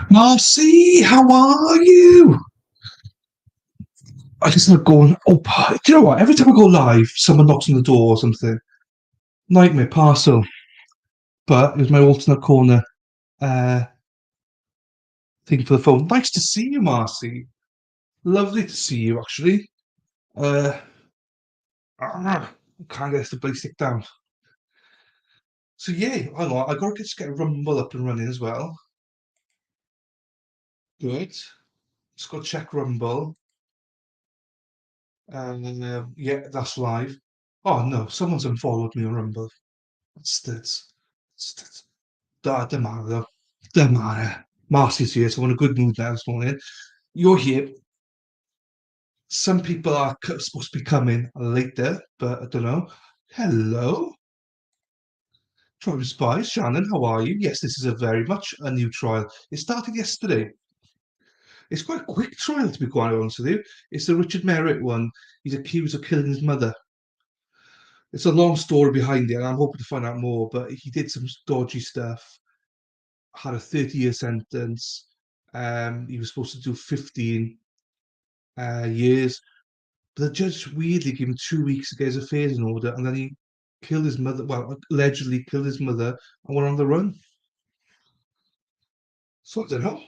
Marcy, how are you? I just not going. Oh, do you know what? Every time I go live, someone knocks on the door or something. Nightmare parcel. But it was my alternate corner uh, thing for the phone. Nice to see you, Marcy. Lovely to see you, actually. Uh, can't get this to bloody stick down. So yeah, hang on. I got to just get a Rumble up and running as well. Good. Just got to check Rumble. Yeah, that's live. Oh no, someone's unfollowed me on Rumble. Bastards. Bastards. Doesn't matter though. Doesn't matter. Marcy's here, so I'm in a good mood now this morning. You're here. Some people are supposed to be coming later, but I don't know. Hello, Trial Spies. Shannon, how are you? Yes, this is a very much a new trial. It started yesterday. It's quite a quick trial, to be quite honest with you. It's the Richard Merritt one. He's accused of killing his mother. It's a long story behind it, and I'm hoping to find out more, but he did some dodgy stuff. Had a 30-year sentence. He was supposed to do 15 years. But the judge weirdly gave him 2 weeks to get his affairs in order, and then he killed his mother. Well, allegedly killed his mother and went on the run. So I don't know.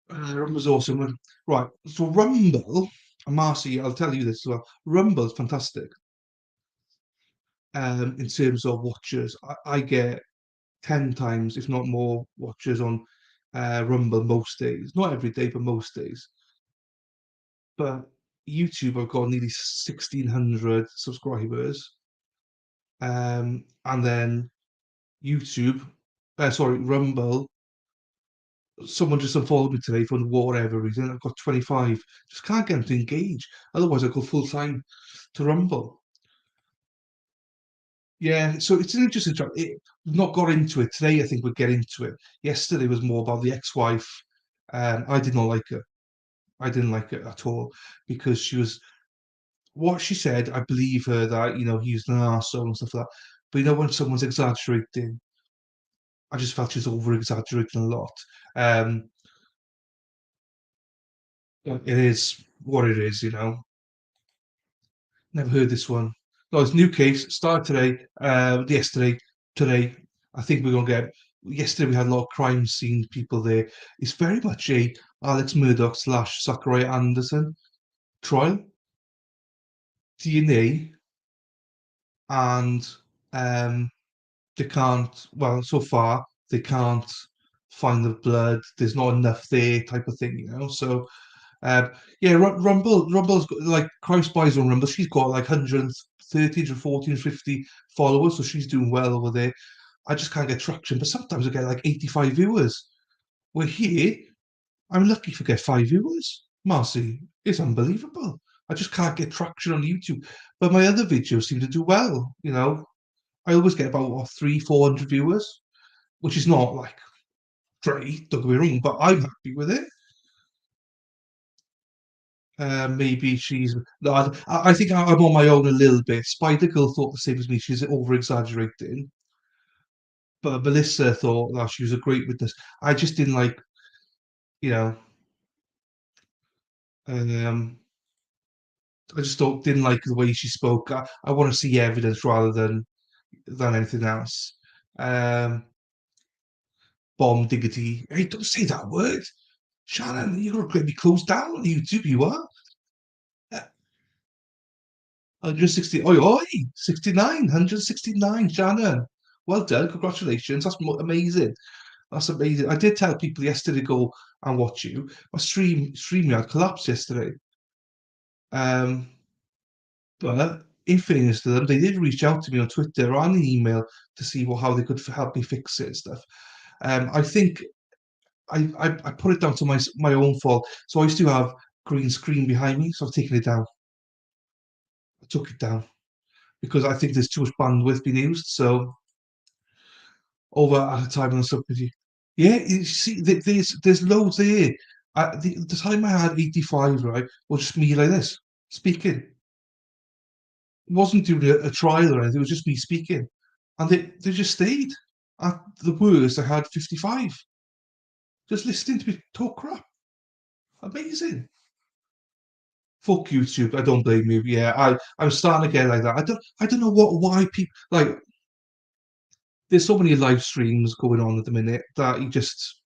Rumble's awesome. Right, so Rumble, and Marcy, I'll tell you this as well. Rumble's fantastic in terms of watchers. I get 10 times, if not more, watchers on Rumble most days. Not every day, but most days. But YouTube, I've got nearly 1,600 subscribers. And then YouTube, Rumble. Someone just unfollowed me today for whatever reason. I've got 25. Just can't get them to engage. Otherwise, I go full time to Rumble. Yeah, so it's an interesting track. We've not got into it today. I think we'll get into it. Yesterday was more about the ex-wife. I did not like her. I didn't like it at all because she was what she said. I believe her that he was an arsehole and stuff like that. But when someone's exaggerating, I just felt she was over exaggerating a lot. Um, it is what it is. Never heard this one. No, it's new case. Started today. Yesterday, today. I think we're gonna get. Yesterday we had a lot of crime scene people there. It's very much a Alex Murdoch slash Zachariah Anderson trial. DNA and they can't. Well, so far they can't find the blood. There's not enough there, type of thing. So yeah, Rumble's got, like Crime Spies on Rumble. She's got like 130, 140, 50 followers, so she's doing well over there. I just can't get traction, but sometimes I get like 85 viewers. We're here. I'm lucky if I get 5 viewers. Marcy, it's unbelievable. I just can't get traction on YouTube, but my other videos seem to do well. I always get about what, 300, 400 viewers, which is not like great. Don't get me wrong, but I'm happy with it. Maybe she's. No, I think I'm on my own a little bit. Spider Girl thought the same as me. She's over exaggerating, but Melissa thought that she was a great witness. I just didn't like, you know, um, I just didn't like the way she spoke. I want to see evidence rather than anything else. Um, Bomb diggity. Hey, don't say that word, Shannon. You're gonna get me closed down on YouTube. You are. 160. Oi, oi, 69, 169, Shannon. Well done, congratulations. That's amazing. That's amazing. I did tell people yesterday to go and watch you. My StreamYard collapsed yesterday. Um, but in fairness to them, they did reach out to me on Twitter or an email to see how they could help me fix it and stuff. I think I put it down to my own fault. So I used to have green screen behind me, so I've taken it down. I took it down because I think there's too much bandwidth being used. So over at a time on somebody. Yeah, you see, there's loads there. The time I had 85, right, was just me like this, speaking. It wasn't doing a trial or anything, it was just me speaking. and they just stayed. At the worst, I had 55 just listening to me talk crap. Amazing. Fuck YouTube. I don't blame you. Yeah, I'm starting to get like that. I don't know why people like. There's so many live streams going on at the minute that you just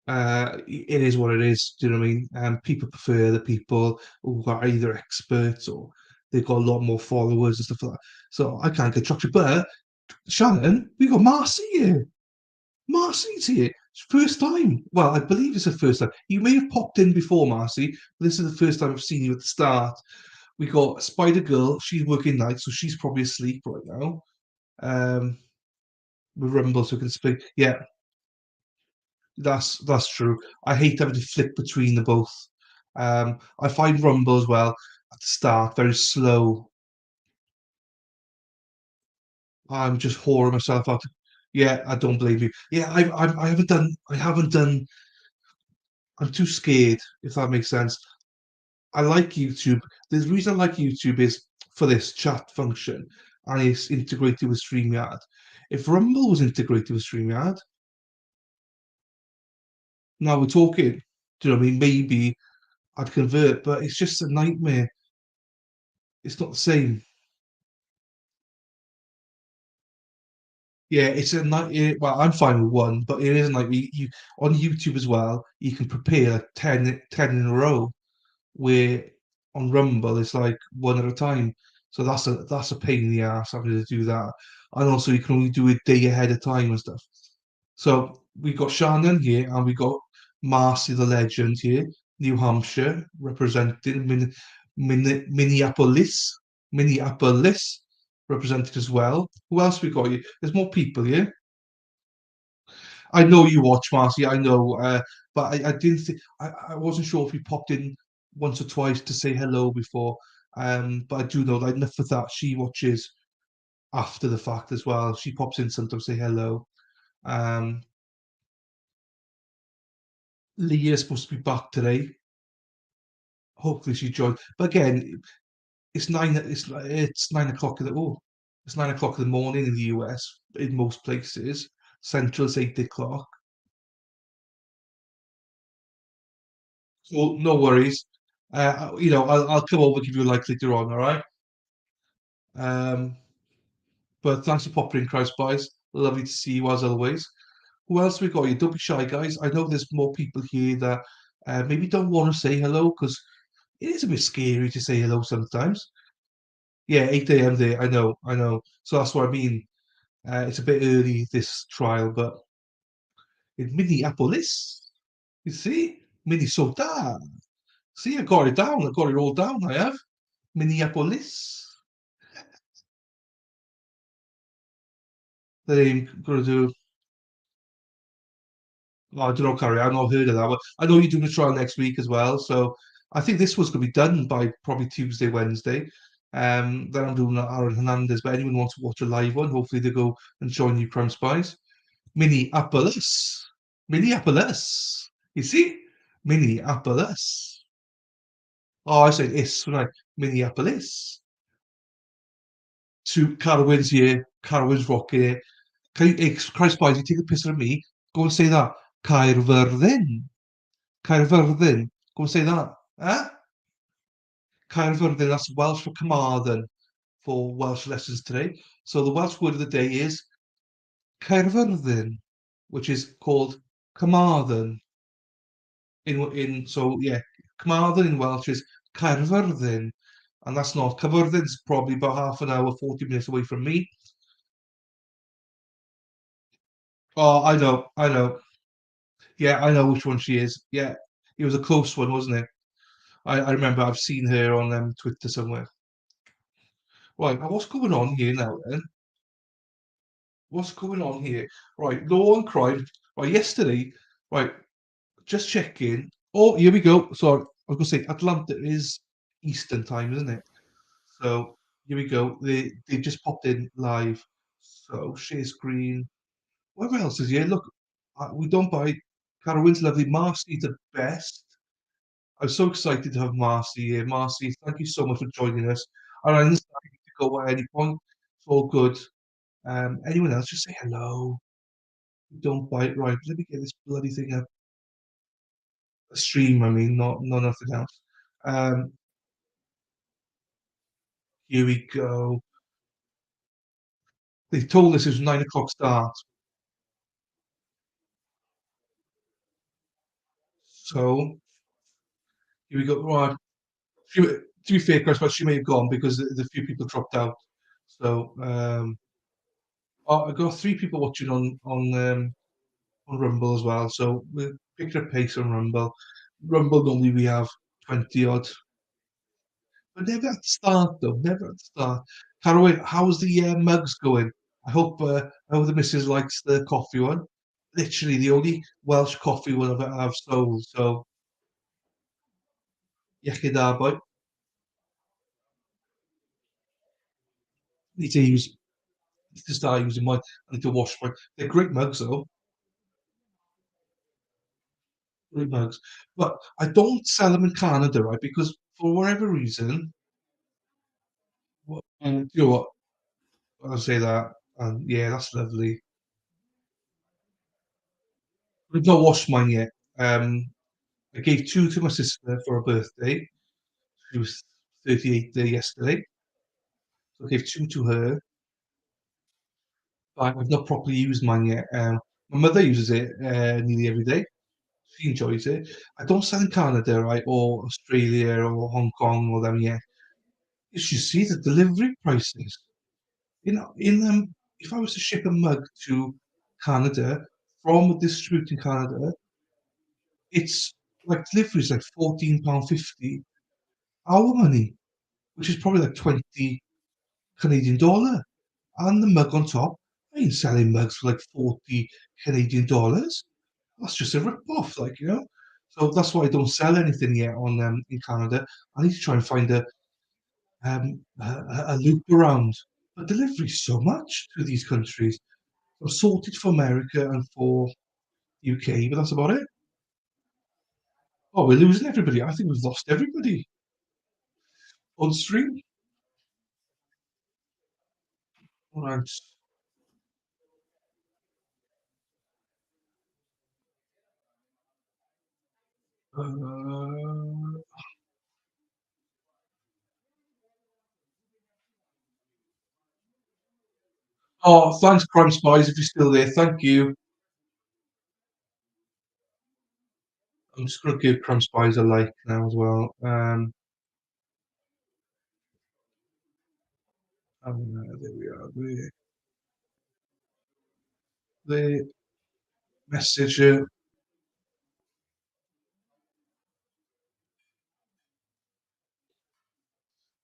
it is what it is. Do you know what I mean? People prefer the people who are either experts or they've got a lot more followers and stuff like that. So I can't get traction. But Shannon, we got Marcy here. Marcy's here. First time. Well, I believe it's the first time. You may have popped in before, Marcy, but this is the first time I've seen you at the start. We got Spider Girl. She's working night, so she's probably asleep right now. Um, with Rumble, so we can speak. Yeah, that's true. I hate having to flip between the both. I find Rumble as well at the start very slow. I'm just whoring myself out. Yeah, I don't blame you. Yeah, I haven't done. I haven't done. I'm too scared, if that makes sense. I like YouTube. The reason I like YouTube is for this chat function, and it's integrated with StreamYard. If Rumble was integrated with StreamYard, now we're talking. Do you know what I mean? Maybe I'd convert, but it's just a nightmare. It's not the same. Yeah, it's a night. Well, I'm fine with one, but it isn't like you on YouTube as well. You can prepare like 10 in a row. Where on Rumble it's like one at a time. So that's a pain in the ass having to do that. And also you can only do it day ahead of time and stuff. So we got Shannon here and we got Marcy the Legend here, New Hampshire, representing Minneapolis. Minneapolis represented as well. Who else we got here? There's more people here. I know you watch Marcy, I know, but I didn't think I wasn't sure if you popped in once or twice to say hello before. But I do know that enough of that she watches after the fact as well. She pops in sometimes say hello. Um, Leah's supposed to be back today. Hopefully she joins. But again, it's 9 o'clock in the it's 9 o'clock in the morning in the US in most places. Central's 8 o'clock. So no worries. I'll come over and give you a like later on. All right. Um, but thanks for popping in, Christ Boys. Lovely to see you as always. Who else we got here? Don't be shy, guys. I know there's more people here that maybe don't want to say hello because it is a bit scary to say hello sometimes. Yeah, 8 a.m. there. I know, I know. So that's what I mean. It's a bit early this trial, but in Minneapolis, you see, Minnesota. See, I got it down. I got it all down. I have Minneapolis. They're going to do. Oh, I don't know, Carrie. I've not heard of that one. I know you're doing a trial next week as well. So I think this was going to be done by probably Tuesday, Wednesday. Then I'm doing Aaron Hernandez. But anyone wants to watch a live one, hopefully they go and join you, Crime Spies. Minneapolis. Minneapolis. You see? Minneapolis. Oh, I said is when I Minneapolis. To Carowin's here. Carowin's rocking it. Christ, boys, you take a piss of me. Go and say that. Caerfyrddin. Caerfyrddin. Go and say that. Huh? Caerfyrddin, that's Welsh for Carmarthen for Welsh lessons today. So the Welsh word of the day is Caerfyrddin, which is called Carmarthen. So Carmarthen in Welsh is Caerfyrddin. And that's not. Caerfyrddin's probably about half an hour, 40 minutes away from me. Oh, I know, I know. Yeah, I know which one she is. Yeah, it was a close one, wasn't it? I remember I've seen her on Twitter somewhere. Right, now what's going on here now then? What's going on here? Right, law and crime. Right, yesterday, right, just checking. Oh, here we go. Sorry, I was going to say Atlanta is Eastern time, isn't it? So here we go. They just popped in live. So share screen. What else is here? Look, we don't buy Carowin's lovely. Marcy the best. I'm so excited to have Marcy here. Marcy, thank you so much for joining us. And I understand you to go at any point. It's all good. Anyone else, just say hello. Don't bite. Right, let me get this bloody thing up. A stream, I mean, not nothing else. Um, Here we go. They told us it was 9 o'clock start, so here we go. Right. To be fair, Chris, but she may have gone because the few people dropped out. So, oh, I got 3 people watching on Rumble as well. So we're picking up pace on Rumble. Rumble normally we have 20 odd, but never at the start though. Never at the start. Caraway, how's the mugs going? I hope the missus likes the coffee one. Literally the only Welsh coffee one I've sold. So iechyd da boy. Need to use need to start using mine. I need to wash mine. They're great mugs though. Great mugs. But I don't sell them in Canada, right? Because for whatever reason, you know what? I'll say that. And yeah, that's lovely. I've not washed mine yet. I gave 2 to my sister for her birthday. She was 38 there yesterday. So I gave 2 to her, but I've not properly used mine yet. My mother uses it nearly every day. She enjoys it. I don't sell in Canada, right, or Australia or Hong Kong or them yet. You should see the delivery prices. If I was to ship a mug to Canada from a distributor in Canada, it's like delivery is like £14.50 our money, which is probably like 20 Canadian dollar. And the mug on top, I ain't selling mugs for like 40 Canadian dollars. That's just a rip off, like, you know. So that's why I don't sell anything yet on in Canada. I need to try and find a loop around. But delivery's so much to these countries. I'm sorted for America and for UK, but that's about it. Oh, we're losing everybody. I think we've lost everybody on stream. Right. Uh, oh, thanks, Crime Spies, if you're still there. Thank you. I'm just going to give Crime Spies a like now as well. There we are. The message,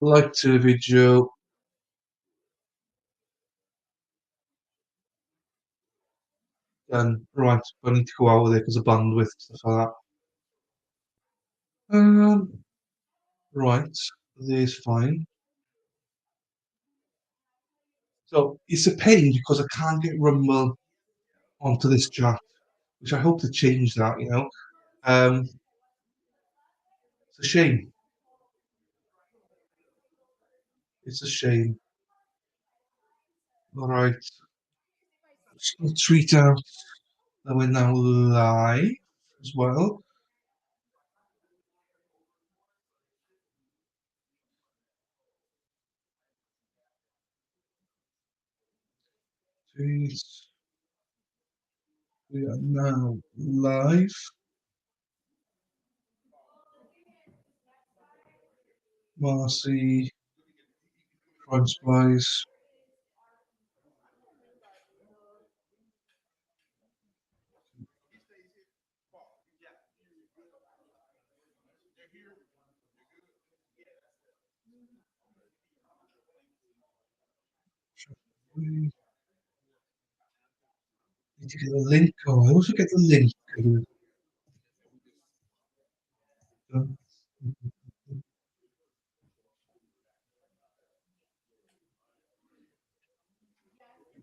like to the video, and right, I need to go out with it because of bandwidth, stuff like that. Right, there's fine. So it's a pain because I can't get Rumble onto this chat, which I hope to change that, you know. Um, it's a shame. It's a shame. All right, just gonna tweet out that we're now live as well. Tweet, we are now live. Marcy, Crime Spies. We need to get a link. Oh, I also get the link.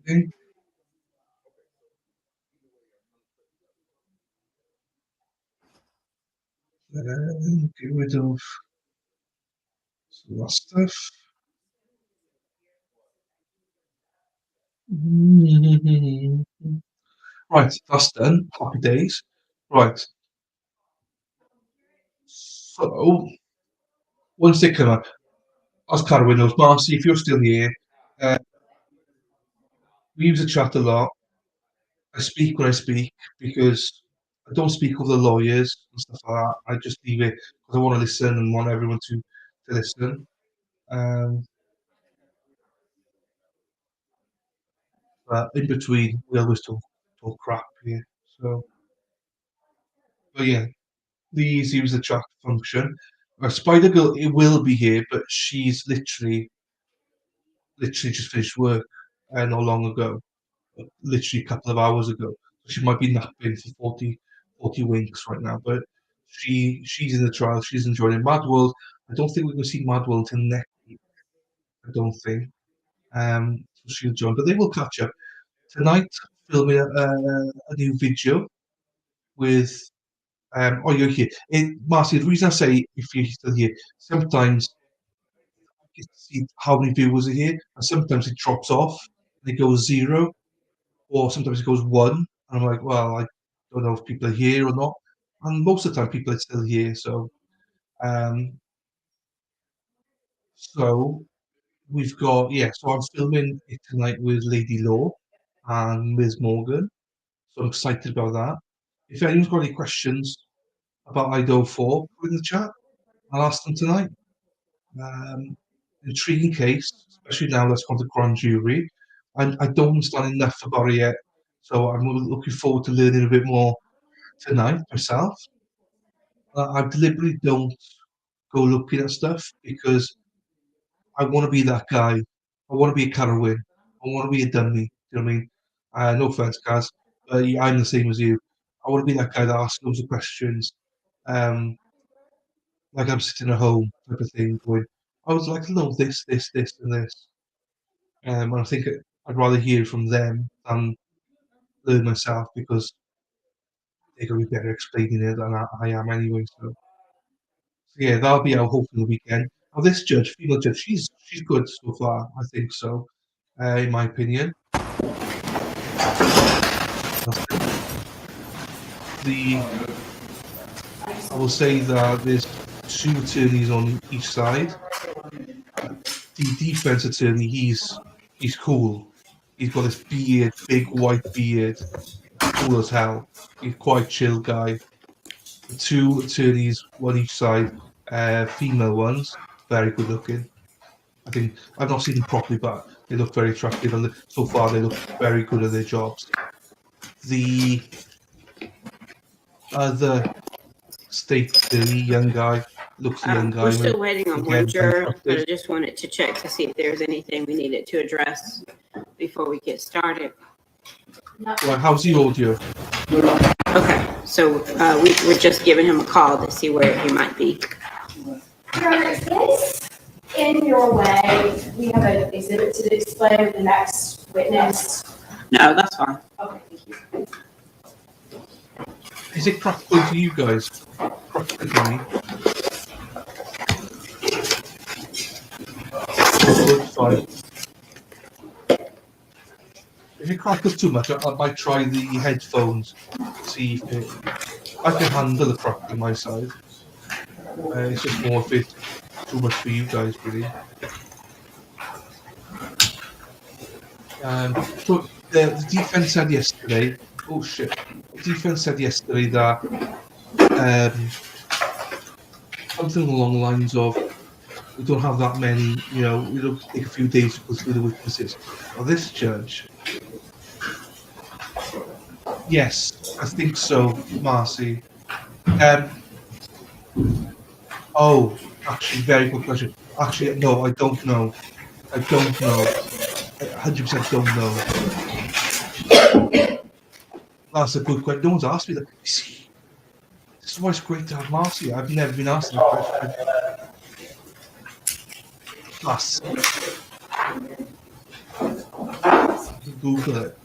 Okay, get rid of some of that stuff. Right, that's done. Happy days. Right. So once they come up, as Carwyn knows, Marcy, if you're still here, uh, we use the chat a lot. I speak when I speak because I don't speak over the lawyers and stuff like that. I just leave it because I want to listen and want everyone to listen. Um, but in between, we always talk crap here. So, but yeah, please use the chat function. Spider Girl, it will be here, but she's literally just finished work not long ago, literally a couple of hours ago. She might be napping for 40 winks right now, but she's in the trial. She's enjoying it. Mad World. I don't think we're going to see Mad World till next week. I don't think. So she'll join, but they will catch up tonight. Filming a new video with. Oh, you're here. Marcy, the reason I say if you're still here, sometimes I get to see how many viewers are here, and sometimes it drops off and it goes zero, or sometimes it goes one, and I'm like, well, I don't know if people are here or not. And most of the time, people are still here. Um, so we've got So I'm filming it tonight with Lady Law and Ms. Morgan. So I'm excited about that. If anyone's got any questions about Idaho 4, put in the chat. I'll ask them tonight. Um, Intriguing case, especially now that's gone to grand jury. I don't understand enough about it yet, so I'm looking forward to learning a bit more tonight myself. I deliberately don't go looking at stuff because I want to be that guy. I want to be a Carowin. I want to be a dummy. You know what I mean? No offense, Kaz, but I'm the same as you. I want to be that guy that asks loads of questions. Um, like I'm sitting at home type of thing, going, I would like to know this, and this. And I think I'd rather hear from them than learn myself because they're going to be better explaining it than I am anyway. So yeah, that'll be our hope for the weekend. Now this judge, female judge, she's good so far. I think so, in my opinion. That's it. I will say that there's two attorneys on each side. The defense attorney, he's cool. He's got this beard, big white beard, cool as hell. He's quite chill guy. The two attorneys, one each side, female ones, very good looking. I think I've not seen them properly, but they look very attractive, and so far they look very good at their jobs. The other state attorney, young guy, looks the young guy. We're still waiting on one juror, but I attractive. just wanted to check to see if there's anything we needed to address before we get started. Right, how's the audio? Okay, so we're just giving him a call to see where he might be. Is this in your way? We have an exhibit to display with the next witness. No, that's fine. Okay, thank you. Is it practical for you guys? Practical for me? Good, fine. If it crackles too much, I might try the headphones, see if I can handle the crack on my side. It's just more if it's too much for you guys, really. So the defense said yesterday. Oh shit! The defense said yesterday that something along the lines of, we don't have that many. It'll take a few days to go through the witnesses. Well, this judge. Yes, I think so, Marcy. Oh, actually, very good question. Actually, no, I don't know. I don't know. I 100% don't know. That's a good question. No one's asked me that. See, this is why it's great to have Marcy. I've never been asked that question. Plus, Google it.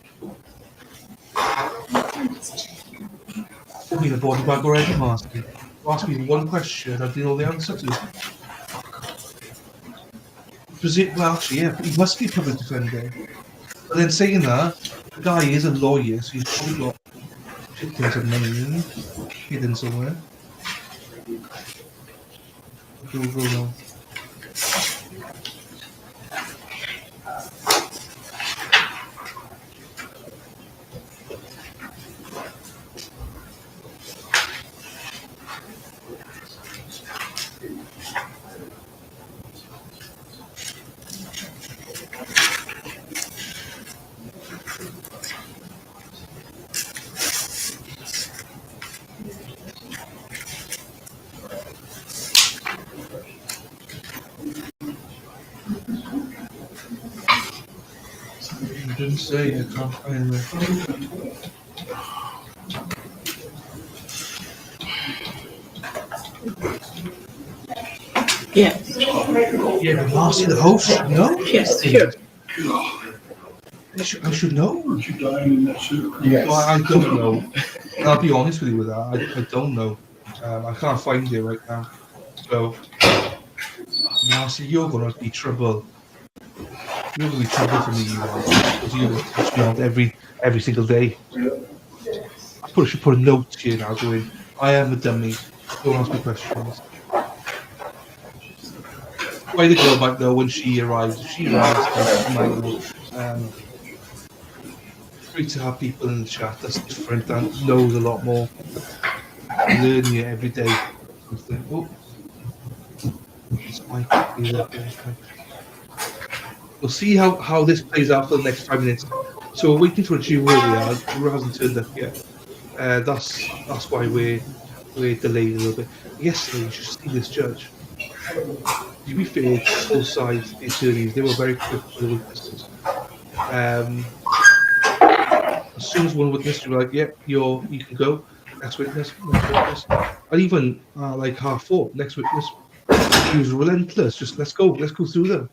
Give me the body bag already, Marcy. Ask me one question, I didn't know the answer to. Well, actually, yeah, he must be a public defender. But then saying that, the guy is a lawyer, so he's probably got shitloads of money hidden somewhere. Google now. It didn't say, I can't find it. Yeah. Yeah, but Marcy, the host, should know. Yes, sure. I should know. Yes. Well, I don't know. And I'll be honest with you with that. I don't know. I can't find it right now. So, Marcy, you're going to be trouble. You're going to be trouble for me, you are. Because you're going to touch me out every single day. I should put a note here now going, I am a dummy. Don't ask me questions. Why the girl might know when she arrives. If she arrives, then she might know. Great to have people in the chat that's different and knows a lot more. Learning it every day. Oh, it's Mike. We'll see how this plays out for the next 5 minutes. So we're waiting for a Jew earlier. Who hasn't turned up yet. That's why we're delayed a little bit. Yesterday, you should see this judge. To be fair, both sides, the attorneys, they were very quick with the witnesses. As soon as one witness, you were like, "Yeah, you can go." Next witness, and even like 4:30, next witness. He was relentless. Just let's go through them.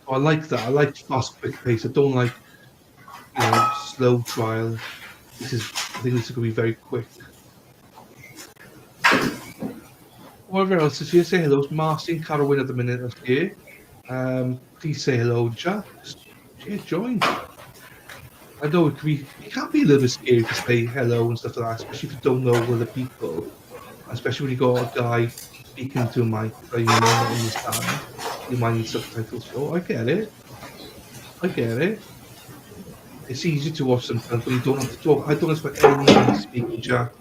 I like that. I like fast, quick pace. I don't like slow trial. I think this is going to be very quick. Whatever else is here, say hello. It's Marcy and Carolyn at the minute that's here. Please say hello, Jack. Yeah, join. I know it can be a little bit scary to say hello and stuff like that, especially if you don't know other people. Especially when you got a guy speaking to a mic that you may not understand. You might need subtitles. Oh, I get it. It's easy to watch sometimes, but you don't have to talk. I don't expect anyone to speak in chat,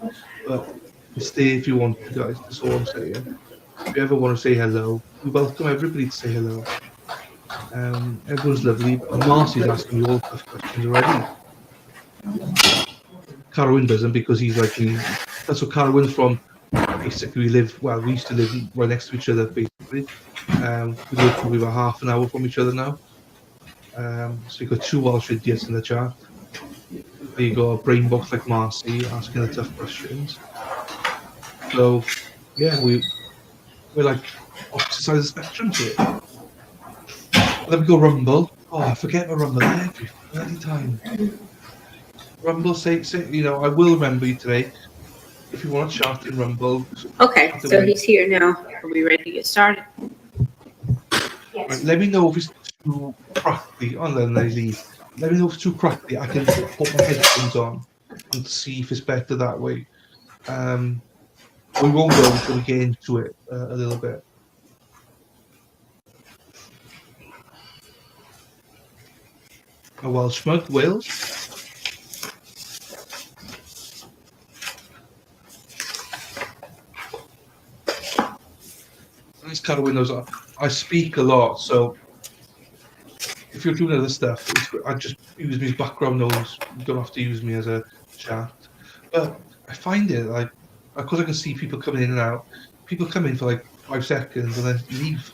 but stay if you want to, guys. That's all I'm saying. If you ever want to say hello, we welcome everybody to say hello. Everyone's lovely. Marcy's asking you all tough questions already. Carwyn doesn't because he's like me. That's what Carwyn's from. Basically, we used to live right next to each other, basically. We live probably about half an hour from each other now. So you've got 2 Welsh idiots in the chat. You got a brain box like Marcy asking the tough questions. So, yeah, we're like opposite sides of the spectrum to it. Let me go Rumble. Oh, I forget my Rumble every bloody time. Rumble, say, I will remember you today. If you want to chat in Rumble. Okay, so he's here now. Are we ready to get started? Yes. Right, let me know if it's too crackly. Oh, then they leave. Let me know if it's too crackly. I can put my headphones on and see if it's better that way. We won't go until we get into it a little bit. A Welsh mug, Wales. These kind of windows. I speak a lot, so if you're doing other stuff, I just use me as background noise. You don't have to use me as a chat. But I find it like because I can see people coming in and out. People come in for like 5 seconds and then leave.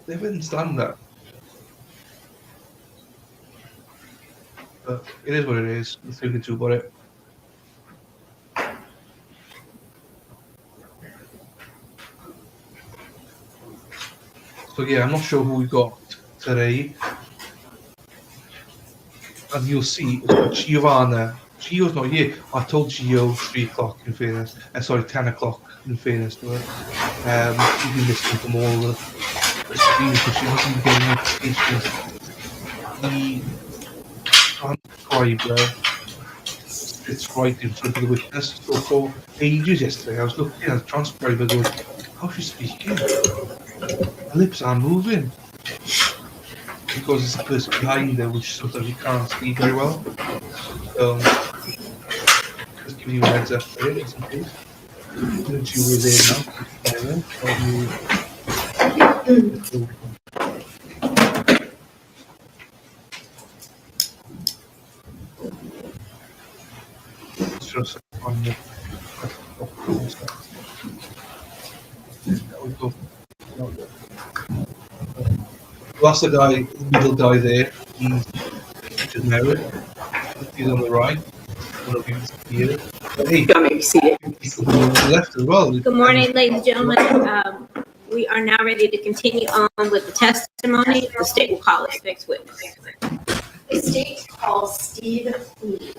They never understand that. But it is what it is. Nothing we can do about it. So yeah, I'm not sure who we got today. And you'll see, it's got Giovanna Gio's not here. I told Gio 3 o'clock in fairness. Sorry, 10 o'clock in fairness to her. She's been listening to more of the streams, but she hasn't been getting notifications. The transcriber sits right in front of the witness. So for ages yesterday, I was looking at the transcriber going, how's she speaking? Her lips aren't moving. Because it's the person behind her, which sometimes you can't see very well. So, just giving you a heads up there, just in case. Since you were there now, just on the that's the guy, the middle guy there. He's Richard Merritt. He's on the right. One of you is here. But hey, You want me to be seated? people on the left as well. Good morning, ladies and gentlemen. We are now ready to continue on with the testimony. The state will call its next witness. The state calls Steve Lee.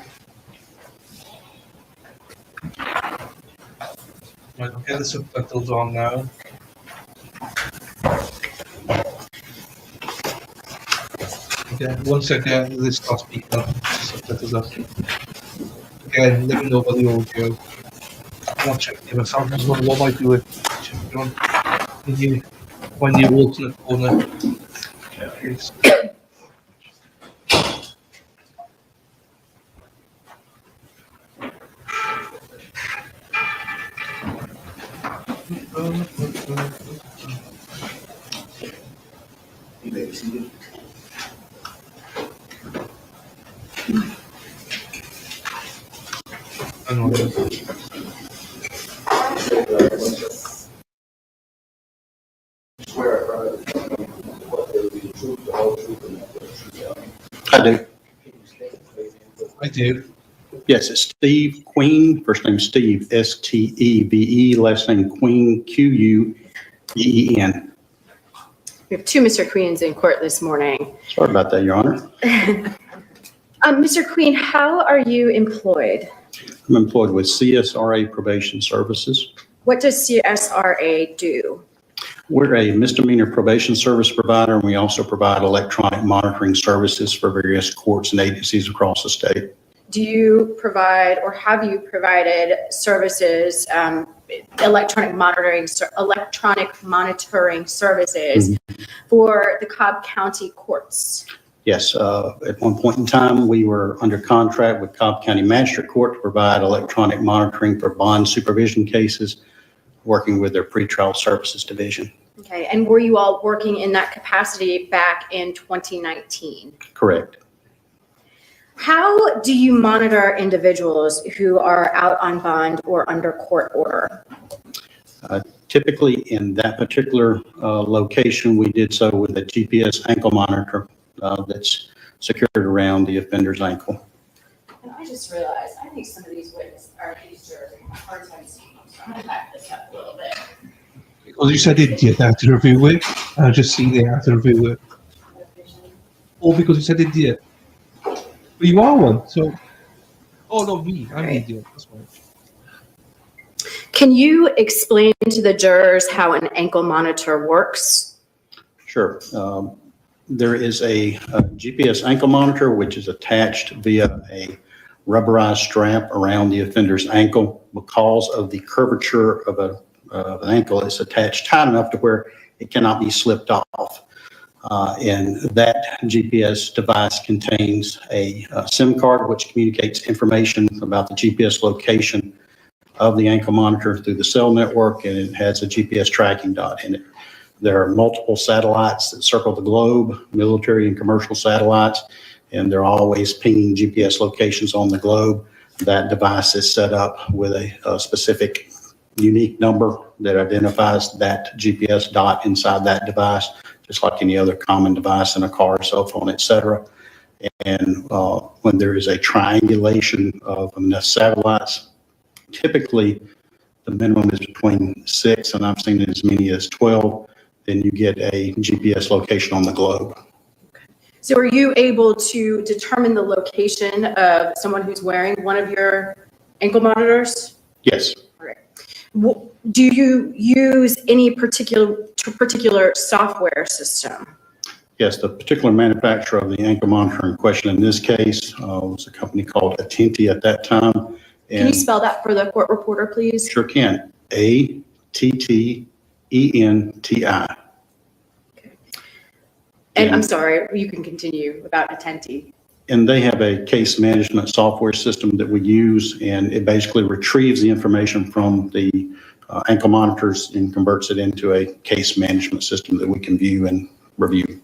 Right, I'll get the subtitles on now. Okay, once again, this starts speaking up, subtitles up. Again, let me know about the audio. I'm not checking my sound as well. What am I doing? Checking on when you alternate corner. Yes. Hang on. I do. I do. Yes, it's Steve Queen. First name Steve, Steve, last name Queen, Queen. We have two Mr. Queens in court this morning. Sorry about that, Your Honor. Mr. Queen, how are you employed? I'm employed with CSRA Probation Services. What does CSRA do? We're a misdemeanor probation service provider, and we also provide electronic monitoring services for various courts and agencies across the state. Do you provide or have you provided services, electronic monitoring services for the Cobb County courts? Yes, at one point in time, we were under contract with Cobb County Magistrate Court to provide electronic monitoring for bond supervision cases, working with their pretrial services division. Okay, and were you all working in that capacity back in 2019? Correct. How do you monitor individuals who are out on bond or under court order? Typically, in that particular location, we did so with a GPS ankle monitor that's secured around the offender's ankle. And I just realized, I think some of these witnesses are these jurors have a hard time speaking, so I'm gonna back this up a little bit. Because you said idiot, I had to review it. I just see there, I had to review it. Or because you said idiot. But you are one, so. Oh, no, me. I'm an idiot. That's fine. Can you explain to the jurors how an ankle monitor works? Sure. There is a GPS ankle monitor, which is attached via a rubberized strap around the offender's ankle. Because of the curvature of an ankle, it's attached tight enough to where it cannot be slipped off. And that GPS device contains a SIM card, which communicates information about the GPS location of the ankle monitor through the cell network, and it has a GPS tracking dot in it. There are multiple satellites that circle the globe, military and commercial satellites, and they're always pinging GPS locations on the globe. That device is set up with a specific unique number that identifies that GPS dot inside that device, just like any other common device in a car, cell phone, etc. And when there is a triangulation of enough satellites, typically the minimum is between 6, and I've seen it as many as 12, then you get a GPS location on the globe. So are you able to determine the location of someone who's wearing one of your ankle monitors? Yes. Do you use any particular software system? Yes, the particular manufacturer of the ankle monitor in question in this case was a company called Attenti at that time. Can you And spell that for the court reporter, please? sure can. Attenti. And I'm sorry, you can continue without Attenti. And they have a case management software system that we use, and it basically retrieves the information from the ankle monitors and converts it into a case management system that we can view and review.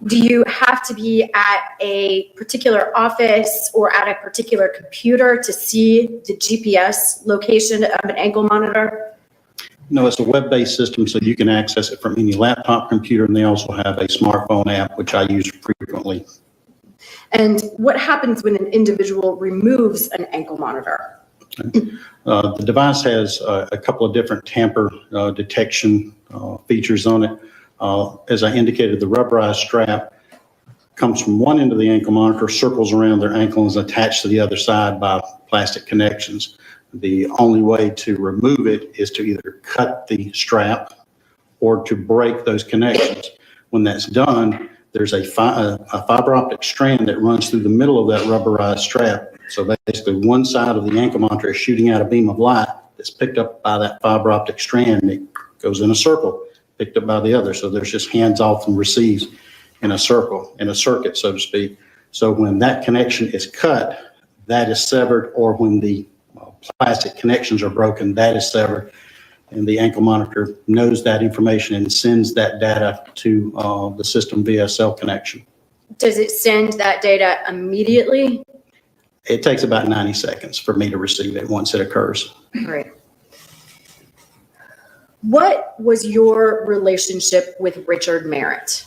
Do you have to be at a particular office or at a particular computer to see the GPS location of an ankle monitor? No, it's a web-based system, so you can access it from any laptop computer, and they also have a smartphone app, which I use frequently. And what happens when an individual removes an ankle monitor? The device has a couple of different tamper detection features on it. As I indicated, the rubberized strap comes from one end of the ankle monitor, circles around their ankle, and is attached to the other side by plastic connections. The only way to remove it is to either cut the strap or to break those connections. When that's done, there's a fiber optic strand that runs through the middle of that rubberized strap. So basically one side of the ankle monitor is shooting out a beam of light that's picked up by that fiber optic strand. It goes in a circle, picked up by the other. So there's just hands off and receives in a circle, in a circuit, so to speak. So when that connection is cut, that is severed, or when the plastic connections are broken, that is severed. And the ankle monitor knows that information and sends that data to the system via cell connection. Does it send that data immediately? It takes about 90 seconds for me to receive it once it occurs. Great. What was your relationship with Richard Merritt?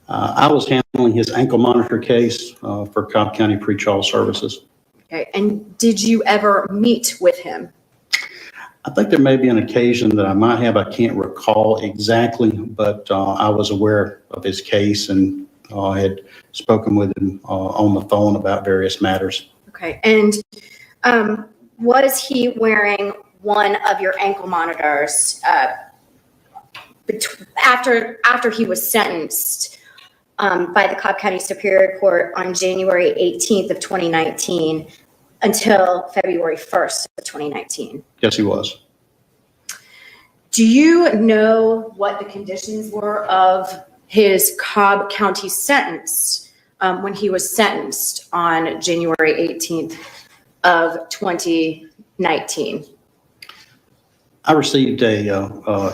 I was handling his ankle monitor case for Cobb County Pretrial Services. Okay, and did you ever meet with him? I think there may be an occasion that I might have. I can't recall exactly, but I was aware of his case and I had spoken with him on the phone about various matters. Okay, and was he wearing one of your ankle monitors after he was sentenced by the Cobb County Superior Court on January 18th of 2019 until February 1st of 2019? Yes, he was. Do you know what the conditions were of his Cobb County sentence when he was sentenced on January 18th of 2019? I received a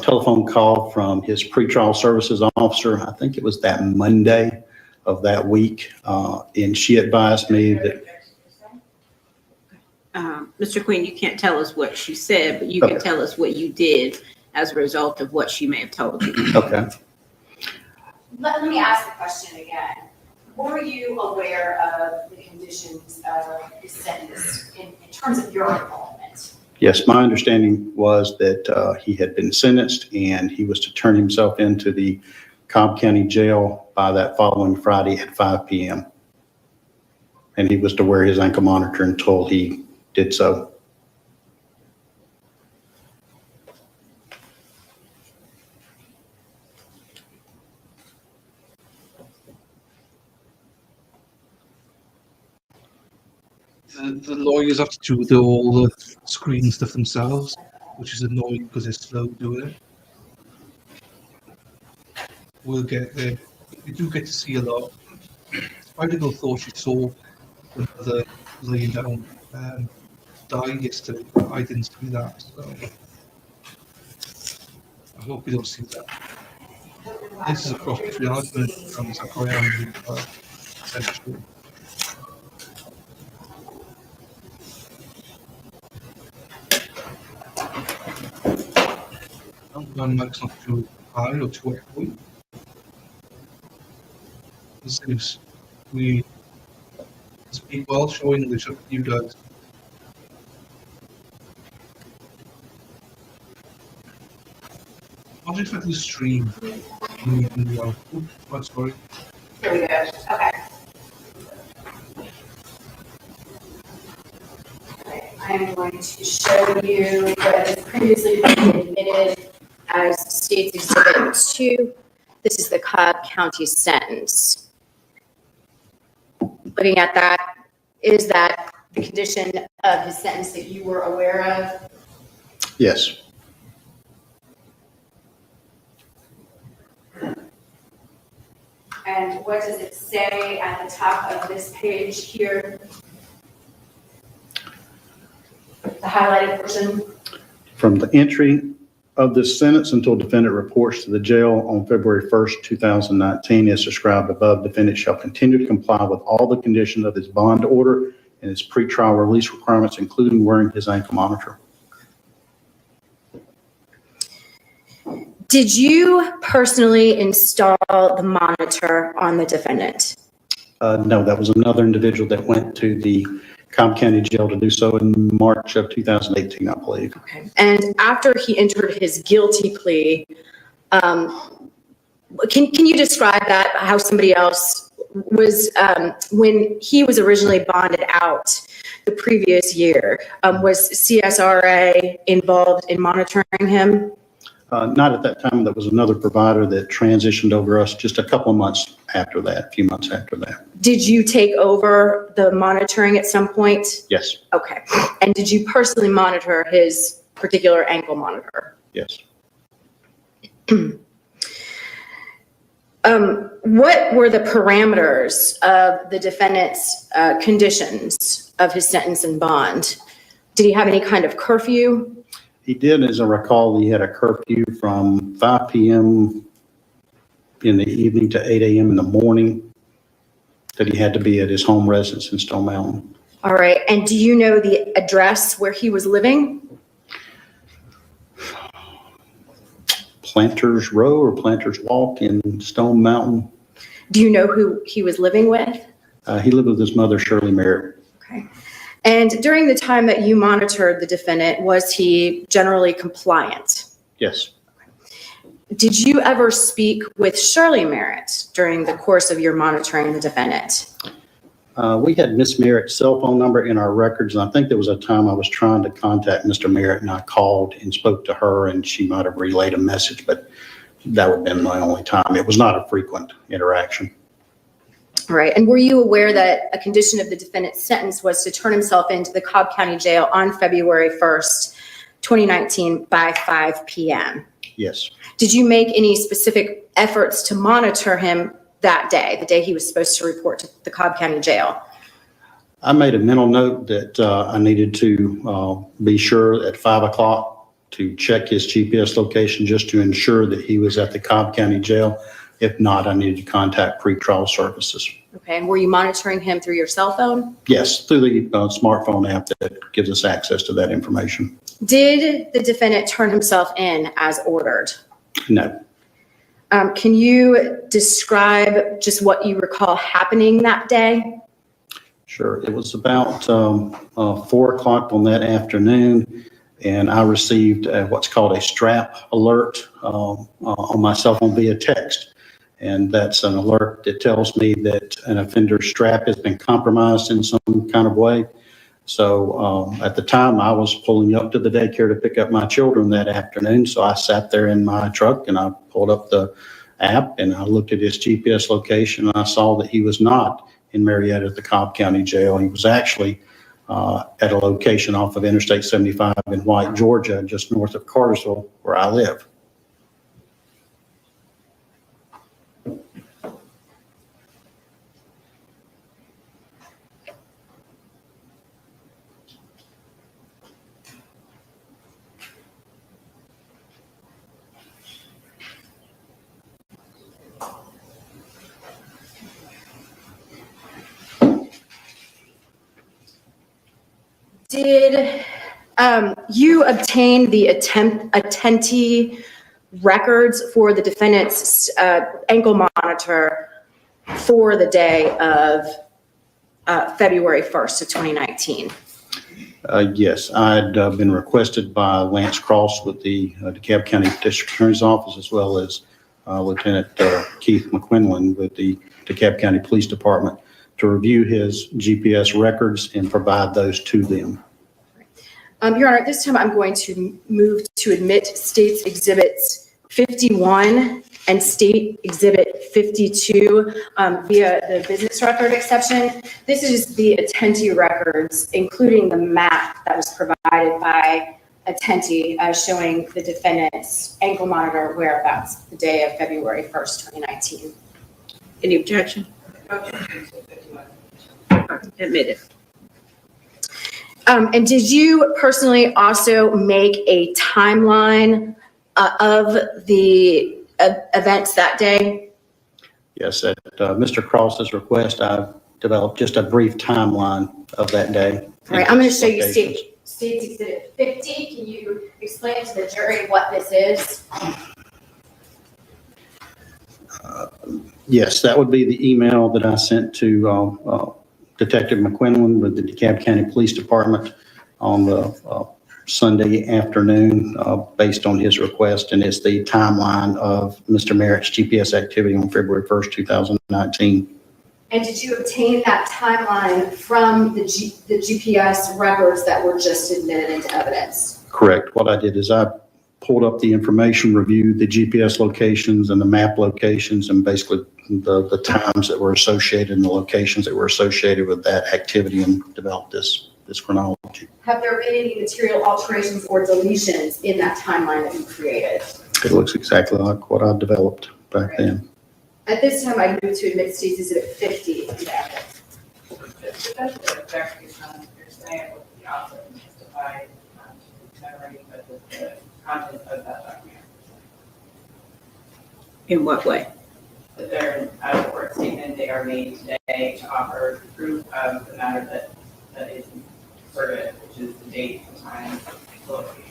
telephone call from his pretrial services officer. I think it was that Monday of that week, and she advised me that. Mr. Quinn, you can't tell us what she said, but you can tell us what you did as a result of what she may have told you. Okay. Let me ask the question again. Were you aware of the conditions of his sentence in terms of your involvement? Yes, my understanding was that he had been sentenced and he was to turn himself into the Cobb County Jail by that following Friday at 5 p.m. And he was to wear his ankle monitor until he did so. The lawyers have to do all the screen stuff themselves, which is annoying because they're slow doing it. We'll get there. We do get to see a lot. I didn't thought she saw another laying down die yesterday, but I didn't see that. So I hope we don't see that. This is a cross between argument and Zachariah and essentially. One mic's not too high or too echoey. This is we speak well, show English up to you guys. I'll just let you stream. Oh, sorry. Here we go. good, okay. Okay, I am going to show you what has previously been admitted As State's Exhibit 2, this is the Cobb County sentence. Looking at that, is that the condition of his sentence that you were aware of? Yes. And what does it say at the top of this page here? The highlighted portion? From the entry of this sentence until defendant reports to the jail on February 1st, 2019, as described above, defendant shall continue to comply with all the conditions of his bond order and his pretrial release requirements, including wearing his ankle monitor. Did you personally install the monitor on the defendant? No, that was another individual that went to the Cobb County Jail to do so in March of 2018, I believe. Okay. And after he entered his guilty plea, can you describe that, how somebody else was, when he was originally bonded out the previous year, was CSRA involved in monitoring him? Not at that time. There was another provider that transitioned over us just a couple of months after that, a few months after that. Did you take over the monitoring at some point? Yes, Okay. And did you personally monitor his particular ankle monitor? yes. What were the parameters of the defendant's conditions of his sentence and bond? Did he have any kind of curfew? He did, as I recall, he had a curfew from 5 p.m. in the evening to 8 a.m. in the morning that he had to be at his home residence in Stone Mountain. All right. And do you know the address where he was living? Planters Row or Planters Walk in Stone Mountain. Do you know who he was living with? He lived with his mother, Shirley Merritt. Okay. And during the time that you monitored the defendant, was he generally compliant? Yes. Did you ever speak with Shirley Merritt during the course of your monitoring the defendant? We had Miss Merritt's cell phone number in our records, and I think there was a time I was trying to contact Mr. Merritt, and I called and spoke to her, and she might have relayed a message, but that would have been my only time. It was not a frequent interaction. All right. And were you aware that a condition of the defendant's sentence was to turn himself into the Cobb County Jail on February 1st, 2019 by 5 p.m.? Yes. Did you make any specific efforts to monitor him that day, the day he was supposed to report to the Cobb County Jail? I made a mental note that I needed to be sure at 5 o'clock to check his GPS location just to ensure that he was at the Cobb County Jail. If not, I needed to contact pretrial services. Okay. And were you monitoring him through your cell phone? Yes, through the smartphone app that gives us access to that information. Did the defendant turn himself in as ordered? No. Can you describe just what you recall happening that day? Sure. It was about 4 o'clock on that afternoon, and I received what's called a strap alert on my cell phone via text. And that's an alert that tells me that an offender's strap has been compromised in some kind of way. So at the time, I was pulling up to the daycare to pick up my children that afternoon. So I sat there in my truck and I pulled up the app and I looked at his GPS location and I saw that he was not in Marietta at the Cobb County Jail. He was actually at a location off of Interstate 75 in White, Georgia, just north of Cartersville, where I live. Did you obtain the attendee records for the defendant's ankle monitor for the day of February 1st of 2019? Yes, I'd been requested by Lance Cross with the DeKalb County District Attorney's Office, as well as Lieutenant Keith McQuinlan with the DeKalb County Police Department to review his GPS records and provide those to them. Your Honor, at this time, I'm going to move to admit States Exhibits 51 and State Exhibit 52 via the business record exception. This is the attendee records, including the map that was provided by attendee showing the defendant's ankle monitor whereabouts the day of February 1st, 2019. Any objection? Admitted. And did you personally also make a timeline of the events that day? Yes, at Mr. Cross's request, I developed just a brief timeline of that day. All right, I'm going to show you Locations. States Exhibit 50. Can you explain to the jury what this is? Yes, that would be the email that I sent to Detective McQuinlan with the DeKalb County Police Department on the Sunday afternoon based on his request, and it's the timeline of Mr. Merritt's GPS activity on February 1st, 2019. And did you obtain that timeline from the GPS records that were just admitted into evidence? Correct. What I did is I pulled up the information, reviewed the GPS locations and the map locations, and basically the times that were associated and the locations that were associated with that activity, and developed this chronology. Have there been any material alterations or deletions in that timeline that you created? It looks exactly like what I developed back then. At this time, I move to admit States Exhibit 50 into evidence. That's the clarification on you're saying what the author justified generating the content of that document. In what way? That they're out of court statement they are made today to offer proof of the matter that is asserted, which is the date, the time, the locations.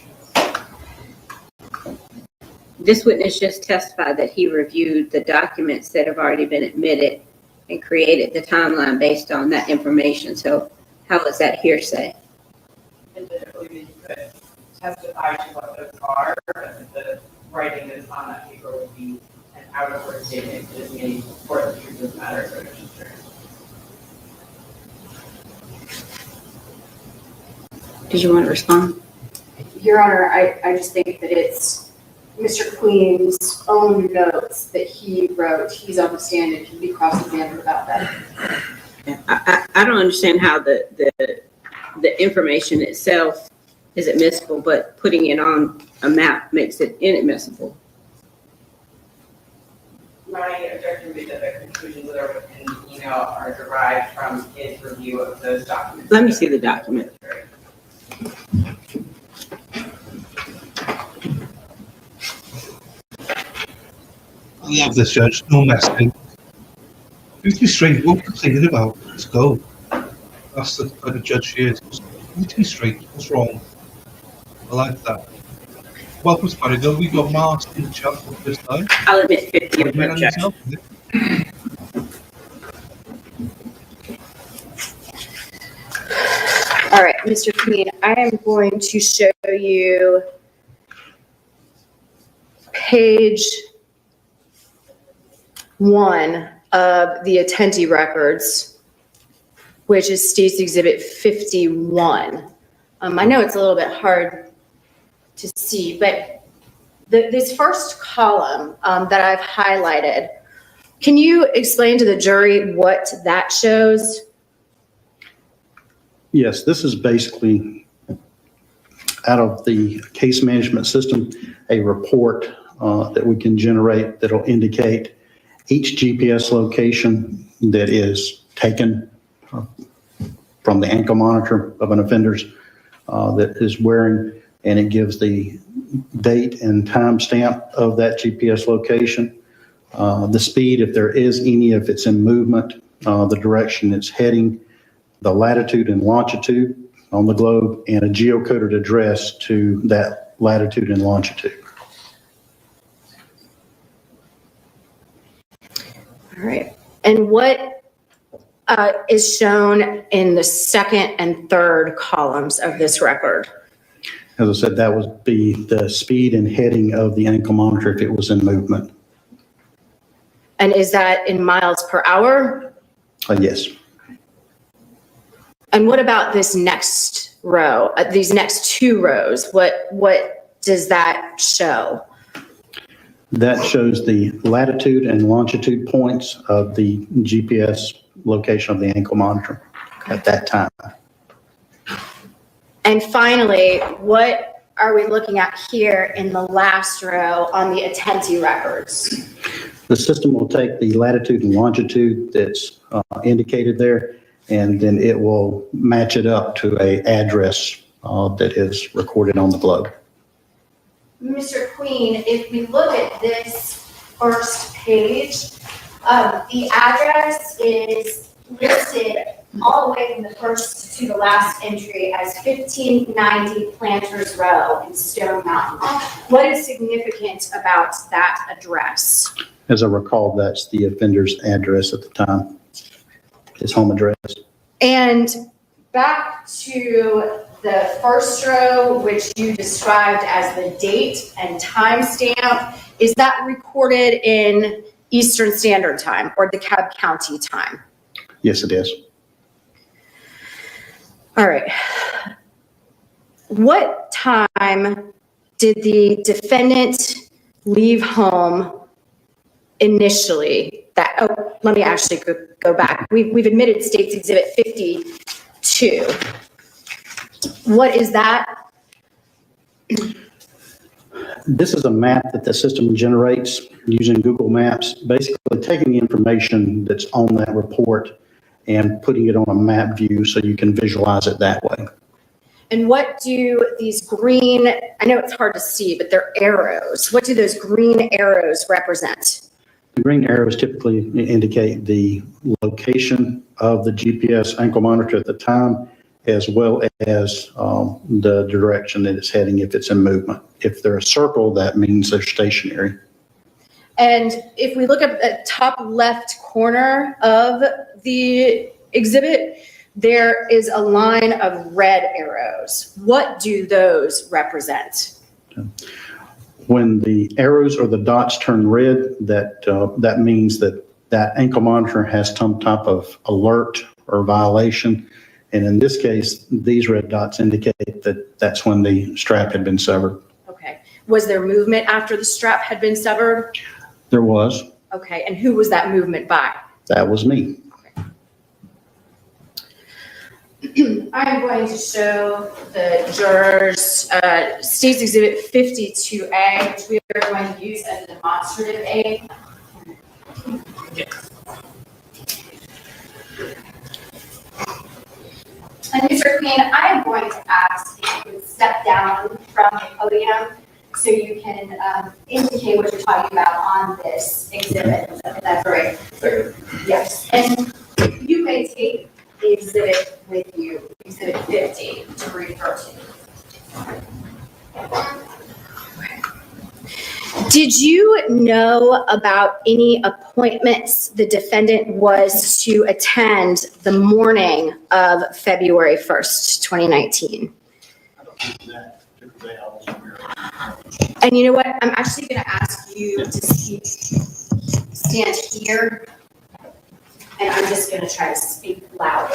This witness just testified that he reviewed the documents that have already been admitted and created the timeline based on that information. So how is that hearsay? And that I believe that you could testify to what those are, but the writing that is on that paper would be an out of court statement that is made for the truth of the matter asserted. Did you want to respond? Your Honor, I just think that it's Mr. Queen's own notes that he wrote. He's on the stand and can be cross-examined about that. I don't understand how the information itself is admissible, but putting it on a map makes it inadmissible. My objection would be that the conclusions that are within the email are derived from his review of those documents. Let me see the document. I love this, Judge. No messing. Be straight. What are you thinking about? Let's go. That's the kind of judge she is. Be straight. What's wrong? I like that. Welcome to Marigo. We got Mars in the chat for this time. I'll admit 50 of Man, objection. All right, Mr. Queen, I am going to show you page 1 of the attendee records, which is State's Exhibit 51. I know it's a little bit hard to see, but this first column that I've highlighted, can you explain to the jury what that shows? Yes, this is basically out of the case management system, a report that we can generate that'll indicate each GPS location that is taken from the ankle monitor of an offender's that is wearing, and it gives the date and time stamp of that GPS location, the speed, if there is any, if it's in movement, the direction it's heading, the latitude and longitude on the globe, and a geocoded address to that latitude and longitude. All right. And what is shown in the second and third columns of this record? As I said, that would be the speed and heading of the ankle monitor if it was in movement. And is that in miles per hour? Yes. And what about this next row, these next 2 rows? What does that show? That shows the latitude and longitude points of the GPS location of the ankle monitor at that time. And finally, what are we looking at here in the last row on the attendee records? The system will take the latitude and longitude that's indicated there, and then it will match it up to an address that is recorded on the globe. Mr. Queen, if we look at this first page, the address is listed all the way from the first to the last entry as 1590 Planters Row in Stone Mountain. What is significant about that address? As I recall, that's the offender's address at the time, his home address. And back to the first row, which you described as the date and time stamp, is that recorded in Eastern Standard Time or DeKalb County time? Yes, it is. All right. What time did the defendant leave home initially? Let me actually go back. We've admitted State's Exhibit 52. What is that? This is a map that the system generates using Google Maps, basically taking the information that's on that report and putting it on a map view so you can visualize it that way. And what do these green, I know it's hard to see, but they're arrows. What do those green arrows represent? The green arrows typically indicate the location of the GPS ankle monitor at the time, as well as the direction that it's heading if it's in movement. If they're a circle, that means they're stationary. And if we look at the top left corner of the exhibit, there is a line of red arrows. What do those represent? When the arrows or the dots turn red, that means that ankle monitor has some type of alert or violation. And in this case, these red dots indicate that that's when the strap had been severed. Okay. Was there movement after the strap had been severed? There was. Okay. And who was that movement by? That was me. I'm going to show the jurors State's Exhibit 52A, which we are going to use as a demonstrative aid. And Mr. Queen, I am going to ask if you would step down from the podium so you can indicate what you're talking about on this exhibit. That's right. Yes. And you may take the exhibit with you, Exhibit 50, to refer to. Did you know about any appointments the defendant was to attend the morning of February 1st, 2019? And you know what? I'm actually going to ask you to stand here, and I'm just going to try to speak louder.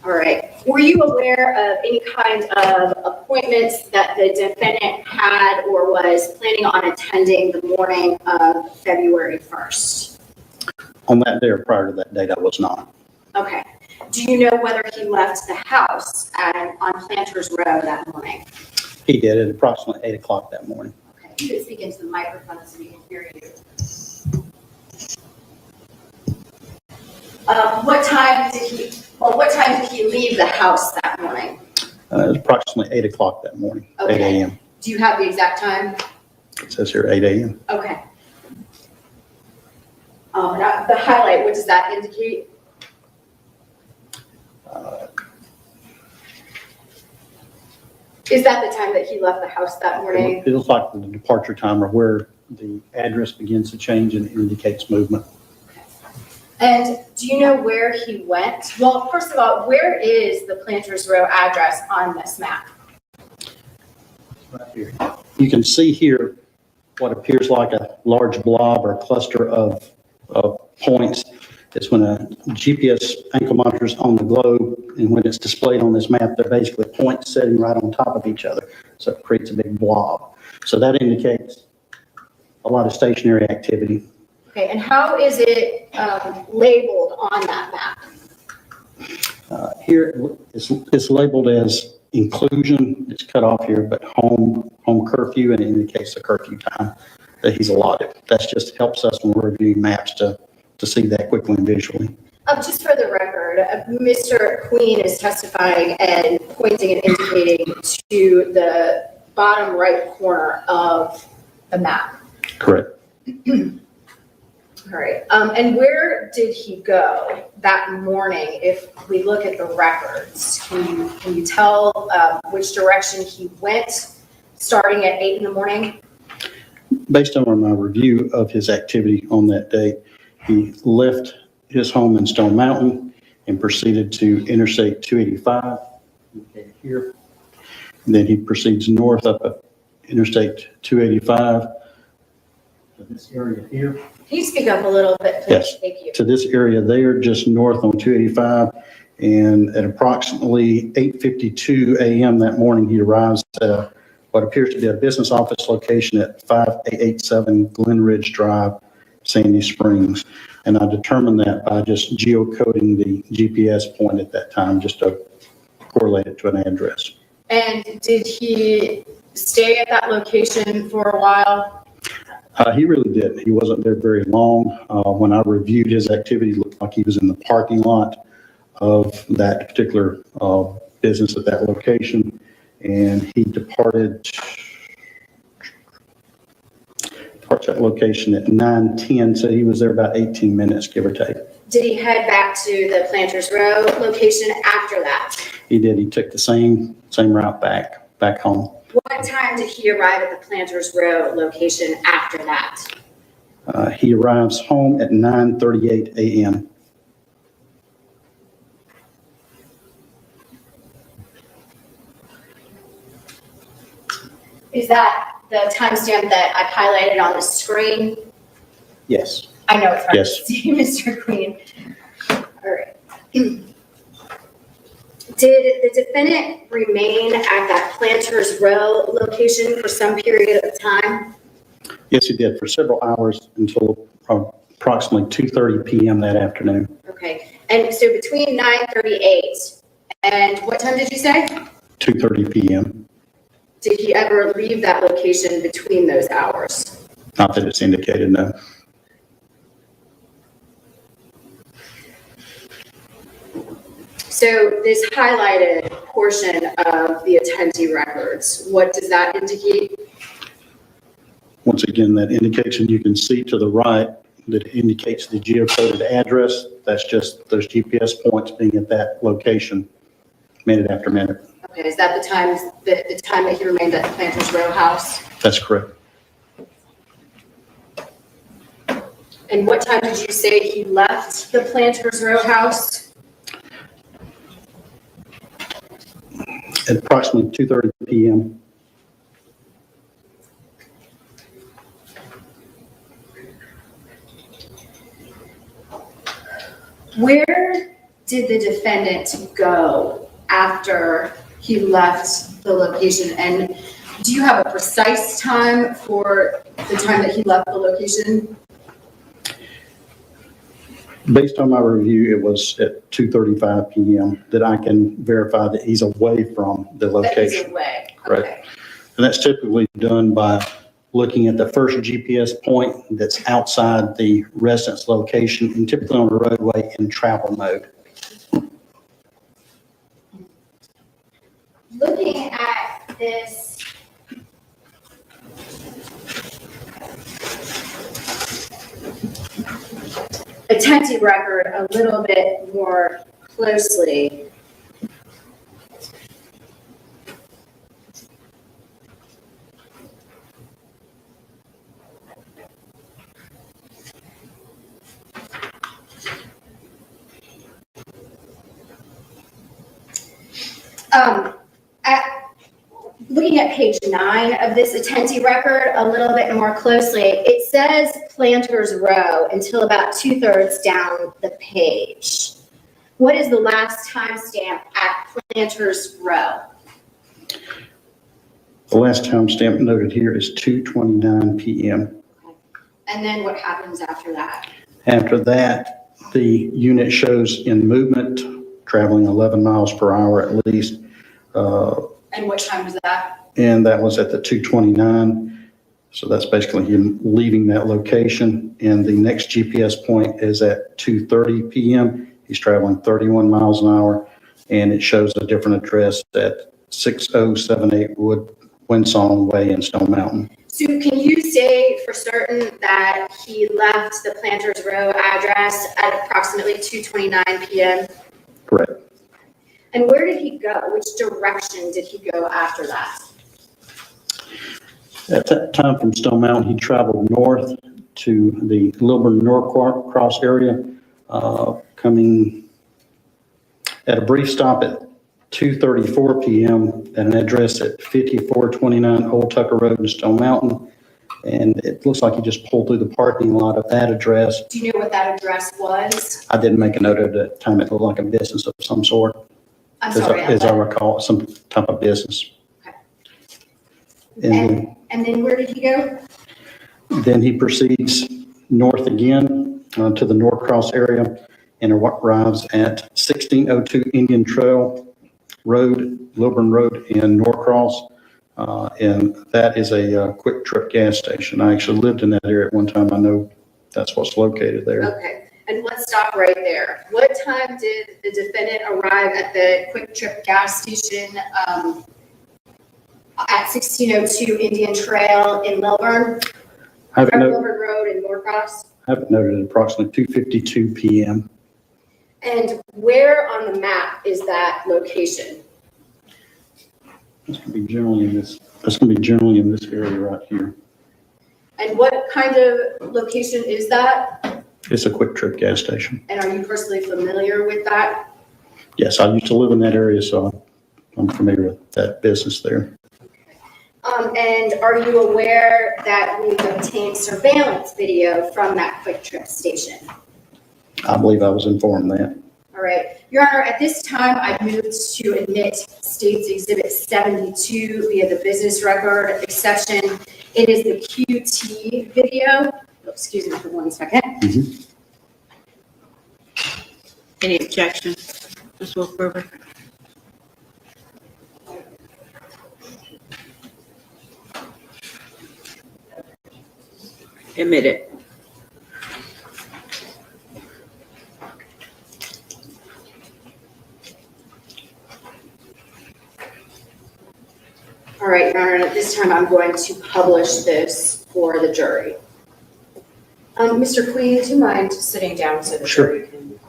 All right. Were you aware of any kind of appointments that the defendant had or was planning on attending the morning of February 1st? On that day or prior to that date, I was not. Okay. Do you know whether he left the house on Planters Row that morning? He did at approximately 8 o'clock that morning. Okay. You can speak into the microphone so we can hear you. What time did he leave the house that morning? It was approximately 8 o'clock that morning, Okay. 8 a.m. Do you have the exact time? It says here 8 a.m. Okay. Now the highlight, what does that indicate? Is that the time that he left the house that morning? It looks like the departure time or where the address begins to change and indicates movement. And do you know where he went? Well, first of all, where is the Planters Row address on this map? Right here. You can see here what appears like a large blob or cluster of points. It's when a GPS ankle monitor is on the globe, and when it's displayed on this map, they're basically points sitting right on top of each other. So it creates a big blob. So that indicates a lot of stationary activity. Okay, and how is it labeled on that map? Here, it's labeled as inclusion. It's cut off here, but home curfew, and it indicates the curfew time that he's allotted. That's just helps us when we're reviewing maps to see that quickly and visually. Just for the record, Mr. Queen is testifying and pointing and indicating to the bottom right corner of the map. Correct. All right, and where did he go that morning? If we look at the records, can you tell which direction he went, starting at 8 in the morning? Based on my review of his activity on that day, he left his home in Stone Mountain and proceeded to Interstate 285 indicated here. And then he proceeds north up Interstate 285 to this area here. Can you speak up a little bit, please? Yes. Thank you. To this area there, just north on 285. And at approximately 8:52 a.m. that morning, he arrives at what appears to be a business office location at 5887 Glen Ridge Drive, Sandy Springs. And I determined that by just geocoding the GPS point at that time, just to correlate it to an address. And did he stay at that location for a while? He really did. He wasn't there very long. When I reviewed his activity, it looked like he was in the parking lot of that particular business at that location. And he departs that location at 9:10, so he was there about 18 minutes, give or take. Did he head back to the Planters Row location after that? He did. He took the same route back home. What time did he arrive at the Planters Row location after that? He arrives home at 9:38 a.m. Is that the timestamp that I've highlighted on the screen? Yes. I know it's hard Yes. to see, Mr. Queen. All right. Did the defendant remain at that Planters Row location for some period of time? Yes, he did, for several hours until approximately 2:30 p.m. that afternoon. Okay, and so between 9:38 and what time did you say? 2:30 p.m. Did he ever leave that location between those hours? Not that it's indicated, no. So this highlighted portion of the attendee records, what does that indicate? Once again, that indication you can see to the right that indicates the geocoded address. That's just those GPS points being at that location minute after minute. Okay, is that the time that he remained at the Planters Row house? That's correct. And what time did you say he left the Planters Row house? At approximately 2:30 p.m. Where did the defendant go after he left the location? And do you have a precise time for the time that he left the location? Based on my review, it was at 2:35 p.m. that I can verify that he's away from the That he's location. away. Right. Okay. And that's typically done by looking at the first GPS point that's outside the residence location and typically on the roadway in travel mode. Looking at this attendee record a little bit more closely, looking at page 9 of this attendee record a little bit more closely, it says Planters Row until about 2/3 down the page. What is the last timestamp at Planters Row? The last timestamp noted here is 2:29 p.m. And then what happens after that? After that, the unit shows in movement, traveling 11 miles per hour at least. And what time was that? And that was at the 2:29. So that's basically him leaving that location. And the next GPS point is at 2:30 p.m. He's traveling 31 miles an hour, and it shows a different address at 6078 Windsong Way in Stone Mountain. So can you say for certain that he left the Planters Row address at approximately 2:29 p.m.? Correct. And where did he go? Which direction did he go after that? At that time from Stone Mountain, he traveled north to the Lilburn Norcross area, coming at a brief stop at 2:34 p.m. at an address at 5429 Old Tucker Road in Stone Mountain. And it looks like he just pulled through the parking lot of that address. Do you know what that address was? I didn't make a note of that time. It looked like a business of some sort. I'm sorry. As I recall, some type of business. Okay. And then where did he go? Then he proceeds north again to the Norcross area and arrives at 1602 Indian Trail Road, Lilburn Road in Norcross. And that is a quick trip gas station. I actually lived in that area at one time. I know that's what's located there. Okay. And let's stop right there. What time did the defendant arrive at the Quick Trip gas station at 1602 Indian Trail in Lilburn? Lilburn Road in Norcross? I have it noted at approximately 2:52 p.m. And where on the map is that location? It's going to be generally in this. That's going to be generally in this area right here. And what kind of location is that? It's a quick trip gas station. And are you personally familiar with that? Yes, I used to live in that area, so I'm familiar with that business there. And are you aware that we've obtained surveillance video from that Quick Trip station? I believe I was informed that. All right. Your Honor, at this time, I've moved to admit State's Exhibit 72 via the business record exception. It is the QT video. Oh, excuse me for 1 second. Mm-hmm. Any objection? Ms. Wolfberger? Admit it. All right, Your Honor, and at this time, I'm going to publish this for the jury. Mr. Queen, do you mind sitting down so the Sure. jury can?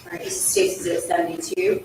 All right, this is State's Exhibit 72.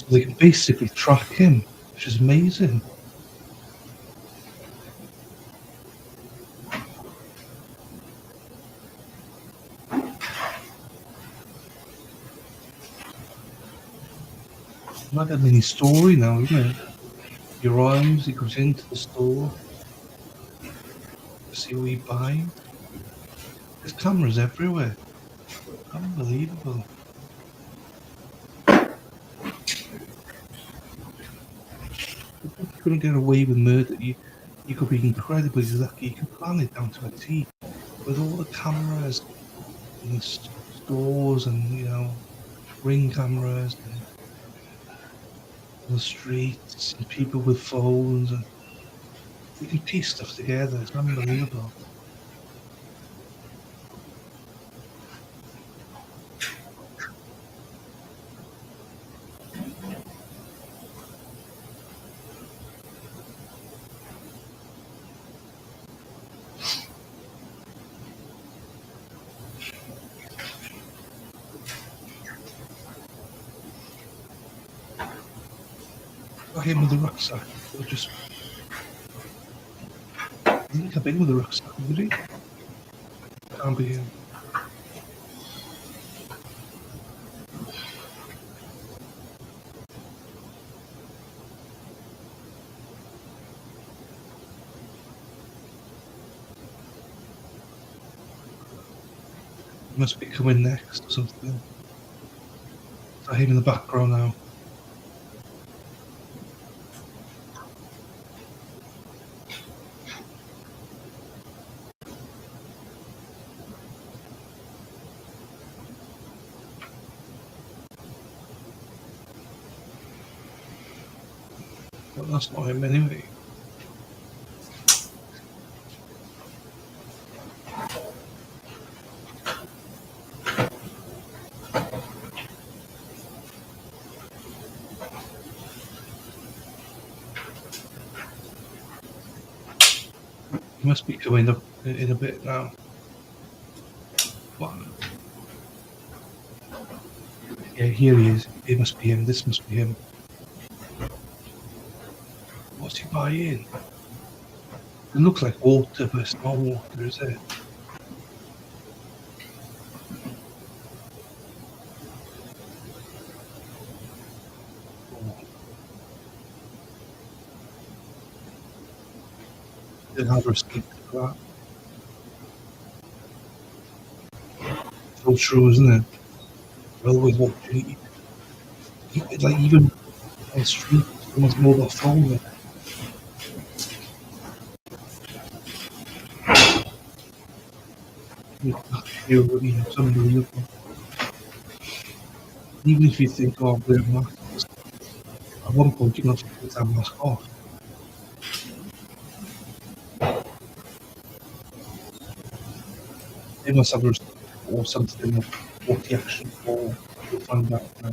So they can basically track him, which is amazing. Not a mini story now, isn't it? He arrives, he goes into the store to see what he buys. There's cameras everywhere. Unbelievable. If you couldn't get away with murder, you could be incredibly lucky. You could plan it down to a T. With all the cameras in the stores and, ring cameras and on the streets and people with phones, and you can piece stuff together. It's unbelievable. Got him with the rucksack. Or just. He didn't come in with the rucksack, did he? Can't be him. He must be coming next or something. Got him in the background now. But that's not him anyway. He must be coming up in a bit now. What? Yeah, here he is. It must be him. This must be him. What's he buying? It looks like water, but it's not water, is it? They'll have a receipt for that. So true, isn't it? They're always watching. Like even on the street, someone's mobile phone there. It's unbelievable. Even if you think, oh, they're masks, at one point you're going to take that mask off. They must have a receipt or something of what the action for. We'll find out now.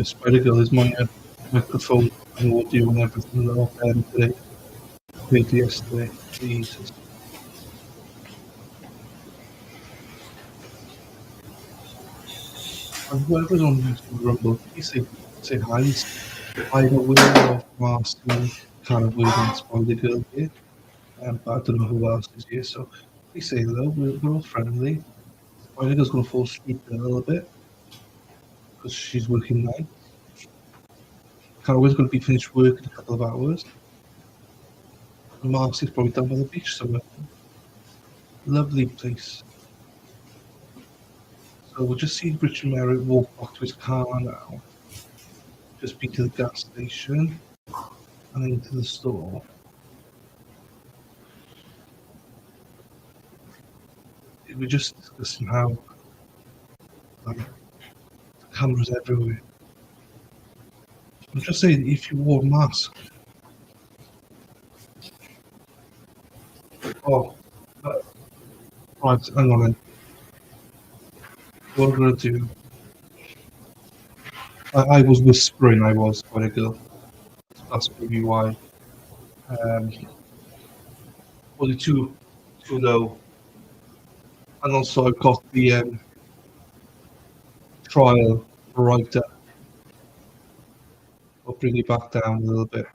Spider-Girl is my microphone and audio and everything that off today. Compared to yesterday. Jesus. And whoever's on YouTube Rumble, please say hi. I know we're off Marcy, kind of weird and Spider-Girl here. But I don't know who else is here, so please say hello. We're all friendly. Spider-Girl's going to fall asleep in a little bit because she's working night. Carol's going to be finished work in a couple of hours. And Marcy's probably down by the beach somewhere. Lovely place. So we'll just see Richard Merritt walk back to his car now. Just be to the gas station and then to the store. We're just discussing how the cameras everywhere. I'm just saying, if you wore a mask, right, hang on then. What I'm going to do, I was whispering, I was, when I go. That's maybe why. Only too low. And also I've got the trial right up. I'll bring it back down a little bit.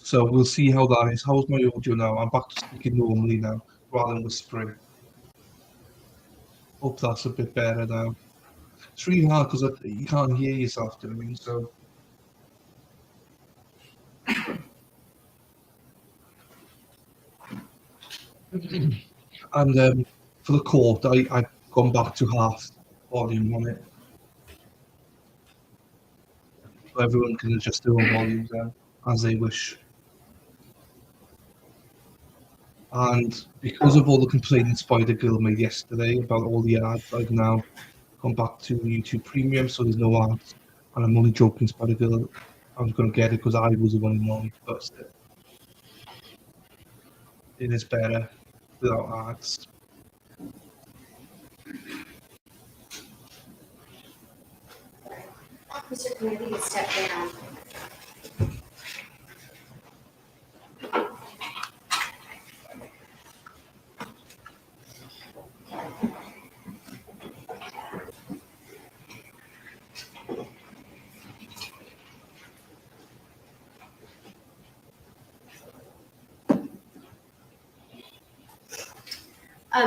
So we'll see how that is. How's my audio now? I'm back to speaking normally now, rather than whispering. Hope that's a bit better now. It's really hard because you can't hear yourself, do you know what I mean? So, and for the court, I've gone back to half volume on it. So everyone can adjust their own volumes as they wish. And because of all the complaining Spider Girl made yesterday about all the ads, I've now gone back to YouTube Premium, so there's no ads. And I'm only joking, Spider Girl. I was going to get it because I was the one annoyed, but still, it is better without ads. Mr. Queen, if you could step down.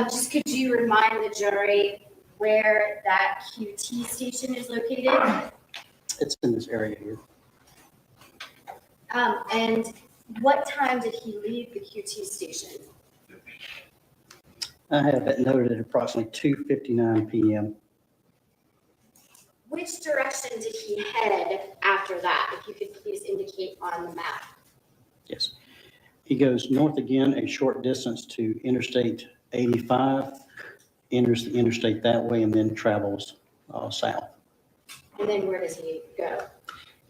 Just could you remind the jury where that QT station is located? It's in this area here. And what time did he leave the QT station? I have it noted at approximately 2:59 p.m. Which direction did he head after that? If you could please indicate on the map. Yes. He goes north again a short distance to Interstate 85, enters the interstate that way, and then travels south. And then where does he go?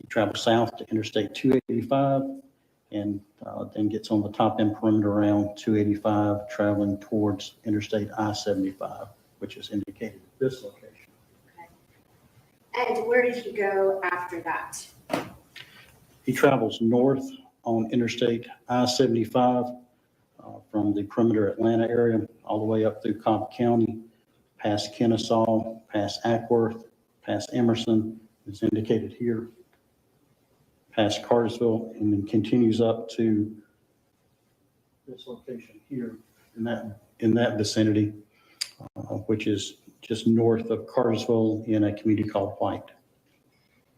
He travels south to Interstate 285 and then gets on the top end perimeter around 285, traveling towards Interstate I-75, which is indicated at this location. And where did he go after that? He travels north on Interstate I-75 from the perimeter Atlanta area all the way up through Cobb County, past Kennesaw, past Ackworth, past Emerson, is indicated here, past Cartersville, and then continues up to this location here in that vicinity, which is just north of Cartersville in a community called White.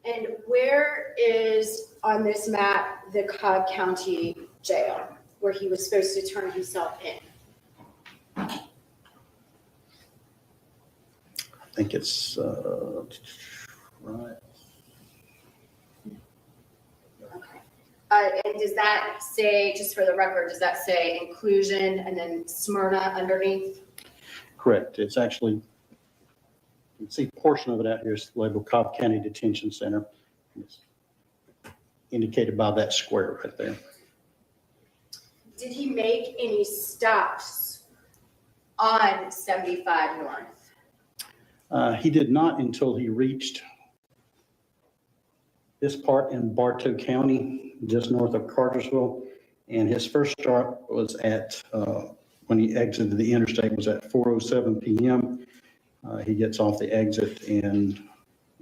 And where is on this map the Cobb County Jail where he was supposed to turn himself in? I think it's right. Okay. And does that say, just for the record, does that say inclusion and then Smyrna underneath? Correct. It's actually, you can see a portion of it out here is labeled Cobb County Detention Center. It's indicated by that square right there. Did he make any stops on 75 North? He did not until he reached this part in Bartow County, just north of Cartersville. And his first stop was at, when he exited the interstate, was at 4:07 p.m. He gets off the exit and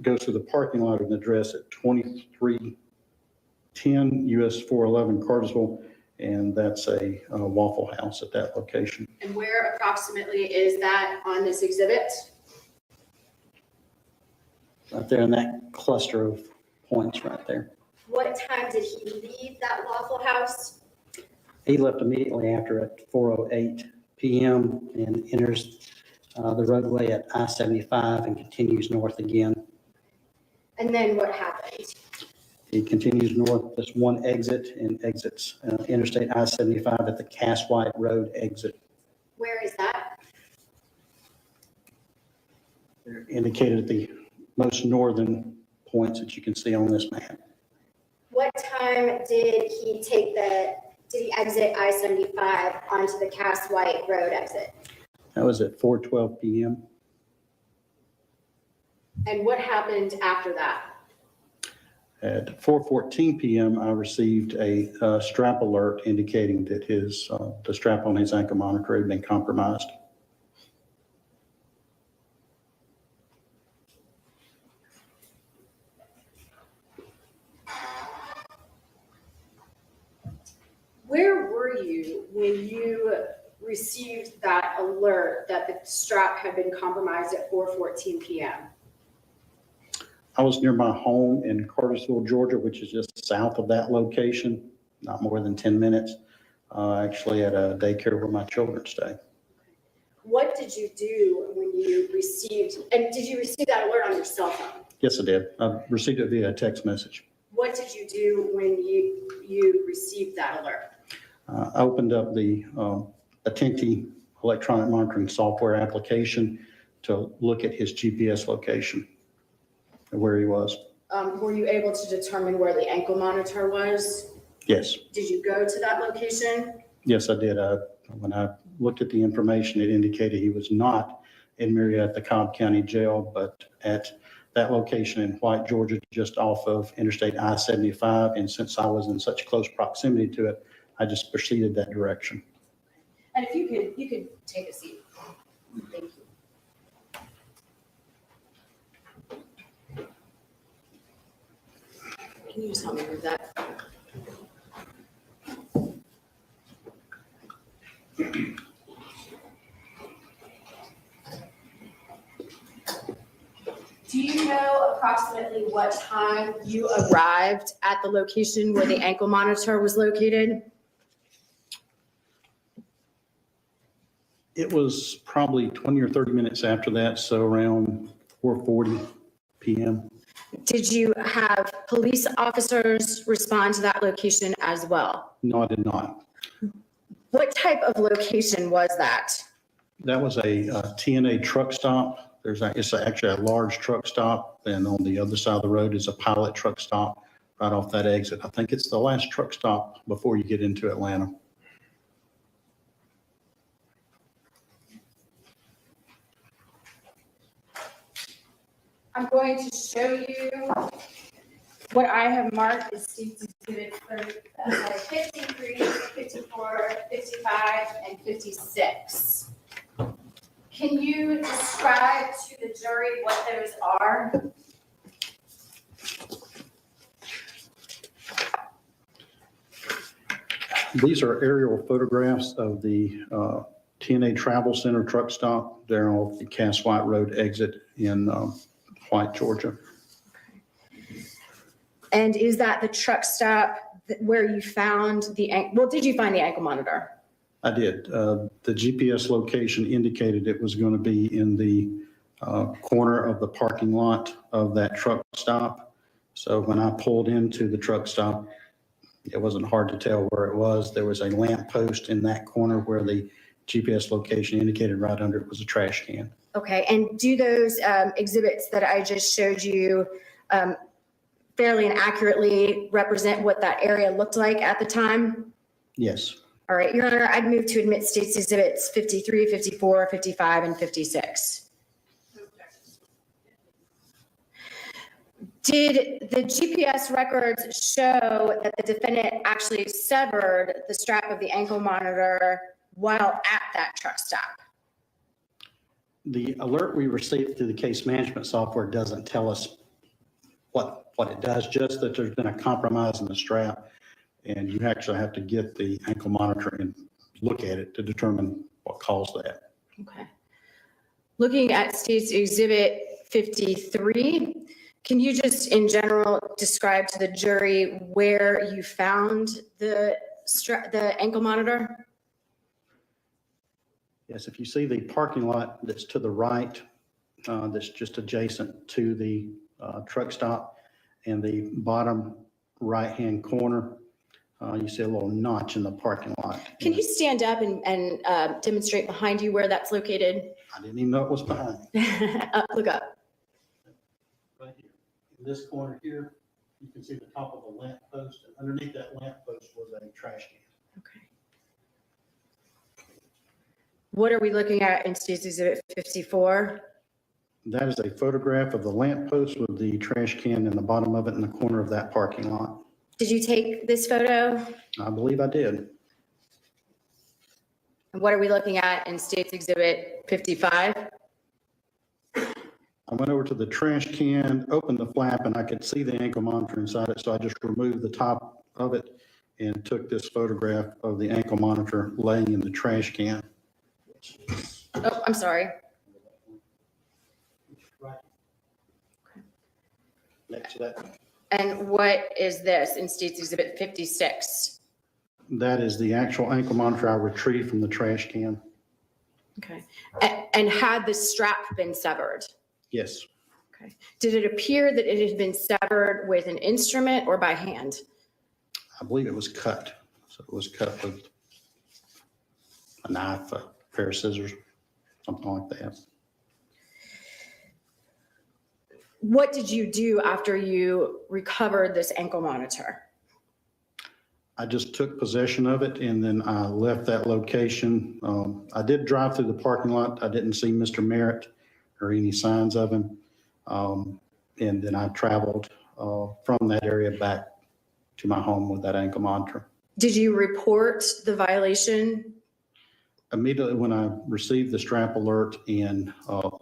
goes to the parking lot of an address at 2310 US 411 Cartersville. And that's a Waffle House at that location. And where approximately is that on this exhibit? Right there in that cluster of points right there. What time did he leave that Waffle House? He left immediately after at 4:08 p.m. and enters the roadway at I-75 and continues north again. And then what happened? He continues north, this one exit, and exits Interstate I-75 at the Cass White Road exit. Where is that? They're indicated at the most northern points that you can see on this map. What time did he exit I-75 onto the Cass White Road exit? That was at 4:12 p.m. And what happened after that? At 4:14 p.m., I received a strap alert indicating that the strap on his ankle monitor had been compromised. Where were you when you received that alert that the strap had been compromised at 4:14 p.m.? I was near my home in Cartersville, Georgia, which is just south of that location, not more than 10 minutes, actually at a daycare where my children stay. What did you do when you received, and did you receive that alert on your cell phone? Yes, I did. I received it via a text message. What did you do when you received that alert? I opened up the Atenti electronic monitoring software application to look at his GPS location and where he was. Were you able to determine where the ankle monitor was? Yes. Did you go to that location? Yes, I did. When I looked at the information, it indicated he was not in Marietta, Cobb County Jail, but at that location in White, Georgia, just off of Interstate I-75. And since I was in such close proximity to it, I just proceeded that direction. And if you could take a seat. Thank you. Can you just help me move that? Do you know approximately what time you arrived at the location where the ankle monitor was located? It was probably 20 or 30 minutes after that, so around 4:40 p.m. Did you have police officers respond to that location as well? No, I did not. What type of location was that? That was a TNA truck stop. It's actually a large truck stop, and on the other side of the road is a pilot truck stop right off that exit. I think it's the last truck stop before you get into Atlanta. I'm going to show you what I have marked as State's Exhibit 53, 54, 55, and 56. Can you describe to the jury what those are? These are aerial photographs of the TNA Travel Center truck stop there off the Cass White Road exit in White, Georgia. And is that the truck stop where you found did you find the ankle monitor? I did. The GPS location indicated it was going to be in the corner of the parking lot of that truck stop. So when I pulled into the truck stop, it wasn't hard to tell where it was. There was a lamp post in that corner where the GPS location indicated. Right under it was a trash can. Okay, and do those exhibits that I just showed you fairly and accurately represent what that area looked like at the time? Yes. All right, Your Honor, I'd move to admit State's Exhibits 53, 54, 55, and 56. Did the GPS records show that the defendant actually severed the strap of the ankle monitor while at that truck stop? The alert we received through the case management software doesn't tell us what it does, just that there's been a compromise in the strap, and you actually have to get the ankle monitor and look at it to determine what caused that. Okay. Looking at State's Exhibit 53, can you just in general describe to the jury where you found the ankle monitor? Yes, if you see the parking lot that's to the right, that's just adjacent to the truck stop, and the bottom right-hand corner, you see a little notch in the parking lot. Can you stand up and demonstrate behind you where that's located? I didn't even know it was behind me. Look up. Right here. In this corner here, you can see the top of a lamp post, and underneath that lamp post was a trash can. Okay. What are we looking at in State's Exhibit 54? That is a photograph of the lamp post with the trash can in the bottom of it in the corner of that parking lot. Did you take this photo? I believe I did. And what are we looking at in State's Exhibit 55? I went over to the trash can, opened the flap, and I could see the ankle monitor inside it, so I just removed the top of it and took this photograph of the ankle monitor laying in the trash can. Oh, I'm sorry. Next to that. And what is this in State's Exhibit 56? That is the actual ankle monitor I retrieved from the trash can. Okay. And had the strap been severed? Yes, Okay. Did it appear that it had been severed with an instrument or by hand? I believe it was cut. So it was cut with a knife, a pair of scissors, something like that. What did you do after you recovered this ankle monitor? I just took possession of it and then I left that location. I did drive through the parking lot. I didn't see Mr. Merritt or any signs of him. And then I traveled from that area back to my home with that ankle monitor. Did you report the violation? Immediately when I received the strap alert and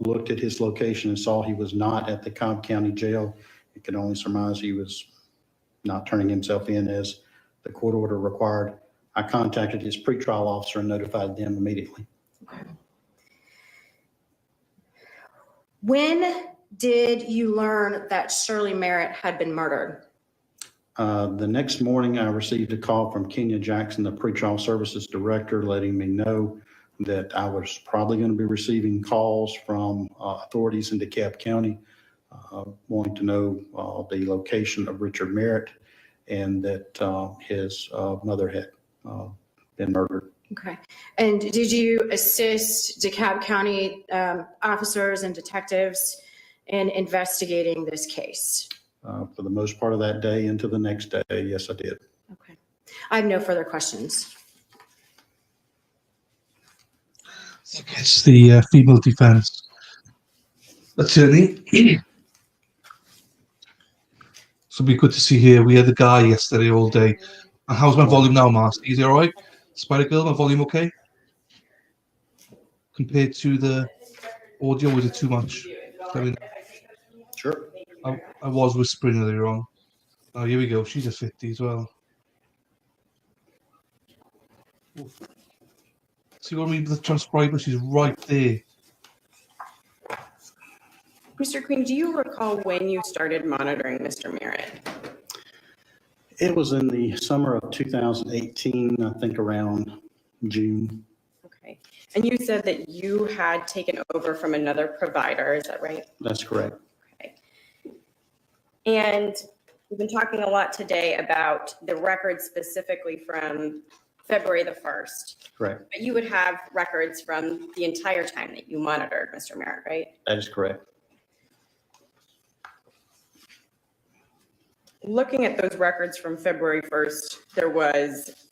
looked at his location and saw he was not at the Cobb County Jail, I could only surmise he was not turning himself in as the court order required. I contacted his pretrial officer and notified them immediately. Okay. When did you learn that Shirley Merritt had been murdered? The next morning, I received a call from Kenya Jackson, the pretrial services director, letting me know that I was probably going to be receiving calls from authorities in DeKalb County wanting to know the location of Richard Merritt and that his mother had been murdered. Okay. And did you assist DeKalb County officers and detectives in investigating this case? For the most part of that day into the next day, yes, I did. Okay. I have no further questions. It's the female defense attorney. So it'd be good to see here. We had the guy yesterday all day. And how's my volume now, Marcy? Is it all right? Spider Girl, my volume okay? Compared to the audio, was it too much? I mean, Sure. I was whispering earlier on. Oh, here we go. She's a 50 as well. See what I mean with the transcriber? She's right there. Mr. Queen, do you recall when you started monitoring Mr. Merritt? It was in the summer of 2018, I think around June. Okay. And you said that you had taken over from another provider, is that right? That's correct. Okay. And we've been talking a lot today about the records specifically from February the 1st. Correct. But you would have records from the entire time that you monitored Mr. Merritt, right? That is correct. Looking at those records from February 1st, there was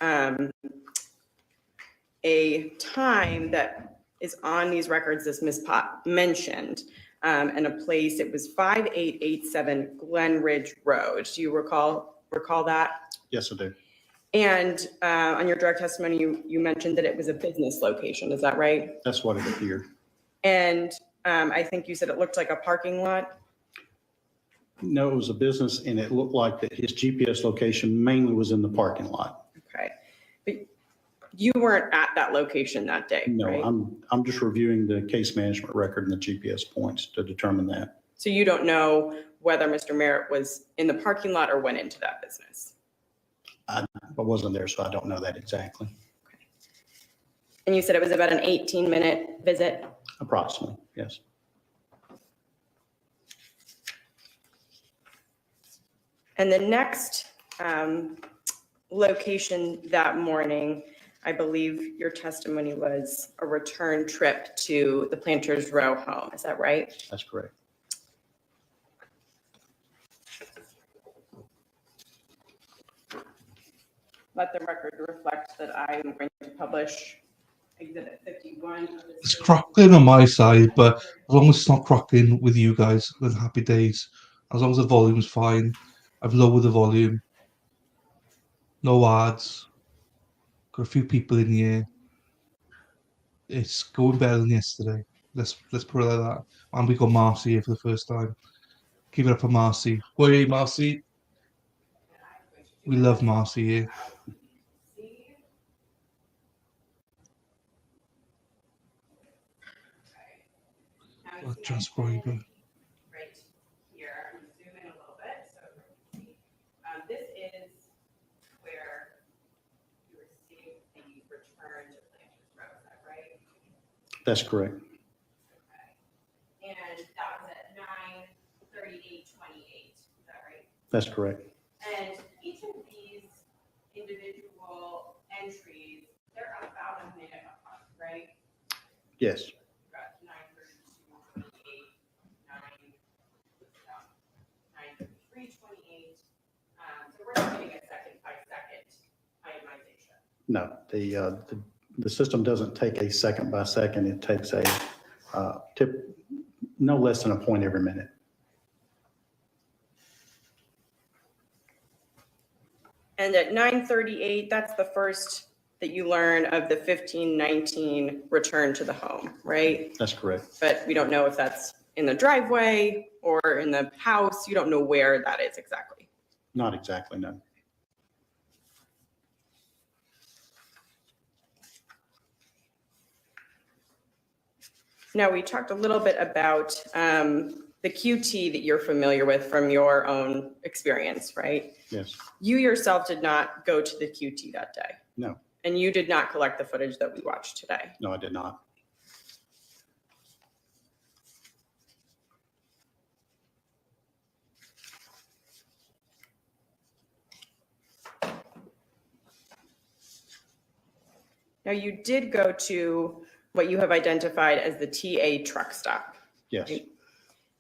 a time that is on these records, as Ms. Pott mentioned, and a place, it was 5887 Glen Ridge Road. Do you recall that? Yes, I do. And on your direct testimony, you mentioned that it was a business location, is that right? That's what it appeared. And I think you said it looked like a parking lot? No, it was a business and it looked like that his GPS location mainly was in the parking lot. Okay. But you weren't at that location that day, No, right? I'm just reviewing the case management record and the GPS points to determine that. So you don't know whether Mr. Merritt was in the parking lot or went into that business? I wasn't there, so I don't know that exactly. Okay. And you said it was about an 18-minute visit? Approximately, yes. And the next location that morning, I believe your testimony was a return trip to the Planters Row home. Is that right? That's correct. Let the record reflect that I am going to publish Exhibit 51. It's crackling on my side, but as long as it's not crackling with you guys, then happy days. As long as the volume's fine. I've lowered the volume. No ads. Got a few people in here. It's going better than yesterday. Let's put it like that. And we got Marcy here for the first time. Give it up for Marcy. Where are you, Marcy? We love Marcy here. See? Now you Oh, see my transcriber. pen right here. I'm gonna zoom in a little bit so everyone can see. This is where you received the return to Planters Row, is that right? That's correct. Okay. And that was at 9:38:28, is that right? That's correct. And each of these individual entries, they're about a minute apart, right? Yes. Got 9:32:28, 9:33:28. So we're not getting a second by second itemization. No, the system doesn't take a second by second. It takes a no less than a point every minute. And at 9:38, that's the first that you learn of the 1519 return to the home, right? That's correct. But we don't know if that's in the driveway or in the house. You don't know where that is exactly. Not exactly, no. Now, we talked a little bit about the QT that you're familiar with from your own experience, right? Yes. You yourself did not go to the QT that day. No. And you did not collect the footage that we watched today. No, I did not. Now, you did go to what you have identified as the TA truck stop. Yes.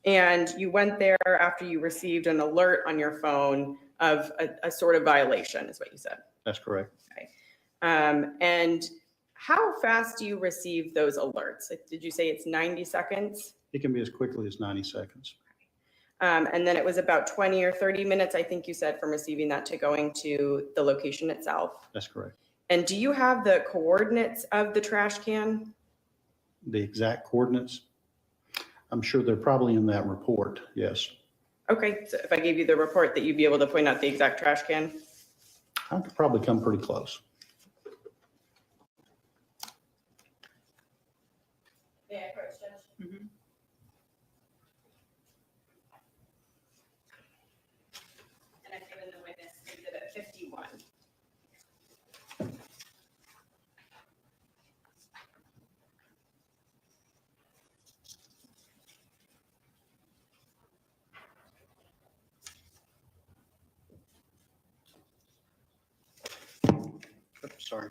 And you went there after you received an alert on your phone of a sort of violation, is what you said. That's correct. And how fast do you receive those alerts? Like, did you say it's 90 seconds? It can be as quickly as 90 seconds. And then it was about 20 or 30 minutes, I think you said, from receiving that to going to the location itself. That's correct. And do you have the coordinates of the trash can? The exact coordinates? I'm sure they're probably in that report, yes. Okay, so if I gave you the report, that you'd be able to point out the exact trash can? I could probably come pretty close. May I approach, Judge? Mhm. And I've given the witness exhibit 51. Oops, sorry.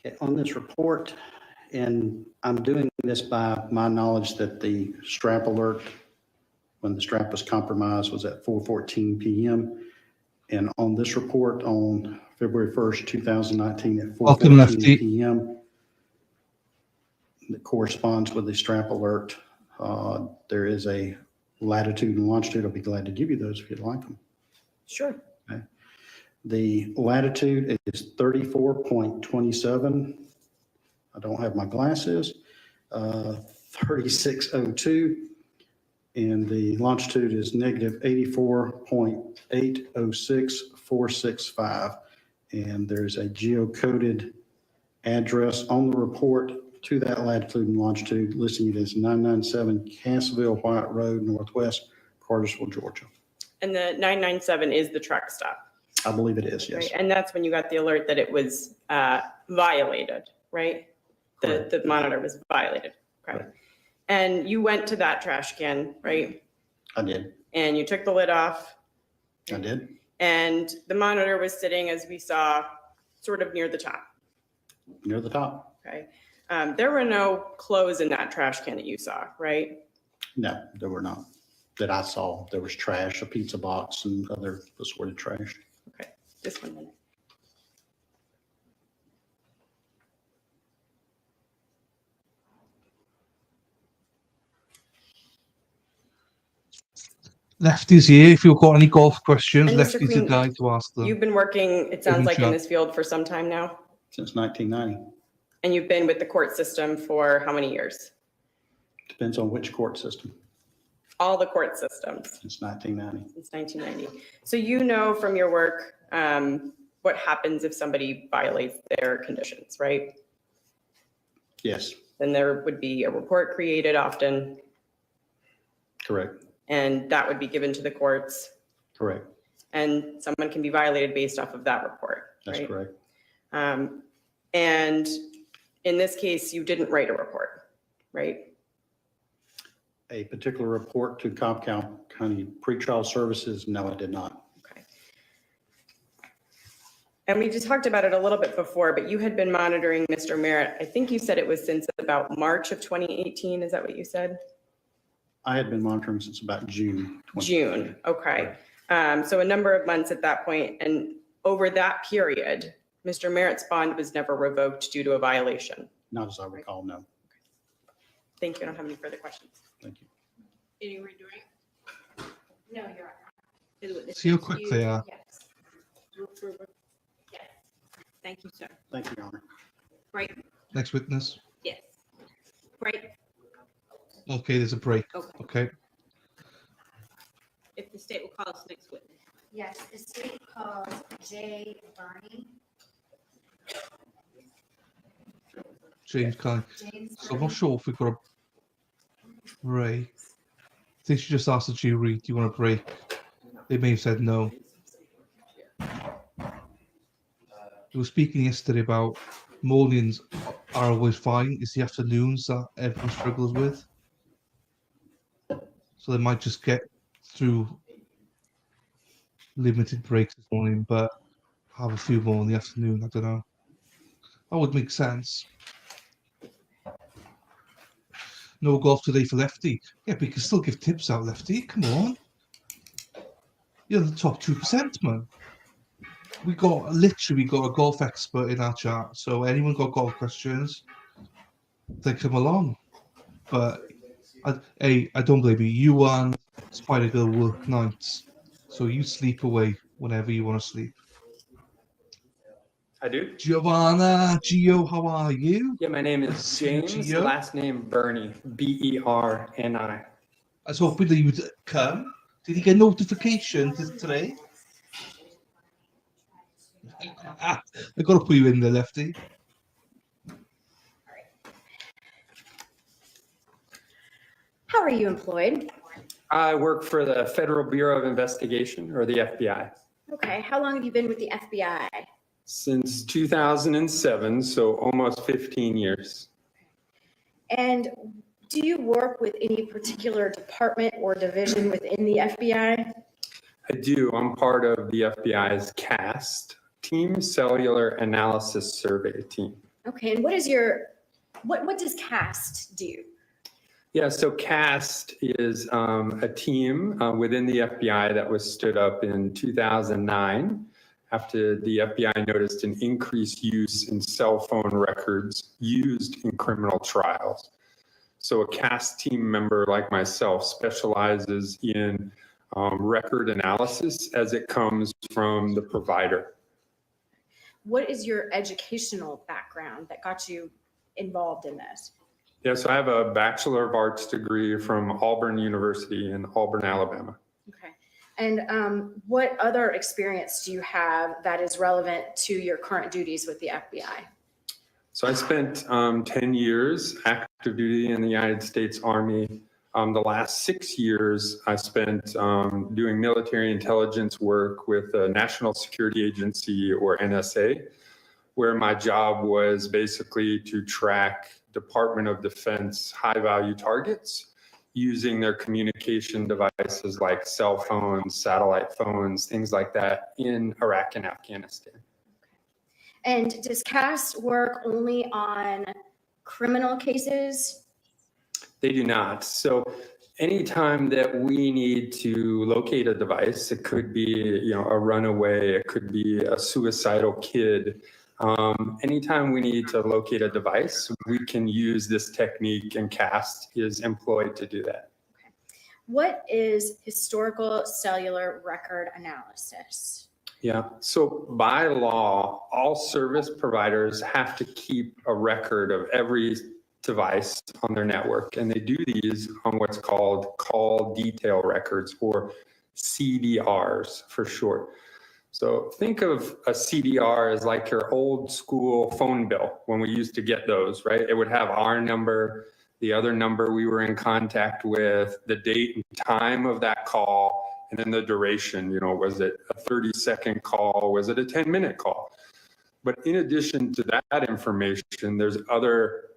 Okay, on this report, and I'm doing this by my knowledge that the strap alert, when the strap was compromised, was at 4:14 p.m. And on this report on February 1st, 2019 at Welcome, 4:14 Lefty. p.m. that corresponds with the strap alert. There is a latitude and longitude. I'll be glad to give you those if you'd like them. Sure. The latitude is 34.27. I don't have my glasses. 3602. And the longitude is negative 84.806465. And there's a geocoded address on the report to that latitude and longitude, listing it as 997 Cassville White Road, Northwest, Cartersville, Georgia. And the 997 is the truck stop, I believe it is, yes. right? And that's when you got the alert that it was violated, right? The monitor was violated, okay? Correct. And you went to that trash can, right? I did. And you took the lid off, I did. and the monitor was sitting, as we saw, sort of near the top, Near the top. okay? There were no clothes in that trash can that you saw, right? No, there were not. That I saw. There was trash, a pizza box, and other assorted trash. Okay, just 1 minute. Lefty's here. If you've got any golf questions, And Mr. Lefty's the Queen, guy to ask them. You've been working, it sounds Good like, in job. this field for some time now, Since 1990. and you've been with the court system for how many years? Depends on which court system. All the court systems Since 1990. since 1990. So you know from your work what happens if somebody violates their conditions, right? Yes, Then there would be a report created often, correct, and that would be given to the courts, correct. and someone can be violated based off of that report, That's right? correct. And in this case, you didn't write a report, right? A particular report to Cobb County Pretrial Services, no, I did not. Okay. And we just talked about it a little bit before, but you had been monitoring Mr. Merritt. I think you said it was since about March of 2018. Is that what you said? I had been monitoring since about June. June, okay. So a number of months at that point, and over that period, Mr. Merritt's bond was never revoked due to a violation. Not as I recall, no. Thank you. I don't have any further questions. Thank you. Any redoing? No, you're right. See how quick they are. Yes. Yes. Thank you, sir. Thank you, Your Honor. Break, Next witness. yes. Break, Okay, there's a break. okay. Okay. If the state will call us next witness. Yes, the state calls Jay Barney. James Kelly. James So I'm not sure if we've got a break. I think she just asked the jury, do you want a break? They may have said no. We were speaking yesterday about mornings are always fine. It's the afternoons that everyone struggles with. So they might just get through limited breaks this morning, but have a few more in the afternoon. I don't know. That would make sense. No golf today for Lefty. Yeah, but you can still give tips out, Lefty. Come on. You're the top 2%, man. We got a golf expert in our chat. So anyone got golf questions, they come along. But I don't blame you. You and Spider Girl work nights. So you sleep away whenever you want to sleep. I do. Giovanna, Gio, how are you? Yeah, my name is James. Gio? Last name Bernie. Berni. I was hoping that you would come. Did you get notification today? I got to put you in there, Lefty. How are you employed? I work for the Federal Bureau of Investigation, or the FBI, Okay, how long have you been with the FBI? since 2007, so almost 15 years. And do you work with any particular department or division within the FBI? I do. I'm part of the FBI's CAST Team Cellular Analysis Survey Team. Okay, and what does CAST do? Yeah, so CAST is a team within the FBI that was stood up in 2009 after the FBI noticed an increased use in cell phone records used in criminal trials. So a CAST team member like myself specializes in record analysis as it comes from the provider. What is your educational background that got you involved in this? Yeah, so I have a Bachelor of Arts degree from Auburn University in Auburn, Alabama. Okay. And what other experience do you have that is relevant to your current duties with the FBI? So I spent 10 years active duty in the United States Army. The last 6 years I spent doing military intelligence work with the National Security Agency, or NSA, where my job was basically to track Department of Defense high-value targets using their communication devices like cell phones, satellite phones, things like that in Iraq and Afghanistan. And does CAST work only on criminal cases? They do not. So anytime that we need to locate a device, it could be, a runaway, it could be a suicidal kid. Anytime we need to locate a device, we can use this technique, and CAST is employed to do that. What is historical cellular record analysis? Yeah, so by law, all service providers have to keep a record of every device on their network, and they do these on what's called call detail records, or CDRs for short. So think of a CDR as like your old school phone bill when we used to get those, right? It would have our number, the other number we were in contact with, the date and time of that call, and then the duration. You know, was it a 30-second call? Was it a 10-minute call? But in addition to that information, there's other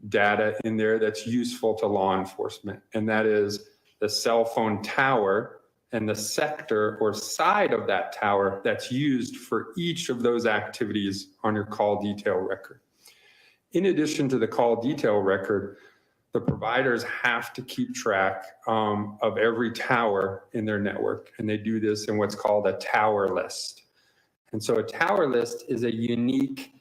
data in there that's useful to law enforcement, and that is the cell phone tower and the sector or side of that tower that's used for each of those activities on your call detail record. In addition to the call detail record, the providers have to keep track of every tower in their network, and they do this in what's called a tower list. And so a tower list is a unique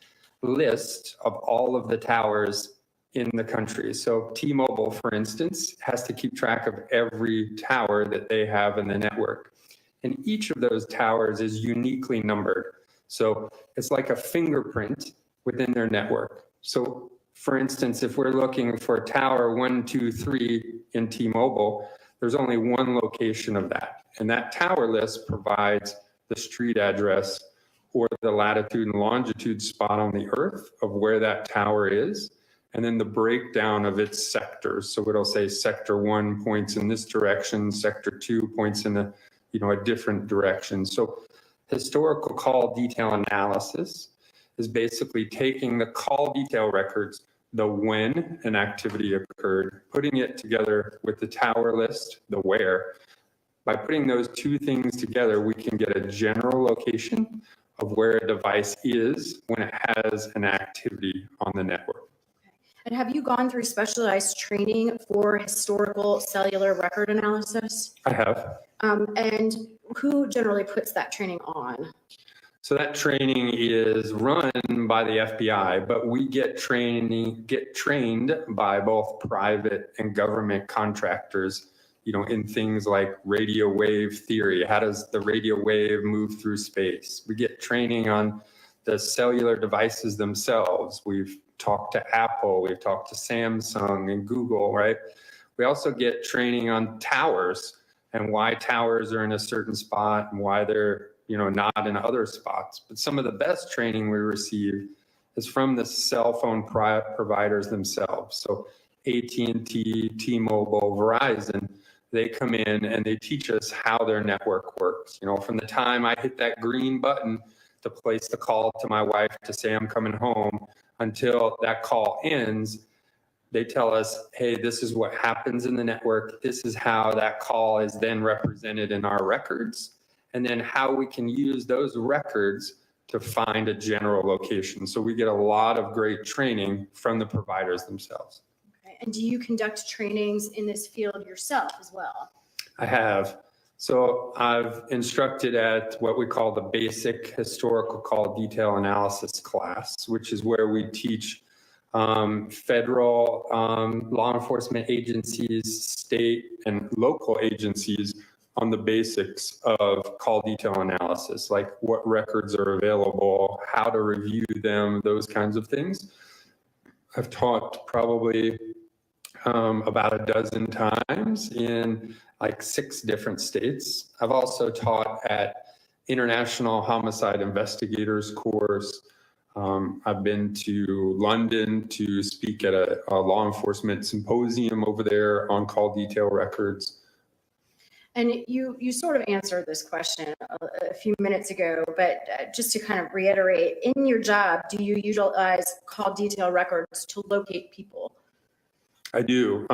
list of all of the towers in the country. So T-Mobile, for instance, has to keep track of every tower that they have in the network. And each of those towers is uniquely numbered. So it's like a fingerprint within their network. So for instance, if we're looking for tower 123 in T-Mobile, there's only one location of that. And that tower list provides the street address or the latitude and longitude spot on the earth of where that tower is, and then the breakdown of its sectors. So it'll say sector 1 points in this direction, sector 2 points in a different direction. So historical call detail analysis is basically taking the call detail records, the when an activity occurred, putting it together with the tower list, the where. By putting those two things together, we can get a general location of where a device is when it has an activity on the network. And have you gone through specialized training for historical cellular record analysis? I have. And who generally puts that training on? So that training is run by the FBI, but we get trained by both private and government contractors, in things like radio wave theory. How does the radio wave move through space? We get training on the cellular devices themselves. We've talked to Apple, we've talked to Samsung and Google, right? We also get training on towers and why towers are in a certain spot and why they're, not in other spots. But some of the best training we receive is from the cell phone providers themselves. So AT&T, T-Mobile, Verizon, they come in and they teach us how their network works. From the time I hit that green button to place the call to my wife to say I'm coming home until that call ends, they tell us, hey, this is what happens in the network. This is how that call is then represented in our records, and then how we can use those records to find a general location. So we get a lot of great training from the providers themselves. Okay. And do you conduct trainings in this field yourself as well? I have. So I've instructed at what we call the basic historical call detail analysis class, which is where we teach federal law enforcement agencies, state and local agencies on the basics of call detail analysis, like what records are available, how to review them, those kinds of things. I've taught probably about a dozen times in like 6 different states. I've also taught at International Homicide Investigators course. I've been to London to speak at a law enforcement symposium over there on call detail records. And you sort of answered this question a few minutes ago, but just to kind of reiterate, in your job, do you utilize call detail records to locate people? I do.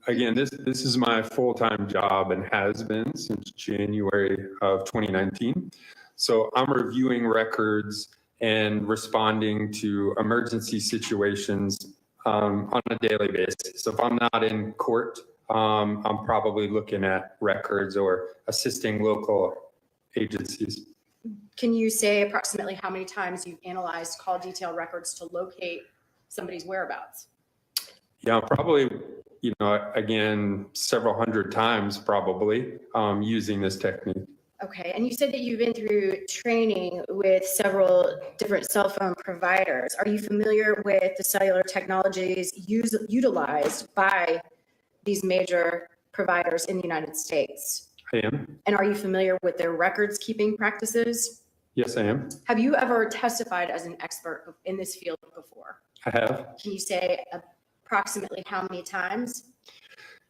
Again, this is my full-time job and has been since January of 2019. So I'm reviewing records and responding to emergency situations on a daily basis. So if I'm not in court, I'm probably looking at records or assisting local agencies. Can you say approximately how many times you've analyzed call detail records to locate somebody's whereabouts? Yeah, probably, again, several hundred times probably using this technique. Okay, and you said that you've been through training with several different cell phone providers. Are you familiar with the cellular technologies utilized by these major providers in the United States? I am. And are you familiar with their records keeping practices? Yes, I am. Have you ever testified as an expert in this field before? I have. Can you say approximately how many times?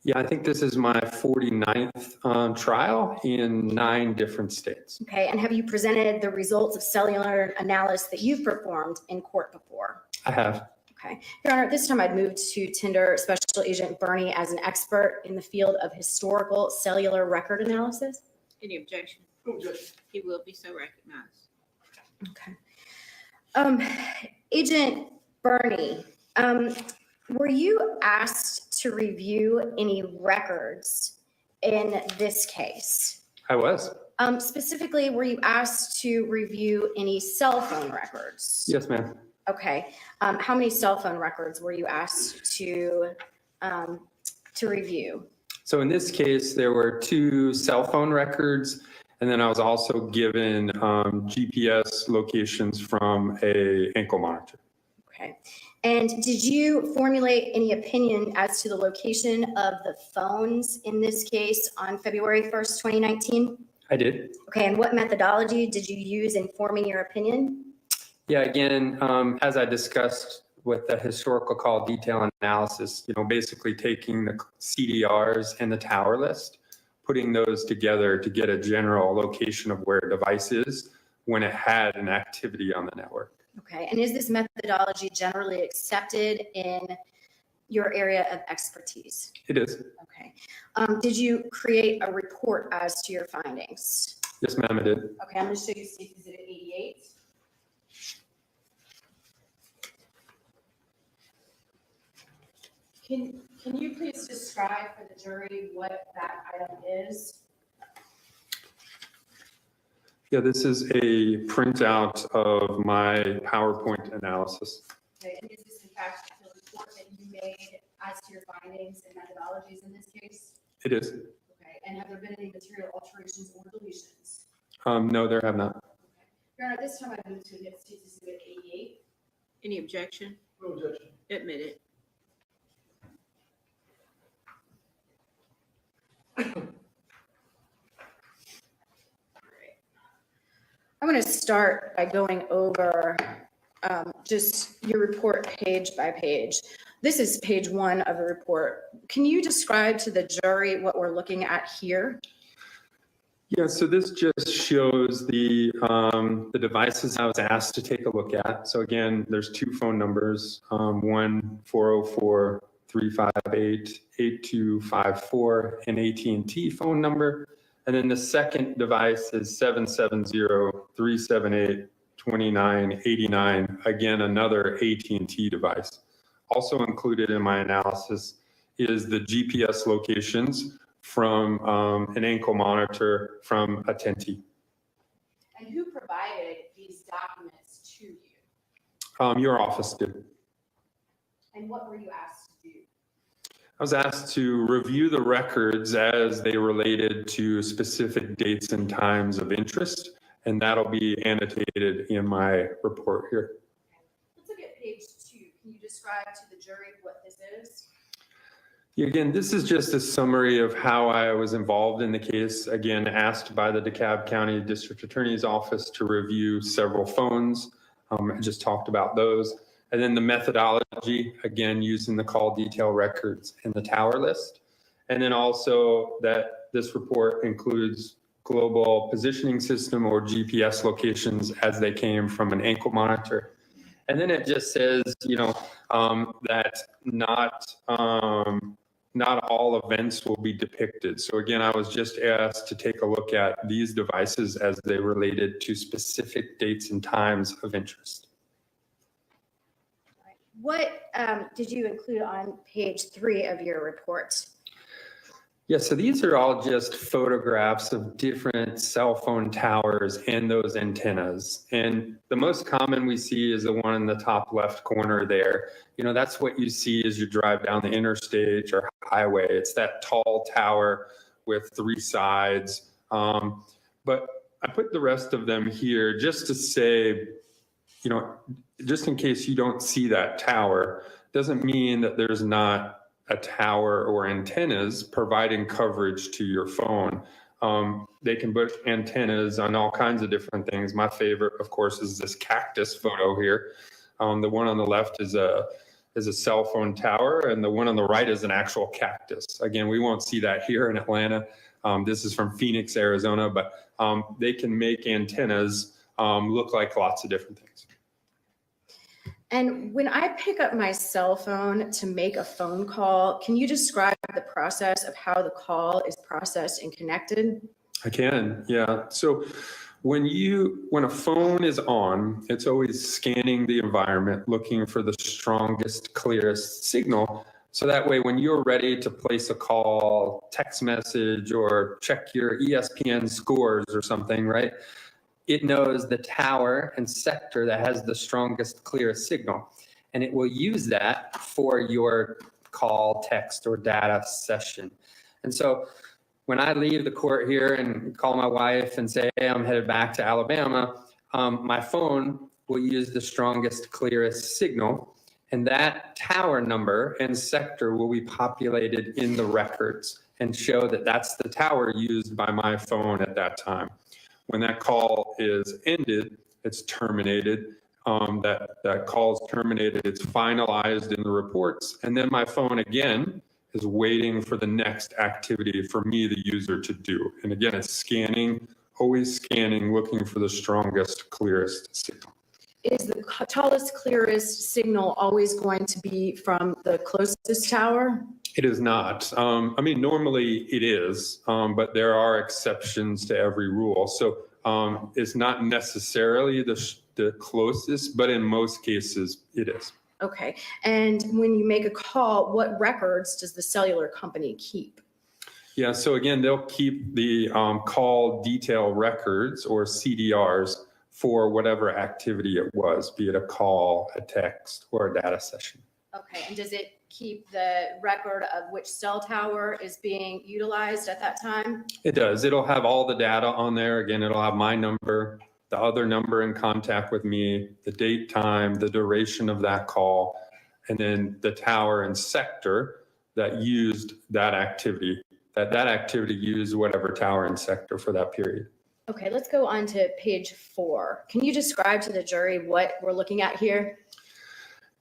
Yeah, I think this is my 49th trial in 9 different states. Okay, and have you presented the results of cellular analysis that you've performed in court before? I have. Okay. Your Honor, at this time I'd move to tender Special Agent Burney as an expert in the field of historical cellular record analysis. Any objection? He will be so recognized. Okay. Agent Burney, were you asked to review any records in this case? I was. Specifically, were you asked to review any cell phone records? Yes, ma'am. Okay. How many cell phone records were you asked to review? So in this case, there were 2 cell phone records, and then I was also given GPS locations from a ankle monitor. Okay. And did you formulate any opinion as to the location of the phones in this case on February 1st, 2019? I did. Okay. And what methodology did you use in forming your opinion? Yeah, again, as I discussed with the historical call detail analysis, basically taking the CDRs and the tower list, putting those together to get a general location of where a device is when it had an activity on the network. Okay. And is this methodology generally accepted in your area of expertise? It is. Okay. Did you create a report as to your findings? Yes, ma'am, I did. Okay. I'm going to show you State Exhibit 88. Can you please describe for the jury what that item is? Yeah, this is a printout of my PowerPoint analysis. Okay, and is this in fact the report that you made as to your findings and methodologies in this case? It is. Okay, and have there been any material alterations or deletions? No, there have not. Okay. Your Honor, this time I move to State Exhibit 88. Any objection? No objection. Admit it. I'm going to start by going over just your report page by page. This is page 1 of the report. Can you describe to the jury what we're looking at here? Yeah, so this just shows the devices I was asked to take a look at. So again, there's 2 phone numbers, one 404-358-8254, an AT&T phone number. And then the second device is 770-378-2989, again, another AT&T device. Also included in my analysis is the GPS locations from an ankle monitor from a Tenti. And who provided these documents to you? Your office did. And what were you asked to do? I was asked to review the records as they related to specific dates and times of interest, and that'll be annotated in my report here. Okay. Let's look at page 2. Can you describe to the jury what this is? Again, this is just a summary of how I was involved in the case. Again, asked by the DeKalb County District Attorney's Office to review several phones. I just talked about those. And then the methodology, again, using the call detail records and the tower list. And then also that this report includes global positioning system or GPS locations as they came from an ankle monitor. And then it just says, that not all events will be depicted. So again, I was just asked to take a look at these devices as they related to specific dates and times of interest. What did you include on page 3 of your report? Yeah, so these are all just photographs of different cell phone towers and those antennas. And the most common we see is the one in the top left corner there. That's what you see as you drive down the interstate or highway. It's that tall tower with 3 sides. But But I put the rest of them here just to say, you know, just in case you don't see that tower, doesn't mean that there's not a tower or antennas providing coverage to your phone. They can put antennas on all kinds of different things. My favorite, of course, is this cactus photo here. The one on the left is a cell phone tower, and the one on the right is an actual cactus. Again, we won't see that here in Atlanta. This is from Phoenix, Arizona, but they can make antennas look like lots of different things. And when I pick up my cell phone to make a phone call, can you describe the process of how the call is processed and connected? I can, yeah. So when a phone is on, it's always scanning the environment, looking for the strongest, clearest signal. So that way, when you're ready to place a call, text message, or check your ESPN scores or something, right? It knows the tower and sector that has the strongest, clearest signal. And it will use that for your call, text, or data session. And so when I leave the court here and call my wife and say, hey, I'm headed back to Alabama, my phone will use the strongest, clearest signal. And that tower number and sector will be populated in the records and show that that's the tower used by my phone at that time. When that call is ended, it's terminated. That call is terminated, it's finalized in the reports. And then my phone again is waiting for the next activity for me, the user, to do. And again, it's scanning, always scanning, looking for the strongest, clearest signal. Is the tallest, clearest signal always going to be from the closest tower? It is not. I mean, normally it is, but there are exceptions to every rule. So it's not necessarily the closest, but in most cases it is. Okay. And when you make a call, what records does the cellular company keep? Yeah, so again, they'll keep the call detail records, or CDRs, for whatever activity it was, be it a call, a text, or a data session. Okay. And does it keep the record of which cell tower is being utilized at that time? It does. It'll have all the data on there. Again, it'll have my number, the other number in contact with me, the date, time, the duration of that call, and then the tower and sector that used that activity, that activity used whatever tower and sector for that period. Okay, let's go on to page 4. Can you describe to the jury what we're looking at here?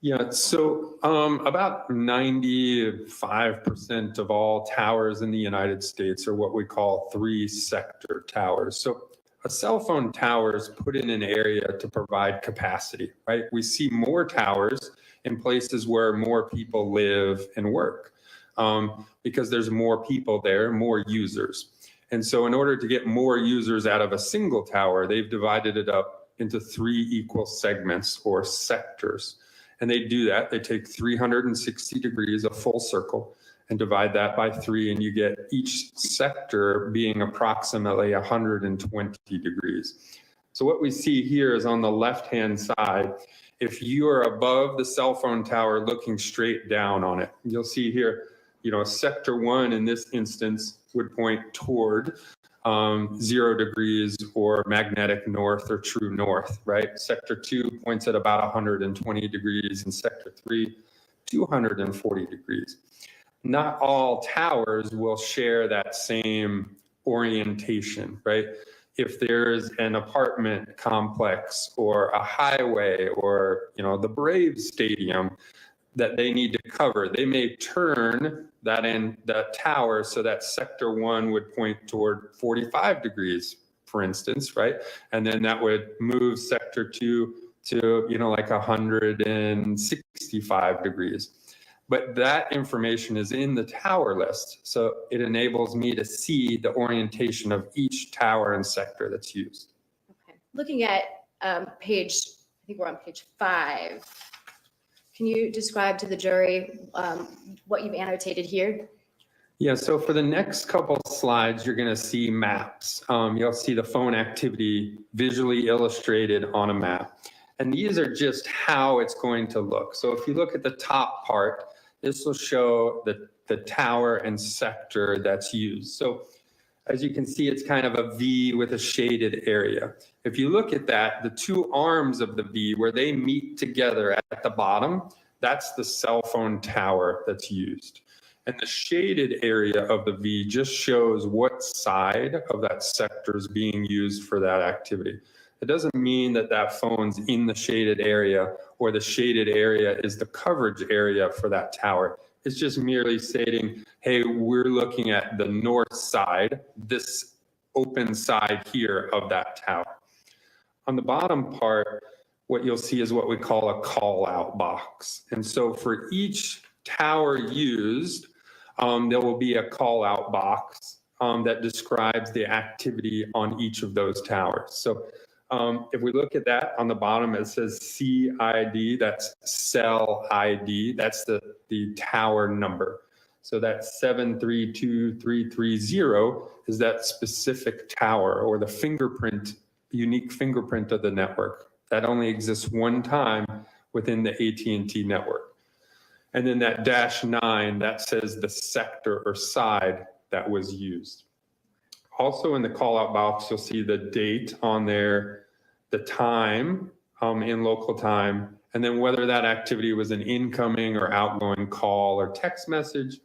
Yeah, so about 95% of all towers in the United States are what we call 3-sector towers. So a cell phone tower is put in an area to provide capacity, right? We see more towers in places where more people live and work because there's more people there, more users. And so in order to get more users out of a single tower, they've divided it up into 3 equal segments or sectors. And they do that. They take 360 degrees, a full circle, and divide that by 3, and you get each sector being approximately 120 degrees. So what we see here is on the left-hand side, if you are above the cell phone tower looking straight down on it, you'll see here, sector 1 in this instance would point toward 0 degrees or magnetic north or true north, right? Sector 2 points at about 120 degrees, and sector 3, 240 degrees. Not all towers will share that same orientation, right? If there's an apartment complex or a highway or, the Braves Stadium that they need to cover, they may turn that tower so that sector 1 would point toward 45 degrees, for instance, right? And then that would move sector 2 to, like 165 degrees. But that information is in the tower list. So it enables me to see the orientation of each tower and sector that's used. Okay. Looking at I think we're on page 5. Can you describe to the jury what you've annotated here? Yeah, so for the next couple slides, you're going to see maps. You'll see the phone activity visually illustrated on a map. And these are just how it's going to look. So if you look at the top part, this will show the tower and sector that's used. So As you can see, it's kind of a V with a shaded area. If you look at that, the two arms of the V where they meet together at the bottom, that's the cell phone tower that's used. And the shaded area of the V just shows what side of that sector is being used for that activity. It doesn't mean that that phone's in the shaded area or the shaded area is the coverage area for that tower. It's just merely stating, hey, we're looking at the north side, this open side here of that tower. On the bottom part, what you'll see is what we call a call out box. And so for each tower used, there will be a call out box that describes the activity on each of those towers. So if we look at that on the bottom, it says CID, that's cell ID, that's the tower number. So that 732330 is that specific tower or the fingerprint, unique fingerprint of the network. That only exists one time within the AT&T network. And then that -9, that says the sector or side that was used. Also in the call out box, you'll see the date on there, the time in local time, and then whether that activity was an incoming or outgoing call or text message.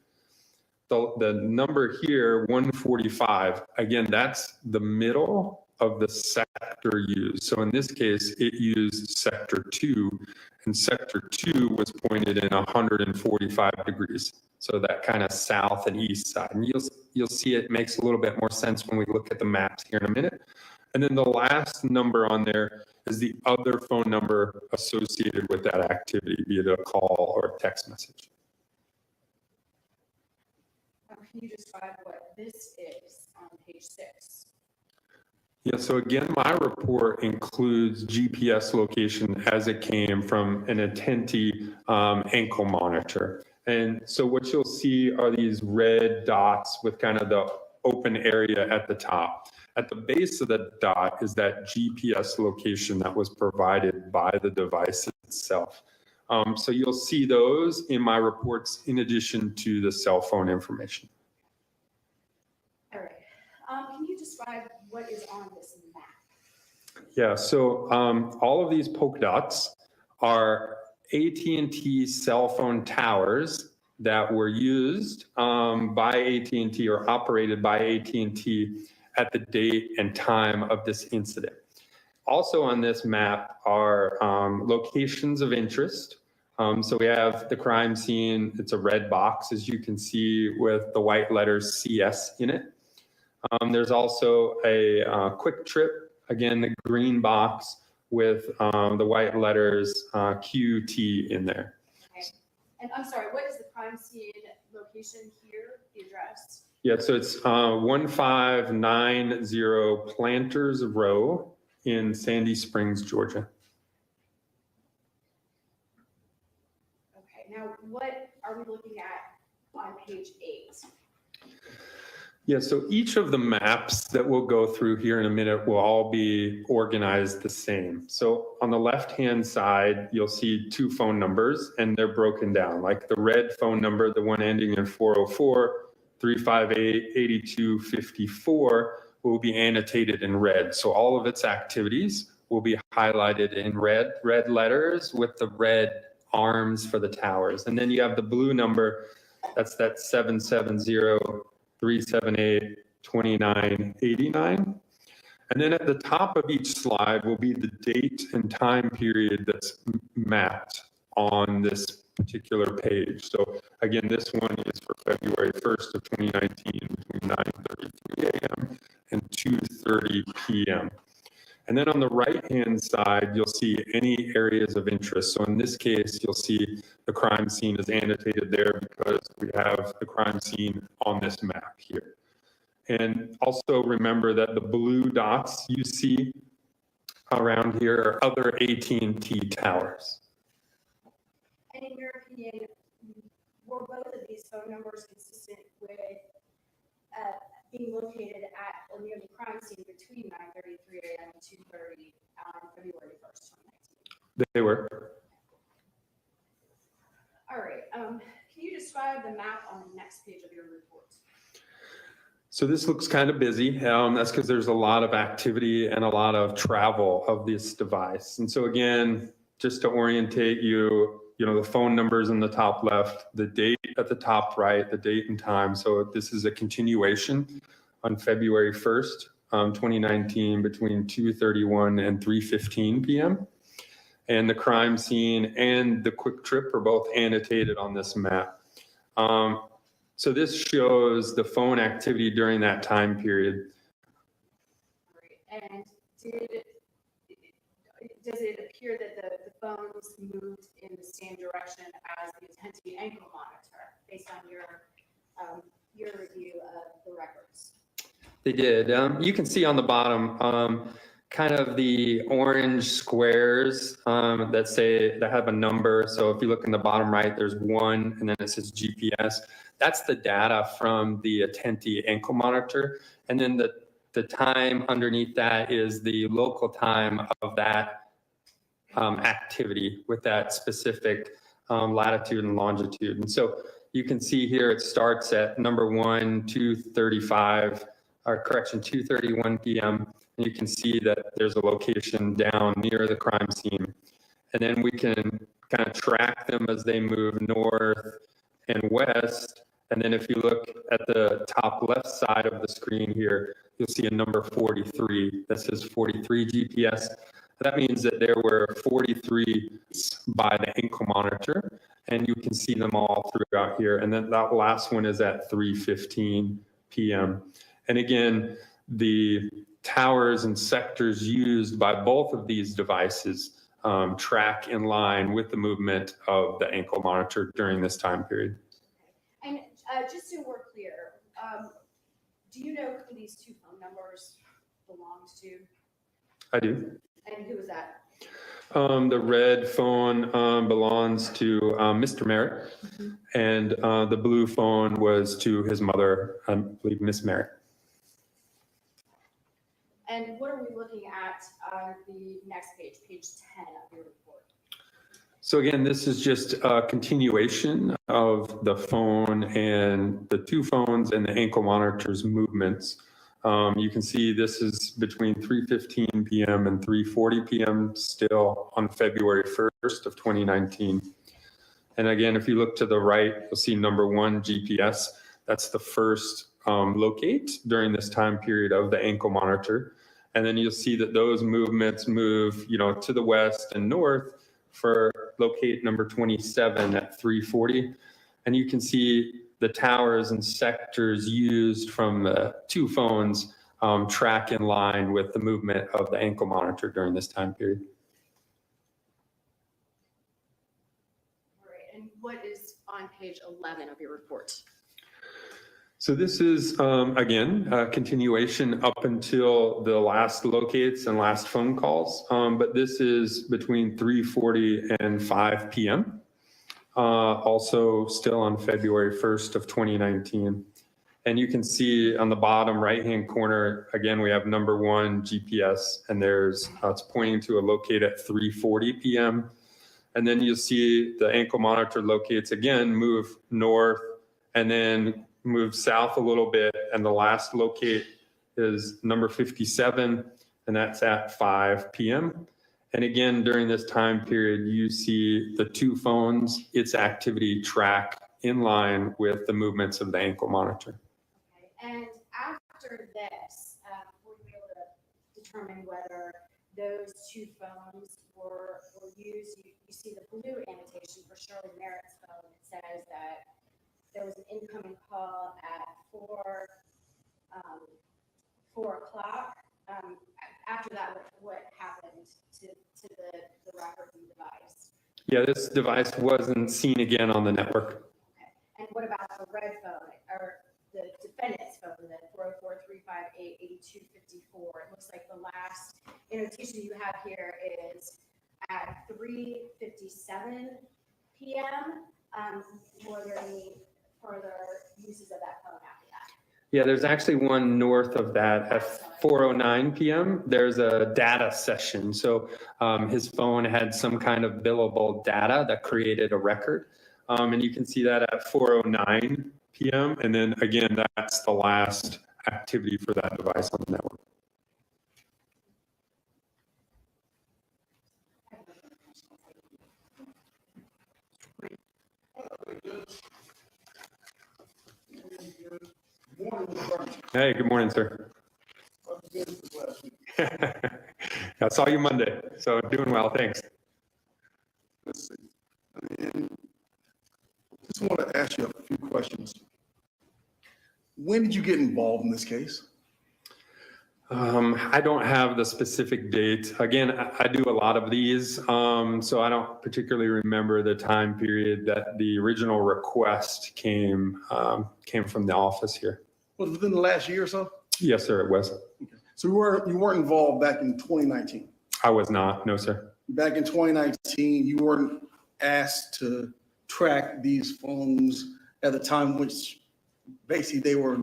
The number here, 145, again, that's the middle of the sector used. So in this case, it used sector 2, and sector 2 was pointed in 145 degrees. So that kind of south and east side. And you'll see it makes a little bit more sense when we look at the maps here in a minute. And then the last number on there is the other phone number associated with that activity, be it a call or a text message. Can you describe what this is on page 6? Yeah, so again, my report includes GPS location as it came from an attendee ankle monitor. And so what you'll see are these red dots with kind of the open area at the top. At the base of the dot is that GPS location that was provided by the device itself. So you'll see those in my reports in addition to the cell phone information. All right. Can you describe what is on this map? Yeah, so all of these polka dots are AT&T cell phone towers that were used by AT&T or operated by AT&T at the date and time of this incident. Also on this map are locations of interest. So we have the crime scene. It's a red box, as you can see, with the white letters CS in it. There's also a quick trip, again, the green box with the white letters QT in there. Okay. And I'm sorry, what is the crime scene location here, the address? Yeah, so it's 1590 Planters Row in Sandy Springs, Georgia. Okay, now what are we looking at on page 8? Yeah, so each of the maps that we'll go through here in a minute will all be organized the same. So on the left-hand side, you'll see 2 phone numbers and they're broken down. Like the red phone number, the one ending in 404, 358-8254 will be annotated in red. So all of its activities will be highlighted in red letters with the red arms for the towers. And then you have the blue number, that's that 770-378-2989. And then at the top of each slide will be the date and time period that's mapped on this particular page. So again, this one is for February 1st of 2019 between 9:33 a.m. and 2:30 p.m. And then on the right-hand side, you'll see any areas of interest. So in this case, you'll see the crime scene is annotated there because we have the crime scene on this map here. And also remember that the blue dots you see around here are other AT&T towers. And in your opinion, were both of these phone numbers consistent with being located at or near the crime scene between 9:33 a.m. and 2:30 on February 1st, 2019? They were. All right. Can you describe the map on the next page of your report? So this looks kind of busy. That's because there's a lot of activity and a lot of travel of this device. And so again, just to orientate you, the phone numbers in the top left, the date at the top right, the date and time. So this is a continuation on February 1st, 2019, between 2:31 and 3:15 p.m. And the crime scene and the quick trip are both annotated on this map. So this shows the phone activity during that time period. And does it appear that the phones moved in the same direction as the attendee ankle monitor based on your review of the records? They did. You can see on the bottom kind of the orange squares that have a number. So if you look in the bottom right, there's 1, and then it says GPS. That's the data from the attendee ankle monitor. And then the time underneath that is the local time of that activity with that specific latitude and longitude. And so you can see here it starts at number 1, 2:31 p.m. And you can see that there's a location down near the crime scene. And then we can kind of track them as they move north and west. And then if you look at the top left side of the screen here, you'll see a number 43 that says 43 GPS. That means that there were 43 by the ankle monitor, and you can see them all throughout here. And then that last one is at 3:15 p.m. And again, the towers and sectors used by both of these devices track in line with the movement of the ankle monitor during this time period. And just so we're clear, do you know who these 2 phone numbers belong to? I do. And who is that? The red phone belongs to Mr. Merritt, and the blue phone was to his mother, I believe, Miss Merritt. And what are we looking at on the next page, page 10 of your report? So again, this is just a continuation of the phone and the 2 phones and the ankle monitor's movements. You can see this is between 3:15 p.m. and 3:40 p.m. still on February 1st of 2019. And again, if you look to the right, you'll see number 1 GPS. That's the first locate during this time period of the ankle monitor. And then you'll see that those movements move, to the west and north for locate number 27 at 3:40. And you can see the towers and sectors used from the 2 phones track in line with the movement of the ankle monitor during this time period. All right, and what is on page 11 of your report? So this is, again, a continuation up until the last locates and last phone calls, but this is between 3:40 and 5 p.m. Also still on February 1st of 2019. And you can see on the bottom right-hand corner, again, we have number 1 GPS, and there's, it's pointing to a locate at 3:40 p.m. And then you'll see the ankle monitor locates again, move north and then move south a little bit. And the last locate is number 57, and that's at 5 p.m. And again, during this time period, you see the 2 phones, its activity track in line with the movements of the ankle monitor. Okay, and after this, we'll be able to determine whether those 2 phones were used. You see the blue annotation for Shirley Merritt's phone. It says that there was an incoming call at 4 o'clock. After that, what happened to the records and device? Yeah, this device wasn't seen again on the network. Okay. And what about the red phone or the defendant's phone, the 404-358-8254? It looks like the last annotation you have here is at 3:57 p.m. Were there any further uses of that phone after that? Yeah, there's actually one north of that at 4:09 p.m. There's a data session. So his phone had some kind of billable data that created a record. And you can see that at 4:09 p.m. And then again, that's the last activity for that device on the network. Hey, good morning, sir. I saw you Monday, so doing well, thanks. Let's see. Just want to ask you a few questions. When did you get involved in this case? I don't have the specific date. Again, I do a lot of these, so I don't particularly remember the time period that the original request came from the office here. Was it within the last year or so? Yes, sir, it was. So you weren't involved back in 2019? I was not, no, sir. Back in 2019, you weren't asked to track these phones at the time which basically they were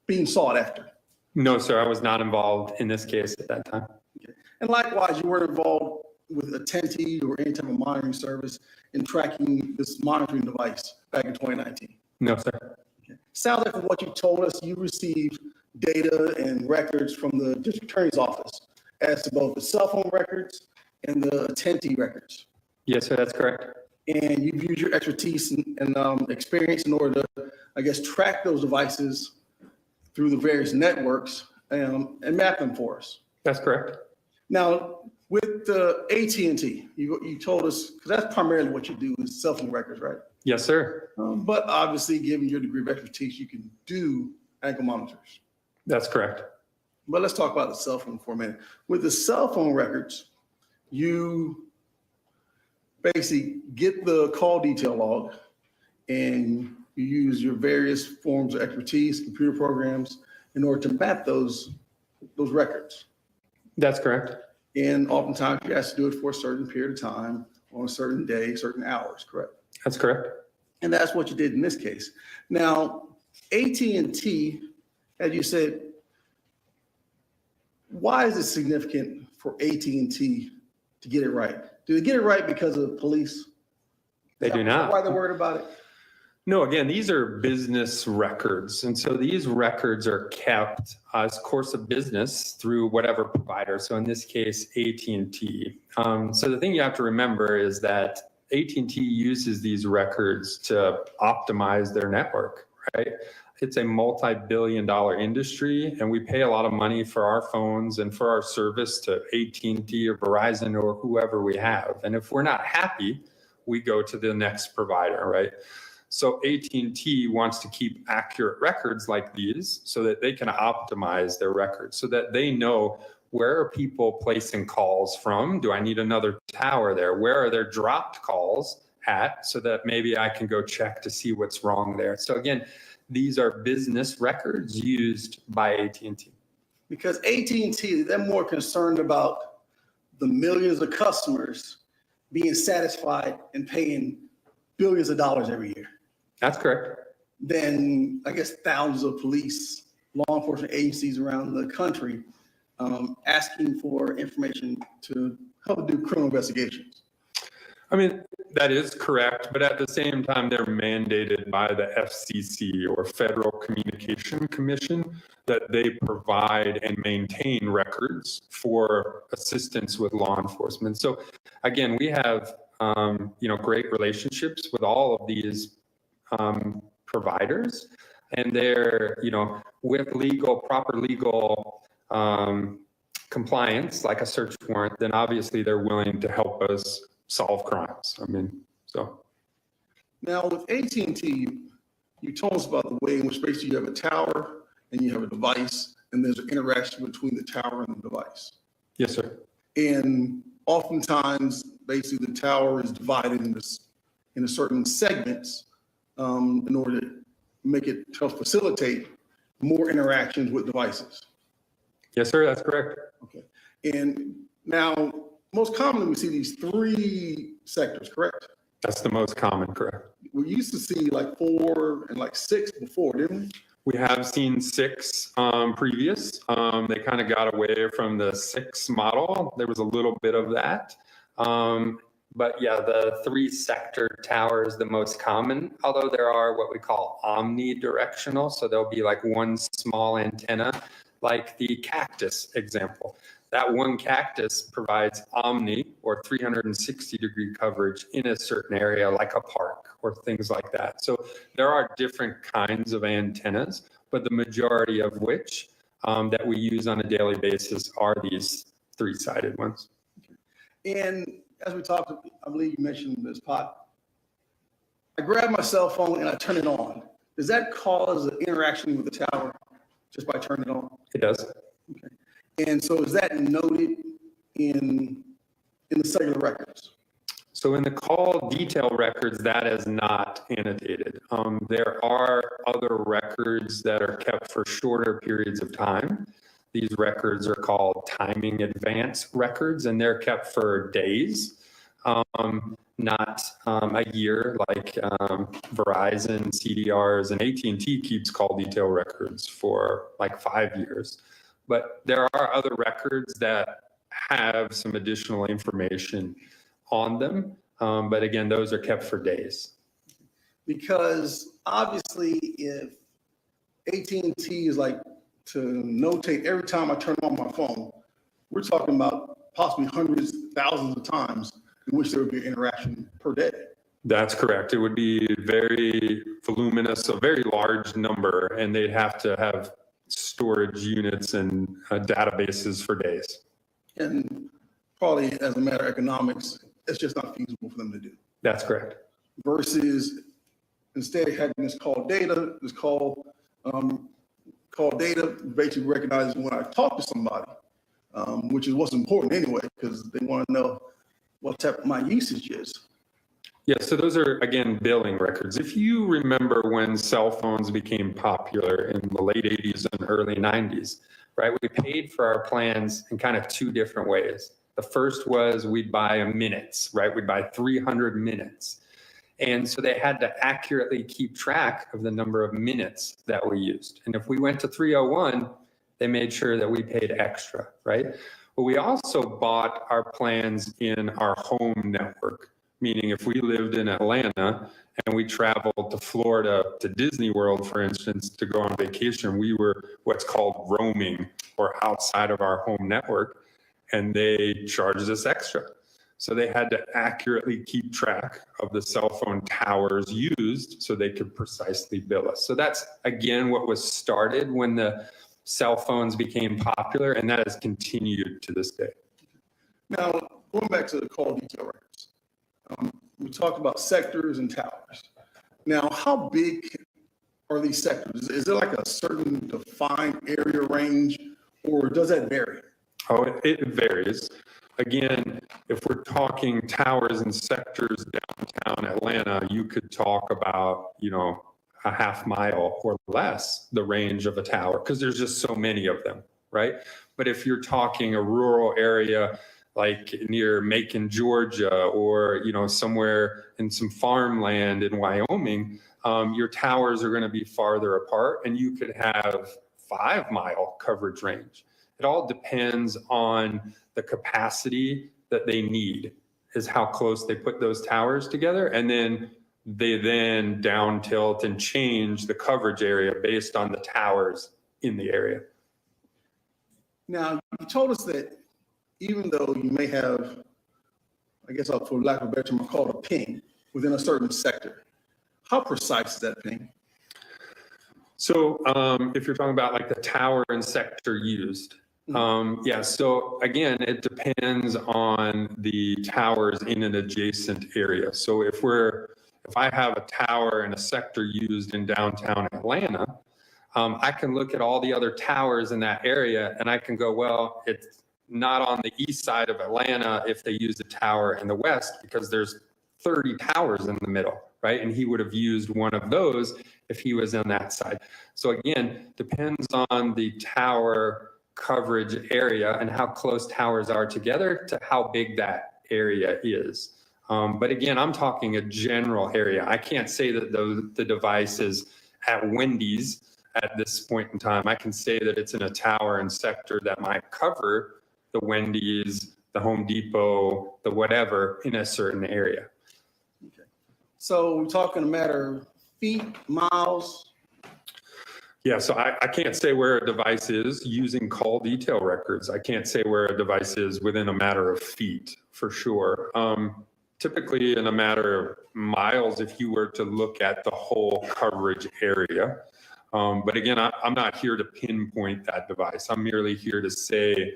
being sought after? No, sir, I was not involved in this case at that time. Okay. And likewise, you weren't involved with Attenti or any type of monitoring service in tracking this monitoring device back in 2019? No, sir. Okay. Sounds like from what you told us, you received data and records from the district attorney's office as to both the cell phone records and the Attenti records. Yes, sir, that's correct. And you've used your expertise and experience in order to, I guess, track those devices through the various networks and map them for us. That's correct. Now, with the AT&T, you told us, because that's primarily what you do is cell phone records, right? Yes, sir. But obviously, given your degree of expertise, you can do ankle monitors. That's correct. But let's talk about the cell phone for a minute. With the cell phone records, you basically get the call detail log and you use your various forms of expertise, computer programs, in order to map those records. That's correct. And oftentimes you have to do it for a certain period of time, on a certain day, certain hours, correct? That's correct. And that's what you did in this case. Now, AT&T, as you said, why is it significant for AT&T to get it right? Do they get it right because of police? They do not. Why they're worried about it? No, again, these are business records. And so these records are kept as course of business through whatever provider. So in this case, AT&T. So the thing you have to remember is that AT&T uses these records to optimize their network, right? It's a multi-billion-dollar industry, and we pay a lot of money for our phones and for our service to AT&T or Verizon or whoever we have. And if we're not happy, we go to the next provider, right? So AT&T wants to keep accurate records like these so that they can optimize their records, so that they know where are people placing calls from? Do I need another tower there? Where are there dropped calls at, so that maybe I can go check to see what's wrong there. So again, these are business records used by AT&T. Because AT&T, they're more concerned about the millions of customers being satisfied and paying billions of dollars every year. That's correct. Than, I guess, thousands of police, law enforcement agencies around the country asking for information to help do criminal investigations. I mean, that is correct, but at the same time, they're mandated by the FCC or Federal Communication Commission that they provide and maintain records for assistance with law enforcement. So again, we have great relationships with all of these providers, and they're with proper legal compliance, like a search warrant, then obviously they're willing to help us solve crimes. I mean, so. Now with AT&T, you told us about the way in which basically you have a tower and you have a device, and there's an interaction between the tower and the device. Yes, sir. And oftentimes, basically the tower is divided into certain segments in order to make it help facilitate more interactions with devices. Yes, sir, that's correct. Okay. And now, most commonly, we see these three sectors, correct? That's the most common, correct. We used to see like 4 and like 6 before, didn't we? We have seen 6 previous. They kind of got away from the 6 model. There was a little bit of that. But yeah, the 3-sector tower is the most common, although there are what we call omnidirectional. So there'll be like one small antenna, like the cactus example. That one cactus provides omni or 360-degree coverage in a certain area, like a park or things like that. So there are different kinds of antennas, but the majority of which that we use on a daily basis are these 3-sided ones. And as we talked, I believe you mentioned this pot. I grab my cell phone and I turn it on. Does that cause an interaction with the tower just by turning it on? It does. Okay. And so is that noted in the cellular records? So in the call detail records, that is not annotated. There are other records that are kept for shorter periods of time. These records are called timing advance records, and they're kept for days, not a year like Verizon, CDRs, and AT&T keeps call detail records for like 5 years. But there are other records that have some additional information on them. But again, those are kept for days. Because obviously if AT&T is like to notate every time I turn on my phone, we're talking about possibly hundreds, thousands of times in which there would be an interaction per day. That's correct. It would be very voluminous, a very large number, and they'd have to have storage units and databases for days. And probably as a matter of economics, it's just not feasible for them to do. That's correct. Versus instead of having this call data, call data basically recognizes when I talk to somebody, which is what's important anyway, because they want to know what type of my usage is. Yeah, so those are, again, billing records. If you remember when cell phones became popular in the late 80s and early 90s, right, we paid for our plans in kind of 2 different ways. The first was we'd buy minutes, right? We'd buy 300 minutes. And so they had to accurately keep track of the number of minutes that we used. And if we went to 301, they made sure that we paid extra, right? But we also bought our plans in our home network, meaning if we lived in Atlanta and we traveled to Florida, to Disney World, for instance, to go on vacation, we were what's called roaming or outside of our home network, and they charged us extra. So they had to accurately keep track of the cell phone towers used so they could precisely bill us. So that's, again, what was started when the cell phones became popular, and that has continued to this day. Now, going back to the call detail records, we talked about sectors and towers. Now, how big are these sectors? Is there like a certain defined area range, or does that vary? Oh, it varies. Again, if we're talking towers and sectors downtown Atlanta, you could talk about, a half mile or less the range of a tower, because there's just so many of them, right? But if you're talking a rural area like near Macon, Georgia, or somewhere in some farmland in Wyoming, your towers are going to be farther apart, and you could have 5-mile coverage range. It all depends on the capacity that they need, is how close they put those towers together, and then they down tilt and change the coverage area based on the towers in the area. Now, you told us that even though you may have, I guess for lack of a better term, called a ping within a certain sector, how precise is that ping? So if you're talking about like the tower and sector used, so again, it depends on the towers in an adjacent area. So if I have a tower and a sector used in downtown Atlanta, I can look at all the other towers in that area and I can go, well, it's not on the east side of Atlanta if they use a tower in the west, because there's 30 towers in the middle, right? And he would have used one of those if he was on that side. So again, depends on the tower coverage area and how close towers are together to how big that area is. But again, I'm talking a general area. I can't say that the device is at Wendy's at this point in time. I can say that it's in a tower and sector that might cover the Wendy's, the Home Depot, the whatever in a certain area. So we're talking a matter of feet, miles? Yeah, so I can't say where a device is using call detail records. I can't say where a device is within a matter of feet, for sure. Typically in a matter of miles, if you were to look at the whole coverage area. But again, I'm not here to pinpoint that device. I'm merely here to say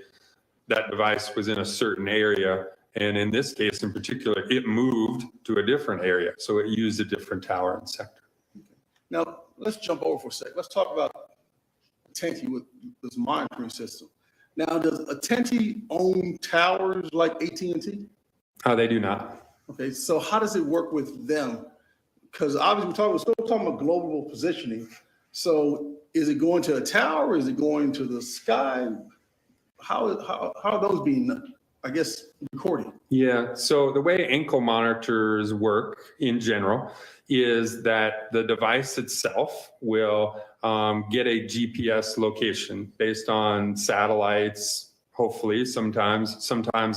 that device was in a certain area. And in this case in particular, it moved to a different area. So it used a different tower and sector. Now, let's jump over for a sec. Let's talk about Atenti with this monitoring system. Now, does Atenti own towers like AT&T? They do not. Okay, so how does it work with them? Because obviously we're still talking about global positioning. So is it going to a tower? Is it going to the sky? How are those being, I guess, recorded? Yeah, so the way ankle monitors work in general is that the device itself will get a GPS location based on satellites, hopefully sometimes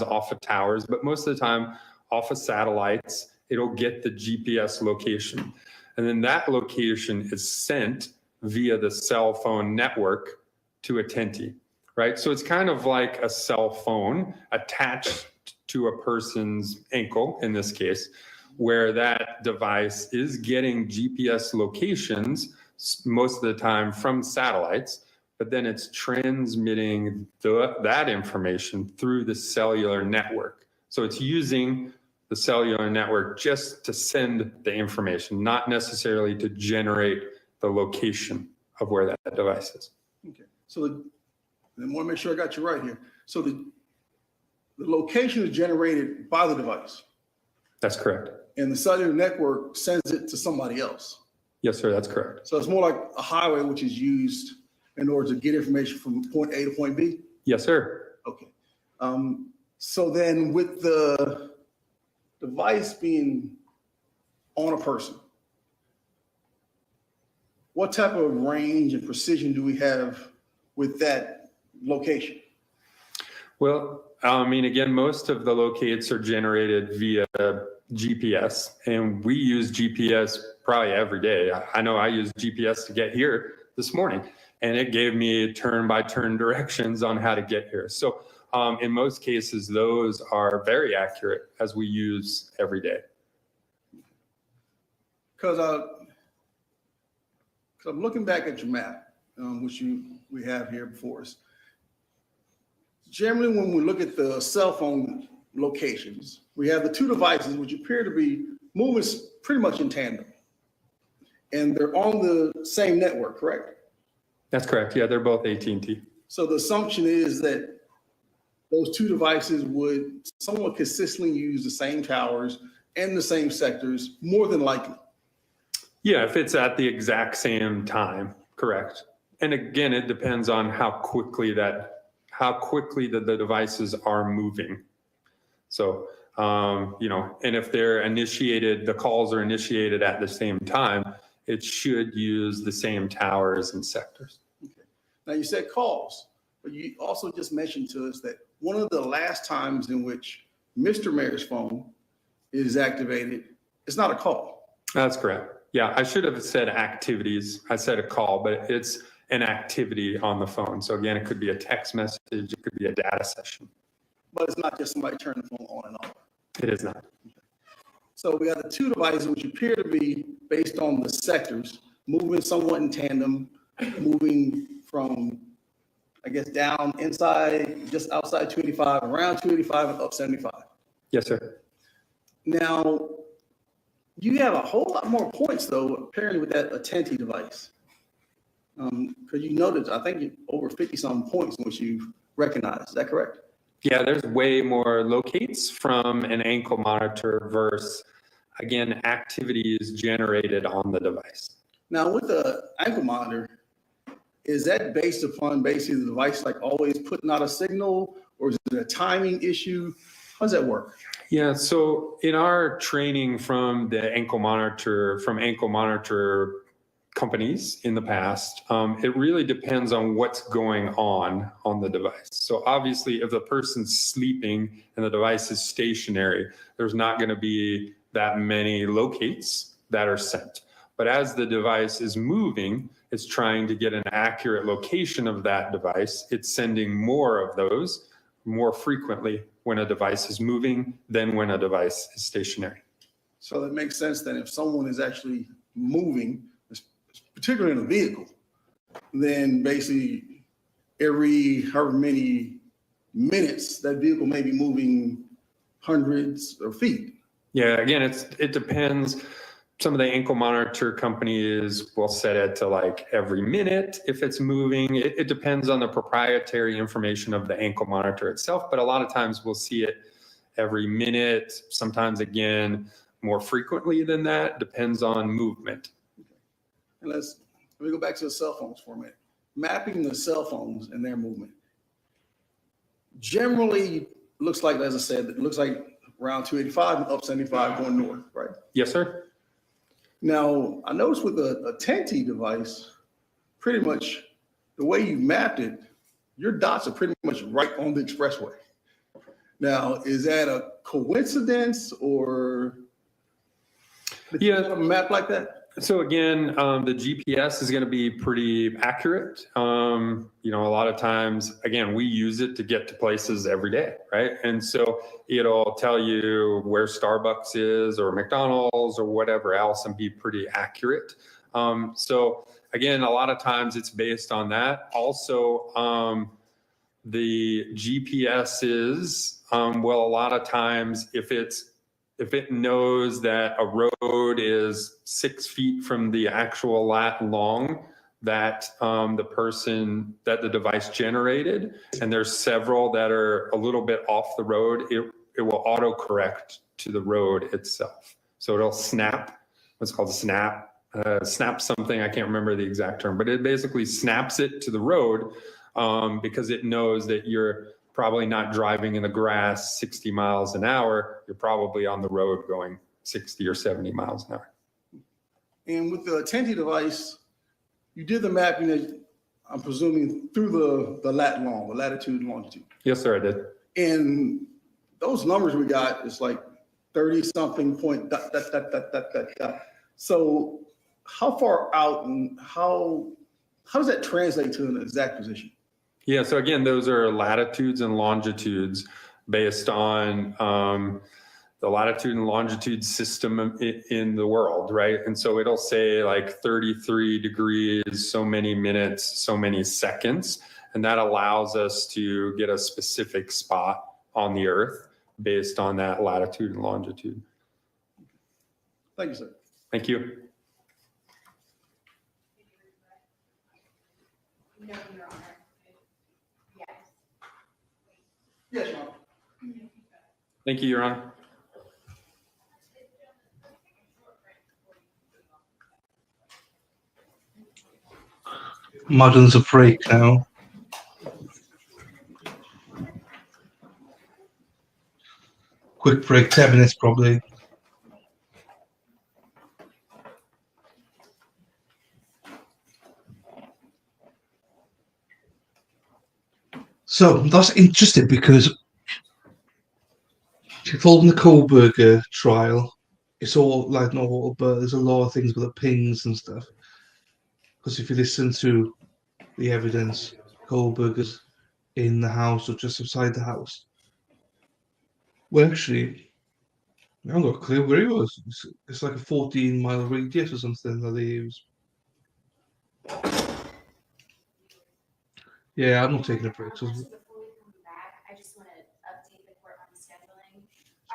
off of towers, but most of the time off of satellites, it'll get the GPS location. And then that location is sent via the cell phone network to Atenti, right? So it's kind of like a cell phone attached to a person's ankle, in this case, where that device is getting GPS locations most of the time from satellites, but then it's transmitting that information through the cellular network. So it's using the cellular network just to send the information, not necessarily to generate the location of where that device is. Okay, so I want to make sure I got you right here. So the location is generated by the device. That's correct. And the cellular network sends it to somebody else. Yes, sir, that's correct. So it's more like a highway which is used in order to get information from point A to point B? Yes, sir. Okay. So then with the device being on a person, what type of range and precision do we have with that location? Well, I mean, again, most of the locates are generated via GPS, and we use GPS probably every day. I know I used GPS to get here this morning, and it gave me turn-by-turn directions on how to get here. So in most cases, those are very accurate as we use every day. Because I'm looking back at your map, which we have here before us. Generally, when we look at the cell phone locations, we have the two devices which appear to be moving pretty much in tandem. And they're on the same network, correct? That's correct. Yeah, they're both AT&T. So the assumption is that those two devices would somewhat consistently use the same towers and the same sectors, more than likely. Yeah, if it's at the exact same time, correct. And again, it depends on how quickly the devices are moving. So, and if they're initiated, the calls are initiated at the same time, it should use the same towers and sectors. Okay. Now you said calls, but you also just mentioned to us that one of the last times in which Mr. Merritt's phone is activated, it's not a call. That's correct. Yeah, I should have said activities. I said a call, but it's an activity on the phone. So again, it could be a text message, it could be a data session. But it's not just somebody turning the phone on and off. It is not. So we have the two devices which appear to be based on the sectors, moving somewhat in tandem, moving from, I guess, down inside, just outside 285, around 285 and up 75. Yes, sir. Now, you have a whole lot more points though, apparently with that Atenti device. Because you noted, I think over 50 some points in which you've recognized, is that correct? Yeah, there's way more locates from an ankle monitor versus, again, activities generated on the device. Now with the ankle monitor, is that based upon basically the device like always putting out a signal, or is it a timing issue? How does that work? Yeah, so in our training from ankle monitor companies in the past. It really depends on what's going on the device. So obviously, if the person's sleeping and the device is stationary, there's not going to be that many locates that are sent. But as the device is moving, it's trying to get an accurate location of that device. It's sending more of those more frequently when a device is moving than when a device is stationary. So that makes sense that if someone is actually moving, particularly in a vehicle, then basically every however many minutes, that vehicle may be moving hundreds of feet. Yeah, again, it depends. Some of the ankle monitor companies will set it to like every minute if it's moving. It depends on the proprietary information of the ankle monitor itself, but a lot of times we'll see it every minute, sometimes again, more frequently than that, depends on movement. And let me go back to the cell phones for a minute. Mapping the cell phones and their movement. Generally, looks like, as I said, it looks like around 285 and up 75 going north, right? Yes, sir. Now, I noticed with a 10T device, pretty much the way you mapped it, your dots are pretty much right on the expressway. Now, is that a coincidence or a map like that? So again, the GPS is going to be pretty accurate. A lot of times, again, we use it to get to places every day, right? And so it'll tell you where Starbucks is or McDonald's or whatever else and be pretty accurate. So again, a lot of times it's based on that. Also, the GPS is, a lot of times if it knows that a road is 6 feet from the actual lat long that the device generated, and there's several that are a little bit off the road, it will autocorrect to the road itself. So it'll snap, what's called snap something, I can't remember the exact term, but it basically snaps it to the road because it knows that you're probably not driving in the grass 60 miles an hour. You're probably on the road going 60 or 70 miles an hour. And with the 10T device, you did the mapping, I'm presuming, through the lat long, the latitude and longitude. Yes, sir, I did. And those numbers we got is like 30 something point dot, dot, dot, dot, dot, dot, dot. So how far out and how does that translate to an exact position? Yeah, so again, those are latitudes and longitudes based on the latitude and longitude system in the world, right? And so it'll say like 33 degrees, so many minutes, so many seconds, and that allows us to get a specific spot on the Earth based on that latitude and longitude. Thank you, sir. Thank you. No, Your Honor. Yes. Yes, Your Honor. Thank you, Your Honor. Madden's a break now. Quick break, 10 minutes probably. So that's interesting because following the Kohlberger trial, it's all like normal, but there's a lot of things with the pings and stuff. Because if you listen to the evidence, Kohlberger's in the house or just outside the house. Well, actually, I haven't got a clue where he was. It's like a 14-mile radius or something that they use. Yeah, I'm not taking a break. So Actually, before we come back, I just want to update the court on scheduling.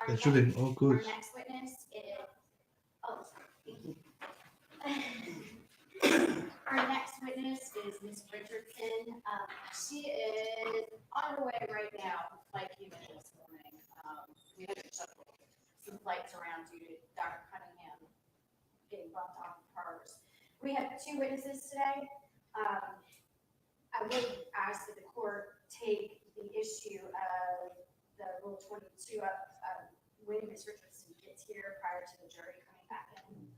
scheduling, oh good. Our next witness is, oh, thank you. Our next witness is Ms. Richardson. She is on her way right now, like you mentioned this morning. We had to shuffle some flights around due to Dr. Cunningham getting bumped off of hers. We have two witnesses today. I would ask that the court take the issue of the Rule 22 up when Ms. Richardson gets here prior to the jury coming back in.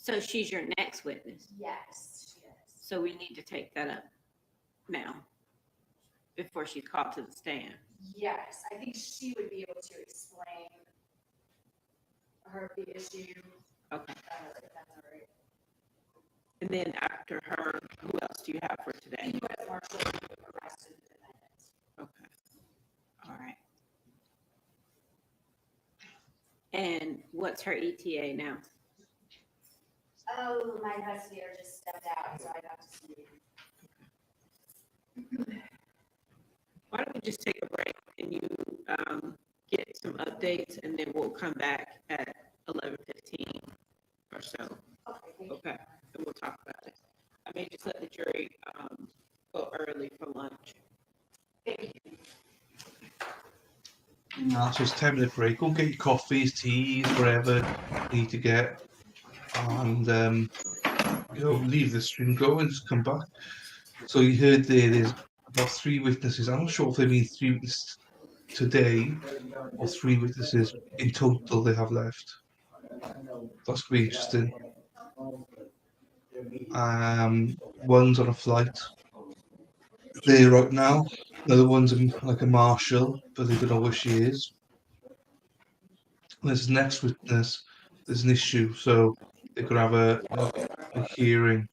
So she's your next witness. Yes, she is. So we need to take that up now before she's called to the stand. Yes, I think she would be able to explain the issue. Okay. If that's all right. And then after her, who else do you have for today? U.S. Marshal arrested the defendant. Okay. All right. And what's her ETA now? Oh, my investigator just stepped out, so I got to see. Why don't we just take a break and you get some updates and then we'll come back at 11:15 or so. Okay, thank you. Okay, and we'll talk about it. I may just let the jury go early for lunch. Thank you. Nah, so it's 10-minute break. Go get your coffees, teas, whatever you need to get. And, leave the stream, go and just come back. So you heard there's about 3 witnesses. I'm not sure if they mean 3 witnesses today or 3 witnesses in total they have left. That's going to be interesting. One's on a flight there right now. Another one's like a marshal, but they don't know where she is. There's the next witness. There's an issue, so they could have a hearing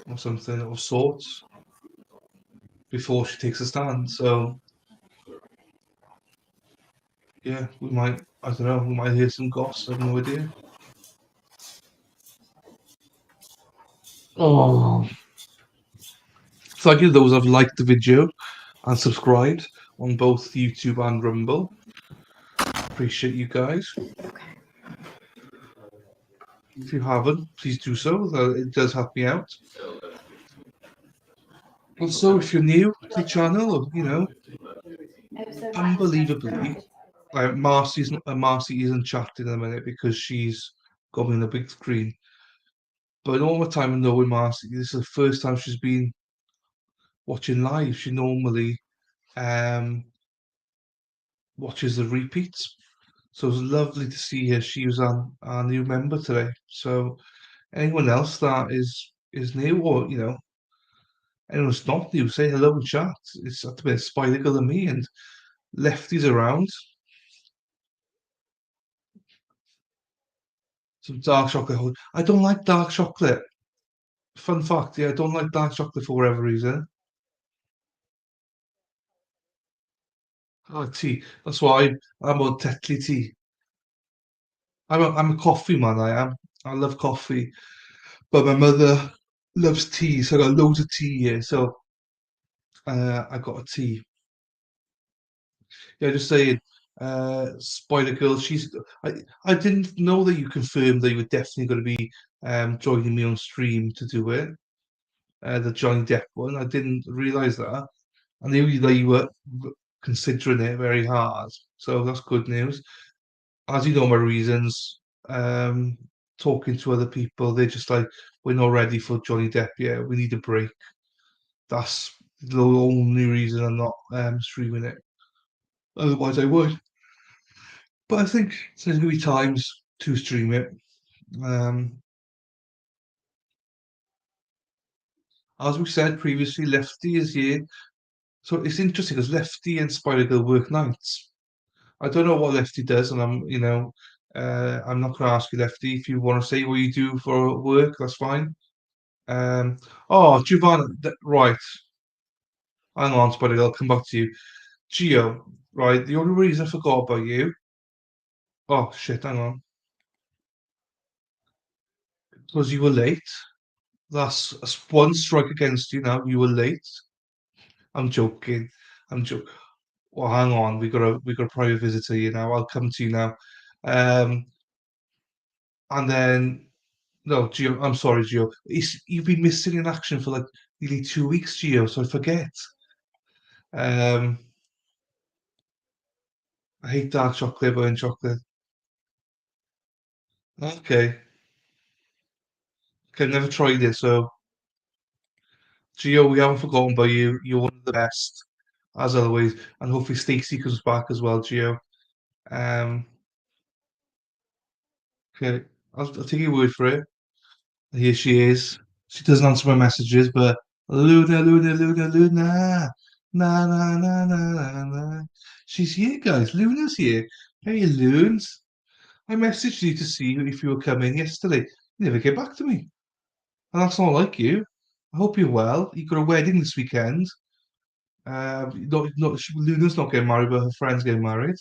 or something of sorts before she takes a stand. So yeah, we might. I don't know. We might hear some gossip. I have no idea. Oh. Thank you to those who have liked the video and subscribed on both YouTube and Rumble. Appreciate you guys. If you haven't, please do so. It does help me out. Also, if you're new to the channel, unbelievably, Marcy isn't chatting in a minute because she's got me on the big screen. But all the time I know with Marcy, this is the first time she's been watching live. She normally watches the repeats. So it was lovely to see her. She was our new member today. So anyone else that is new or anyone who's not new, say hello and chat. It's a bit Spider Girl and me and Lefty's around. Some dark chocolate. I don't like dark chocolate. Fun fact, yeah, I don't like dark chocolate for whatever reason. Oh, tea. That's why I'm on Tetley tea. I'm a coffee man, I am. I love coffee. But my mother loves tea, so I got loads of tea here. So I got a tea. Yeah, just saying, Spider Girl, I didn't know that you confirmed that you were definitely going to be joining me on stream to do it. The Johnny Depp one. I didn't realise that. I knew that you were considering it very hard. So that's good news. As you know, my reasons, talking to other people, they're just like, we're not ready for Johnny Depp yet. We need a break. That's the only reason I'm not streaming it. Otherwise, I would. But I think there's going to be times to stream it. As we said previously, Lefty is here. So it's interesting because Lefty and Spider Girl work nights. I don't know what Lefty does, and I'm not going to ask you, Lefty, if you want to say what you do for work, that's fine. Giovanna, right. Hang on, Spider Girl, I'll come back to you. Gio, right, the only reason I forgot about you. Oh, shit, hang on. Because you were late. That's one strike against you now. You were late. I'm joking. I'm joking. Well, hang on. We got a private visitor here now. I'll come to you now. Um, and then no, Gio. I'm sorry, Gio. You've been missing in action for like nearly 2 weeks, Gio. So I forget. Um, I hate dark chocolate, but in chocolate. Okay. Okay, never tried it. So Gio, we haven't forgotten about you. You're one of the best, as always. And hopefully Stacey comes back as well, Gio. Um, okay, I'll take your word for it. Here she is. She doesn't answer my messages, but Luna, Luna, Luna, Luna, na na na na na na. She's here, guys. Luna's here. Hey, Loons. I messaged you to see if you were coming yesterday. You never get back to me. And that's not like you. I hope you're well. You got a wedding this weekend. Luna's not getting married, but her friend's getting married.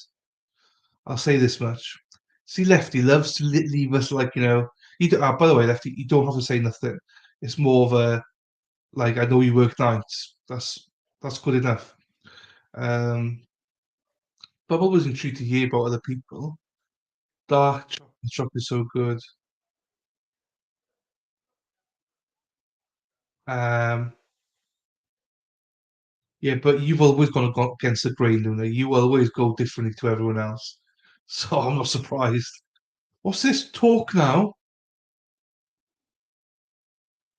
I'll say this much. See, Lefty loves to leave us like, you don't, by the way, Lefty, you don't have to say nothing. It's more of a, like, I know you work nights. That's good enough. But I'm always intrigued to hear about other people. Dark chocolate is so good. Um, yeah, but you've always gone against the grain, Luna. You always go differently to everyone else. So I'm not surprised. What's this talk now?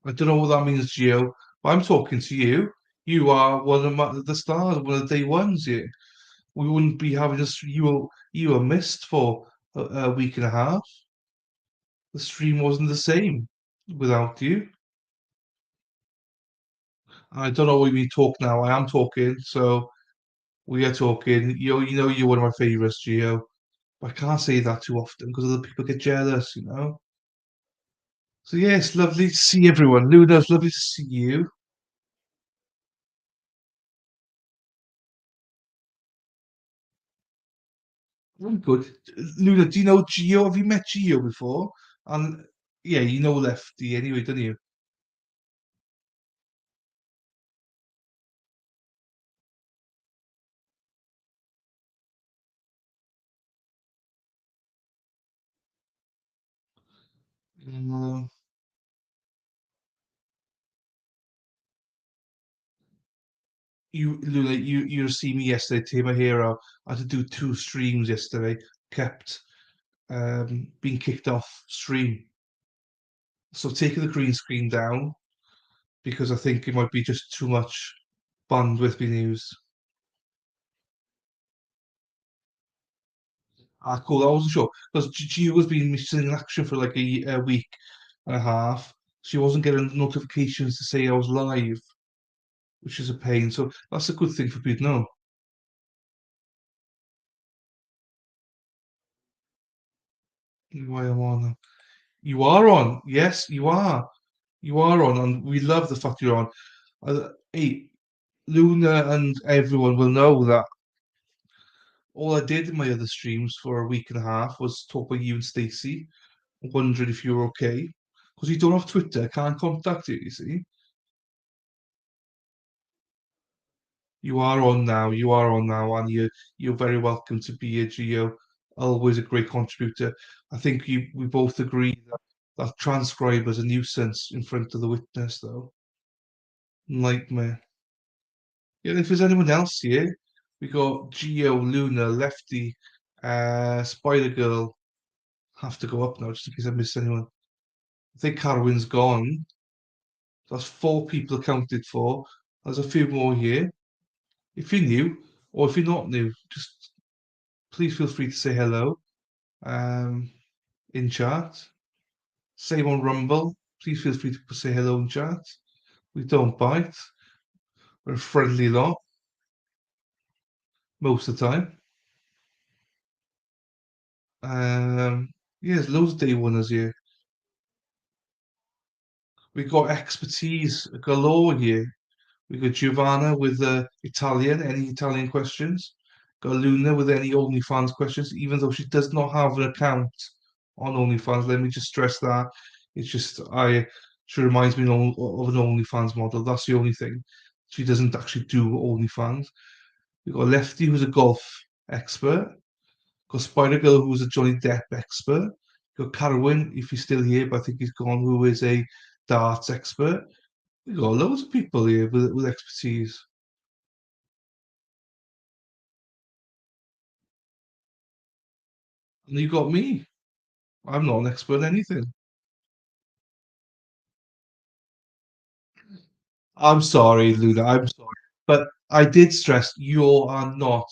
I don't know what that means, Gio, but I'm talking to you. You are one of the stars, one of the day ones here. We wouldn't be having this. You were missed for a week and a half. The stream wasn't the same without you. I don't know what we talk now. I am talking, so we are talking. You're one of my favorites, Gio. But I can't say that too often because other people get jealous. So yeah, it's lovely to see everyone. Luna, it's lovely to see you. I'm good. Luna, do you know Gio? Have you met Gio before? And yeah, you know Lefty anyway, don't you? Um, Luna, you see me yesterday, Team Hero. I had to do 2 streams yesterday. Kept being kicked off stream. So taking the green screen down because I think it might be just too much bandwidth being used. Ah, cool. I wasn't sure because Gio was being missing in action for like a week and a half. She wasn't getting notifications to say I was live, which is a pain. So that's a good thing for people to know. Why am on? You are on. Yes, you are. You are on, and we love the fact you're on. Hey, Luna and everyone will know that all I did in my other streams for a week and a half was talk about you and Stacey, wondering if you're okay. Because you don't have Twitter, I can't contact you, you see. You are on now, you are on now, and you're very welcome to be here, Gio. Always a great contributor. I think we both agree that transcriber's a nuisance in front of the witness, though. Nightmare. Yeah, if there's anyone else here, we got Geo, Luna, Lefty, Spider Girl. Have to go up now just in case I missed anyone. I think Carwin's gone. That's 4 people accounted for. There's a few more here. If you're new or if you're not new, just please feel free to say hello in chat. Same on Rumble. Please feel free to say hello in chat. We don't bite. We're a friendly lot most of the time. Yeah, there's loads of day oneers here. We got expertise galore here. We got Giovanna with Italian, any Italian questions. Got Luna with any OnlyFans questions, even though she does not have an account on OnlyFans. Let me just stress that. It's just she reminds me of an OnlyFans model. That's the only thing. She doesn't actually do OnlyFans. We got Lefty, who's a golf expert. Got Spider Girl, who's a Johnny Depp expert. Got Carwin, if he's still here, but I think he's gone, who is a darts expert. We got loads of people here with expertise. And you got me. I'm not an expert in anything. I'm sorry, Luna. I'm sorry. But I did stress you are not.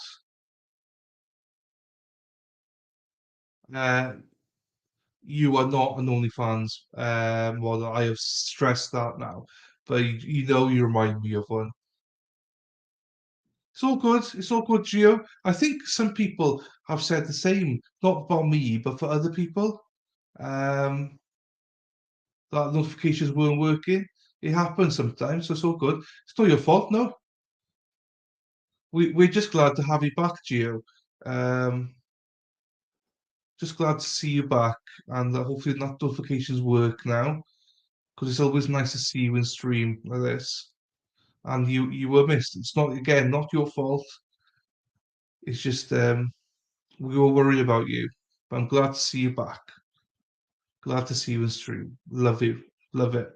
Uh, you are not an OnlyFans model. I have stressed that now, but you remind me of one. It's all good. It's all good, Gio. I think some people have said the same, not about me, but for other people. Um, that notifications weren't working. It happens sometimes, so it's all good. It's not your fault, no. We're just glad to have you back, Gio. Um, just glad to see you back, and hopefully that notifications work now, because it's always nice to see you in stream like this. And you were missed. It's not again not your fault. It's just we were worried about you, but I'm glad to see you back. Glad to see you in stream. Love you. Love it.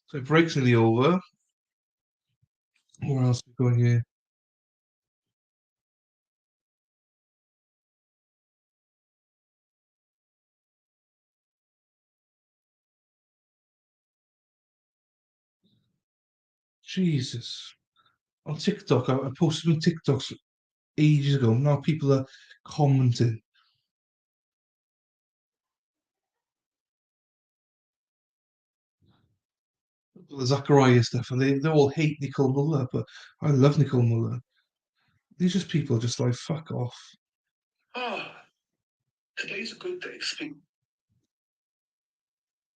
So break's nearly over. Where else are we going here? Jesus. On TikTok, I posted some TikToks ages ago. Now people are commenting. The Zachariah stuff, and they all hate Nicole Muller, but I love Nicole Muller. These just people just like fuck off. Oh, today's a good day to speak.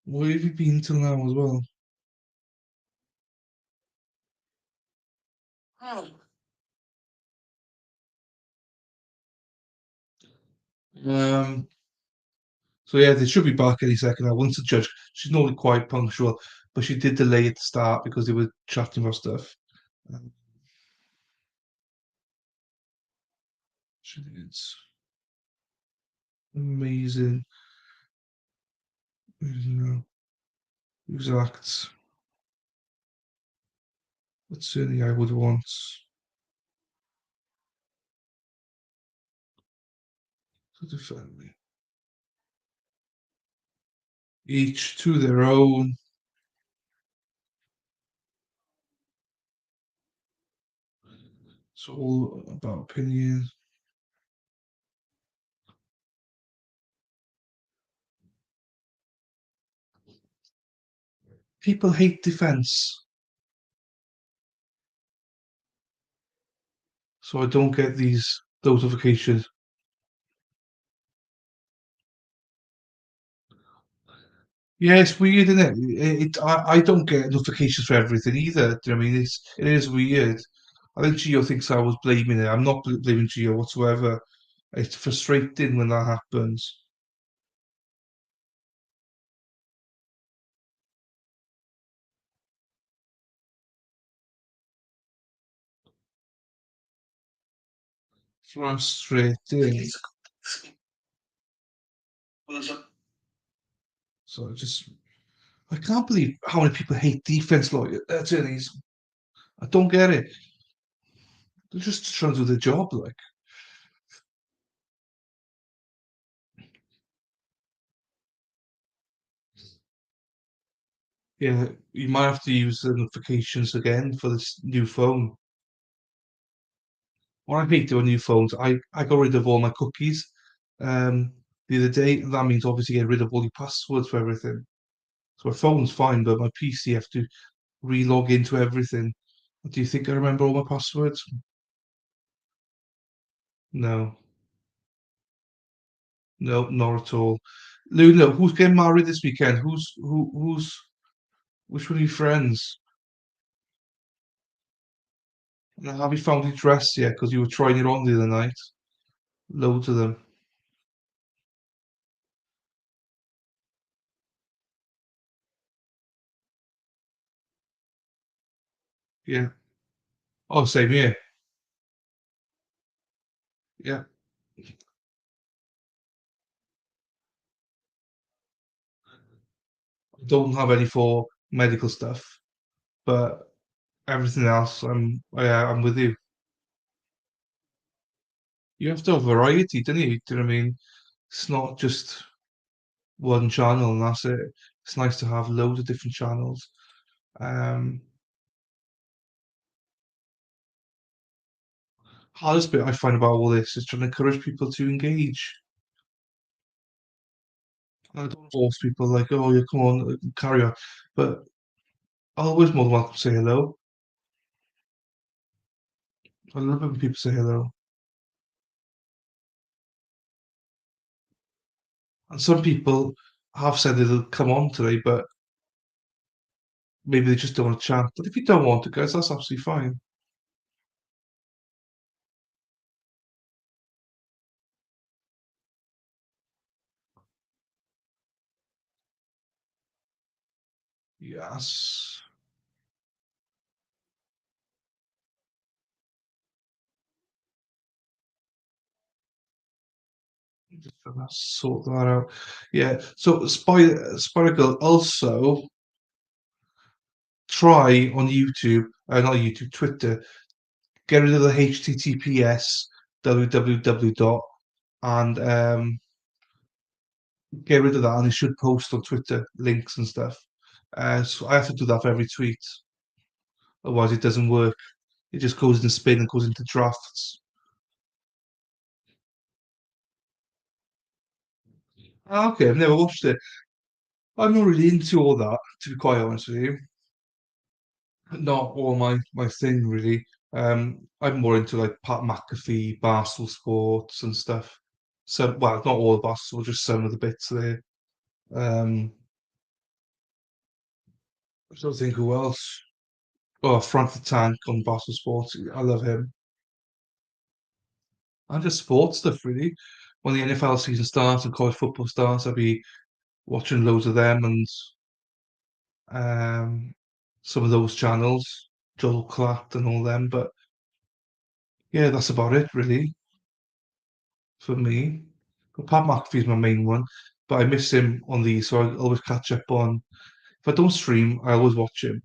Where have you been till now as well? Oh. So yeah, they should be back any second now. Once the judge, she's normally quite punctual, but she did delay at the start because they were chatting about stuff. Um, she did. Amazing. You know, exact. That's certainly I would want to defend me. Each to their own. It's all about opinion. People hate defense, so I don't get these notifications. Yeah, it's weird, isn't it? I don't get notifications for everything either. Do you know what I mean? It is weird. I think Gio thinks I was blaming it. I'm not blaming Gio whatsoever. It's frustrating when that happens. Frustrating. So I can't believe how many people hate defense lawyer attorneys. I don't get it. They're just trying to do their job, like. Yeah, you might have to use the notifications again for this new phone. What I hate doing new phones, I got rid of all my cookies the other day. That means obviously get rid of all your passwords for everything. So my phone's fine, but my PC have to re-log into everything. Do you think I remember all my passwords? No, no, not at all. Luna, who's getting married this weekend? Who's which one of your friends? Have you found your dress yet? Because you were trying it on the other night. Loads of them. Yeah. Oh, same here. Yeah. Don't have any for medical stuff, but everything else, I'm with you. You have to have variety, don't you? Do you know what I mean? It's not just one channel and that's it. It's nice to have loads of different channels. Um, hardest bit I find about all this is trying to encourage people to engage. I don't force people like, oh, yeah, come on, carry on. But always more than welcome to say hello. I love it when people say hello. And some people have said they'll come on today, but maybe they just don't want to chat. But if you don't want to, guys, that's absolutely fine. Yes. Just gonna sort that out. Yeah. So Spider Girl also try on YouTube, not YouTube, Twitter, get rid of the HTTPS www dot and get rid of that, and it should post on Twitter links and stuff. So I have to do that for every tweet, otherwise it doesn't work. It just goes into spin and goes into drafts. Okay, I've never watched it. I'm not really into all that, to be quite honest with you. Not all my thing really. I'm more into like Pat McAfee, Barstool Sports and stuff. So, well, not all the Barstool, just some of the bits there. I don't think who else. Oh, Frank the Tank on Barstool Sports. I love him. And just sports stuff really. When the NFL season starts and college football starts, I'll be watching loads of them and um, some of those channels, Joel Klatt and all them. But yeah, that's about it really for me. But Pat McAfee's my main one, but I miss him on these, so I always catch up on. If I don't stream, I always watch him.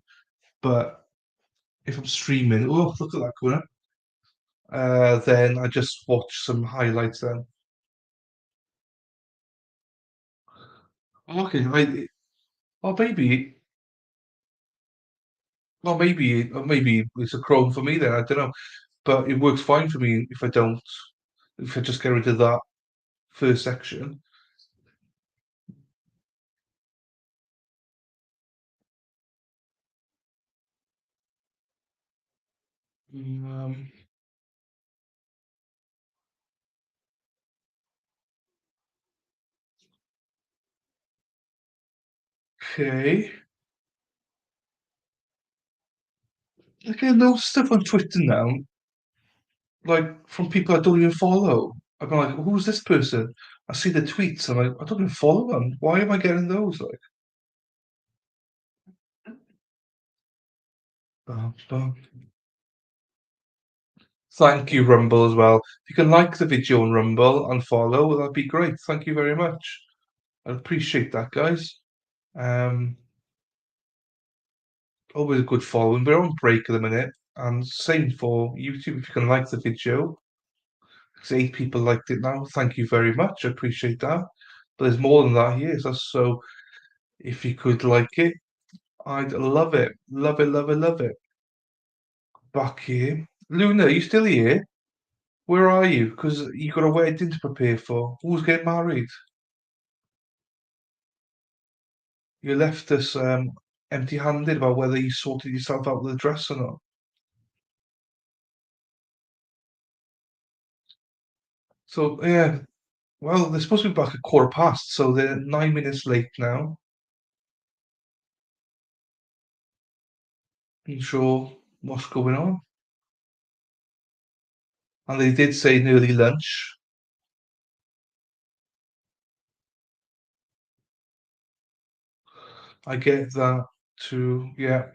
But if I'm streaming, oh look at that corner. Then I just watch some highlights then. Okay, or maybe, maybe it's a Chrome for me then. I don't know, but it works fine for me if I don't. If I just get rid of that first section. Um, okay. I get loads of stuff on Twitter now, like from people I don't even follow. I'm like, who's this person? I see the tweets. I'm like, I don't even follow them. Why am I getting those? Like, bum, bum. Thank you, Rumble, as well. If you can like the video on Rumble and follow, that'd be great. Thank you very much. I appreciate that, guys. Um, Always a good following. We're on break at the minute, and same for YouTube. If you can like the video, because 8 people liked it now. Thank you very much. I appreciate that. But there's more than that here. So if you could like it, I'd love it. Love it, love it, love it. Back here. Luna, are you still here? Where are you? Because you got a wedding to prepare for. Who's getting married? You left us empty-handed about whether you sorted yourself out with a dress or not. So yeah, well, they're supposed to be back at 1:15, so they're 9 minutes late now. Not sure what's going on. And they did say an early lunch. I get that too. Yeah.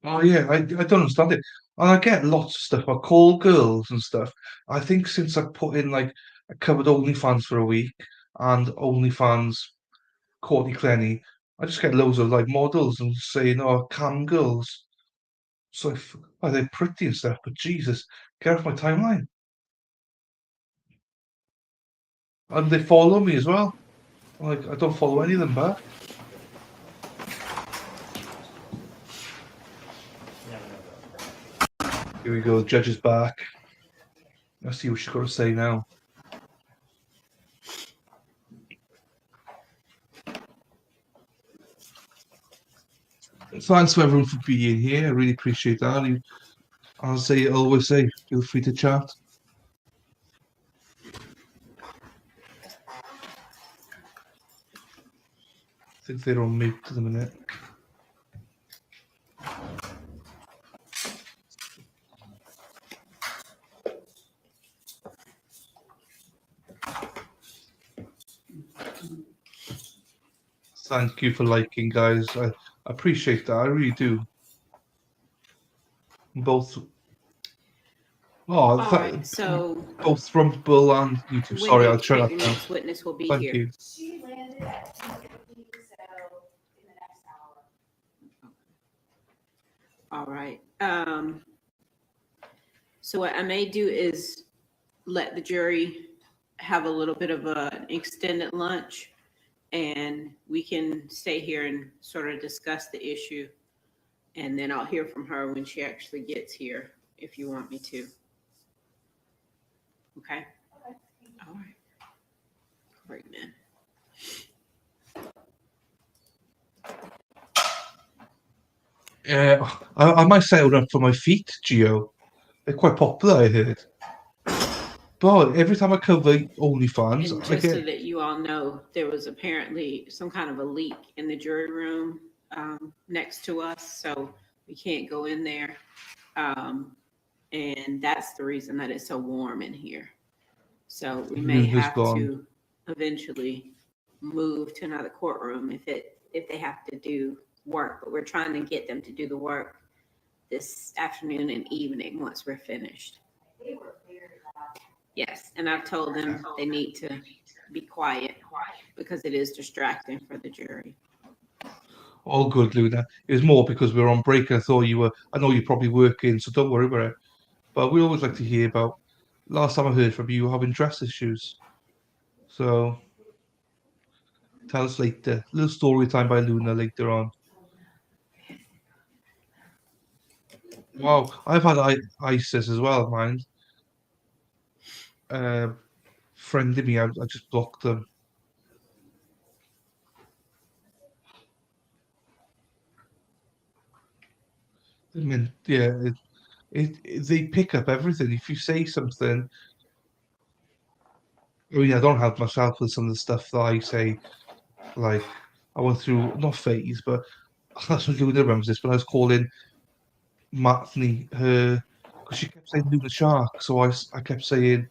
Oh yeah, I don't understand it. And I get lots of stuff. I call girls and stuff. I think since I put in like I covered OnlyFans for a week and OnlyFans Courtney Clenny, I just get loads of like models and saying, "Oh, cam girls." So oh, they're pretty and stuff, but Jesus, get off my timeline. And they follow me as well. Like I don't follow any of them back. Here we go. The judge is back. Let's see what she's got to say now. Thanks to everyone for being here. I really appreciate that. As I always say, feel free to chat. I think they're on mute at the minute. Thank you for liking, guys. I appreciate that. I really do. Both. Oh, All right, so both from Bill and YouTube. when Sorry, do you I'll try think that the now. next witness will be Thank here? you. She landed at 2:50, so in the next hour. All right. So what I may do is let the jury have a little bit of an extended lunch, and we can stay here and sort of discuss the issue. And then I'll hear from her when she actually gets here, if you want me to. Okay? All right. Great, man. I might settle up for my feet, Gio. They're quite popular, I heard. But every time I cover OnlyFans, And I just so get. that you all know, there was apparently some kind of a leak in the jury room next to us, so we can't go in there. And that's the reason that it's so warm in here. So we may Room is have gone. to eventually move to another courtroom if they have to do work. But we're trying to get them to do the work this afternoon and evening once we're finished. They were very loud. Yes, and I've told them they need to be quiet because it is distracting for the jury. All good, Luna. It was more because we were on break. I thought you were. I know you're probably working, so don't worry about it. But we always like to hear about. Last time I heard from you, having trust issues. So tell us later. Little story time by Luna later on. Wow, I've had ISIS as well, mind. Friended me. I just blocked them. I mean, yeah, they pick up everything. If you say something, I mean, I don't help myself with some of the stuff that I say. Like, I went through, not phase, but that's what Luna remembers this, but I was calling Matney her, because she kept saying Luna Shark. So I kept saying,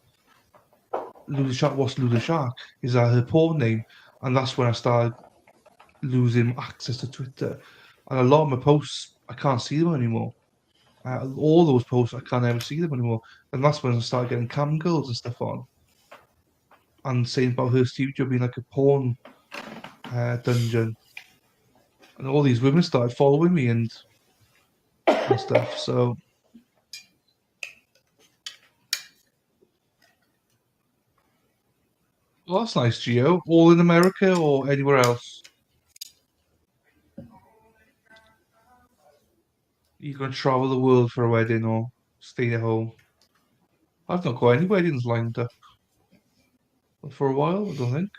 Luna Shark, what's Luna Shark? Is that her porn name? And that's when I started losing access to Twitter. And a lot of my posts, I can't see them anymore. All those posts, I can't ever see them anymore. And that's when I started getting cam girls and stuff on. And saying about her studio being like a porn dungeon. And all these women started following me and stuff. So well, that's nice, Gio. All in America or anywhere else? You gonna travel the world for a wedding or stay at home? I've not got any weddings lined up for a while, I don't think.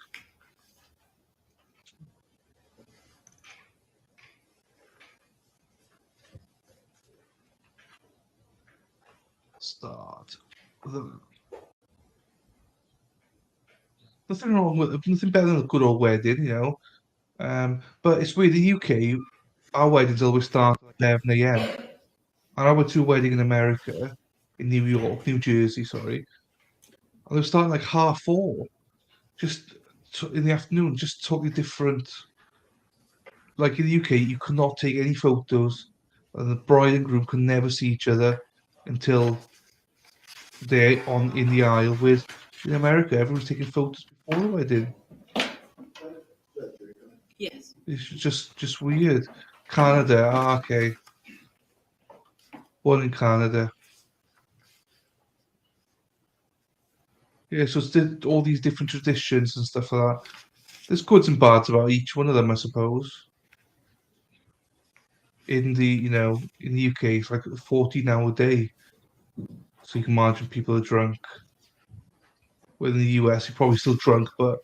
Start. Nothing wrong with nothing better than a good old wedding, you know. But it's weird, the UK, our weddings always start at 11 a.m. And I went to a wedding in America, in New Jersey, sorry. And they were starting like 4:30, just in the afternoon, just totally different. Like in the UK, you could not take any photos, and the bride and groom could never see each other until they're in the aisle. With in America, everyone's taking photos before the wedding. Yes. It's just weird. Canada, okay. One in Canada. Yeah, so it's all these different traditions and stuff like that. There's goods and bads about each one of them, I suppose. In the UK, it's like 14 hour day. So you can imagine people are drunk. Well, in the US, you're probably still drunk, but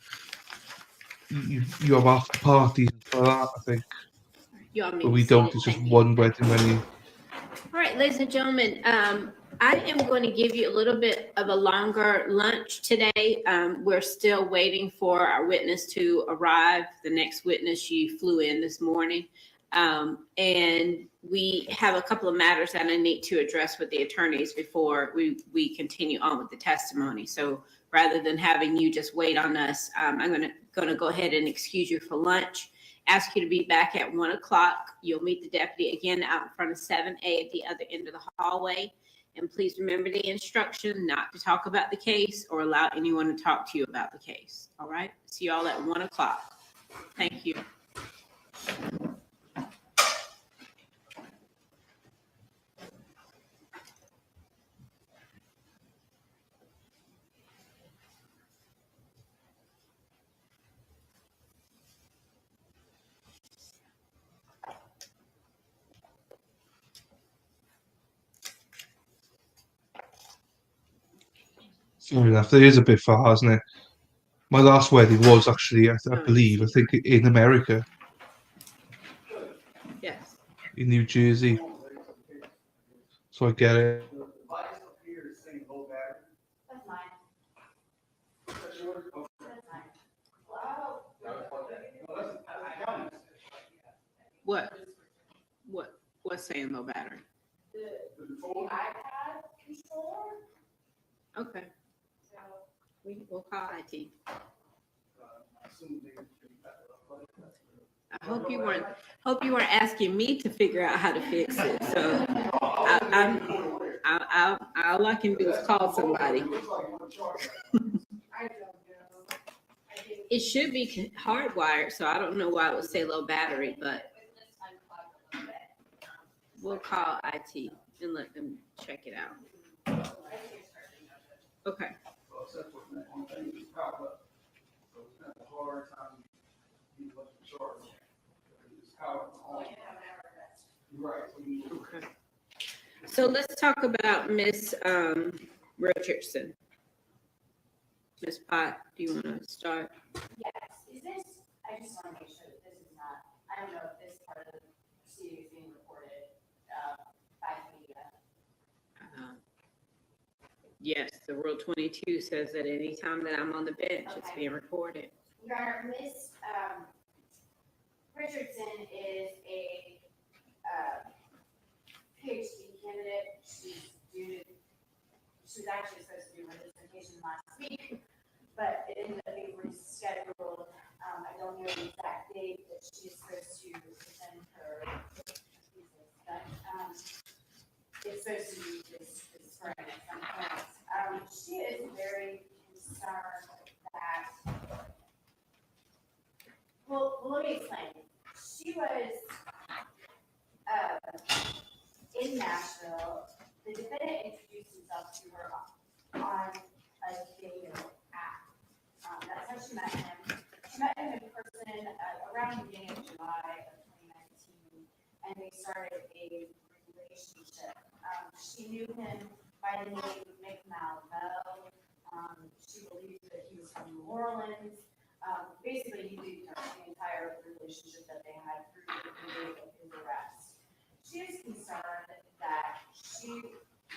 you have after parties for that, I think. You all may But be we don't, seated. it's just Thank you. one wedding venue. All right, ladies and gentlemen, I am going to give you a little bit of a longer lunch today. We're still waiting for our witness to arrive. The next witness, she flew in this morning. And we have a couple of matters that I need to address with the attorneys before we continue on with the testimony. So rather than having you just wait on us, I'm gonna go ahead and excuse you for lunch. Ask you to be back at 1 o'clock. You'll meet the deputy again out in front of 7A at the other end of the hallway. And please remember the instruction not to talk about the case or allow anyone to talk to you about the case. All right? See you all at 1 o'clock. Thank you. Fair enough. It is a bit far, isn't it? My last wedding was actually, I think, in America, Yes. in New Jersey. So I get it. That's mine. That's mine. What's saying low battery? The iPad controller. Okay. So We'll call IT. I hope you weren't asking me to figure out how to fix it. So all I can do is call somebody. I don't know. It should be hardwired, so I don't know why it would say low battery, but we'll call IT and let them check it out. Okay. Okay. So let's talk about Miss Richardson. Ms. Pot, do you want to start? Yes, is this, I just want to make sure that this is not, I don't know if this part of the proceeding is being recorded by media. Yes, the Rule 22 says that anytime that I'm on the bench, it's being recorded. Your Honor, Ms. Richardson is a PhD candidate. She was actually supposed to do her dissertation last week, but it ended up being rescheduled. I don't know the exact date that she's supposed to present her thesis, but it's supposed to be this spring at some point. She is very concerned that, well, let me explain. She was in Nashville. The defendant introduced himself to her on a dating app. That's how she met him. She met him in person around the beginning of July of 2019, and they started a relationship. She knew him by the name Mick Malvo. She believed that he was from New Orleans. Basically, he detailed the entire relationship that they had through the date of his arrest. She is concerned that she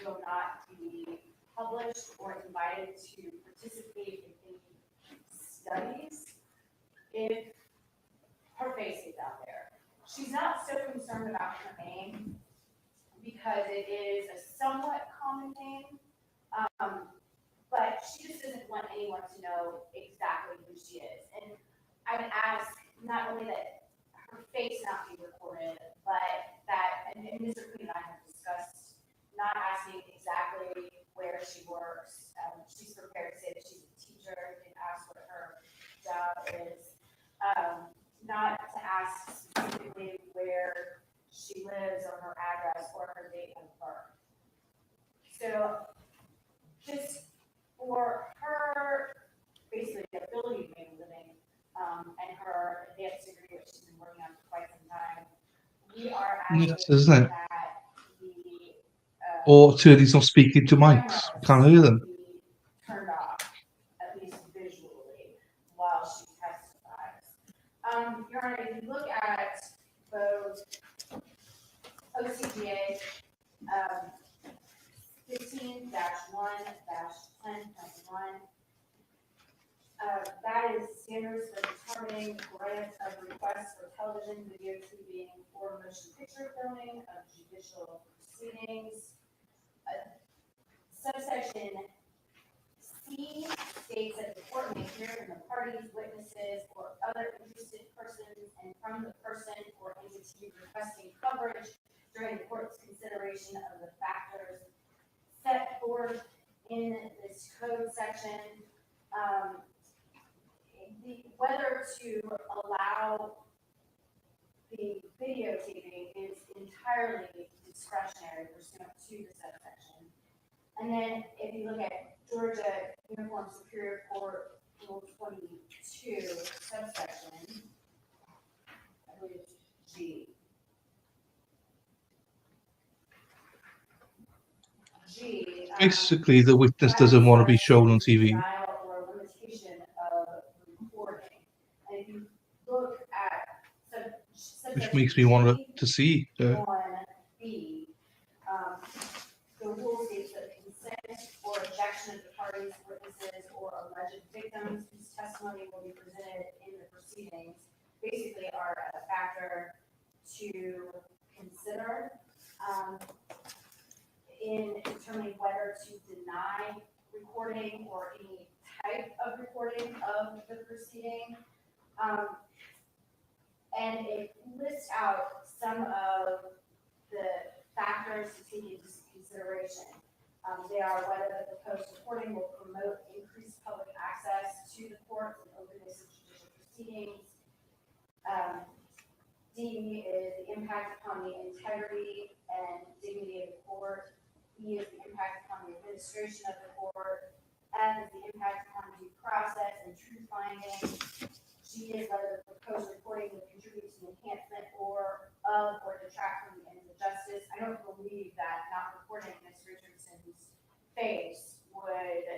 will not be published or invited to participate in any studies if her face is out there. She's not so concerned about her name because it is a somewhat common name, but she just doesn't want anyone to know exactly who she is. And I would ask not only that her face not be recorded, but that, and Mr. Queen and I have discussed not asking exactly where she works. She's prepared to say that she's a teacher and ask what her job is. Not to ask specifically where she lives or her address or her date of birth. So just for her basically ability to make a living and her advanced degree, which she's been working on for quite some time, we are asking Yes, isn't it? that the Or attorneys not speaking to mics. Can't hear them. Turned off, at least visually, while she testifies. Your Honor, if you look at both OCGA 15-1-10.1, that is standards for determining grant of requests for television, video, TV, or motion picture filming of judicial proceedings. Subsection C states that the court may hear from the parties, witnesses, or other interested persons, and from the person or entity requesting coverage during the court's consideration of the factors set forth in this code section. Whether to allow the videotaping is entirely discretionary pursuant to the subsection. And then if you look at Georgia Uniform Superior Court Rule 22, subsection, I believe it's G. Basically, the witness doesn't want to be shown on TV. Denial or limitation of recording. And if you look at Which makes me want to see. 1B, the rule states that consent or objection of the parties, witnesses, or alleged victims whose testimony will be presented in the proceedings basically are a factor to consider in determining whether to deny recording or any type of recording of the proceeding. And it lists out some of the factors to take into consideration. They are whether the proposed recording will promote increased public access to the courts and openness of judicial proceedings. D is the impact upon the integrity and dignity of the court. E is the impact upon the administration of the court. F is the impact upon due process and truth finding. G is whether the proposed recording will contribute to the enhancement or detract from the ends of justice. I don't believe that not recording Ms. Richardson's face would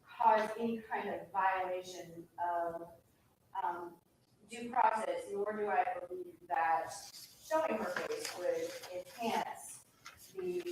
cause any kind of violation of due process, nor do I believe that showing her face would enhance the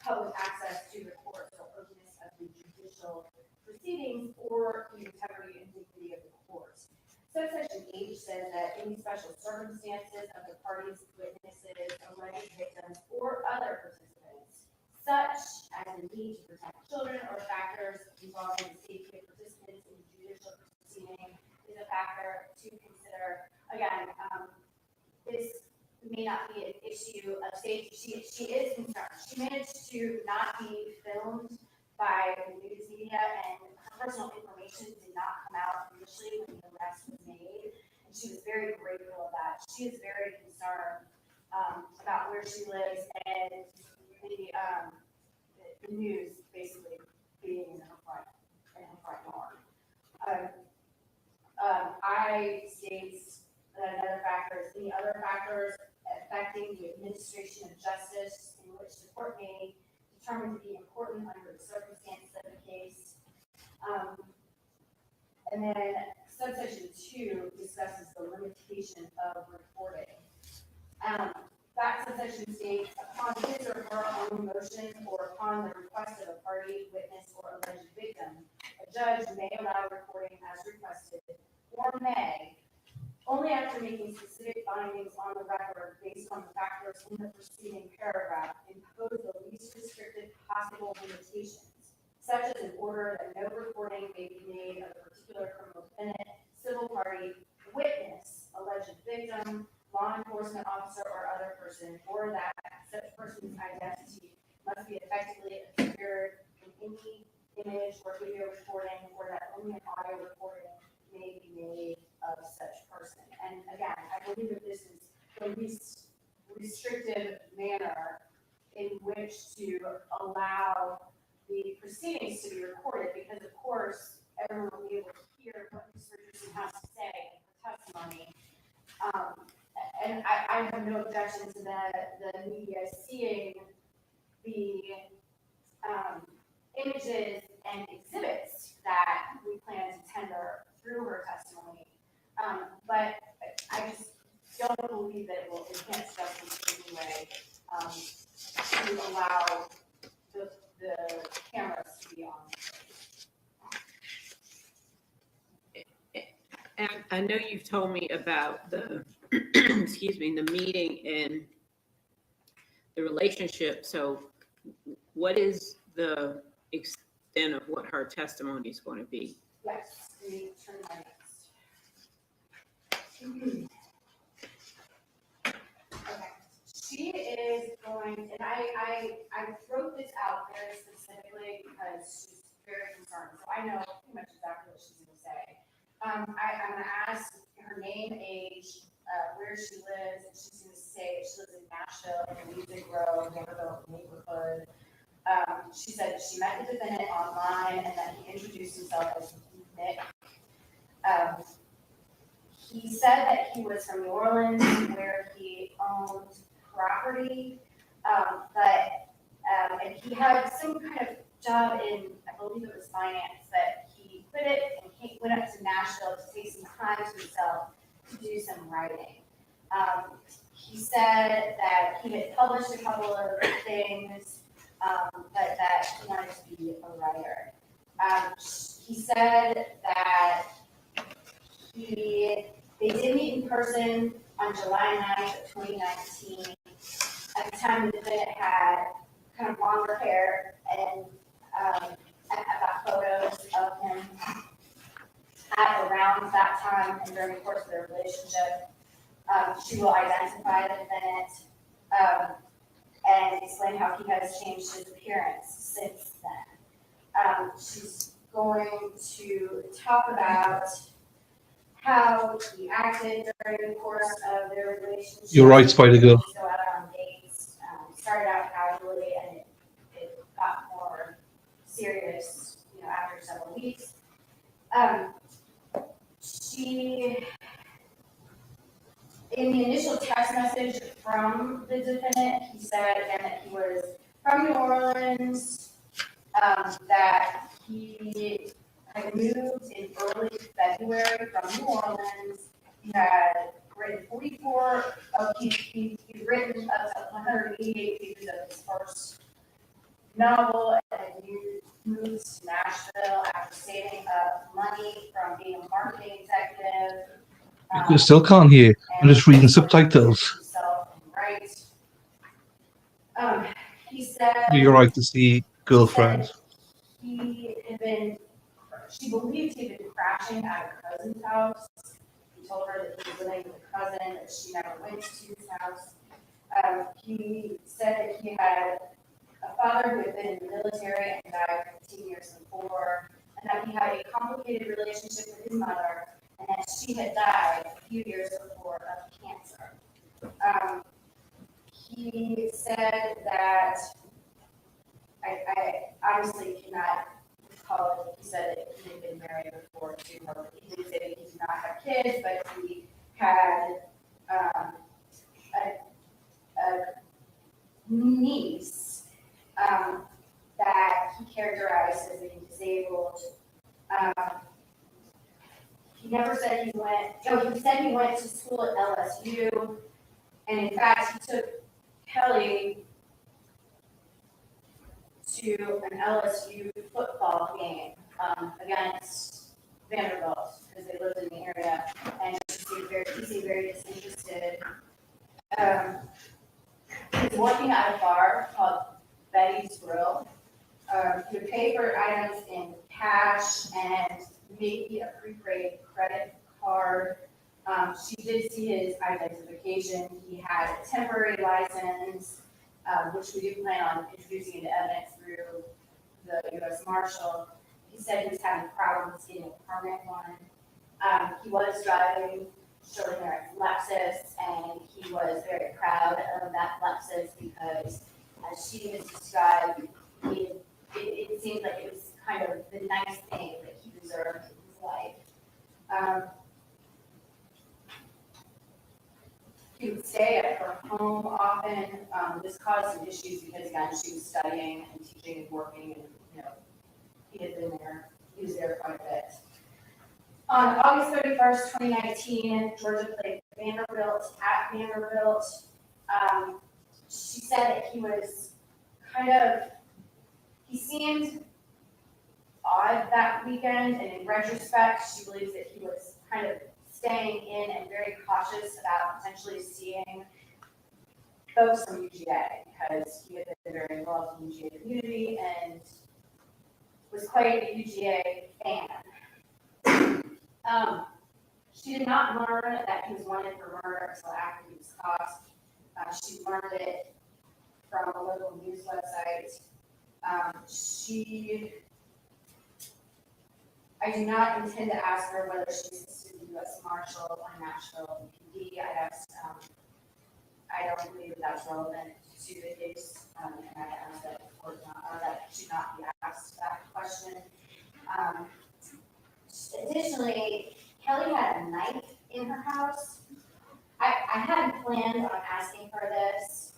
public access to the courts or openness of the judicial proceedings or the integrity and dignity of the courts. Subsection H says that any special circumstances of the parties, witnesses, alleged victims, or other participants, such as the need to protect children or factors involving the safety of participants in the judicial proceeding is a factor to consider. Again, this may not be an issue of safety. She is concerned. She managed to not be filmed by the news media, and her personal information did not come out initially when the arrest was made, and she was very grateful of that. She is very concerned about where she lives and the news basically being in her front yard. I states that another factor is any other factors affecting the administration of justice in which the court may determine to be important under the circumstances of the case. And then subsection 2 discusses the limitation of recording. That subsection states, upon his or her own motion or upon the request of a party, witness, or alleged victim, a judge may allow recording as requested, or may, only after making specific findings on the record based on the factors in the preceding paragraph, impose the least restrictive possible limitations, such as an order that no recording may be made of a particular criminal defendant, civil party, witness, alleged victim, law enforcement officer, or other person, or that such person's identity must be effectively obscured in any image or video recording, or that only an audio recording may be made of such person. And again, I believe that this is the least restrictive manner in which to allow the proceedings to be recorded, because of course, everyone will be able to hear what Ms. Richardson has to say in her testimony. and I have no objection to the media seeing the, images and exhibits that we plan to tender through her testimony. But I just don't believe that it will enhance justice in any way, to allow the cameras to be on. And I know you've told me about the, excuse me, the meeting and the relationship. So what is the extent of what her testimony is going to be? Yes, let me turn my next. Okay, she is going, and I wrote this out very specifically because she's very concerned, so I know pretty much exactly what she's gonna say. I'm gonna ask her name, age, where she lives, and she's gonna say she lives in Nashville, in the Music Row, Vanderbilt neighborhood. She said that she met the defendant online and that he introduced himself as Nick. He said that he was from New Orleans, where he owned property, and he had some kind of job in, I believe it was finance, but he quit it and he went up to Nashville to take some time to himself to do some writing. He said that he had published a couple of things, but that he wanted to be a writer. He said that they did meet in person on July 9th of 2019. At the time, the defendant had kind of longer hair, and I got photos of him at around that time and during the course of their relationship. She will identify the defendant and explain how he has changed his appearance since then. She's going to talk about how he acted during the course of their relationship. You're right, Spider Girl. Go out on dates. Started out casually, and it got more serious, after several weeks. In the initial text message from the defendant, he said again that he was from New Orleans, that he had moved in early February from New Orleans. He had written 44, he'd written up to 188 pages of his first novel, and he moved to Nashville after saving up money from being a marketing executive. You still can't hear. I'm just reading subtitles. He said. You're right to see girlfriends. She believed he'd been crashing at her cousin's house. He told her that he was living with a cousin, that she never went to his house. He said that he had a father who had been in the military and died 15 years before, and that he had a complicated relationship with his mother, and that she had died a few years before of cancer. He said that, I honestly cannot recall it. He said that he had been married before to her. He did say that he did not have kids, but he had a niece that he characterized as being disabled. He never said he said he went to school at LSU, and in fact, he took Kelly to an LSU football game against Vanderbilt because they lived in the area, and he seemed very disinterested. He was working at a bar called Betty's Grill. He would pay for items in cash and maybe a prepaid credit card. She did see his identification. He had a temporary license, which we do plan on introducing into evidence through the U.S. Marshal. He said he was having problems getting a permanent one. He was driving shortly thereafter Lexus, and he was very proud of that Lexus because, as she has described, it seemed like it was kind of the nice thing that he deserved in his life. he would stay at her home often. This caused some issues because again, she was studying and teaching and working and, you know, he was there quite a bit. On August 31st, 2019, Georgia played Vanderbilt at Vanderbilt. She said that he was he seemed odd that weekend, and in retrospect, she believes that he was kind of staying in and very cautious about potentially seeing folks from UGA because he had been very involved in the UGA community and was quite a UGA fan. She did not learn that he was wanted for murder until after he was caught. She learned it from a local news website. I do not intend to ask her whether she assisted the U.S. Marshal or Nashville PD. I don't believe that that's relevant to the case, and I ask that the court that should not be asked that question. Additionally, Kelly had a knife in her house. I hadn't planned on asking her this,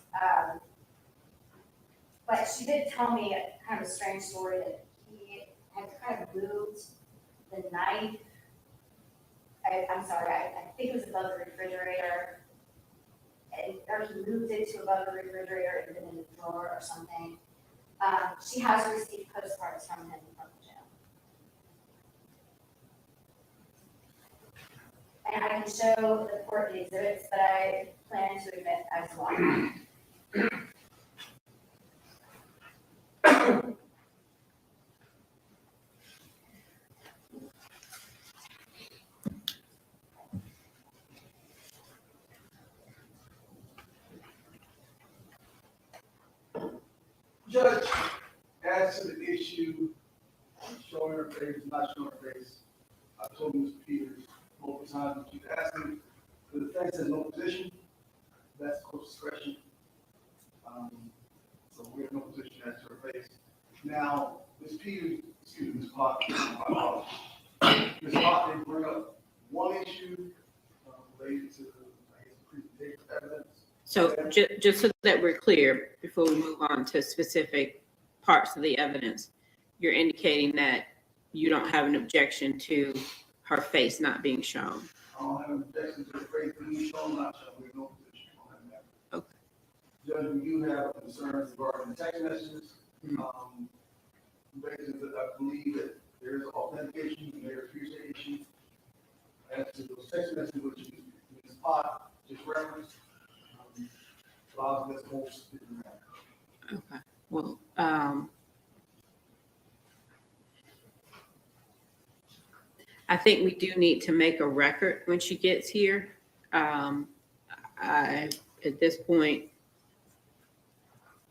but she did tell me a kind of a strange story that he had kind of moved the knife. I'm sorry, I think it was above the refrigerator. Or he moved it to above the refrigerator and then in the drawer or something. She has received postcards from him from jail. And I can show the court the exhibits that I plan to admit as well. Judge, as to the issue, showing her face, not showing her face, I told Mr. Peters multiple times, that you asked me, the defense has no position, that's court's discretion. So we're in no position as to her face. Now, Ms. Peters, excuse me, Ms. Clark, Ms. Clark did bring up one issue related to, I guess, presentation of evidence. So just so that we're clear, before we move on to specific parts of the evidence, you're indicating that you don't have an objection to her face not being shown. I don't have an objection to the face being shown, not shown, we're in no position on that. Okay. Judge, we do have concerns regarding text messages. Basically, I believe that there is authentication and there is hearsay issue. As to those text messages, which Ms. Pot just referenced, that's most. Okay. Well, I think we do need to make a record when she gets here. I, at this point,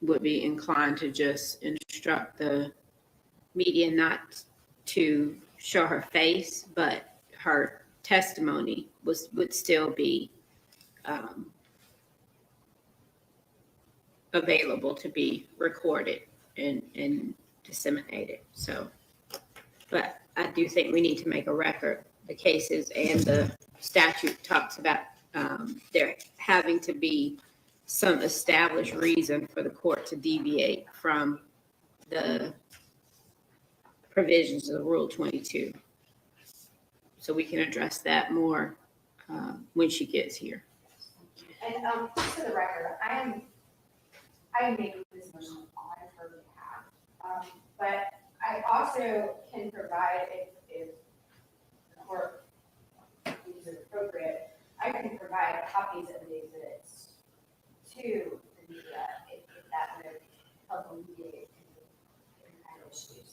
would be inclined to just instruct the media not to show her face, but her testimony would still be available to be recorded and disseminated. So, but I do think we need to make a record. The cases and the statute talks about there having to be some established reason for the court to deviate from the provisions of Rule 22. So we can address that more when she gets here. And just for the record, I am making this motion on her behalf, but I also can provide, if the court deems it appropriate, I can provide copies of the exhibits to the media if that would help alleviate any kind of issues.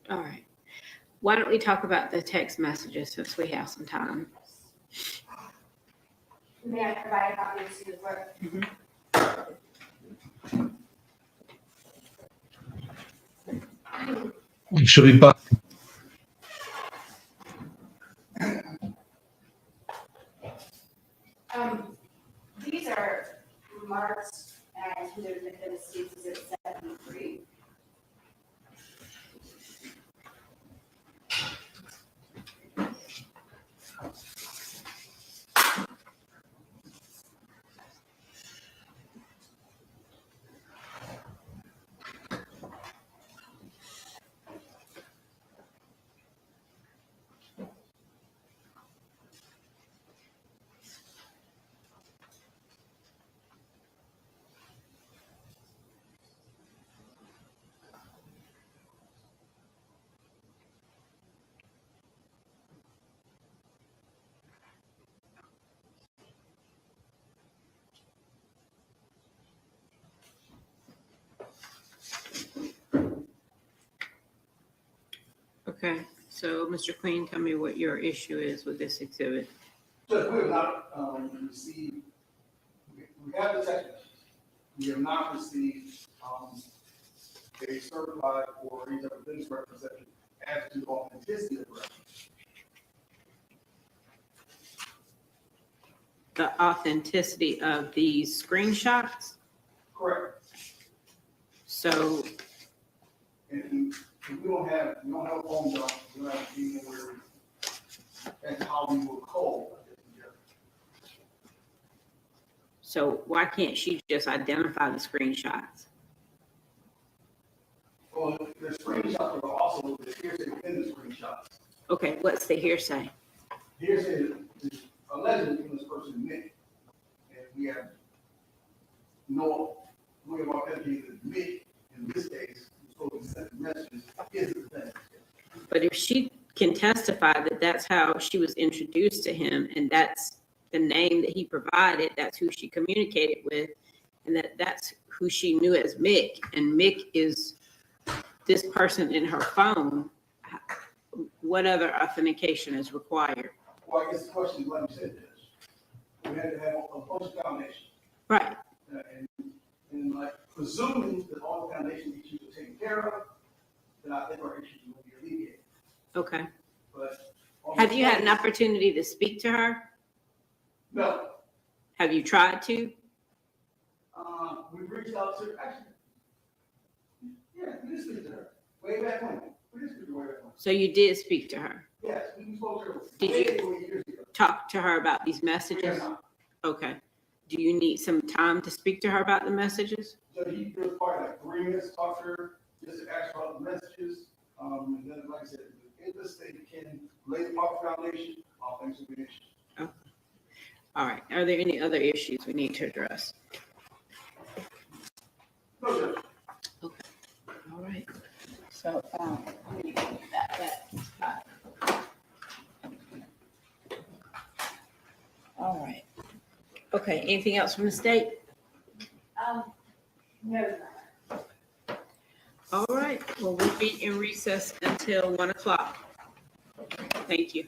All right. Why don't we talk about the text messages since we have some time? May I provide copies to the clerk? We should be back. These are marked as the defendant states exhibit 73. Okay, so Mr. Queen, tell me what your issue is with this exhibit. Judge, we have not, received, we have the text messages. We have not received, a certified or any type of business representation as to the authenticity of the record. The authenticity of these screenshots? Correct. So, And we don't have a phone bill, we don't have anything where, that's how we will call. so why can't she just identify the screenshots? Well, the screenshots are also, the hearsay within the screenshots. Okay, what's the hearsay? Hearsay is allegedly from this person, Nick. And we have no way of authenticating that Nick, in this case, who's supposed to send the messages, is the defendant. But if she can testify that that's how she was introduced to him and that's the name that he provided, that's who she communicated with, and that's who she knew as Mick, and Mick is this person in her phone, what other authentication is required? Well, I guess the question is, like you said, Judge, we had to have a bunch of foundations. Right, And like presuming that all the foundation issues are taken care of, then I think our issues will be alleviated. okay. But. Have you had an opportunity to speak to her? No. Have you tried to? We've reached out to, actually, yeah, we did speak to her, way back when. We did speak to her way back when. So you did speak to her? Yes, we spoke to her. Did you- way years ago. Talk to her about these We have messages? not. Okay. Do you need some time to speak to her about the messages? So he was probably like 3 minutes to talk to her, just to ask her about the messages. And then, like I said, if the state can lay the proper foundation, all things will be issued. All right. Are there any other issues we need to address? No, Judge. All right. So, let me get that. All right. Okay, anything else from the state? No. All right, well, we'll be in recess until 1:00. Thank you.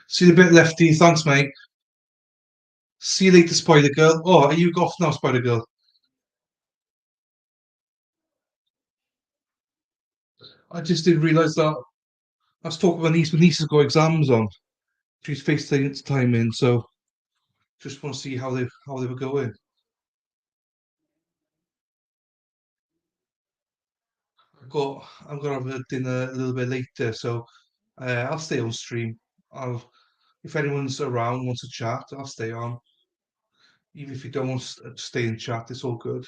See you in a bit, Lefty. Thanks, mate. See you later, Spider Girl. Oh, are you off now, Spider Girl? I just didn't realise that. I was talking with my niece. My niece has got exams on. She's FaceTime in, so just want to see how they were going. I'm gonna have a dinner a little bit later, so I'll stay on stream. If anyone's around wants to chat, I'll stay on. Even if you don't want to stay in chat, it's all good.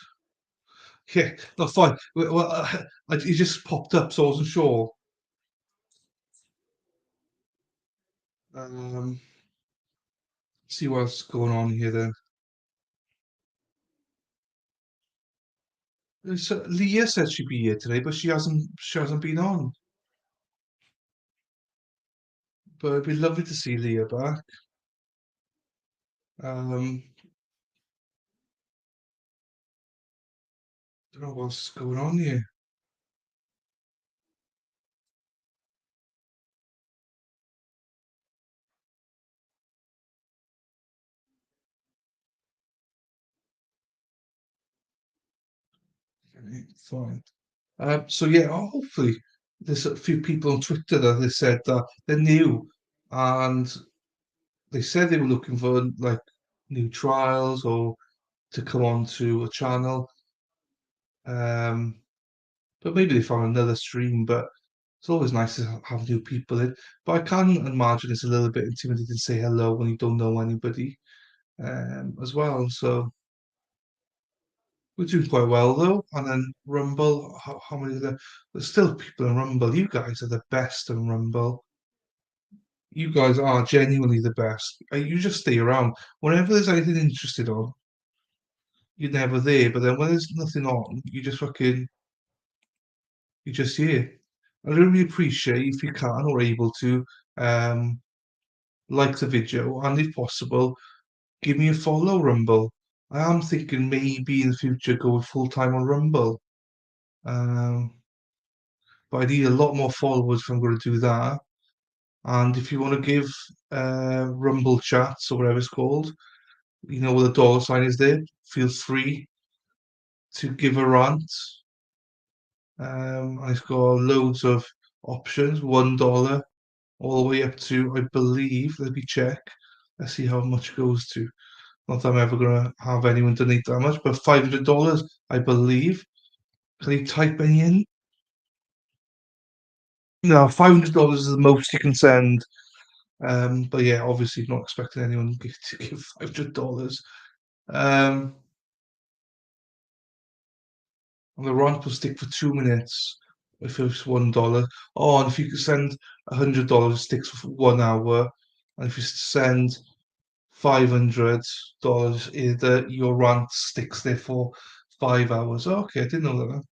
Yeah, no, fine. Well, it just popped up, so I wasn't sure. Um, see what's going on here then. So Leah said she'd be here today, but she hasn't. She hasn't been on. But it'd be lovely to see Leah back. Don't know what's going on here. Okay, fine. So yeah, hopefully there's a few people on Twitter that they said that they're new, and they said they were looking for like new trials or to come on to a channel. Um, but maybe they found another stream. But it's always nice to have new people in. But I can imagine it's a little bit intimidating to say hello when you don't know anybody, as well. So we're doing quite well though. And then Rumble, how many are there? There's still people in Rumble. You guys are the best in Rumble. You guys are genuinely the best. You just stay around. Whenever there's anything interested on, you're never there. But then when there's nothing on, you're just here. I really appreciate if you can or able to um like the video and if possible, give me a follow Rumble. I am thinking maybe in the future going full time on Rumble. Um, but I need a lot more followers if I'm going to do that. And if you want to give Rumble chats or whatever it's called, you know where the dollar sign is there. Feel free to give a rant. And it's got loads of options, $1 all the way up to, I believe, let me check. Let's see how much it goes to. Not that I'm ever gonna have anyone donate that much, but $500, I believe. Can you type any in? No, $500 is the most you can send. But yeah, obviously not expecting anyone to give $500. Um, and the rant will stick for 2 minutes if it's $1. Oh, and if you could send $100, it sticks for 1 hour. And if you send $500, your rant sticks there for 5 hours. Okay, I didn't know that.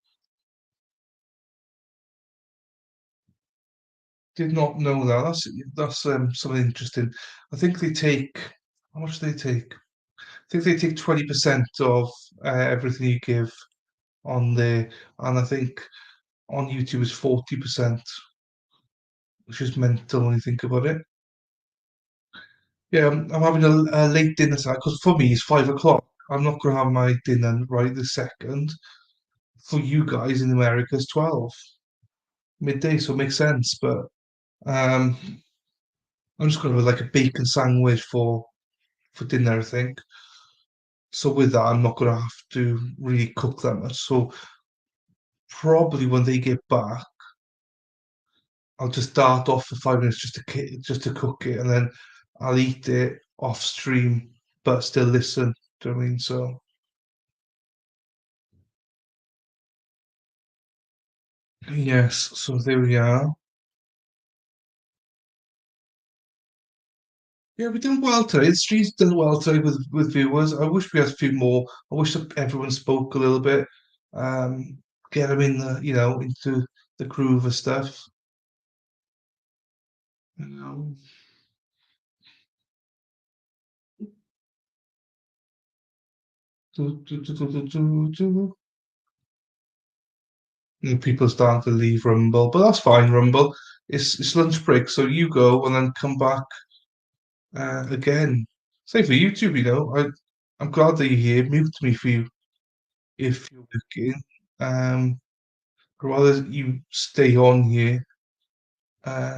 Did not know that. That's something interesting. I think they take how much do they take? I think they take 20% of everything you give on there, and I think on YouTube is 40%, which is mental when you think about it. Yeah, I'm having a late dinner tonight because for me it's 5 o'clock. I'm not going to have my dinner right this second. For you guys in America, it's 12 midday, so it makes sense. But um, I'm just going to have like a bacon sandwich for dinner, I think. So with that, I'm not going to have to really cook that much. So probably when they get back, I'll just start off for 5 minutes just to cook it, and then I'll eat it off stream, but still listen. Do you know what I mean? So yes, so there we are. Yeah, we're doing well today. The stream's done well today with viewers. I wish we had a few more. I wish that everyone spoke a little bit. Um, get them in into the groove of stuff. You know. Do, do, do, do, do, do, do. People starting to leave Rumble, but that's fine. Rumble, it's lunch break, so you go and then come back Again, say for YouTube, I'm glad that you're here. Mute me for you if you're working. I'd rather you stay on here.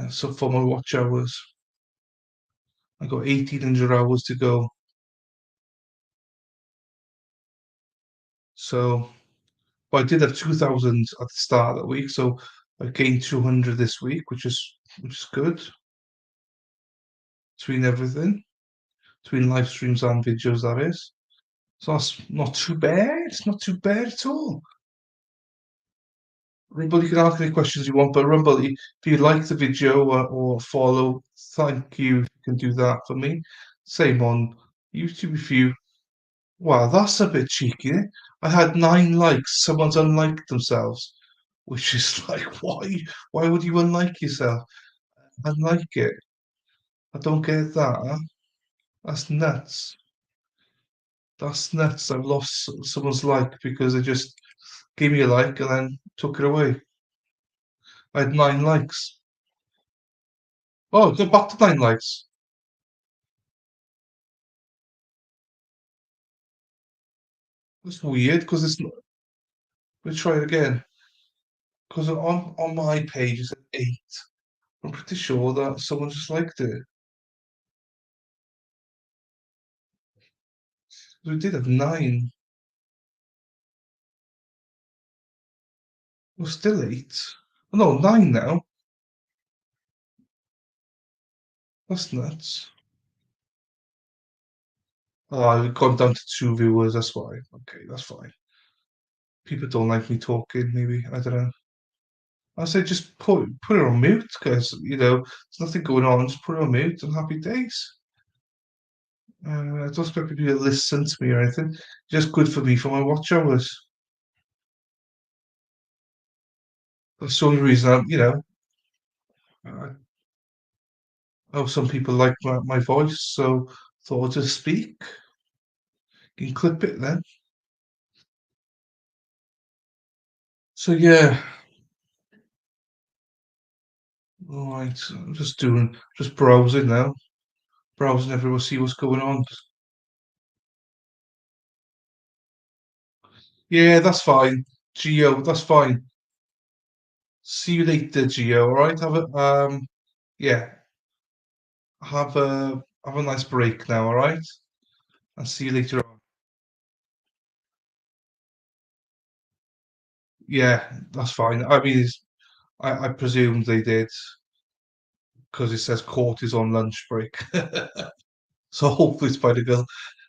So for my watch hours, I got 1,800 hours to go. So, but I did have 2,000 at the start of the week, so I gained 200 this week, which is good. Between everything, between live streams and videos, that is. So that's not too bad. It's not too bad at all. Rumble, you can ask any questions you want, but Rumble, if you like the video or follow, thank you. If you can do that for me. Same on YouTube if you. Wow, that's a bit cheeky. Eh? I had 9 likes. Someone's unliked themselves, which is like, why? Why would you unlike yourself? Unlike it. I don't get that. Huh? That's nuts. That's nuts. I've lost someone's like because they just gave me a like and then took it away. I had 9 likes. Oh, go back to 9 likes. That's weird because it's not. Let's try it again. Because on my page it's at 8. I'm pretty sure that someone just liked it. We did have 9. We're still 8. Oh, no, 9 now. That's nuts. Oh, I've gone down to 2 viewers. That's why. Okay, that's fine. People don't like me talking. Maybe I don't know. I say just put it on mute because there's nothing going on. Just put it on mute and happy days. I don't expect people to listen to me or anything. Just good for me for my watch hours. That's the only reason I know some people like my voice, so thought I'd just speak. You can clip it then. So yeah, all right. I'm just browsing now, browsing everywhere, see what's going on. Yeah, that's fine. Geo, that's fine. See you later, Geo. All right, yeah, have a nice break now. All right, I'll see you later on. Yeah, that's fine. I mean, I presume they did because it says court is on lunch break. So hopefully Spider Girl.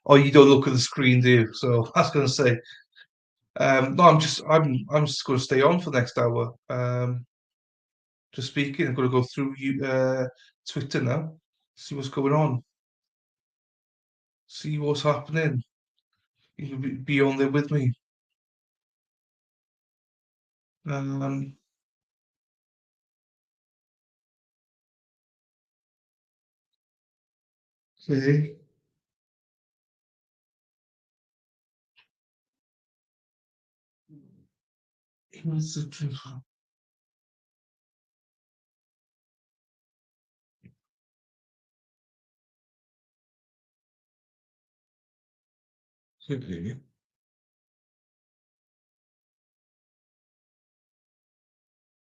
Oh, you don't look at the screen, do you? So I was going to say, no, I'm just going to stay on for the next hour. Just speaking. I'm going to go through Twitter now, see what's going on, see what's happening. You can be on there with me. Um, okay. Okay.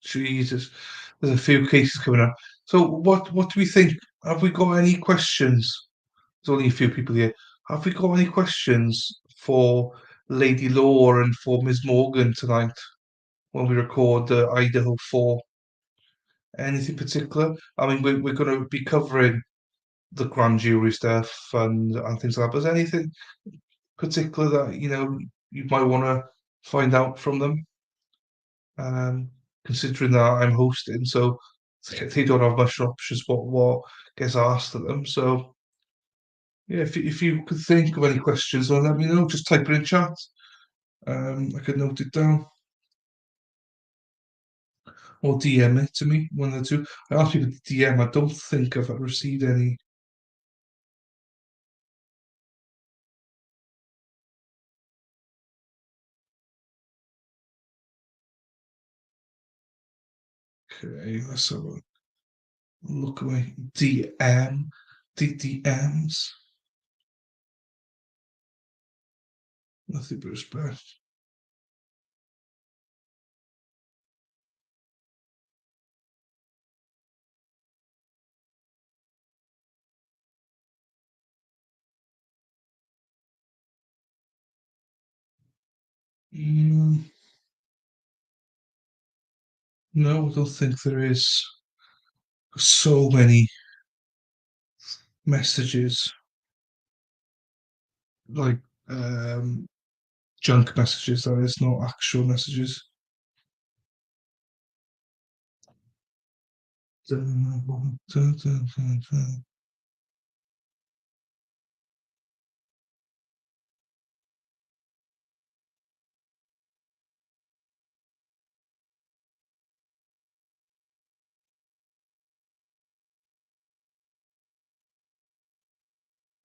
Jesus, there's a few cases coming up. So what do we think? Have we got any questions? There's only a few people here. Have we got any questions for Lady Law and for Ms. Morgan tonight when we record the Idaho 4? Anything particular? I mean, we're going to be covering the grand jury stuff and things like that. But is there anything particular that you might want to find out from them? Considering that I'm hosting, so they don't have much options what gets asked of them. So yeah, if you could think of any questions, then let me know. Just type it in chat. I could note it down or DM it to me. One of the two. I asked people to DM. I don't think I've received any. Okay, let's have a look at my DM. DDMs. Nothing but respect. No, I don't think there is. So many messages, like junk messages, that is, not actual messages.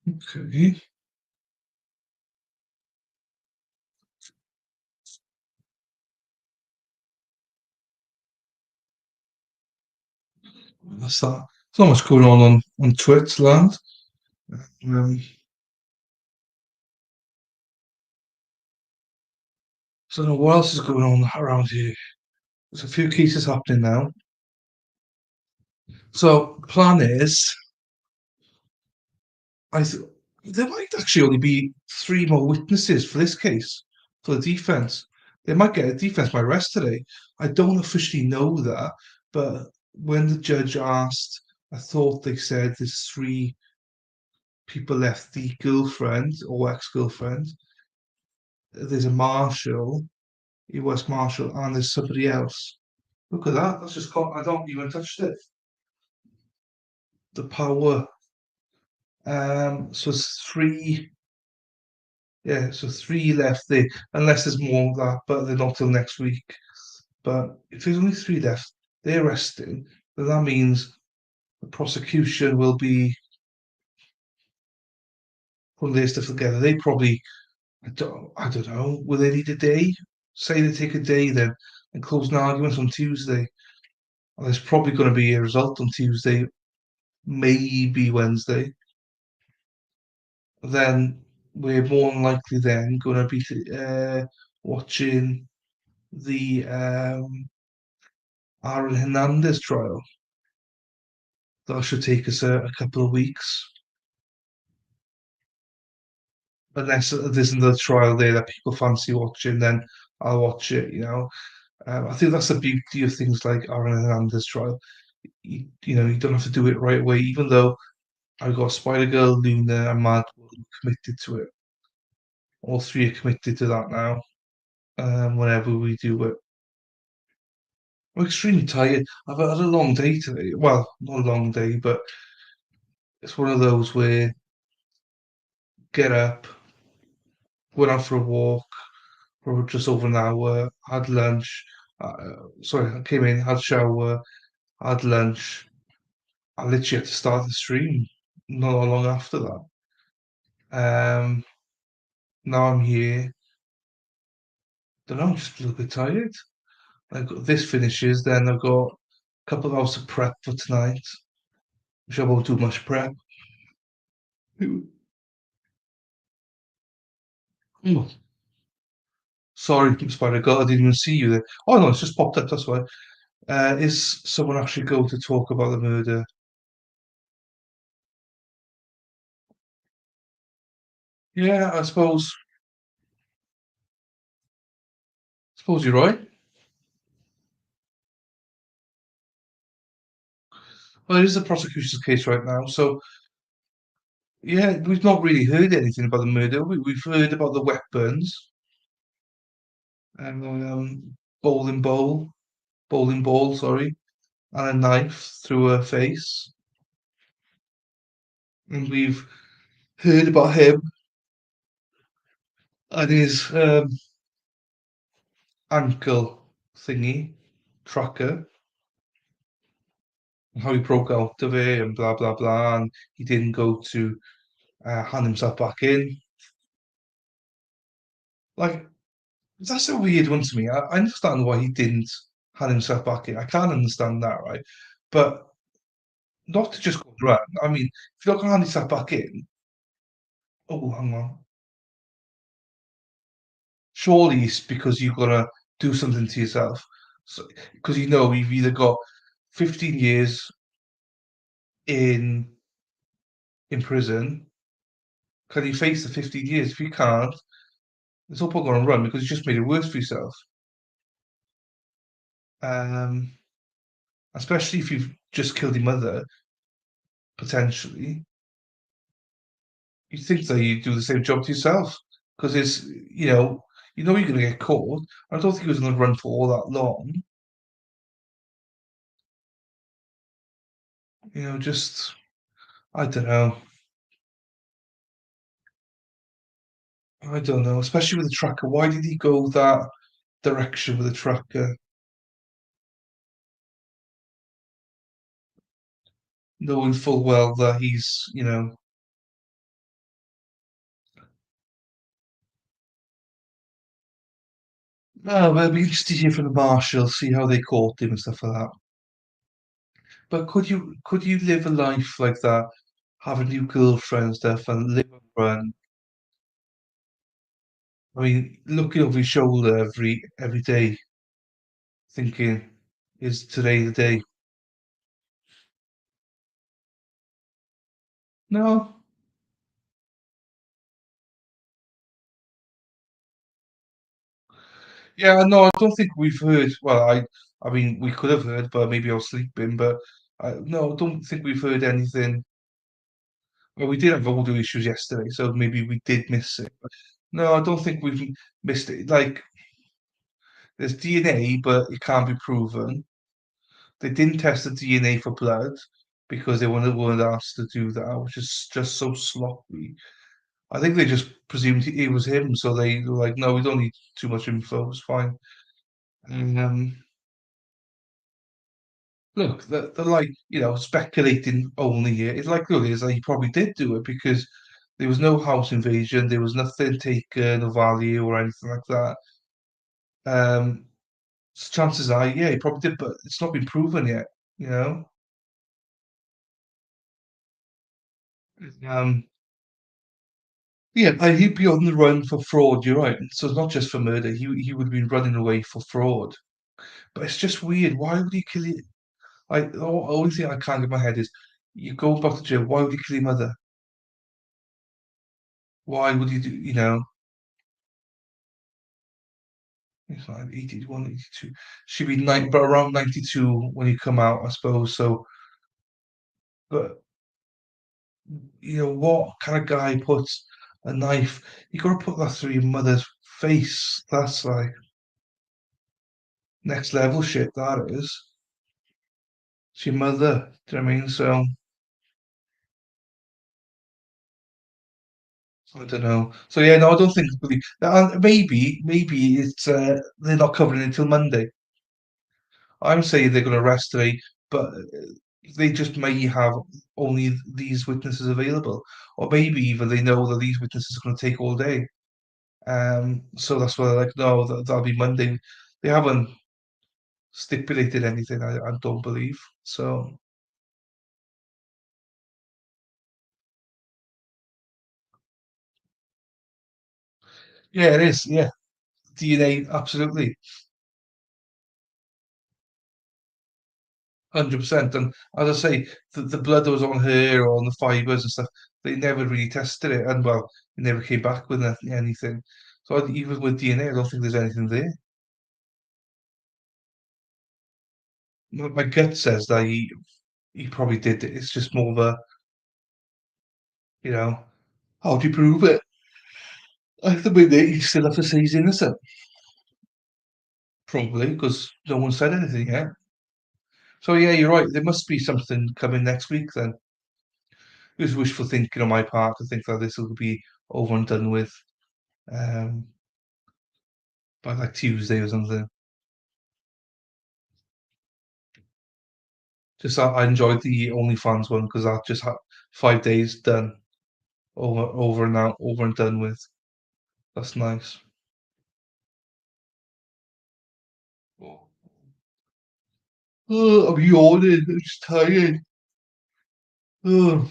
Okay. That's that. There's not much going on Twitch land. Um, so I don't know what else is going on around here. There's a few cases happening now. So plan is, there might actually only be 3 more witnesses for this case for the defense. They might get a defense by arrest today. I don't officially know that, but when the judge asked, I thought they said there's 3 people left: the girlfriend or ex-girlfriend. There's a marshal, US marshal, and there's somebody else. Look at that. That's just I don't even touched it. The power. So it's 3. Yeah, so 3 left there, unless there's more of that, but they're not till next week. But if there's only 3 left, they're arresting, then that means the prosecution will be putting their stuff together. They probably, I don't know, will they need a day? Say they take a day then and close an argument on Tuesday. And there's probably going to be a result on Tuesday, maybe Wednesday. Then we're more than likely then going to be watching the Aaron Hernandez trial. That should take us a couple of weeks. Unless there's another trial there that people fancy watching, then I'll watch it, I think that's the beauty of things like Aaron Hernandez trial. You don't have to do it right away, even though I've got Spider-Girl, Luna, and Mad committed to it. All 3 are committed to that now, whenever we do it. I'm extremely tired. I've had a long day today. Well, not a long day, but it's one of those where get up, went out for a walk for just over an hour, had lunch. Sorry, I came in, had a shower, had lunch. I literally had to start the stream not long after that. Now I'm here. Don't know, I'm just a little bit tired. This finishes, then I've got a couple of hours of prep for tonight, which I won't do much prep. Oh, sorry, Spider God, I didn't even see you there. Oh no, it's just popped up, that's why. Is someone actually going to talk about the murder? Yeah, I suppose you're right. Well, it is the prosecution's case right now, so yeah, we've not really heard anything about the murder. We've heard about the weapons and bowling ball, sorry, and a knife through her face. And we've heard about him and his ankle thingy, tracker, and how he broke out of it and blah blah blah, and he didn't go to hand himself back in. Like, that's a weird one to me. I understand why he didn't hand himself back in. I can't understand that, right? But not to just go around. I mean, if you're not going to hand yourself back in, oh, hang on. Surely it's because you've got to do something to yourself. So, because you know you've either got 15 years in prison. Can you face the 15 years? If you can't, it's all going to run because you just made it worse for yourself. Um, especially if you've just killed your mother, potentially. You think that you do the same job to yourself because it's you know you're going to get caught. I don't think he was going to run for all that long. Just I don't know. I don't know, especially with the tracker. Why did he go that direction with the tracker, knowing full well that he's. Oh, well, it'll be interesting to hear from the marshal, see how they caught him and stuff like that. But could you live a life like that, have a new girlfriend and stuff, and live and run? I mean, looking over your shoulder every day, thinking, is today the day? No. Yeah, no, I don't think we've heard. Well, I mean, we could have heard, but maybe I was sleeping. But no, I don't think we've heard anything. Well, we did have audio issues yesterday, so maybe we did miss it. But no, I don't think we've missed it. Like, there's DNA, but it can't be proven. They didn't test the DNA for blood because they weren't asked to do that, which is just so sloppy. I think they just presumed it was him, so they were like, "No, we don't need too much info. It's fine." Um, Look, they're like speculating only here. It's like look, is that he probably did do it because there was no house invasion, there was nothing taken of value or anything like that. Um, Chances are, yeah, he probably did, but it's not been proven yet. You know. Um, Yeah, and he'd be on the run for fraud, you're right. So it's not just for murder. He would have been running away for fraud. But it's just weird. Why would he kill you? The only thing I can't get my head is you go back to jail. Why would you kill your mother? Why would you do? It's like 81, 82. She'd be but around 92 when you come out, I suppose. So, but what kind of guy puts a knife? You got to put that through your mother's face. That's like next level shit. That is. It's your mother. Do you know what I mean? So I don't know. So yeah, no, I don't think maybe it's they're not covering it until Monday. I'm saying they're going to arrest today, but they just may have only these witnesses available, or maybe even they know that these witnesses are going to take all day. So that's why they're like, no, that'll be Monday. They haven't stipulated anything. I don't believe. So yeah, it is. Yeah, DNA, absolutely. 100%. And as I say, the blood that was on her or on the fibers and stuff, they never really tested it. And well, it never came back with anything. So even with DNA, I don't think there's anything there. My gut says that he probably did it. It's just more of a, you know, how do you prove it? At the minute, you still have to say he's innocent. Probably because no one said anything yet. So yeah, you're right. There must be something coming next week then. It was wishful thinking on my part to think that this will be over and done with. Um, by like Tuesday or something. Just I enjoyed the OnlyFans one because I just had 5 days done over and out, over and done with. That's nice. Oh, I'm yawning. I'm just tired. Oh,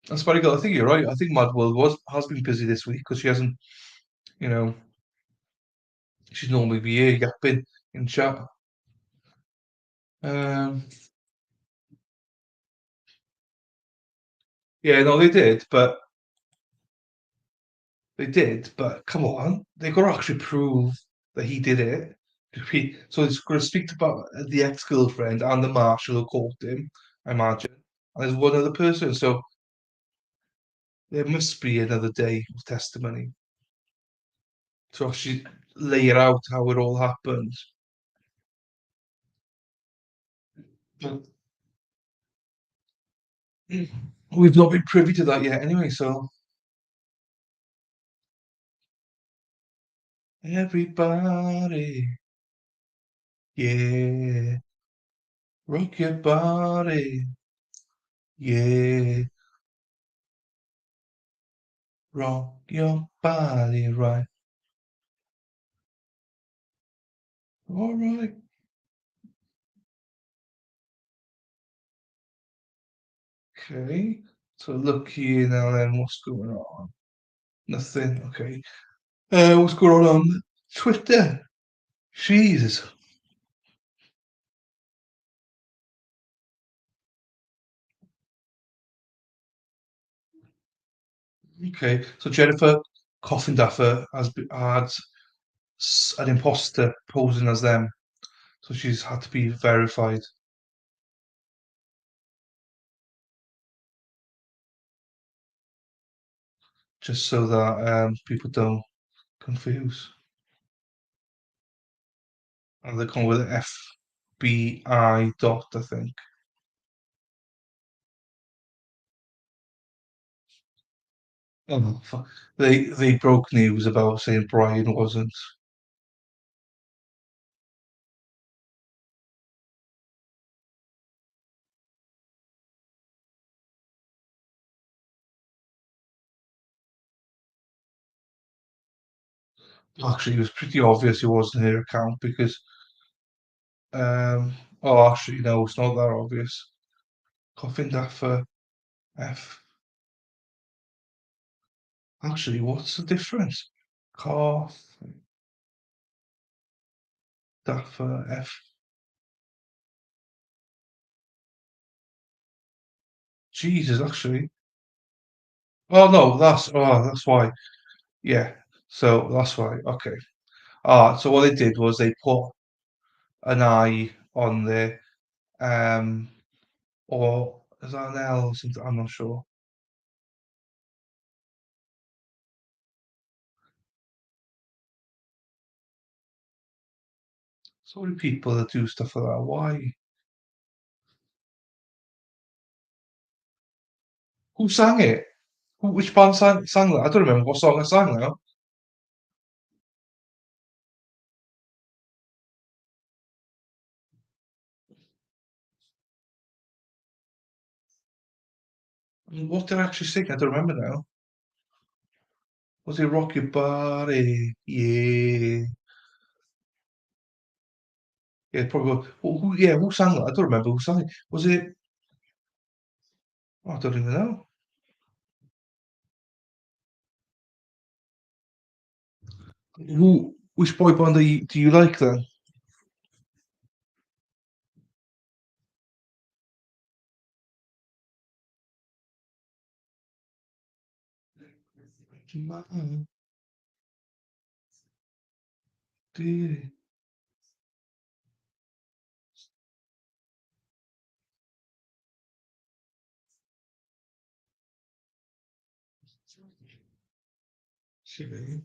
that's very good. I think you're right. I think Mad World has been busy this week because she hasn't, you know, she'd normally be here yapping in chat. Um, yeah, no, they did, but come on, they got to actually prove that he did it. So he's going to speak about the ex-girlfriend and the marshal who caught him, I imagine. And there's one other person, so there must be another day of testimony to actually lay it out how it all happened. But we've not been privy to that yet, anyway. So everybody, yeah, rock your body, yeah, rock your body right. All right. Okay. So look here now then, what's going on? Nothing. Okay. What's going on Twitter? Jesus. Okay. So Jennifer Coffin Duffer had an imposter posing as them. So she's had to be verified. Just so that people don't confuse. And they're going with FBI dot, I think. Oh, fuck. They broke news about saying Brian wasn't. Actually, it was pretty obvious it wasn't her account because oh actually no, it's not that obvious. Coffin Daffer F. Actually, what's the difference? Coffin Daffer F. Jesus, actually. Oh no, that's why. Yeah. So that's why. Okay. So what they did was they put an I on there, um, or is that an L or something? I'm not sure. So many people that do stuff like that. Why? Who sang it? Which band sang that? I don't remember what song I sang now. What did I actually sing? I don't remember now. Was it Rock Your Body? Yeah. Yeah, probably. Yeah, who sang that? I don't remember who sang it. Was it? Oh, I don't even know. Which boy band do you like then? Man, dear. Okay.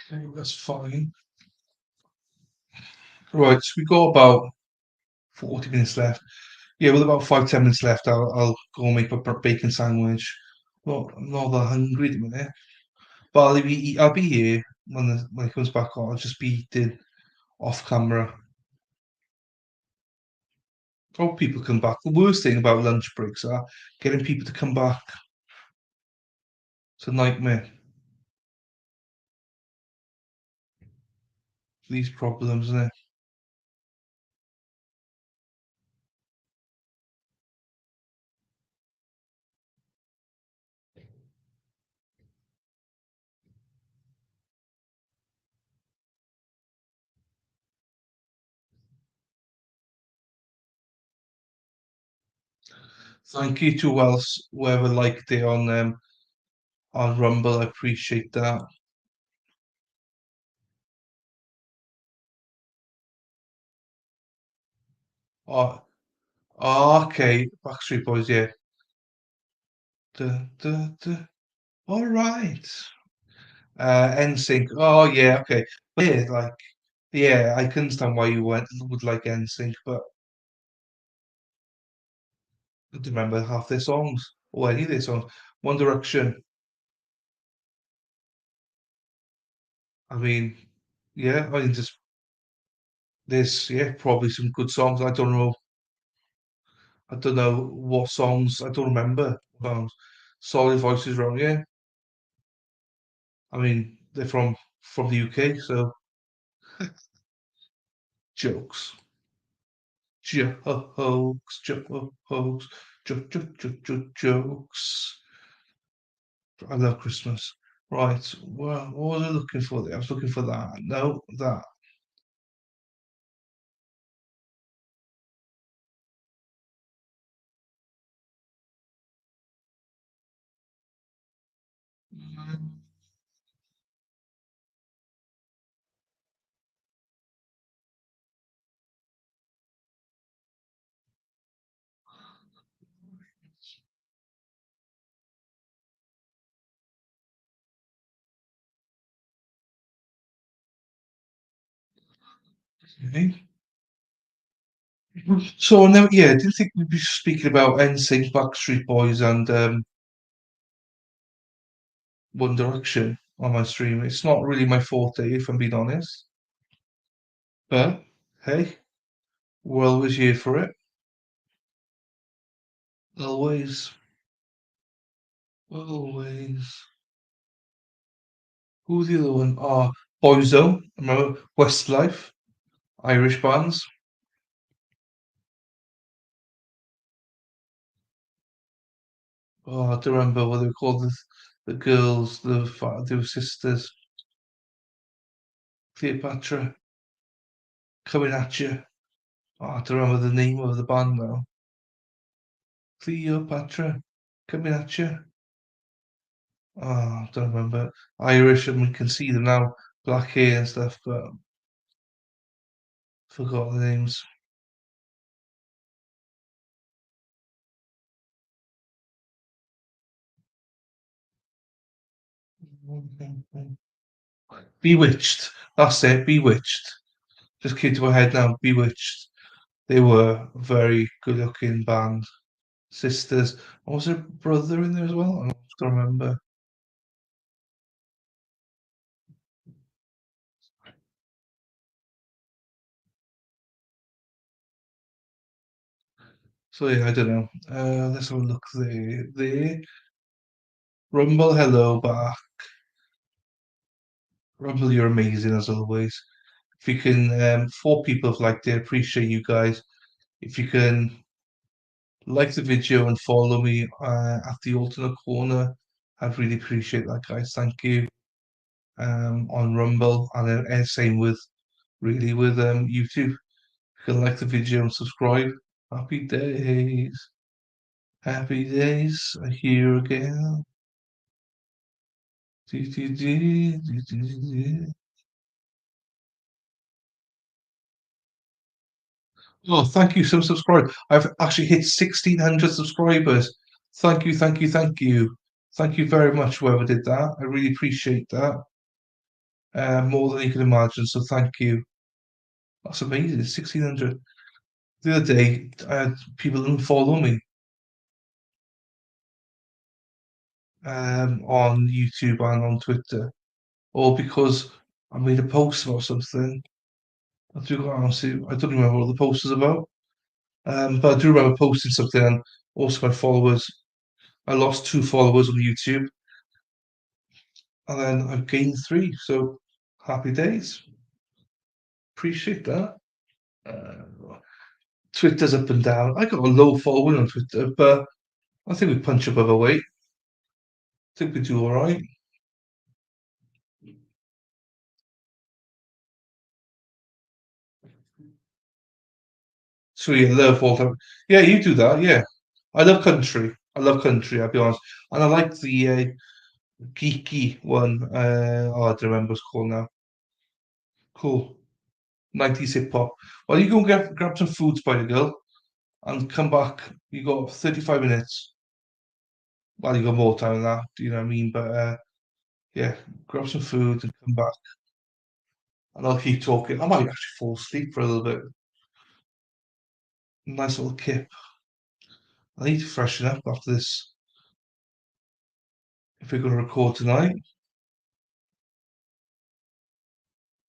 Okay, that's fine. Right, so we got about 40 minutes left. Yeah, with about 5, 10 minutes left, I'll go make a bacon sandwich Well, I'm not that hungry at the minute. But I'll be here when it comes back on. I'll just be eating off camera. Hope people come back. The worst thing about lunch breaks are getting people to come back. It's a nightmare. These problems, isn't it? Thank you to whoever liked it on Rumble. I appreciate that. Oh, okay, Backstreet Boys, yeah. All right. NSYNC. Oh yeah, okay. But yeah, like yeah, I can understand why you would like NSYNC, but I don't remember half their songs or any of their songs. One Direction. I mean, yeah, I mean just there's yeah, probably some good songs. I don't know. I don't know what songs. I don't remember songs. Solid Voices wrong, yeah. I mean, they're from the UK, so jokes. Jokes, jokes, jokes. I love Christmas. Right. Well, what was I looking for there? I was looking for that. No, that. Okay. So no, yeah, I didn't think we'd be speaking about NSYNC, Backstreet Boys, and One Direction on my stream. It's not really my forte, if I'm being honest. But hey, we're always here for it. Always, always. Who's the other one? Ah, Boyzone. Remember Westlife, Irish bands. Oh, I don't remember what they were called. The girls, they were sisters. Cleopatra, coming at you. Oh, I don't remember the name of the band now. Cleopatra, coming at you. Oh, I don't remember. Irish, and we can see them now, black hair and stuff, but forgot the names. Bewitched. That's it. Bewitched. Just came to my head now. Bewitched. They were a very good-looking band. Sisters. Was there a brother in there as well? I don't remember. So yeah, I don't know. Let's have a look there. There. Rumble, hello back. Rumble, you're amazing as always. If you can, four people have liked it. Appreciate you guys. If you can like the video and follow me at the alternate corner, I'd really appreciate that, guys. Thank you. On Rumble and same with really with YouTube. If you can like the video and subscribe. Happy days. Happy days are here again. Do, do, do, do, do, do. Oh, thank you so subscribe. I've actually hit 1,600 subscribers. Thank you, thank you, thank you. Thank you very much, whoever did that. I really appreciate that. More than you can imagine. So thank you. That's amazing. 1,600. The other day, I had people didn't follow me. on YouTube and on Twitter, or because I made a post about something. I do honestly, I don't remember what the post was about. But I do remember posting something, and also my followers. I lost 2 followers on YouTube, and then I've gained 3. So happy days. Appreciate that. Twitter's up and down. I got a low following on Twitter, but I think we punch above our weight. I think we do all right. So you love all time. Yeah, you do that. Yeah, I love country. I love country. I'll be honest, and I like the geeky one. Oh, I don't remember what it's called now. Cool. 90s hip hop. Well, you go and grab some food, Spider Girl, and come back. You got 35 minutes. Well, you got more time than that. You know what I mean? But yeah, grab some food and come back, and I'll keep talking. I might actually fall asleep for a little bit. Nice little kip. I need to freshen up after this if we're going to record tonight.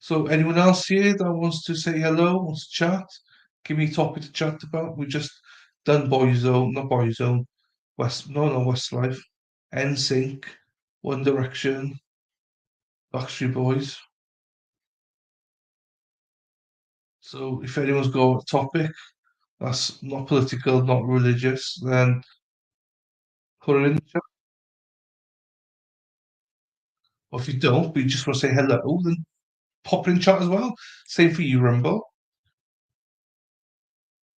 So, anyone else here that wants to say hello, wants to chat? Give me a topic to chat about. We just done Boyzone, not Boyzone, no, Westlife, NSYNC, One Direction, Backstreet Boys. So, if anyone's got a topic that's not political, not religious, then put it in the chat. Or if you don't, but you just want to say hello, then pop it in chat as well. Same for you, Rumble.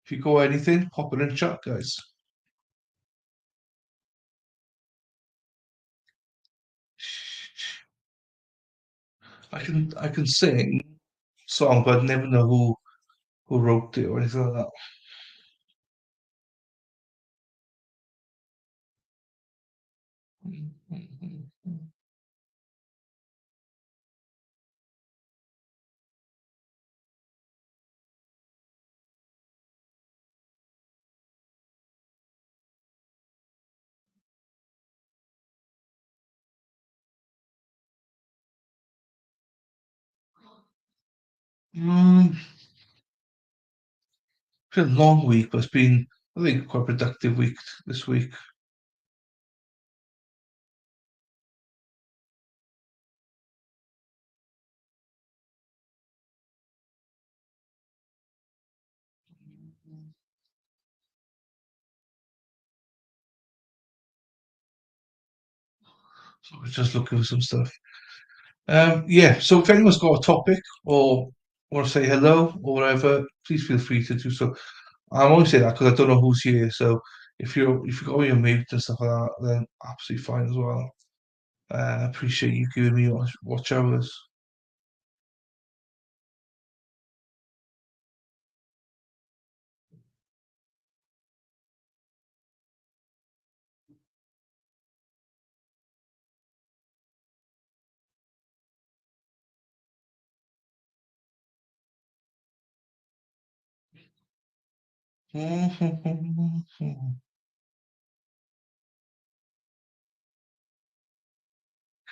If you go anything, pop it in chat, guys. I can sing song, but I'd never know who wrote it or anything like that. Mm, it's been a long week, but it's been, I think, quite a productive week this week. So we're just looking for some stuff. Yeah, so if anyone's got a topic or want to say hello or whatever, please feel free to do so. I'm only saying that because I don't know who's here. So if you've got your mute and stuff like that, then absolutely fine as well. Appreciate you giving me watch hours.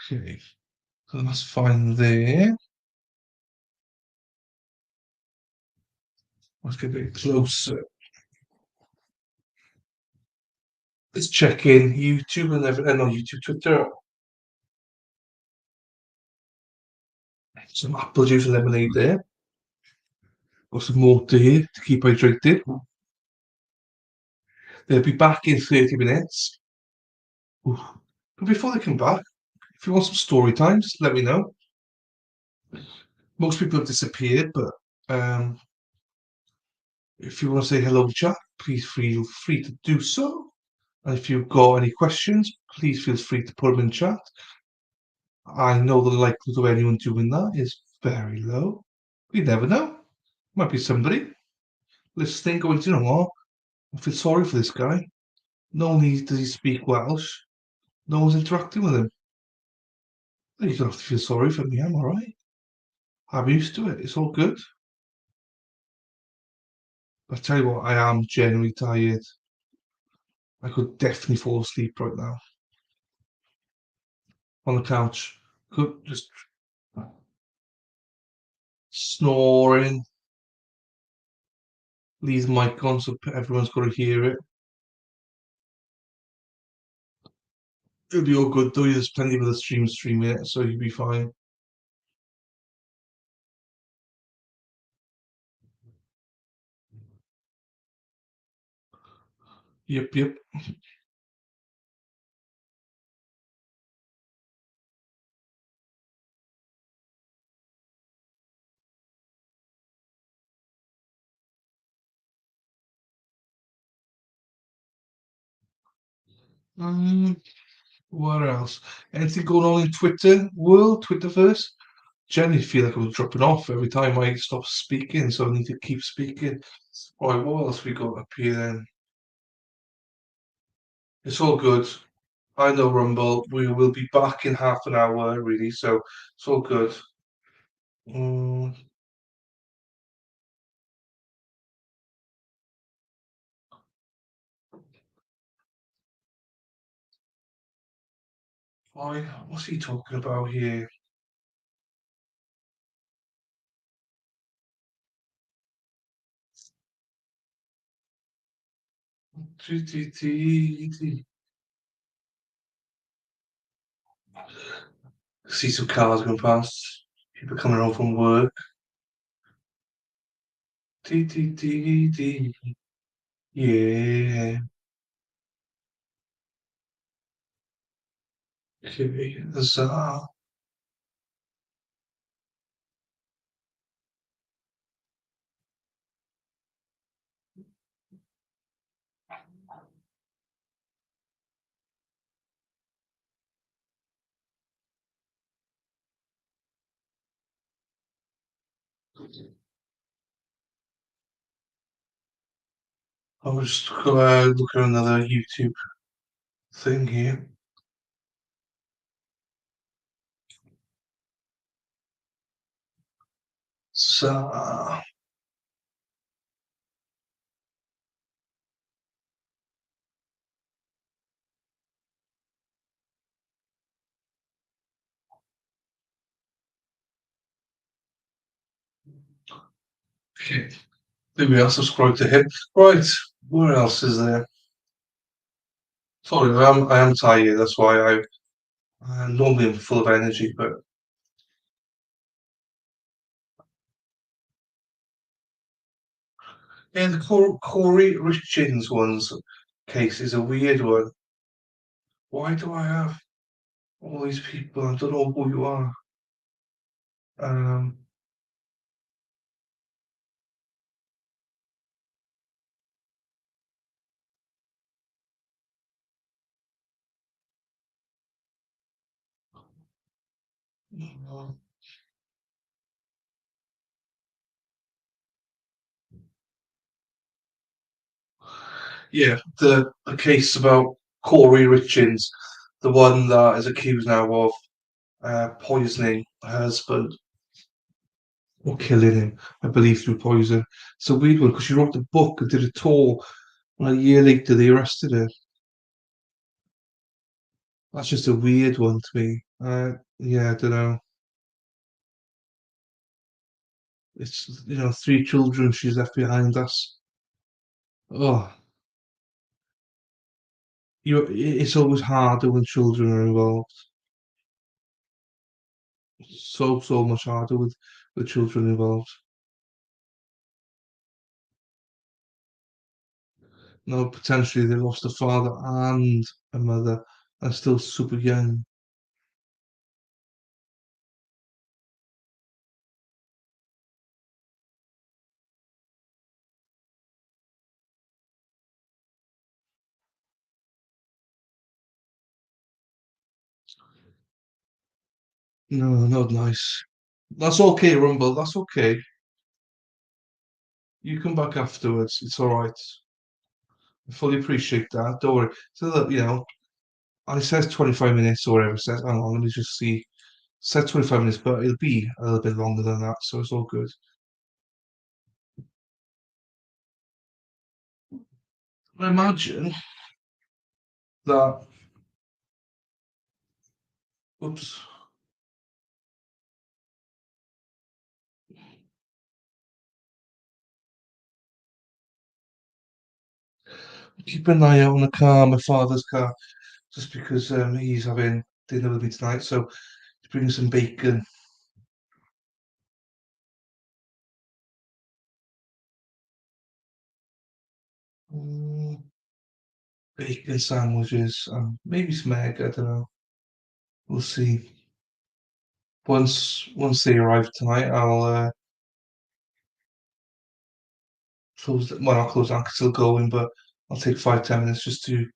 Okay, so that's fine there. Let's get a bit closer. Let's check in YouTube and everything. No, YouTube, Twitter. Some apple juice and lemonade there. Got some water here to keep hydrated. They'll be back in 30 minutes. Ooh. But before they come back, if you want some story times, let me know. Most people have disappeared, but if you want to say hello to chat, please feel free to do so. And if you've got any questions, please feel free to put them in chat. I know the likelihood of anyone doing that is very low. You never know. Might be somebody listening going, you know what? I feel sorry for this guy. No only does he speak Welsh, no one's interacting with him. You don't have to feel sorry for me. I'm all right. I'm used to it. It's all good. But I tell you what, I am genuinely tired. I could definitely fall asleep right now. on the couch. Could just snoring. Leave the mic on so everyone's got to hear it. It'll be all good though. There's plenty of other streaming it, so you'll be fine. Yep, yep. Um, what else? Anything going on in Twitter world? Twitter first. Generally feel like I'm dropping off every time I stop speaking, so I need to keep speaking. Right, what else we got up here then? It's all good. I know Rumble. We will be back in half an hour, really, so it's all good. Mm, what's he talking about here? See some cars going past. People coming home from work. T T T T. Yeah. Okay. Huzzah. I'll just go look at another YouTube thing here. So, okay. There we are. Subscribe to him. Right. What else is there? Sorry, I am tired. That's why I normally am full of energy, but yeah, the Corey Richards one's case is a weird one. Why do I have all these people? I don't know who you are. Um, yeah, the case about Corey Richards, the one that is accused now of poisoning her husband or killing him, I believe, through poison. It's a weird one because she wrote the book and did a tour, and a year later they arrested her. That's just a weird one to me. Yeah, I don't know. It's 3 children she's left behind us. Oh, it's always harder when children are involved. So much harder with children involved. No, potentially they lost a father and a mother, and still super young. No, not nice. That's okay, Rumble. That's okay. You come back afterwards. It's all right. I fully appreciate that. Don't worry. So that and it says 25 minutes or whatever it says. Hang on, let me just see. It says 25 minutes, but it'll be a little bit longer than that, so it's all good. I imagine that Oops. Keep an eye out on the car, my father's car, just because he's having dinner with me tonight. So he's bringing some bacon. Mm, bacon sandwiches, maybe some egg. I don't know. We'll see. Once they arrive tonight, I'll close. Well, I'll close down 'cause still going, but I'll take 5-10 minutes just to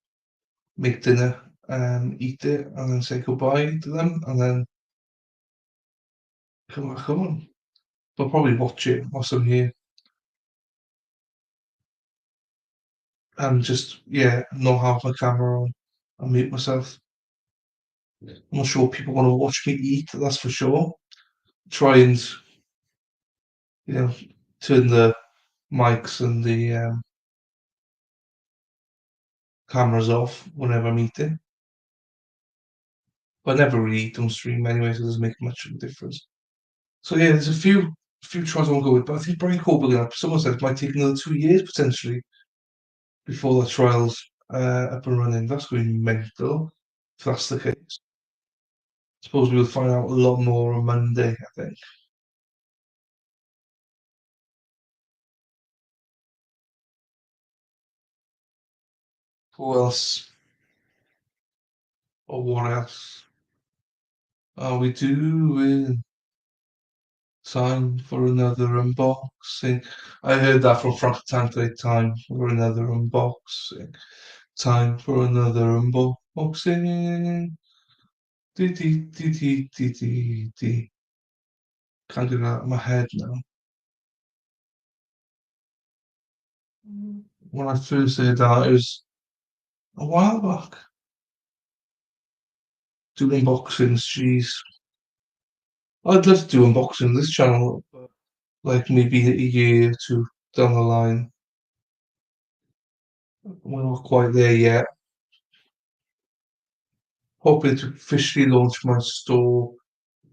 make dinner, eat it, and then say goodbye to them, and then come back home. I'll probably watch it whilst I'm here, and just not have my camera on and mute myself. I'm not sure people want to watch me eat. That's for sure. Try and you know turn the mics and the cameras off whenever I'm eating. But I never really eat on stream anyway, so it doesn't make much of a difference. So yeah, there's a few trials I want to go with, but I think Brian Corbin, someone said it might take another 2 years potentially before the trial's up and running. That's going to be mental if that's the case. Suppose we'll find out a lot more on Monday, I think. Who else? Or what else are we doing? Time for another unboxing. I heard that from Frank Tank. Time for another unboxing. Time for another unboxing. Dee dee dee dee dee dee dee. Can't get it out of my head now. When I first heard that, it was a while back. Doing unboxings, jeez. I'd love to do unboxing on this channel, but like maybe a year or two down the line. We're not quite there yet. Hoping to officially launch my store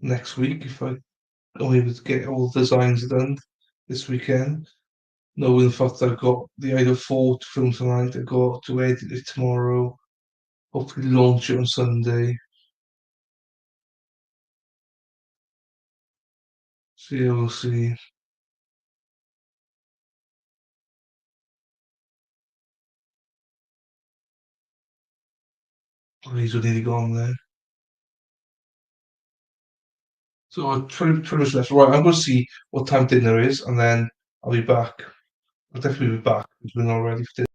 next week if I'm able to get all the designs done this weekend. Knowing the fact that I've got the Idol 4 to film tonight, I've got to edit it tomorrow, hopefully launch it on Sunday. So yeah, we'll see. Oh, he's already gone there. So I'll 20 minutes left. Right, I'm going to see what time dinner is, and then I'll be back. I'll definitely be back because we're not ready for dinner.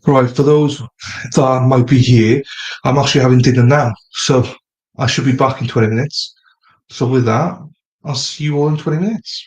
Right, for those that might be here, I'm actually having dinner now, so I should be back in 20 minutes. So with that, I'll see you all in 20 minutes.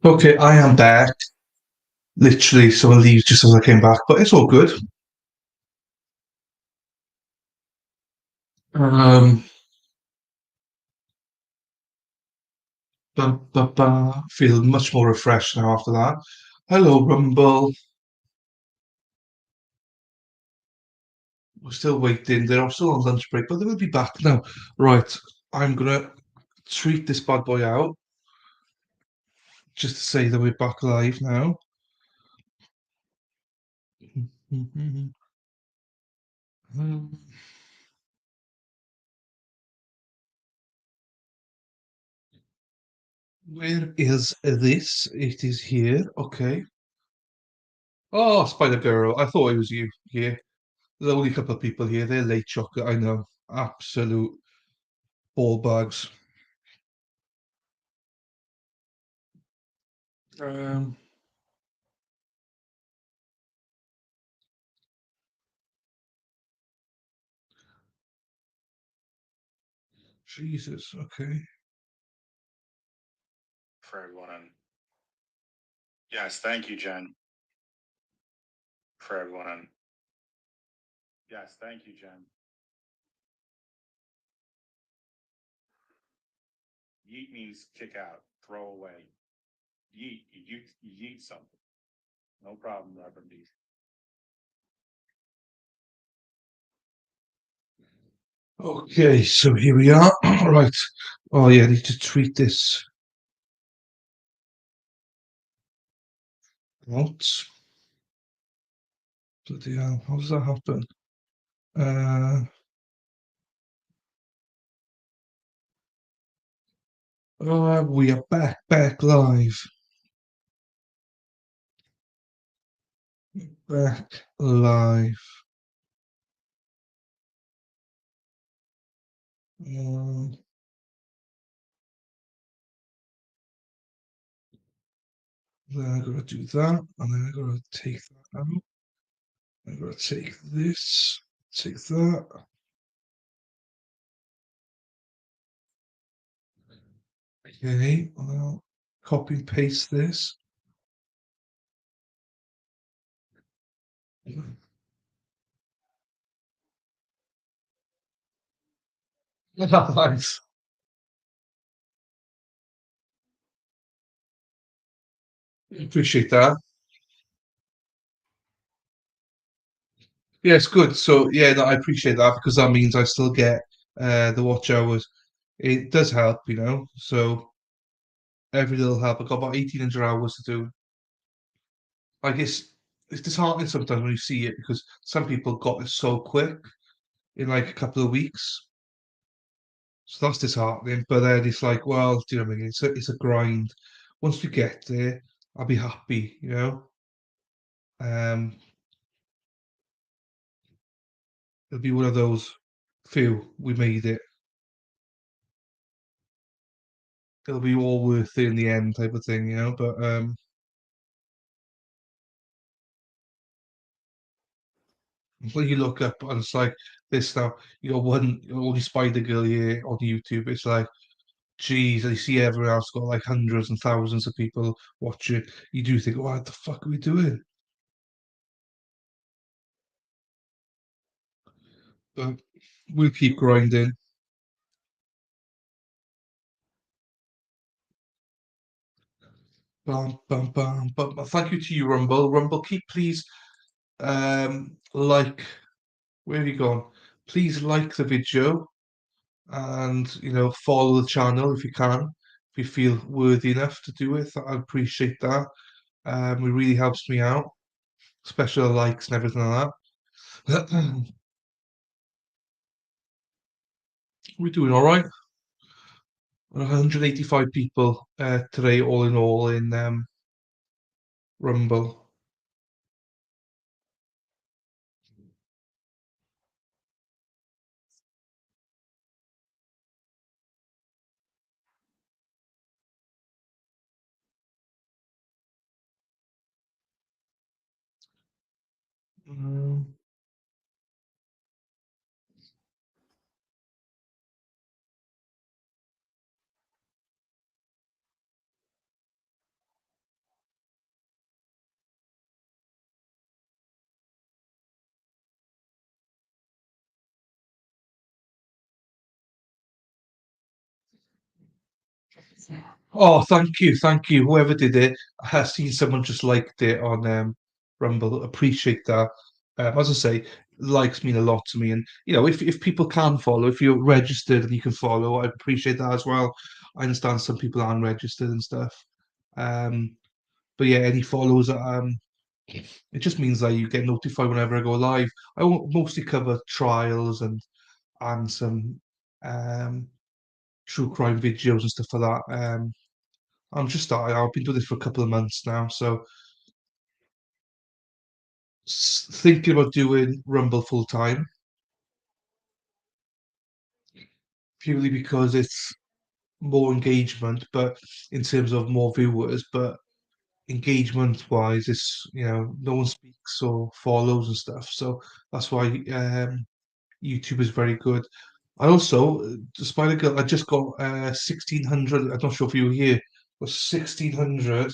Okay, I am back. Literally, someone leaves just as I came back, but it's all good. Um, Feel much more refreshed now after that. Hello, Rumble. We're still waiting. They're still on lunch break, but they will be back now. Right, I'm gonna treat this bad boy out just to say that we're back live now. Where is this? It is here. Okay. Oh, Spider Girl. I thought it was you here. There's only a couple of people here. They're late chocolate. I know. Absolute ball bags. Um, Jesus. Okay. For everyone. Yes, thank you, Jen. For everyone. Yes, thank you, Jen. Yeet means kick out, throw away. Yeet, you yeet something. No problem, Reverend D. Okay. So here we are. Right. Oh yeah. I need to treat this out. Bloody hell. How does that happen? Uh. We are back live. Back live. Um, then I gotta do that, and then I gotta take that out. I gotta take this, take that. Okay, and then I'll copy and paste this. Nice. Appreciate that. Yeah, it's good. So yeah, no, I appreciate that because that means I still get the watch hours. It does help, you know. So every little help. I got about 1,800 hours to do. I guess it's disheartening sometimes when you see it because some people got it so quick in like a couple of weeks. So that's disheartening. But then it's like, well, do you know what I mean? It's a grind. Once we get there, I'll be happy, you know. Um, it'll be one of those few we made it. It'll be all worth it in the end, type of thing, you know. But when you look up and it's like this now, you got one only Spider Girl here on YouTube. It's like, geez, I see everyone else got like hundreds and thousands of people watching. You do think, what the fuck are we doing? But we'll keep grinding. But thank you to you, Rumble. Rumble, keep please like where have you gone? Please like the video and follow the channel if you can, if you feel worthy enough to do it. I appreciate that. It really helps me out, especially the likes and everything like that. We're doing all right. 185 people today, all in all, in Rumble. Um, Oh, thank you. Whoever did it, I have seen someone just liked it on Rumble. Appreciate that. As I say, likes mean a lot to me, and if people can follow, if you're registered and you can follow, I appreciate that as well. I understand some people aren't registered and stuff. Um, but yeah, any follows, it just means that you get notified whenever I go live. I won't mostly cover trials and some um true crime videos and stuff like that. I'm just starting. I've been doing this for a couple of months now, so thinking about doing Rumble full time purely because it's more engagement, but in terms of more viewers, but engagement wise, it's no one speaks or follows and stuff. So that's why YouTube is very good. I also, despite a girl, I just got 1,600. I'm not sure if you were here. Was 1,600.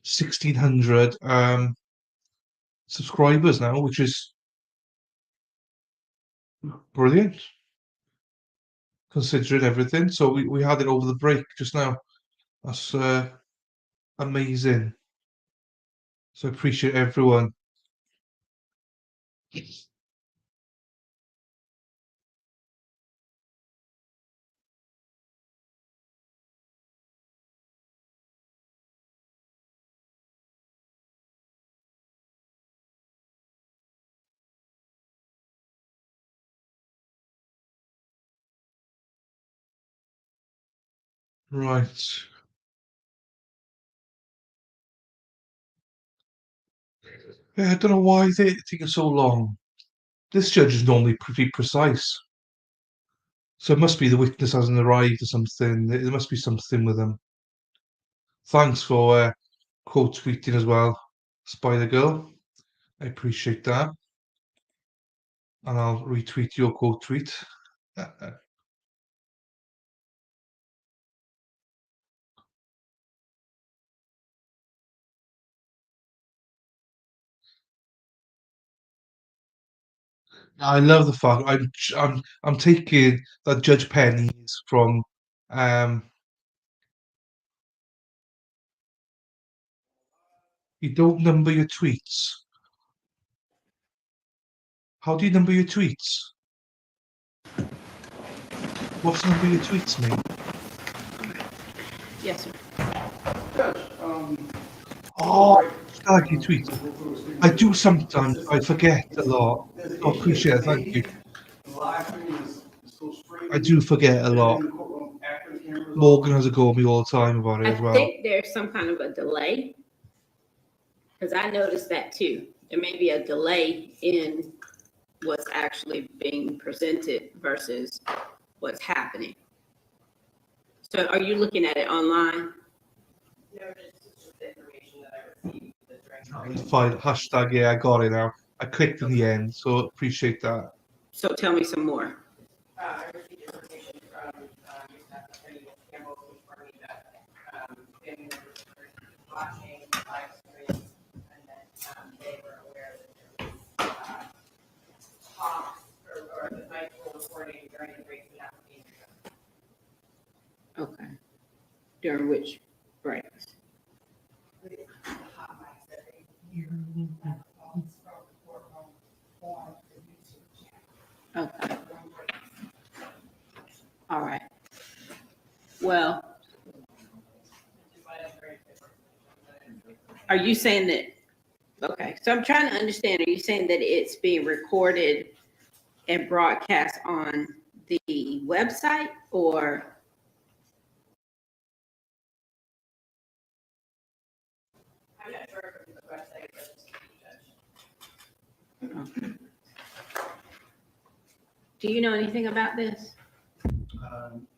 1,600 subscribers now, which is brilliant considering everything. So we had it over the break just now. That's amazing. So I appreciate everyone. Right. Yeah, I don't know why they're taking so long. This judge is normally pretty precise. So it must be the witness hasn't arrived or something. There must be something with them. Thanks for quote tweeting as well, Spider Girl. I appreciate that. And I'll retweet your quote tweet. I love the fact I'm taking that Judge Penny's from um you don't number your tweets. How do you number your tweets? What's number your tweets, mate? Yes, sir. Oh, thank you, tweets. I do sometimes. I forget a lot. I appreciate it. Thank you. The live stream is so straight. I do forget a lot. In the courtroom after the camera's off. Morgan has a go at me all the time about it I as well. think there's some kind of a delay, because I noticed that too. There may be a delay in what's actually being presented versus what's happening. So are you looking at it online? No, just the information that I received. Fine. Hashtag, yeah, I got it now. I clicked in the end, so appreciate that. So tell me some more. I received information from, Staff Attorney Campbell confirming that, family members were watching live streams, and then, they were aware that there was, talks or the mics were recording during the breaks and application. Okay. During which breaks? The hot mics that they hear, from the courtroom on the YouTube channel. Okay. All right. Well, are you saying that, okay, so I'm trying to understand, are you saying that it's being recorded and broadcast on the website, or? I'm not sure if it's the website, but it's the judge. Okay. Do you know anything about this?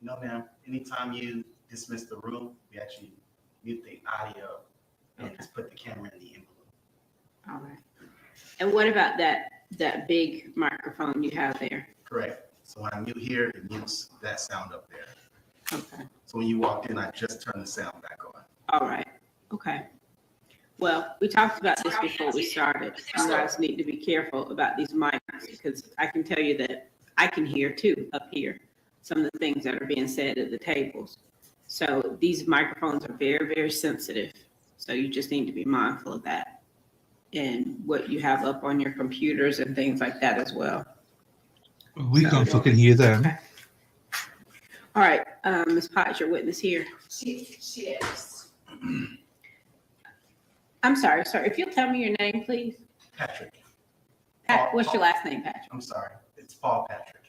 No, ma'am. Anytime you dismiss the room, we actually mute the audio and just put the camera in the envelope. All right. And what about that big microphone you have there? Correct. So when I mute here, it mutes that sound up there. Okay. So when you walked in, I just turned the sound back on. All right. Okay. Well, we talked about this before we started. You guys need to be careful about these mics, because I can tell you that I can hear too up here, some of the things that are being said at the tables. So these microphones are very, very sensitive. So you just need to be mindful of that and what you have up on your computers and things like that as well. We can't fucking hear them. Okay. All right, Ms. Potts, your witness here. She is. I'm sorry, sir. If you'll tell me your name, please. Patrick, What's your last name, Patrick? I'm sorry, it's Paul Patrick.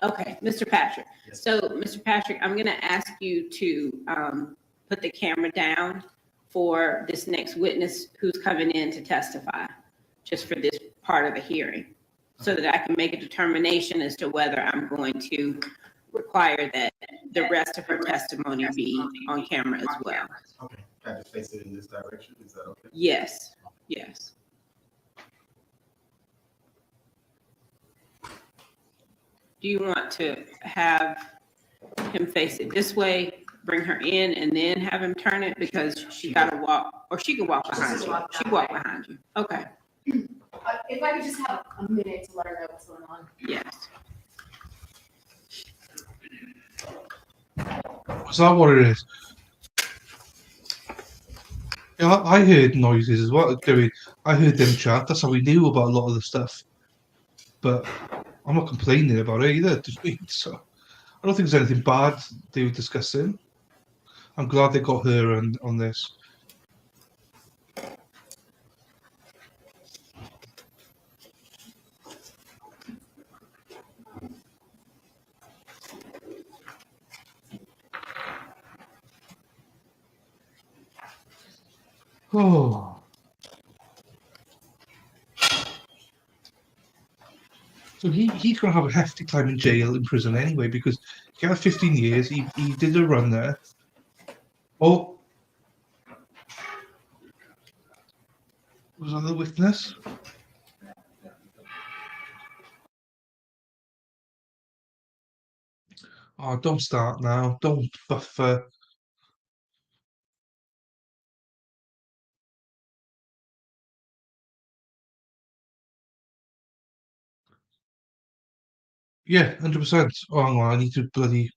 Okay, Mr. Patrick. Yes. So, Mr. Patrick, I'm going to ask you to put the camera down for this next witness who's coming in to testify, just for this part of the hearing, so that I can make a determination as to whether I'm going to require that the rest of her testimony be on camera as well. Okay, can I just face it in this direction? Is that okay? Yes, yes. Do you want to have him face it this way, bring her in, and then have him turn it? Because she got to walk, or she can walk behind you. She can walk behind you. Okay, If I could just have a minute to let her know what's going on. yes. Is that what it is? Yeah, I heard noises as well. I heard them chat. That's how we knew about a lot of the stuff. But I'm not complaining about it either. So I don't think there's anything bad they were discussing. I'm glad they got her on this. Oh. So he's going to have a hefty time in jail, in prison anyway, because he got 15 years. He did a run there. Oh. Was that the witness? Oh, don't start now. Don't buffer. Yeah, 100%. Oh, hang on. I need to bloody...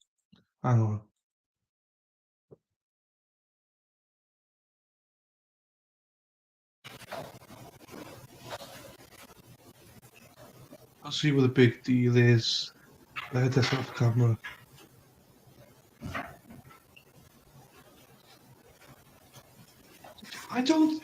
Hang on. I'll see what the big deal is. Let this off camera. I don't...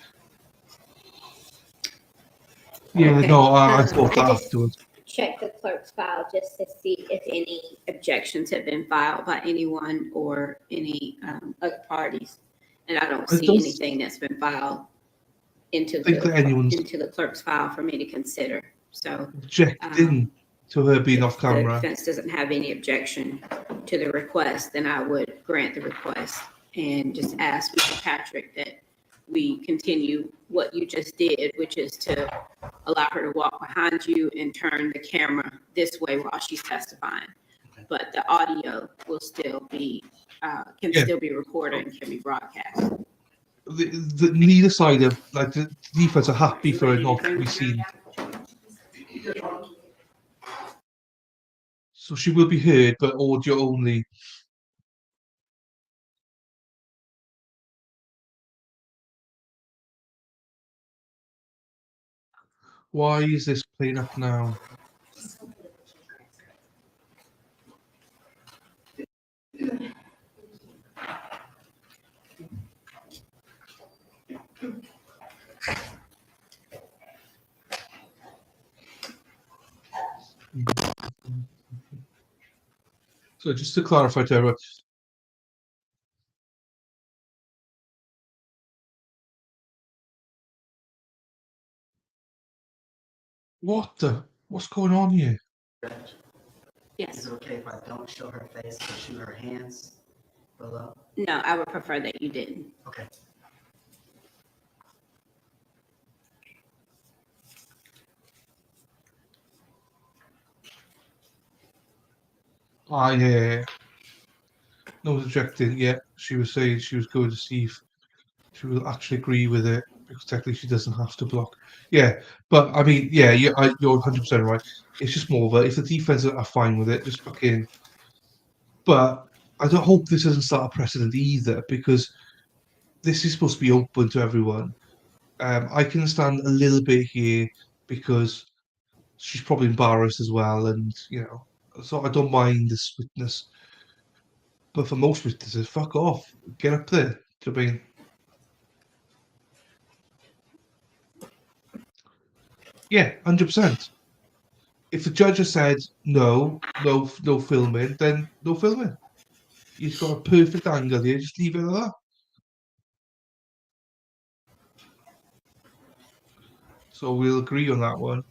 Yeah, Okay. no, I thought that I just afterwards. check the clerk's file just to see if any objections have been filed by anyone or any other parties. And I don't see anything that's been filed into the clerk's file for me to consider. So Objecting to her being off the camera. defense doesn't have any objection to the request, then I would grant the request and just ask Mr. Patrick that we continue what you just did, which is to allow her to walk behind you and turn the camera this way while she's testifying. But the audio will still be, still be recorded and can be broadcast. Neither side of, like, the defense are happy for it not to be seen. So she will be heard, but audio only. Why is this playing up now? So just to clarify to everyone, what's going on here? Yes. Is it okay if I don't show her face or shoot her hands below? No, I would prefer that you didn't. Okay. No one's objecting yet. She was saying she was going to see if she will actually agree with it. because technically she doesn't have to block. Yeah, but I mean, yeah, you're 100% right. It's just more of a, if the defense are fine with it, just fucking. But I don't hope this doesn't start a precedent either, because this is supposed to be open to everyone. I can stand a little bit here because she's probably embarrassed as well, and so I don't mind this witness. But for most witnesses, fuck off, get up there. Do you know what I mean? Yeah, 100%. If the judge has said no filming, then no filming. He's got a perfect angle here. Just leave it at that. So we'll agree on that one.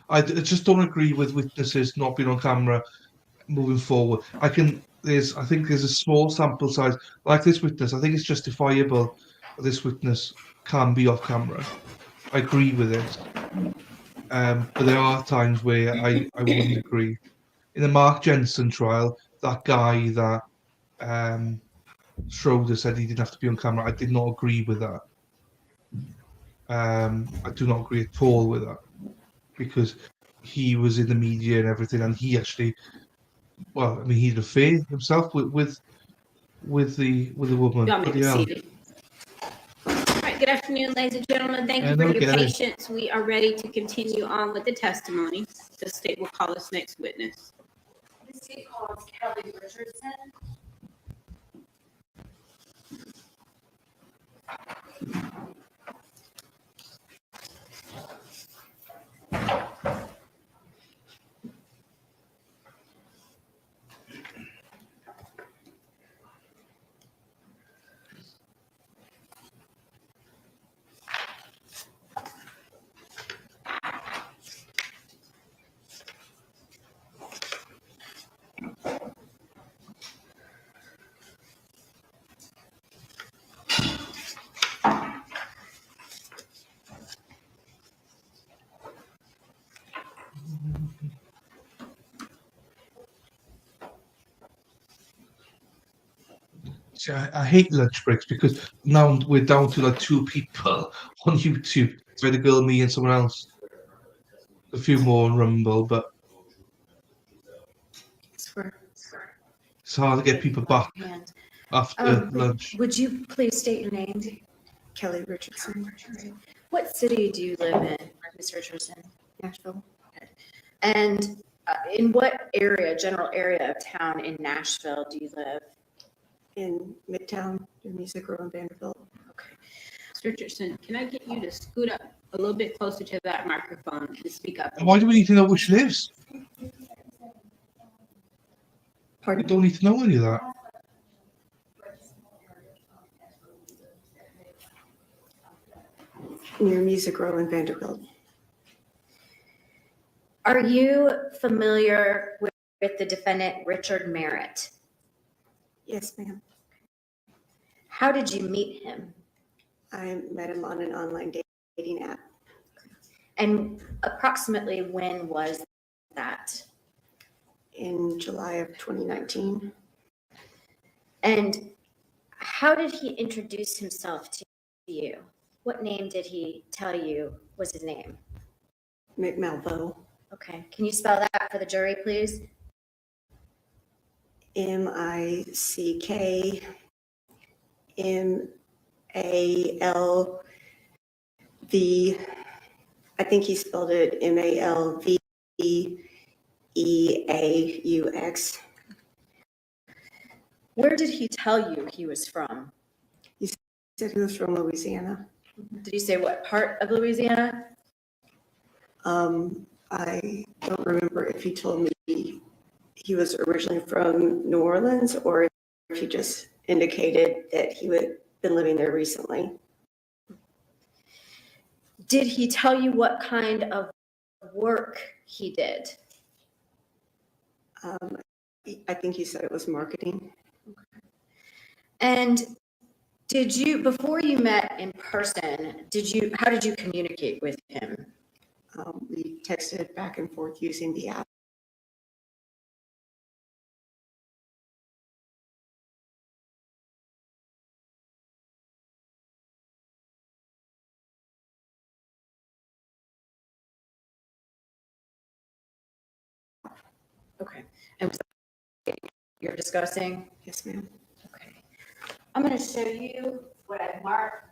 I just don't agree with witnesses not being on camera moving forward. I think there's a small sample size like this witness. I think it's justifiable that this witness can be off camera. I agree with it. But there are times where I wouldn't agree. In the Mark Jensen trial, that guy that Schroeder said he didn't have to be on camera, I did not agree with that. I do not agree at all with that, because he was in the media and everything, and he actually, well, I mean, he had an affair himself with the woman. You want me Bloody to hell. see it? All right, good afternoon, ladies and gentlemen. Thank you And for I'll your get it. patience. We are ready to continue on with the testimony. The state will call us next witness. The state calls Kelly Richardson. See, I hate lunch breaks because now we're down to like 2 people on YouTube. It's the girl, me, and someone else. A few more on Rumble, but it's hard to get people back Hand. after lunch. Would you please state your name? Kelly Richardson. What city do you live in, Ms. Richardson? Nashville. Okay. And in what area, general area of town in Nashville do you live? In Midtown, near Music Row in Vanderbilt. Okay. Mr. Richardson, can I get you to scoot up a little bit closer to that microphone and speak up? And why do we need to know where she lives? We Pardon? don't need to know any of that. Near Music Row in Vanderbilt. Are you familiar with the defendant, Richard Merritt? Yes, ma'am. How did you meet him? I met him on an online dating app And approximately when was that? in July of 2019. And how did he introduce himself to you? What name did he tell you was his name? McMelvo. Okay, can you spell that for the jury, please? MICKMALV. I think he spelled it MALVEAUX. Where did he tell you he was from? He said he was from Louisiana. Did he say what part of Louisiana? I don't remember if he told me he was originally from New Orleans or if he just indicated that he had been living there recently. Did he tell you what kind of work he did? I think he said it was marketing. And did you, before you met in person, how did you communicate with him? We texted back and forth using the app. Okay. And was that you're discussing? Yes, ma'am. Okay. I'm gonna show you what I marked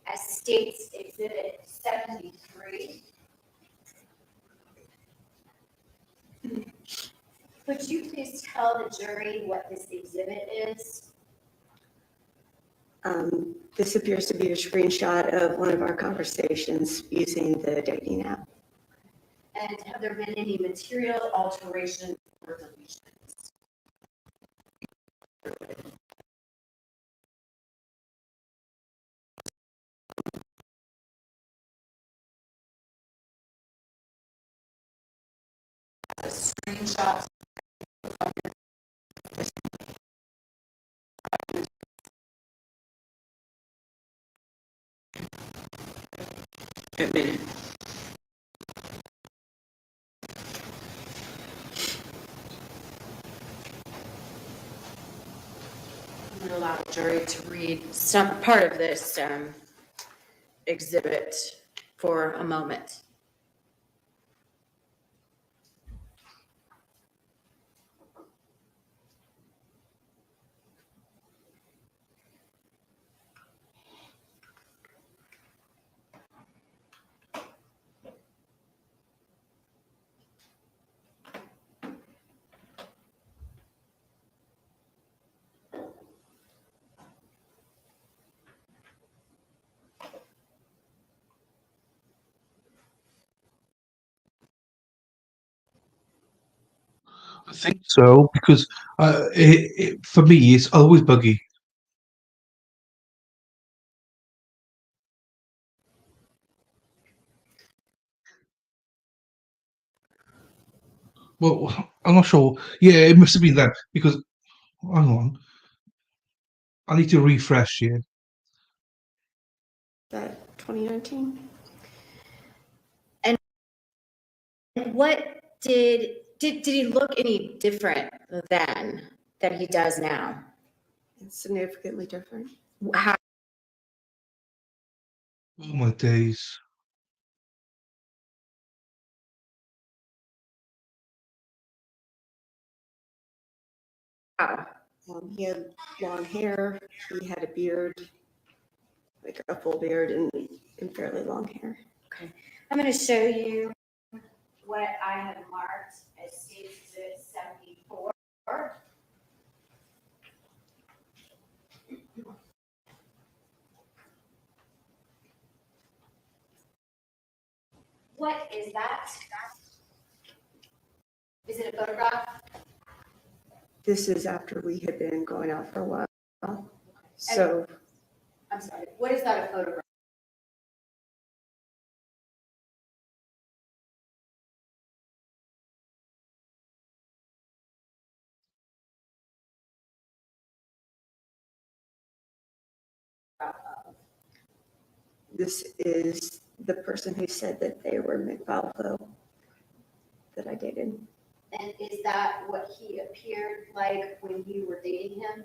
as State's Exhibit 73. Would you please tell the jury what this exhibit is? This appears to be a screenshot of one of our conversations using the dating app. And have there been any material alterations or deletions? Screenshots. A minute. I'm going to allow the jury to read some part of this exhibit for a moment. I think so because for me it's always buggy. Well, I'm not sure. Yeah, it must have been that because hang on, I need to refresh here. That 2019? What did he look any different then than he does now? It's significantly different. How, Oh my days. He had long hair, he had a beard, like a full beard and fairly long hair. okay. I'm gonna show you what I have marked as State's Exhibit 74. What is that? Is it a photograph? This is after we had been going out for a while. So I'm sorry, what is that a photograph? this is the person who said that they were McValvo that I dated. And is that what he appeared like when you were dating him?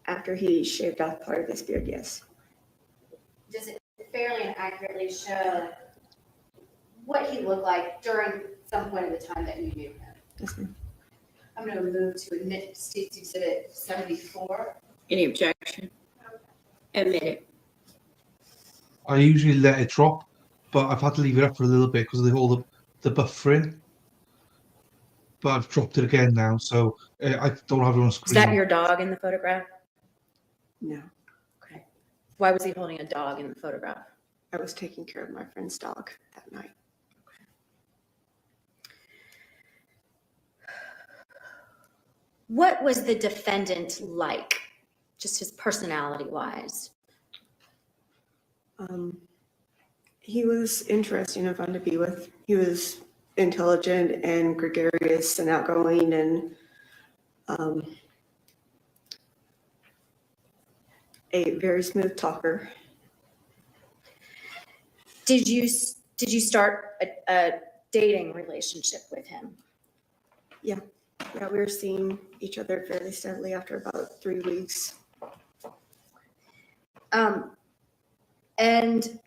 After he shaved off part of his beard, yes. Does it fairly and accurately show what he looked like during some point of the time that you knew him? Yes, ma'am. I'm gonna move to admit State's Exhibit 74. Any objection? Admit it. I usually let it drop, but I've had to leave it up for a little bit because of all the buffering. But I've dropped it again now, so I don't have it on Is screen. that your dog in the photograph? No, Okay. Why was he holding a dog in the photograph? I was taking care of my friend's dog that night. What was the defendant like, just his personality wise? He was interesting and fun to be with. He was intelligent and gregarious and outgoing and a very smooth talker. Did you start a dating relationship with him? Yeah, we were seeing each other fairly steadily after about 3 weeks. And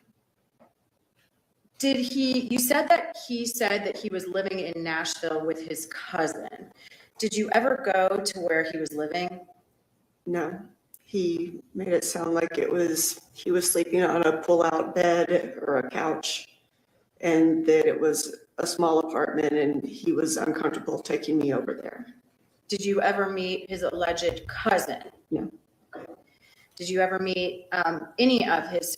you said that he was living in Nashville with his cousin. Did you ever go to where he was living? No, he made it sound like he was sleeping on a pull-out bed or a couch, and that it was a small apartment and he was uncomfortable taking me over there. Did you ever meet his alleged cousin? No. Did you ever meet any of his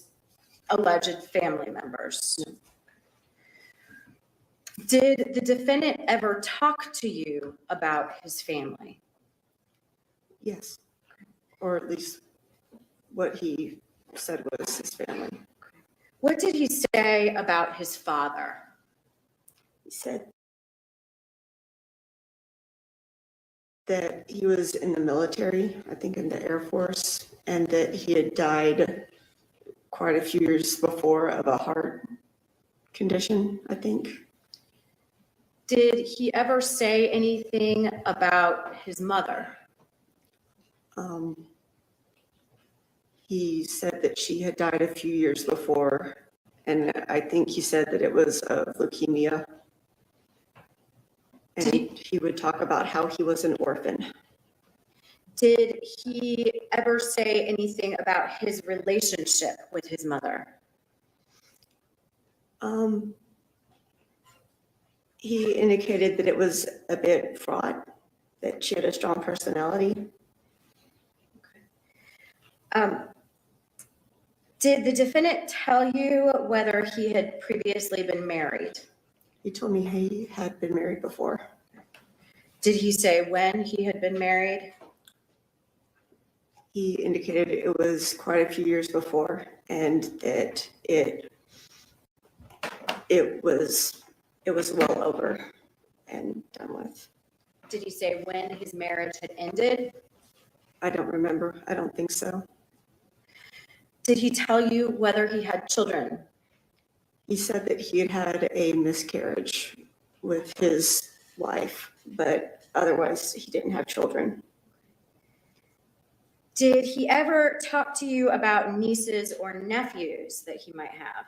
alleged family members? No. Did the defendant ever talk to you about his family? Yes, or at least what he said was his family. What did he say about his father? He said that he was in the military, I think in the Air Force, and that he had died quite a few years before of a heart condition, I think. Did he ever say anything about his mother? He said that she had died a few years before, and I think he said that it was of leukemia. And he would talk about how he was an orphan. Did he ever say anything about his relationship with his mother? He indicated that it was a bit fraught, that she had a strong personality. Did the defendant tell you whether he had previously been married? He told me he had been married before. Did he say when he had been married? He indicated it was quite a few years before, and that it was well over and done with. Did he say when his marriage had ended? I don't remember. I don't think so. Did he tell you whether he had children? He said that he had had a miscarriage with his wife, but otherwise he didn't have children. Did he ever talk to you about nieces or nephews that he might have?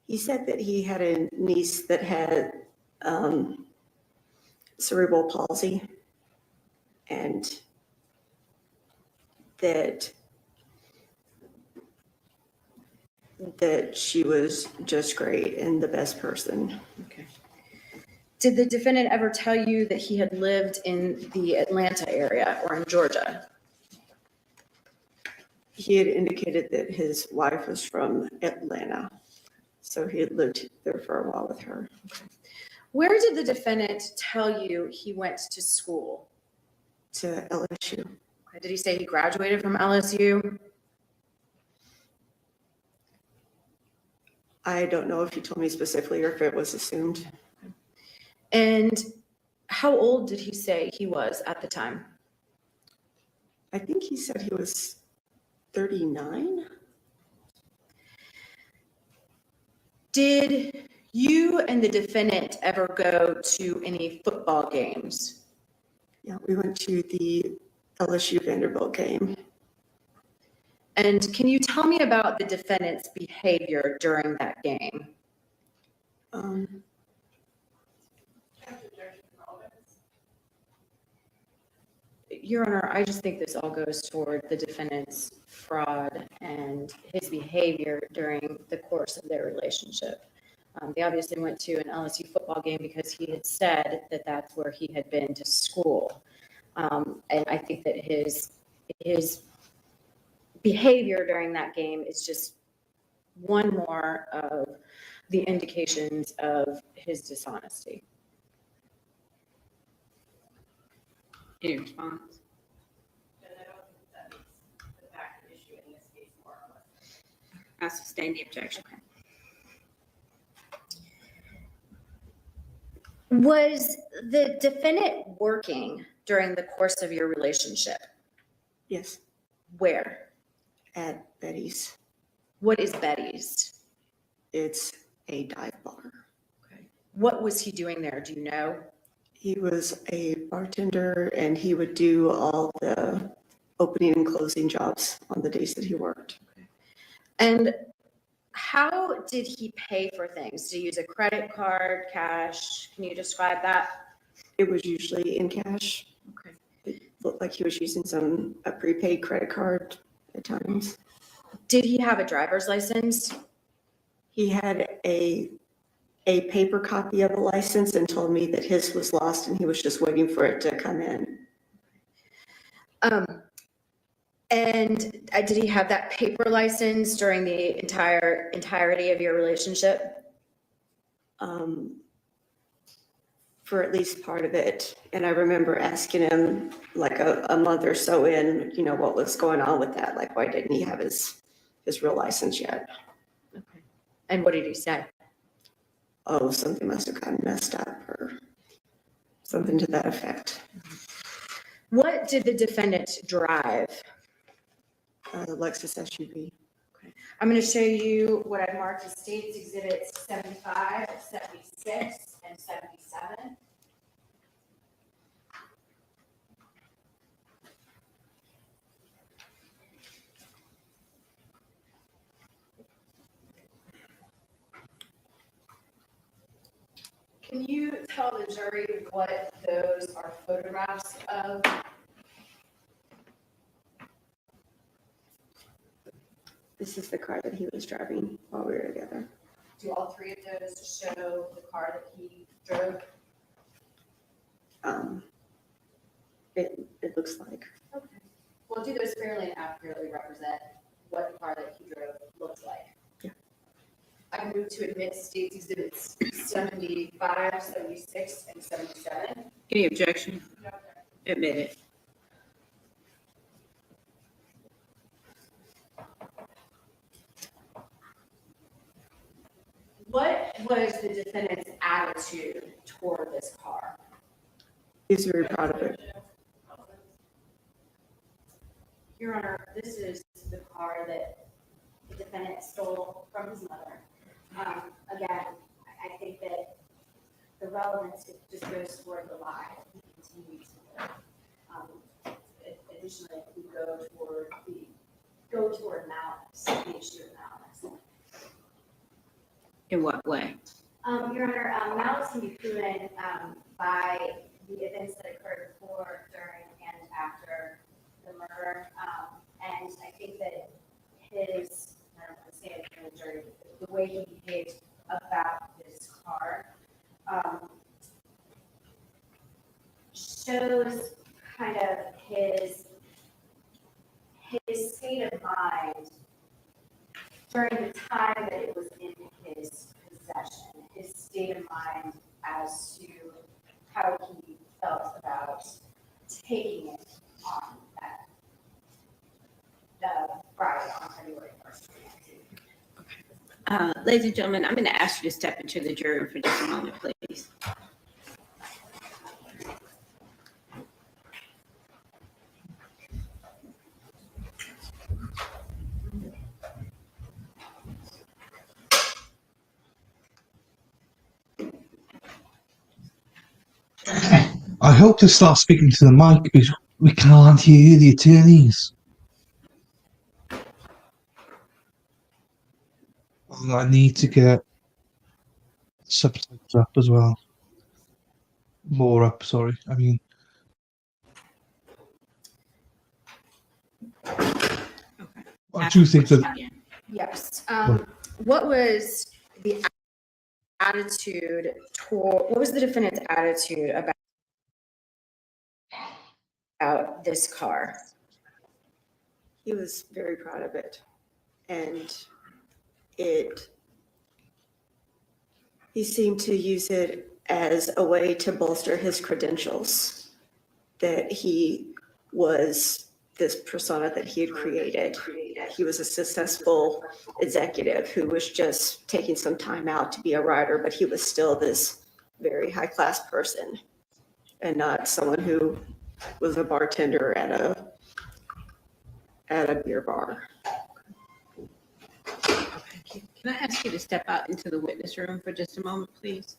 He said that he had a niece that had cerebral palsy, and that she was just great and the best person. Okay. Did the defendant ever tell you that he had lived in the Atlanta area or in Georgia? He had indicated that his wife was from Atlanta, so he had lived there for a while with her. Where did the defendant tell you he went to school? To LSU. Okay. Did he say he graduated from LSU? I don't know if he told me specifically or if it was assumed. And how old did he say he was at the time? I think he said he was 39. Did you and the defendant ever go to any football games? Yeah, we went to the LSU Vanderbilt game. And can you tell me about the defendant's behavior during that game? Your Honor, I just think this all goes toward the defendant's fraud and his behavior during the course of their relationship. They obviously went to an LSU football game because he had said that that's where he had been to school. And I think that his behavior during that game is just one more of the indications of his dishonesty. Any response? I sustain the objection. Was the defendant working during the course of your relationship? Yes, Where? at Betty's. What is Betty's? It's a dive bar. Okay. What was he doing there? Do you know? He was a bartender, and he would do all the opening and closing jobs on the days that he worked. And How did he pay for things? Did he use a credit card, cash? Can you describe that? It was usually in cash. Okay. It looked like he was using a prepaid credit card at times. Did he have a driver's license? He had a paper copy of a license and told me that his was lost and he was just waiting for it to come in. And did he have that paper license during the entirety of your relationship? For at least part of it. And I remember asking him like a month or so in, what was going on with that? Like, why didn't he have his real license yet? Okay. And what did he say? Oh, something must have gotten messed up or something to that effect. What did the defendant drive? The Lexus SUV. Okay. I'm going to show you what I marked as States Exhibits 75, 76, and 77. Can you tell the jury what those are photographs of? This is the car that he was driving while we were together. Do all three of those show the car that he drove? It looks like. Okay. Well, do those fairly and accurately represent what the car that he drove looks like? Yeah. I move to admit States Exhibits 75, 76, and 77. Any objection? Admit it. What was the defendant's attitude toward this car? He's very proud of it. Your Honor, this is the car that the defendant stole from his mother. Again, I think that the relevance just goes toward the lie that he continues to live. Additionally, if we go toward malice, the issue of malice. In what way? Your Honor, malice can be proven by the events that occurred before, during, and after the murder. And I think that I don't want to say it in the jury, the way he behaved about this car shows kind of his state of mind during the time that it was in his possession, his state of mind as to how he felt about taking it on that Friday on February 1st. Ladies and gentlemen, I'm going to ask you to step into the jury room for just a moment, please. I hope to start speaking to the mic because we can't hear the attorneys. And I need to get subtitles up as well. More up, sorry. I mean. I do think that. Yes. What was the attitude toward, what was the defendant's attitude about this car? He was very proud of it. And he seemed to use it as a way to bolster his credentials, that he was this persona that he had created. He was a successful executive who was just taking some time out to be a writer, but he was still this very high-class person and not someone who was a bartender at a beer bar. Can I ask you to step out into the witness room for just a moment, please?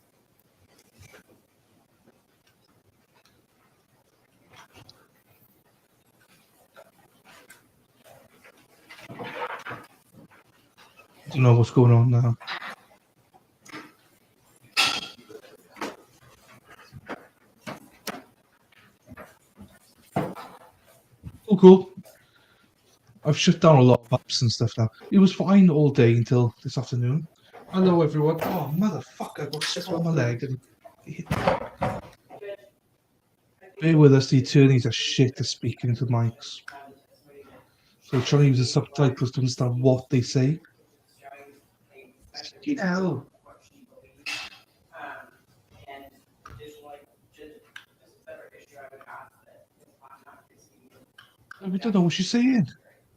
Don't know what's going on now. Oh, cool. I've shut down a lot of apps and stuff now. It was fine all day until this afternoon. Hello, everyone. Oh, motherfucker, I got stuck on my leg. And bear with us, the attorneys are shit at speaking into mics. So trying to use the subtitles to understand what they say. You know. We don't know what she's saying.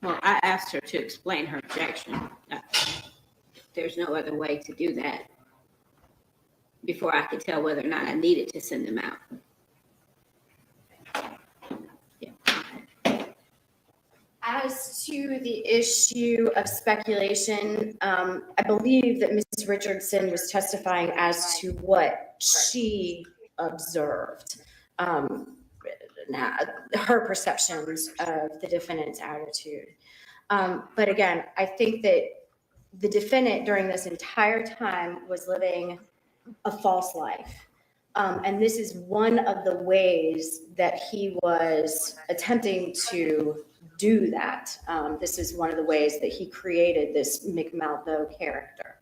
Well, I asked her to explain her objection. There's no other way to do that before I could tell whether or not I needed to send them out. Yeah. As to the issue of speculation, I believe that Mrs. Richardson was testifying as to what she observed. Now, her perceptions of the defendant's attitude. But again, I think that the defendant during this entire time was living a false life. And this is one of the ways that he was attempting to do that. This is one of the ways that he created this McMalvo character.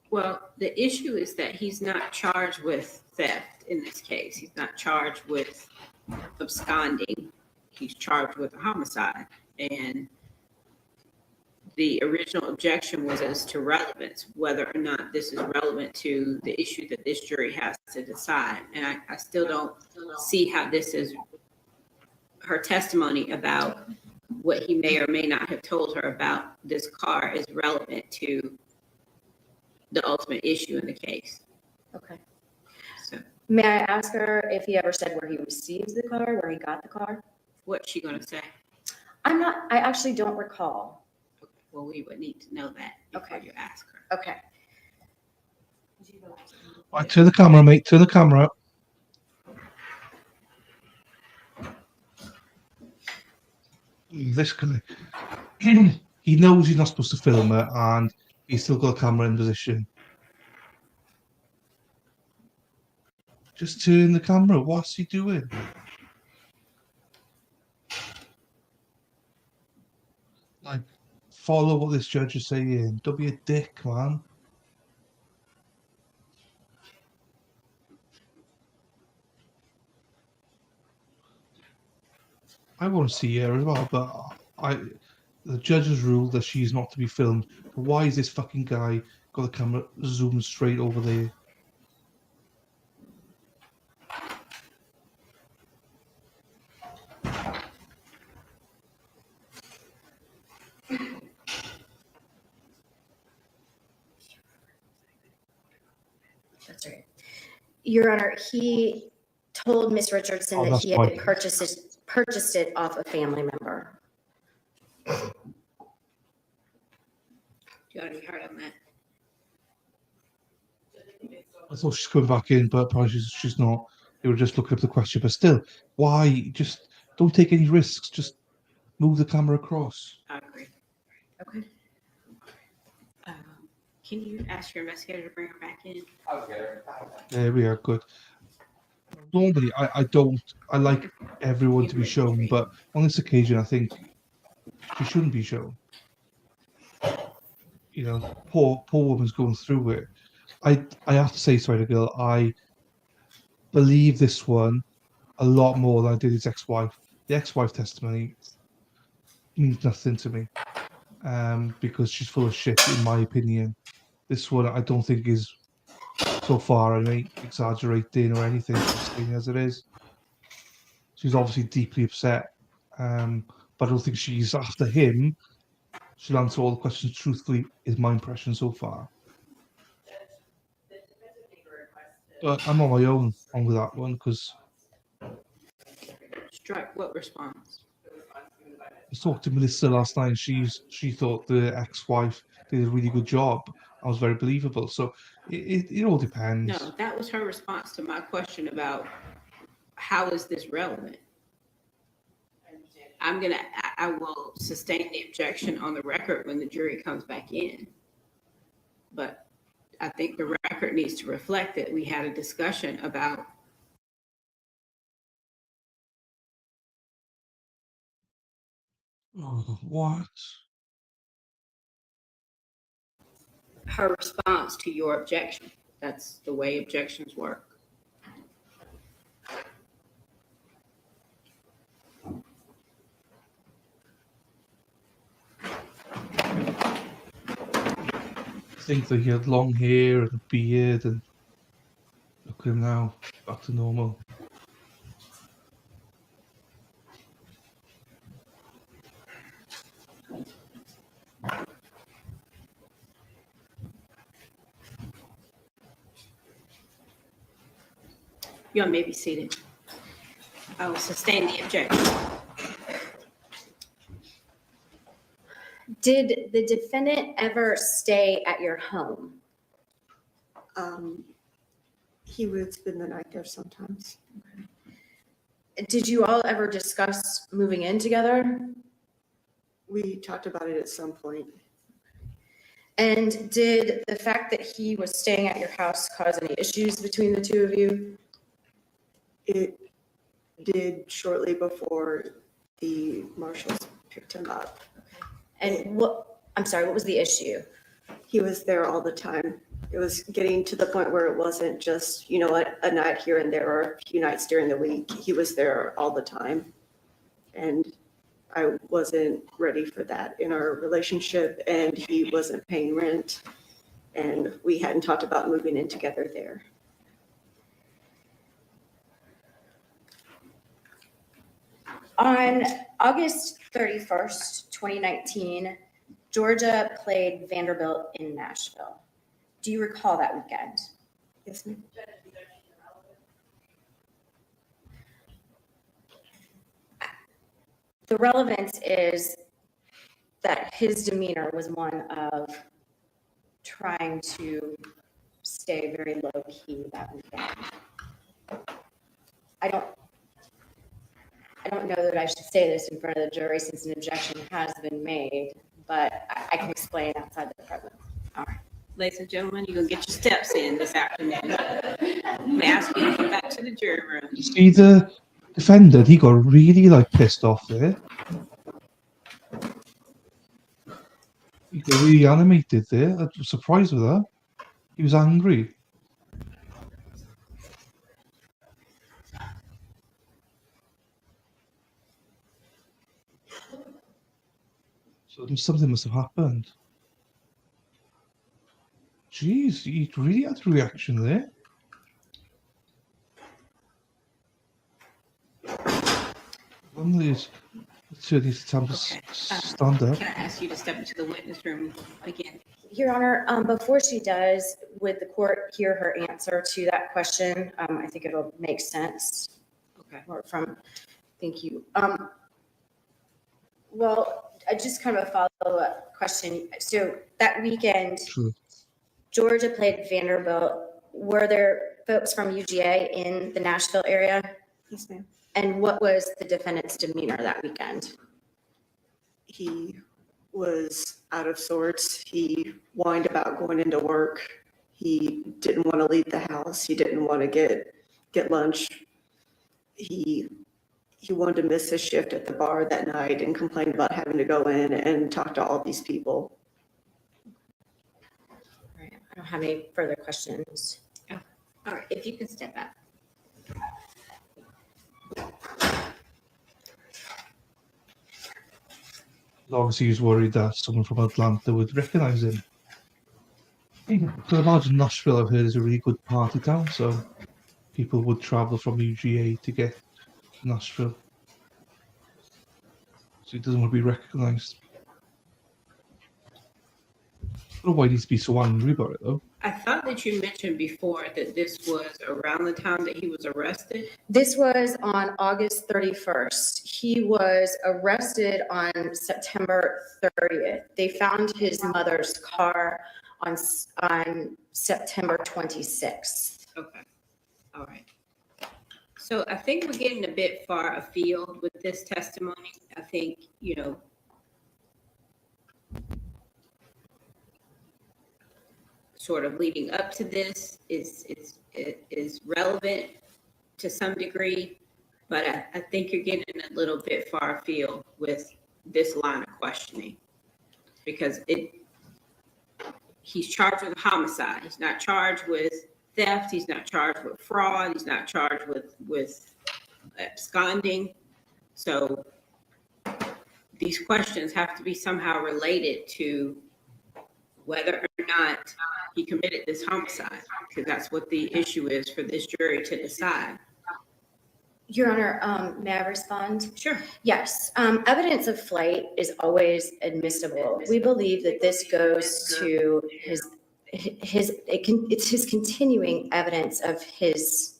Well, the issue is that he's not charged with theft in this case. He's not charged with absconding. He's charged with a homicide. And the original objection was as to relevance, whether or not this is relevant to the issue that this jury has to decide. And I still don't see how this is her testimony about what he may or may not have told her about this car is relevant to the ultimate issue in the case. Okay. So May I ask her if he ever said where he received the car, where he got the car? what's she going to say? I actually don't recall. Well, we would need to know that before you ask her. Okay. All right, turn the camera, mate. Turn the camera up. This guy. He knows he's not supposed to film it, and he's still got a camera in position. Just turn the camera. What's he doing? Like, follow what this judge is saying. Don't be a dick, man. I want to see her as well, but the judge has ruled that she's not to be filmed. But why is this fucking guy got the camera zoomed straight over there? That's right. Your Honor, he told Miss Richardson that that's he had fine. purchased it off a family member. You already heard on that. I thought she's coming back in, but probably she's not. They were just looking up the question. But still, why? Just don't take any risks. Just move the camera across. I agree. Okay. Can you ask your investigator to bring her back in? There we are. Good. Normally, I like everyone to be shown, but on this occasion, I think she shouldn't be shown. You know, poor woman's going through it. I have to say, sorry, girl, I believe this one a lot more than I did his ex-wife. The ex-wife testimony means nothing to me, because she's full of shit, in my opinion. This one, I don't think is so far, I ain't exaggerating or anything, just saying as it is. She's obviously deeply upset, but I don't think she's after him. She'll answer all the questions truthfully, is my impression so far. But I'm on my own on with that one, because Strike what response? I talked to Melissa last night, and she thought the ex-wife did a really good job. I was very believable. So it all depends. No, that was her response to my question about how is this relevant? I will sustain the objection on the record when the jury comes back in. But I think the record needs to reflect that we had a discussion about Oh, what? her response to your objection. That's the way objections work. I think that he had long hair and a beard, and look at him now, back to normal. You may be seated. I will sustain the objection. Did the defendant ever stay at your home? He would spend the night there sometimes. Did you all ever discuss moving in together? We talked about it at some point. And did the fact that he was staying at your house cause any issues between the two of you? It did shortly before the marshals picked him up. And what was the issue? He was there all the time. It was getting to the point where it wasn't just, a night here and there or a few nights during the week. He was there all the time. And I wasn't ready for that in our relationship, and he wasn't paying rent. And we hadn't talked about moving in together there. On August 31st, 2019, Georgia played Vanderbilt in Nashville. Do you recall that weekend? Yes, ma'am. The relevance is that his demeanor was one of trying to stay very low key that weekend. I don't know that I should say this in front of the jury since an objection has been made, but I can explain outside the presence. All right. Ladies and gentlemen, you're going to get your steps in this afternoon. May I ask you to come back to the jury room? You see the defendant, he got really pissed off there. He got really animated there. I was surprised with that. He was angry. So something must have happened. Jeez, he really had a reaction there. One of these attorneys time to stand up. Can I ask you to step into the witness room again? Your Honor, before she does, would the court hear her answer to that question? I think it'll make sense. Okay. Thank you. Well, just kind of a follow-up question. So that weekend, True. Georgia played Vanderbilt. Were there folks from UGA in the Nashville area? Yes, ma'am. And what was the defendant's demeanor that weekend? He was out of sorts. He whined about going into work. He didn't want to leave the house. He didn't want to get lunch. He wanted to miss his shift at the bar that night and complained about having to go in and talk to all these people. All right, I don't have any further questions. All right, if you can step back. Obviously, he was worried that someone from Atlanta would recognize him. I can imagine Nashville, I've heard, is a really good party town, so people would travel from UGA to get to Nashville. So he doesn't want to be recognized. I don't know why he needs to be so angry about it, though. I thought that you mentioned before that this was around the time that he was arrested. This was on August 31st. He was arrested on September 30th. They found his mother's car on September 26th. Okay. All right. So I think we're getting a bit far afield with this testimony. I think, sort of leading up to this is relevant to some degree, but I think you're getting a little bit far afield with this line of questioning, because he's charged with homicide. He's not charged with theft. He's not charged with fraud. He's not charged with absconding. So these questions have to be somehow related to whether or not he committed this homicide, because that's what the issue is for this jury to decide. Your Honor, may I respond? Sure. Yes, evidence of flight is always admissible. We believe that this goes to it's his continuing evidence of his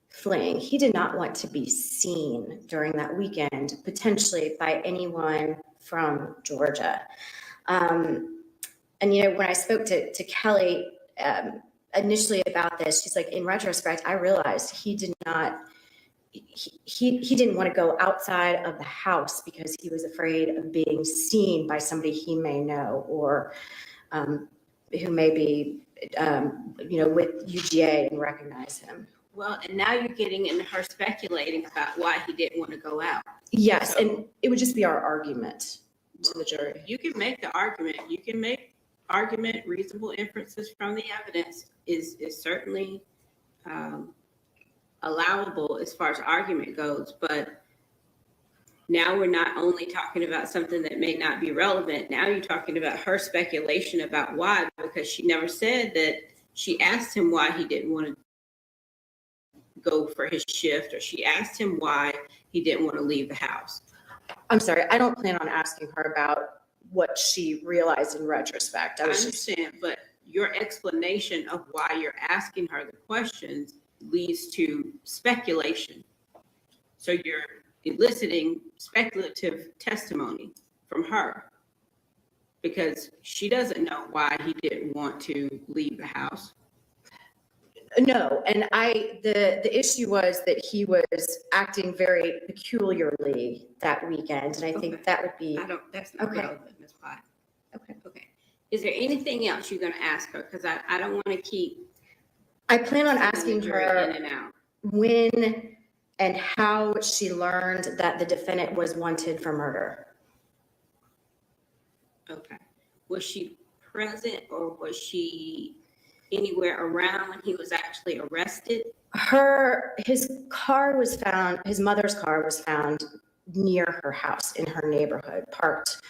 fleeing. He did not want to be seen during that weekend, potentially by anyone from Georgia. And, when I spoke to Kelly initially about this, she's like, in retrospect, I realized he did not, he didn't want to go outside of the house because he was afraid of being seen by somebody he may know, or who may be, with UGA and recognize him. Well, and now you're getting into her speculating about why he didn't want to go out. Yes, and it would just be our argument to the jury. You can make the argument. You can make argument, reasonable inferences from the evidence is certainly allowable as far as argument goes. But now we're not only talking about something that may not be relevant. Now you're talking about her speculation about why, because she never said that she asked him why he didn't want to go for his shift, or she asked him why he didn't want to leave the house. I'm sorry, I don't plan on asking her about what she realized in retrospect. I understand, but your explanation of why you're asking her the questions leads to speculation. So you're eliciting speculative testimony from her, because she doesn't know why he didn't want to leave the house. No, and the issue was that he was acting very peculiarly that weekend, and I think that would be. That's not Okay. relevant, Ms. Pye. Okay. Is there anything else you're going to ask her? Because I don't want to keep. I plan on asking in her and out. when and how she learned that the defendant was wanted for murder. Okay. Was she present, or was she anywhere around when he was actually arrested? His car was found, his mother's car was found near her house in her neighborhood, parked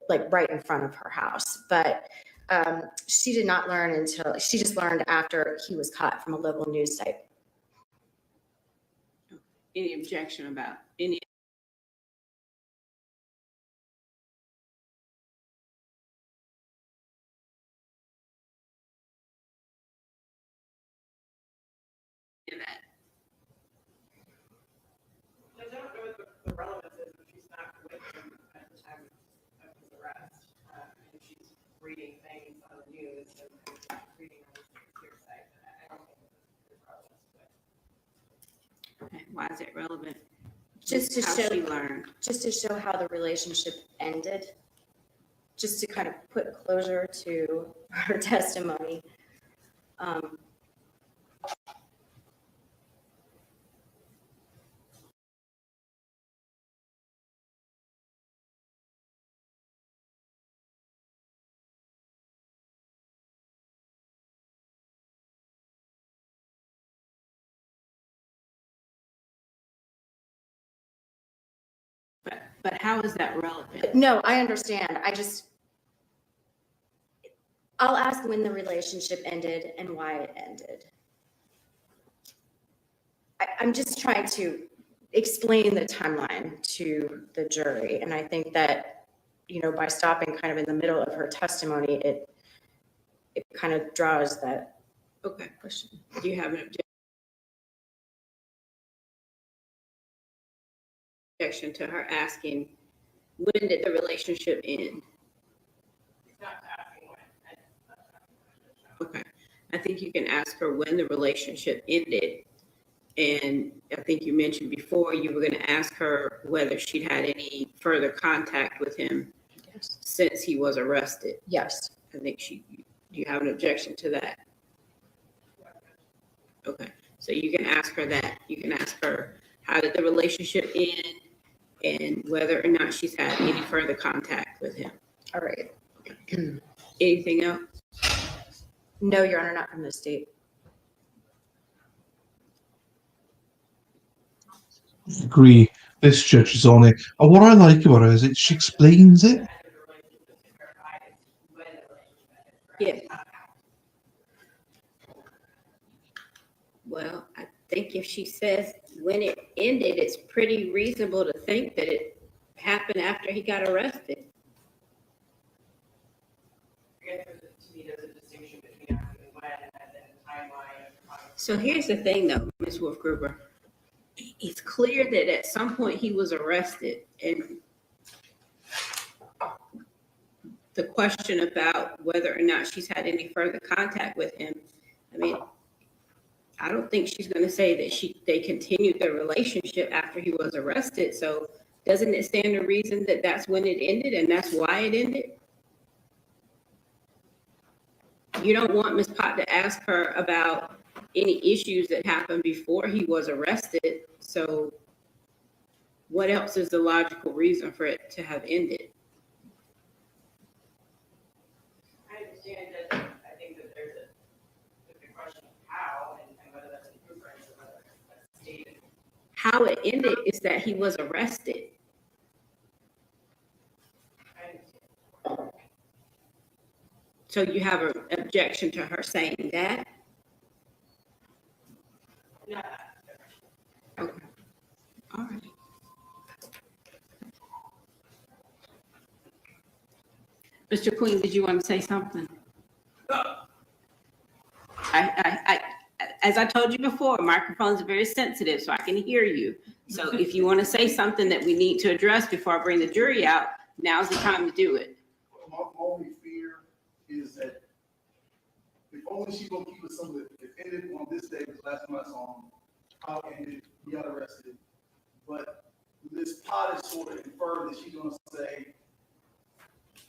like right in front of her house. But she did not learn she just learned after he was caught from a local news site. Any objection about any? That. I don't know what the relevance is if she's not with him at the time of his arrest, and she's reading things on the news and reading on the hearsay. I don't think it's relevant. Okay. Why is it relevant? Just to how show she learned. Just to show how the relationship ended, just to kind of put closure to her testimony. But how is that relevant? No, I understand. I'll ask when the relationship ended and why it ended. I'm just trying to explain the timeline to the jury. And I think that, by stopping kind of in the middle of her testimony, it kind of draws that. Okay. Question. Do you have an objection to her asking, when did the relationship end? Okay. I think you can ask her when the relationship ended And I think you mentioned before you were going to ask her whether she'd had any further contact with him Yes. since he was arrested. Yes. I think do you have an objection to that? Okay, so you can ask her that. You can ask her, how did the relationship end and whether or not she's had any further contact with him. All right. Anything else? No, Your Honor, not from the state. Agree. This judge is on it. And what I like about her is that she explains it. Yeah. Well, I think if she says when it ended, it's pretty reasonable to think that it happened after he got arrested. I guess to me, there's a distinction between asking when and then timeline. So here's the thing though, Ms. Wolf-Gruber. It's clear that at some point he was arrested, and the question about whether or not she's had any further contact with him, I mean, I don't think she's going to say that they continued their relationship after he was arrested. So doesn't it stand to reason that that's when it ended and that's why it ended? You don't want Ms. Pott to ask her about any issues that happened before he was arrested. So what else is the logical reason for it to have ended? I understand that. I think that there's a question of how and whether that's improved or whether that's stated. How it ended is that he was arrested. I understand. So you have an objection to her saying that? No, Okay. All right. Mr. Queen, did you want to say something? As I told you before, microphones are very sensitive, so I can hear you. So if you want to say something that we need to address before I bring the jury out, now's the time to do it. My only fear is that if only she's gonna keep us some of it, it ended on this day, was the last time I saw him, how it ended, he got arrested. But this pot is sort of inferred that she's gonna say,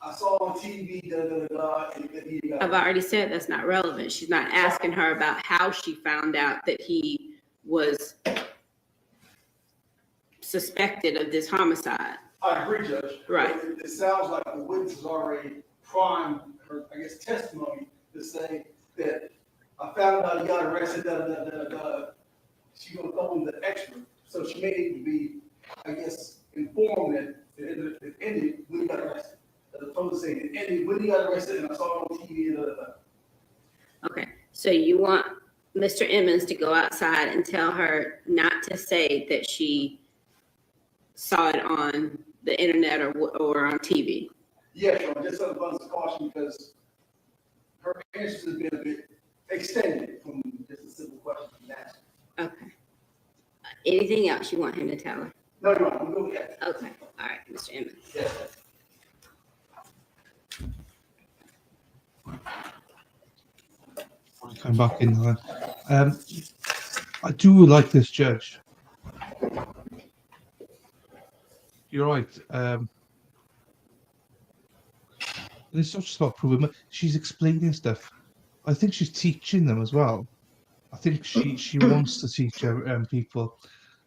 I saw on TV, and then he got. I've already said that's not relevant. She's not asking her about how she found out that he was suspected of this homicide. I agree, Judge. Right. It sounds like the witness has already primed her, I guess, testimony to say that I found out he got arrested, She gonna throw in the extra, so she may need to be, I guess, informed that it ended when he got arrested. As opposed to saying it ended when he got arrested and I saw it on TV, Okay, so you want Mr. Emmons to go outside and tell her not to say that she saw it on the internet or on TV? Yes, Your Honor, just an abundance of caution because her answers have been a bit extended from just a simple question she asked. Okay. Anything else you want him to tell her? No, Your Honor, I'm good with that. Okay, all right, Mr. Emmons. Yes. Come back in there. I do like this judge. You're right. It's not just about proving. She's explaining stuff. I think she's teaching them as well. I think she wants to teach people.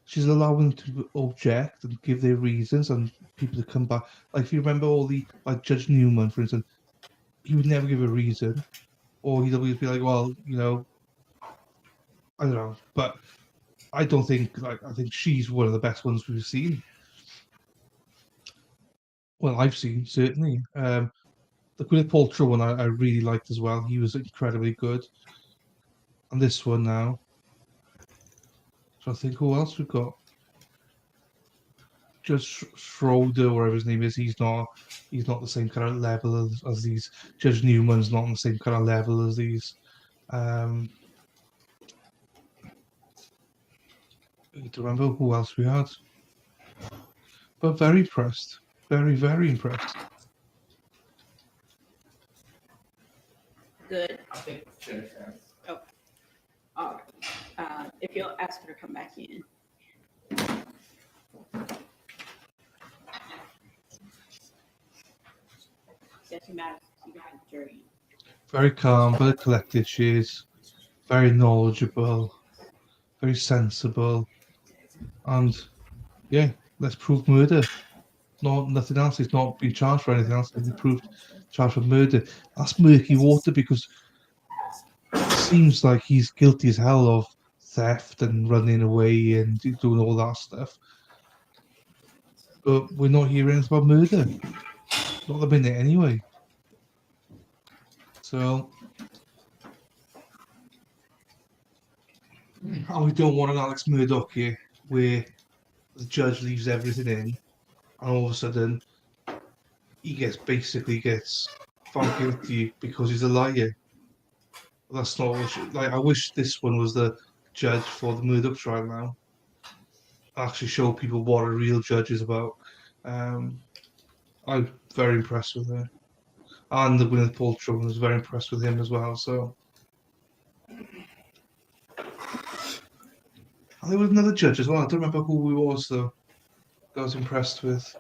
She's allowing them to object and give their reasons and people to come back. Like if you remember like Judge Newman, for instance, he would never give a reason, or he'd always be like, well, I don't know. But I don't think I think she's one of the best ones we've seen. Well, I've seen certainly. The Gwyneth Paltrow one I really liked as well. He was incredibly good. And this one now. So I think who else we've got? Judge Schroeder, whatever his name is, he's not the same kind of level as these. Judge Newman's not on the same kind of level as these. I don't remember who else we had. But very impressed. Very, very impressed. Good. I think Jennifer. Oh. All right. If you'll ask her to come back in. Doesn't matter, you got the jury. Very calm, very collected she is. Very knowledgeable, very sensible. And yeah, let's prove murder. No, nothing else. He's not been charged for anything else. He's been proved charged for murder. That's murky water because it seems like he's guilty as hell of theft and running away and doing all that stuff. But we're not hearing anything about murder. Not the minute anyway. So, and we don't want an Alex Murdoch here where the judge leaves everything in and all of a sudden he basically gets found guilty because he's a liar. That's not what like. I wish this one was the judge for the Murdoch trial now. Actually, show people what a real judge is about. I'm very impressed with her, and the Gwyneth Paltrow was very impressed with him as well. So, and there was another judge as well. I don't remember who he was though. That I was impressed with.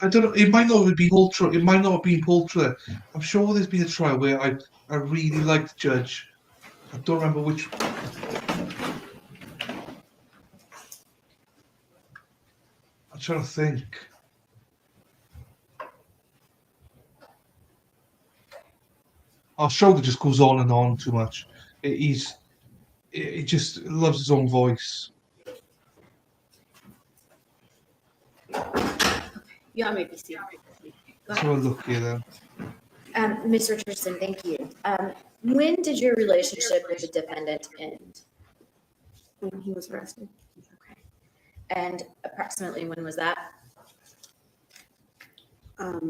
I don't know. It might not have been Paltrow. It might not have been Paltrow. I'm sure there's been a trial where I really liked the judge. I don't remember which. I'm trying to think. Our shoulder just goes on and on too much. It just loves his own voice. Yeah, maybe see. Let's have a look here then. Ms. Richardson, thank you. When did your relationship with the defendant end? When he was arrested. Okay. And approximately when was that? I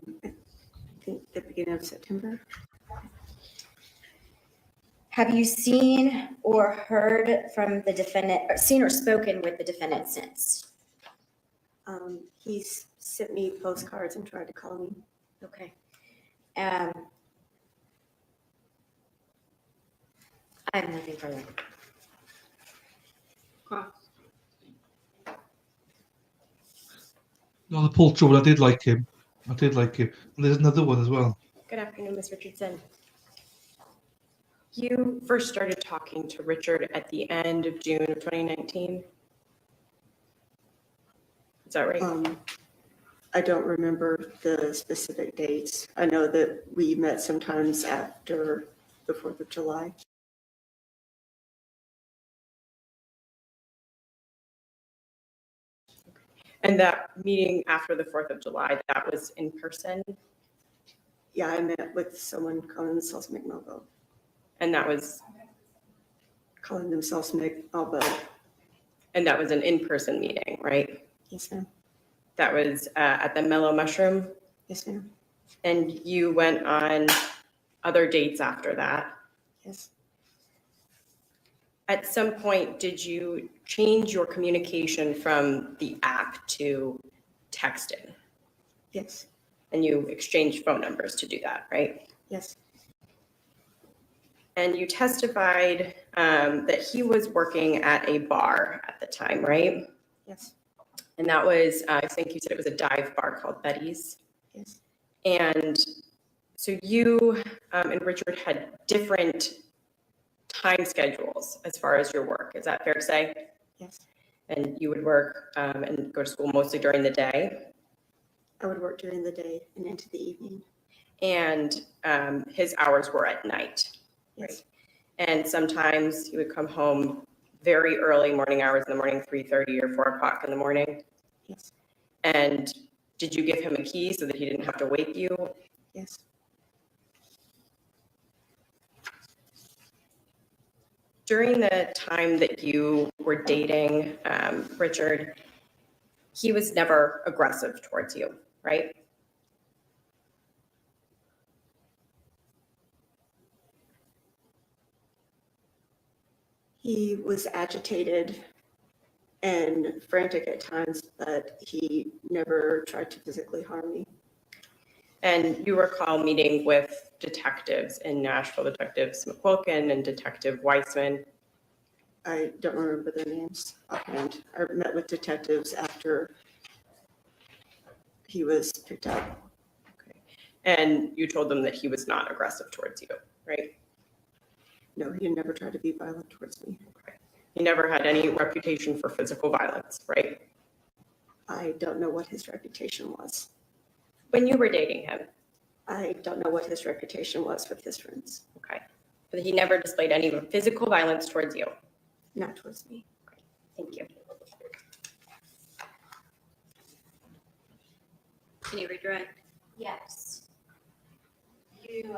think the beginning of September. Have you seen or heard from the defendant, or seen or spoken with the defendant since? He's sent me postcards and tried to call me. Okay. I have nothing further. No, the Paltrow, but I did like him. I did like him. And there's another one as well. Good afternoon, Ms. Richardson. You first started talking to Richard at the end of June of 2019. Is that right? I don't remember the specific dates. I know that we met sometimes after the 4th of July. And that meeting after the 4th of July, that was in person? Yeah, I met with someone calling themselves McMelville, And that was, calling themselves McMelville. and that was an in-person meeting, right? Yes, ma'am. That was at the Mellow Mushroom? Yes, ma'am. And you went on other dates after that? Yes. At some point, did you change your communication from the app to texting? Yes. And you exchanged phone numbers to do that, right? Yes. And you testified that he was working at a bar at the time, right? Yes. And that was, I think you said it was a dive bar called Betty's. Yes. And so you and Richard had different time schedules as far as your work. Is that fair to say? Yes. And you would work and go to school mostly during the day? I would work during the day and into the evening. And his hours were at night? Yes. Right. And sometimes he would come home very early morning hours in the morning, 3:30 or 4 o'clock in the morning? Yes. And did you give him a key so that he didn't have to wake you? Yes. During the time that you were dating Richard, he was never aggressive towards you, right? He was agitated and frantic at times, but he never tried to physically harm me. And you recall meeting with detectives in Nashville, Detectives McQuilkin and Detective Weissman. I don't remember their names offhand. I met with detectives after he was picked up. And you told them that he was not aggressive towards you, right? No, he never tried to be violent towards me. He never had any reputation for physical violence, right? I don't know what his reputation was. When you were dating him, I don't know what his reputation was with his friends, okay? But he never displayed any physical violence towards you. not towards me. Thank you. Can you redirect? Yes. You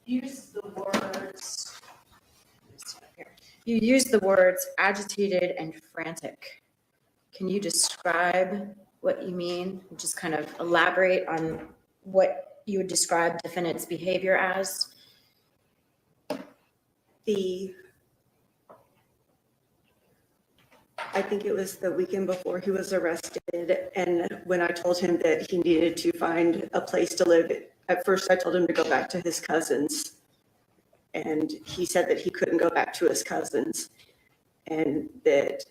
use the words, You use the words agitated and frantic. Can you describe what you mean? Just kind of elaborate on what you would describe defendant's behavior as? I think it was the weekend before he was arrested, and when I told him that he needed to find a place to live, at first I told him to go back to his cousin's, and he said that he couldn't go back to his cousin's, and that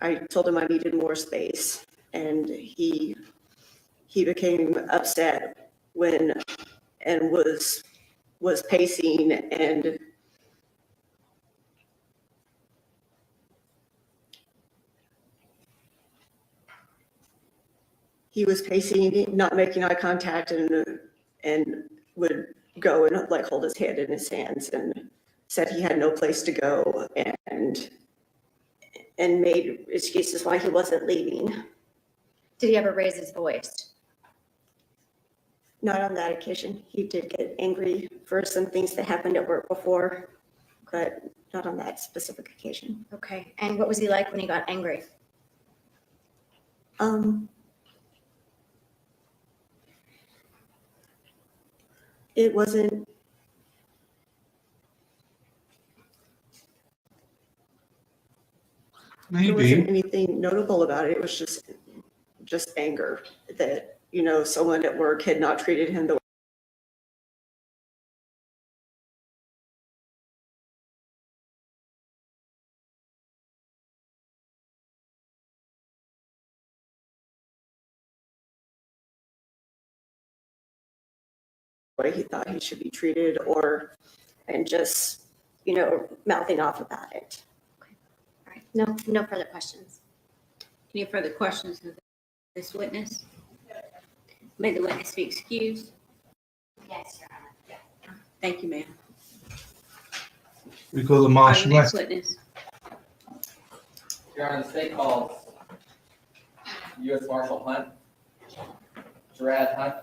I told him I needed more space, and he became upset and was pacing and he was pacing, not making eye contact, and would go and like hold his head in his hands and said he had no place to go and made excuses why he wasn't leaving. Did he ever raise his voice? Not on that occasion. He did get angry for some things that happened at work before, but not on that specific occasion. Okay, and what was he like when he got angry? It wasn't. There wasn't Maybe. anything notable about it. It was just anger that, someone at work had not treated him the way he thought he should be treated and just, mouthing off about it. All right, no further questions. Any further questions of this witness? May the witness be excused. yes, Your Honor. Thank you, ma'am. We go to Our Marshall next next. witness. Your Honor, the state calls U.S. Marshal Hunt, Gerard Hunt.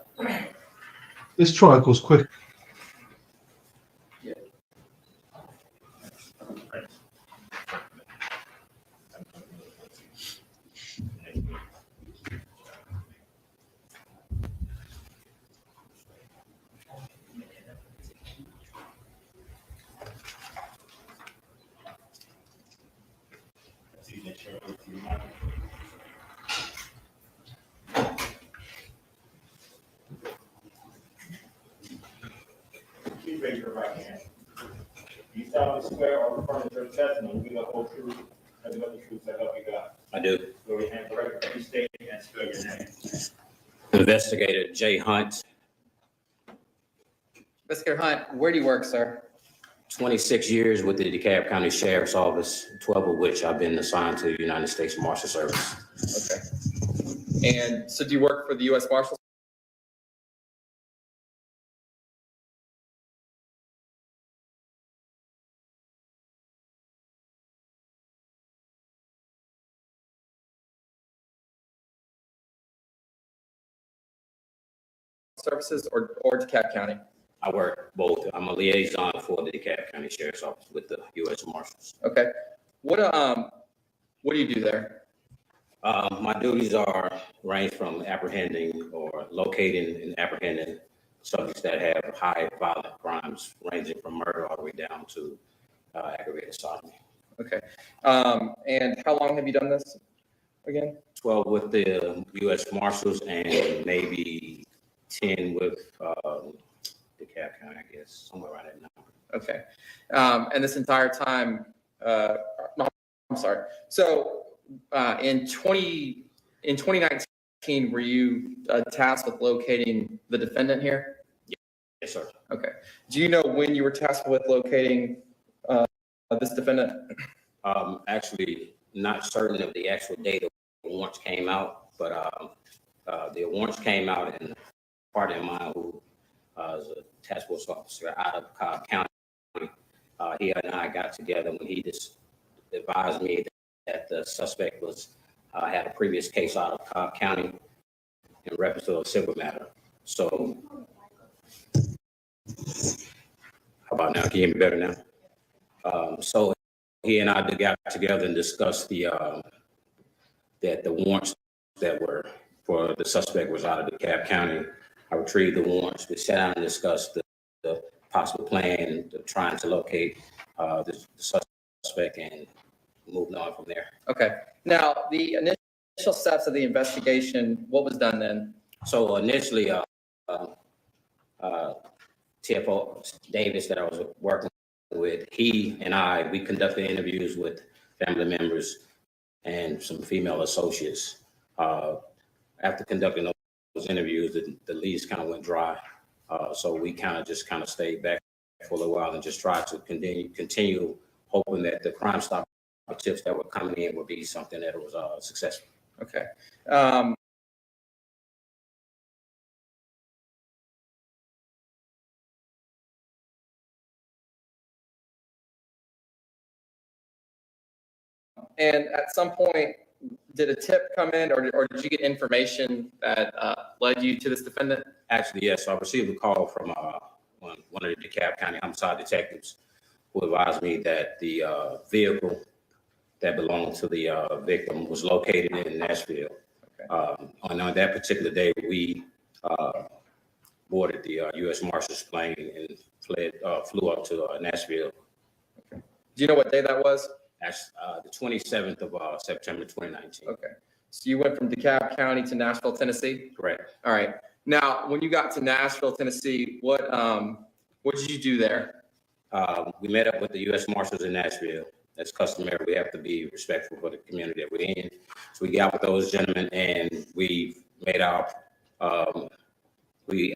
This trial goes quick. Please raise your right hand. Do you solemnly swear or affirm that your testimony will be the whole truth, nothing but the truth, so help you God? I do. Go ahead and record, please state and spell your name. Investigator Jay Hunt, Investigator Hunt, where do you work, sir? 26 years with the DeKalb County Sheriff's Office, 12 of which I've been assigned to the United States Marshal Service. Okay. And so do you work for the U.S. Marshals? Services or DeKalb County? I work both. I'm a liaison for the DeKalb County Sheriff's Office with the U.S. Marshals. Okay. What do you do there? My duties range from apprehending or locating and apprehending subjects that have high violent crimes, ranging from murder all the way down to aggravated sodomy. Okay. And how long have you done this again? 12 with the U.S. Marshals and maybe 10 with DeKalb County, I guess, somewhere around that number. Okay. And this entire time, no, I'm sorry. So in 2019, were you tasked with locating the defendant here? Yes, sir. Okay. Do you know when you were tasked with locating this defendant? Actually, not certain of the actual date the warrants came out, but the warrants came out, and a partner of mine who is a task force officer out of Cobb County, he and I got together when he just advised me that the suspect had a previous case out of Cobb County in reference to a civil matter. So, how about now? Can you hear me better now? So he and I got together and discussed that the warrants that were for the suspect was out of DeKalb County. I retrieved the warrants. We sat down and discussed the possible plan of trying to locate the suspect and moved on from there. Okay. Now, the initial steps of the investigation, what was done then? So initially, TFO Davis that I was working with, he and we conducted interviews with family members and some female associates. After conducting those interviews, the leads kind of went dry. So we kind of stayed back for a little while and just tried to continue hoping that the Crime Stopper tips that were coming in would be something that was successful. Okay. And at some point, did a tip come in, or did you get information that led you to this defendant? Actually, yes. I received a call from one of the DeKalb County homicide detectives who advised me that the vehicle that belonged to the victim was located in Nashville. Okay. On that particular day, we boarded the U.S. Marshal's plane and flew up to Nashville. Okay. Do you know what day that was? That's the 27th of September 2019. Okay. So you went from DeKalb County to Nashville, Tennessee? Correct. All right. Now, when you got to Nashville, Tennessee, what did you do there? We met up with the U.S. Marshals in Nashville. That's customary. We have to be respectful for the community that we're in. So we got with those gentlemen and we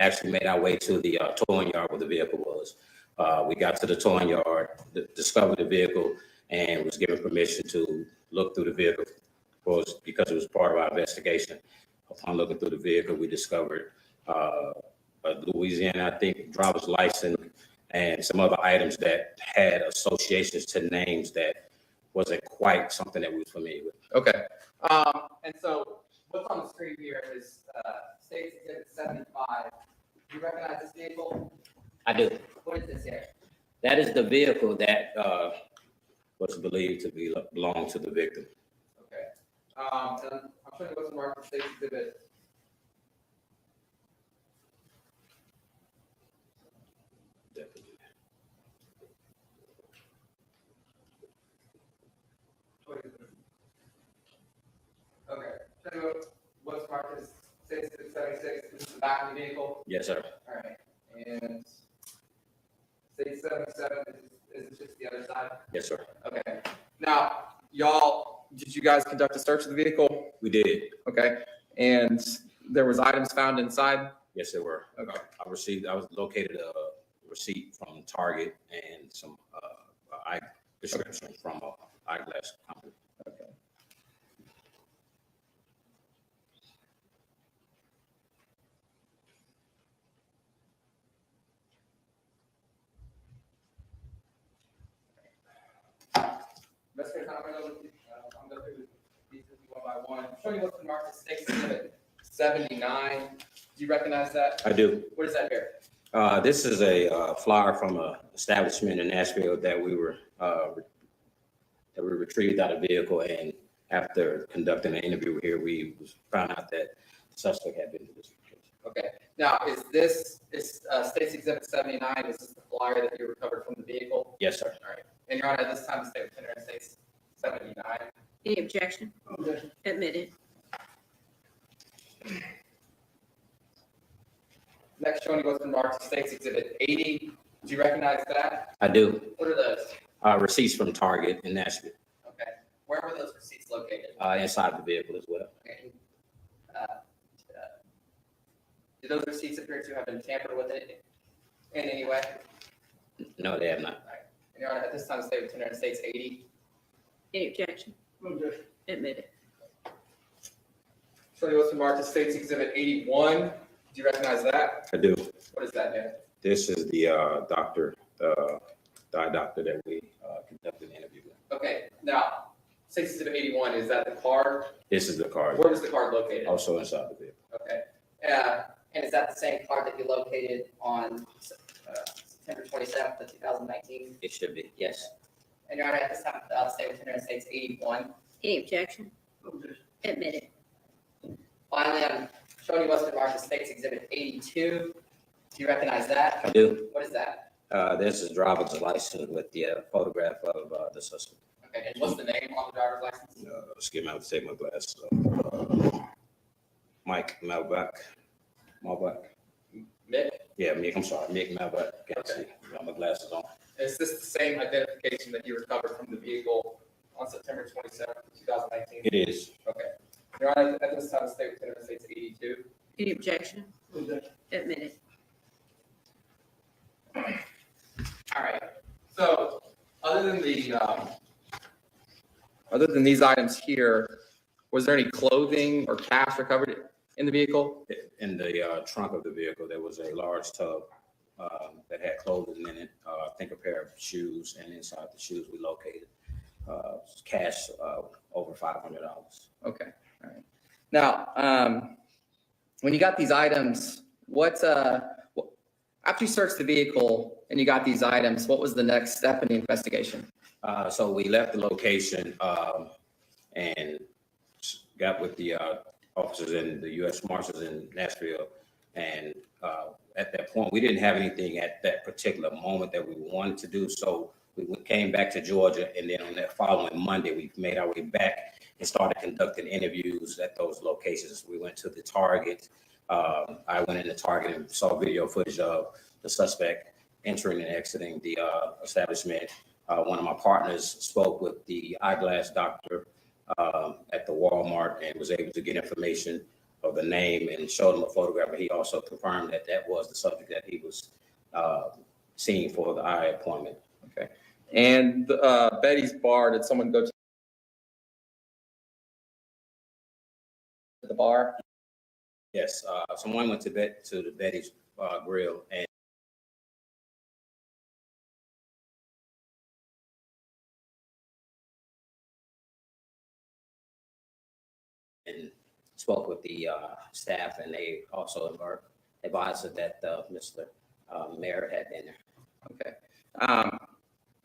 actually made our way to the towing yard where the vehicle was. We got to the towing yard, discovered the vehicle, and was given permission to look through the vehicle because it was part of our investigation. Upon looking through the vehicle, we discovered a Louisiana, I think, driver's license and some other items that had associations to names that wasn't quite something that we was familiar with. Okay. And so what's on the screen here is State's Exhibit 75. Do you recognize this vehicle? I do. What is this here? That is the vehicle that was believed to belong to the victim. Okay. And I'm showing you what's marked for State's Exhibit. Okay. Show you what's marked as State's Exhibit 76. This is the back of the vehicle. Yes, sir. All right. And State 77 is just the other side? Yes, sir. Okay. Now, did you guys conduct a search of the vehicle? We did. Okay. And there was items found inside? Yes, there were. Okay. I was located a receipt from Target and some eye prescription from an eyeglass company. Okay. Let's get I'm going through these one by one. I'm showing you what's been marked as State Exhibit 79. Do you recognize that? I do. What is that here? This is a flyer from an establishment in Nashville that we retrieved out of vehicle, and after conducting an interview here, we found out that the suspect had been to this location. Okay. Now, is State's Exhibit 79? Is this the flyer that you recovered from the vehicle? Yes, sir. All right. And Your Honor, at this time, the State Lieutenant States 79. Any objection? Admitted. Next showing what's been marked as State's Exhibit 80. Do you recognize that? I do. What are those? Receipts from Target in Nashville, Okay. Where were those receipts located? inside the vehicle as well. Okay. Do those receipts appear to have been tampered with in any way? No, they have not. And Your Honor, at this time, the State Lieutenant states 80. Any objection? No objection. Admitted. Showing what's been marked as State's Exhibit 81. Do you recognize that? I do. What is that, man? This is the eye doctor that we conducted an interview with. Okay, now, State's Exhibit 81, is that the card? This is the card, Where was the card located? also inside the vehicle. Okay. And is that the same card that you located on September 27th of 2019? It should be, yes. And Your Honor, at this time, the State Lieutenant states 81. Any objection? No objection. Admitted. Finally, I'm showing you what's been marked as State's Exhibit 82. Do you recognize that? I do. What is that? This is driver's license with the photograph of the suspect. Okay, and what's the name on the driver's license? Just give me, I'll take my glasses off. Mike Malvac. Mick? Yeah, Mick, I'm sorry, Mick Malvac. Can't see. Got my glasses on. Is this the same identification that you recovered from the vehicle on September 27th of 2019? It is. Okay. Your Honor, at this time, the State Lieutenant states 82. Any objection? No objection. Admitted. All right. So, other than these items here, was there any clothing or cash recovered in the vehicle? In the trunk of the vehicle, there was a large tub that had clothing in it. I think a pair of shoes, and inside the shoes we located cash over $500. Okay. All right. Now, when you got these items, after you searched the vehicle and you got these items, what was the next step in the investigation? So we left the location and got with the officers and the U.S. Marshals in Nashville. And at that point, we didn't have anything at that particular moment that we wanted to do. So we came back to Georgia, and then on that following Monday, we made our way back and started conducting interviews at those locations. We went to the Target. I went into Target and saw video footage of the suspect entering and exiting the establishment. One of my partners spoke with the eyeglass doctor at the Walmart and was able to get information of the name and showed him a photograph. But he also confirmed that that was the subject that he was seeing for the eye appointment. Okay. And Betty's bar, did someone go to the bar? Yes, someone went to the Betty's Grill and spoke with the staff, and they also advised that Mr. Merritt had been there. Okay.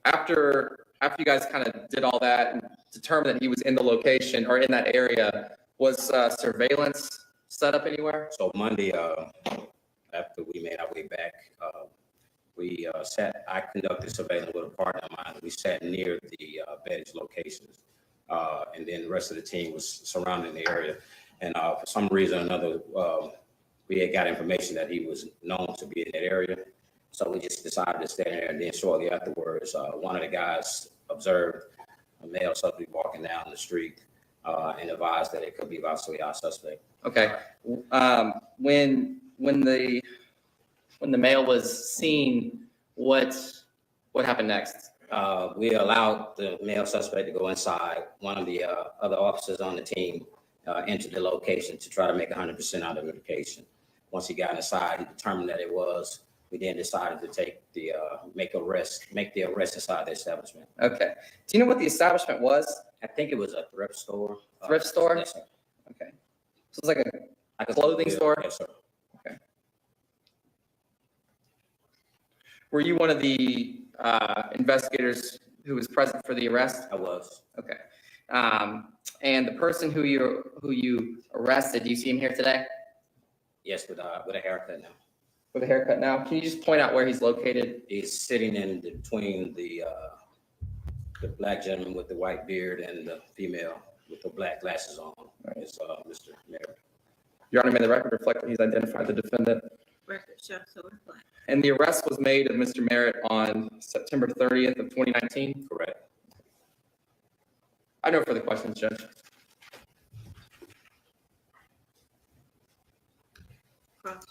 After you guys kind of did all that and determined that he was in the location or in that area, was surveillance set up anywhere? So Monday, after we made our way back, I conducted surveillance with a partner of mine. We sat near the Betty's locations. And then the rest of the team was surrounding the area. And for some reason or another, we had got information that he was known to be in that area. So we just decided to stay there. And then shortly afterwards, one of the guys observed a male suspect walking down the street and advised that it could be possibly our suspect. Okay. When the male was seen, what happened next? We allowed the male suspect to go inside. One of the other officers on the team entered the location to try to make 100% identification. Once he got inside, he determined that it was. We then decided to make the arrest inside the establishment. Okay. Do you know what the establishment was? I think it was a thrift store. Thrift store? Yes, sir. Okay. So it's like a clothing store? Yes, sir. Okay. Were you one of the investigators who was present for the arrest? I was. Okay. And the person who you arrested, do you see him here today? Yes, with a haircut now. With a haircut now? Can you just point out where he's located? He's sitting in between the black gentleman with the white beard and the female with the black glasses on. It's Mr. Merritt. Your Honor, may the record reflect that he's identified the defendant Record show so reflect. And the arrest was made of Mr. Merritt on September 30th of 2019? Correct. I have no further questions, Judge. Cross.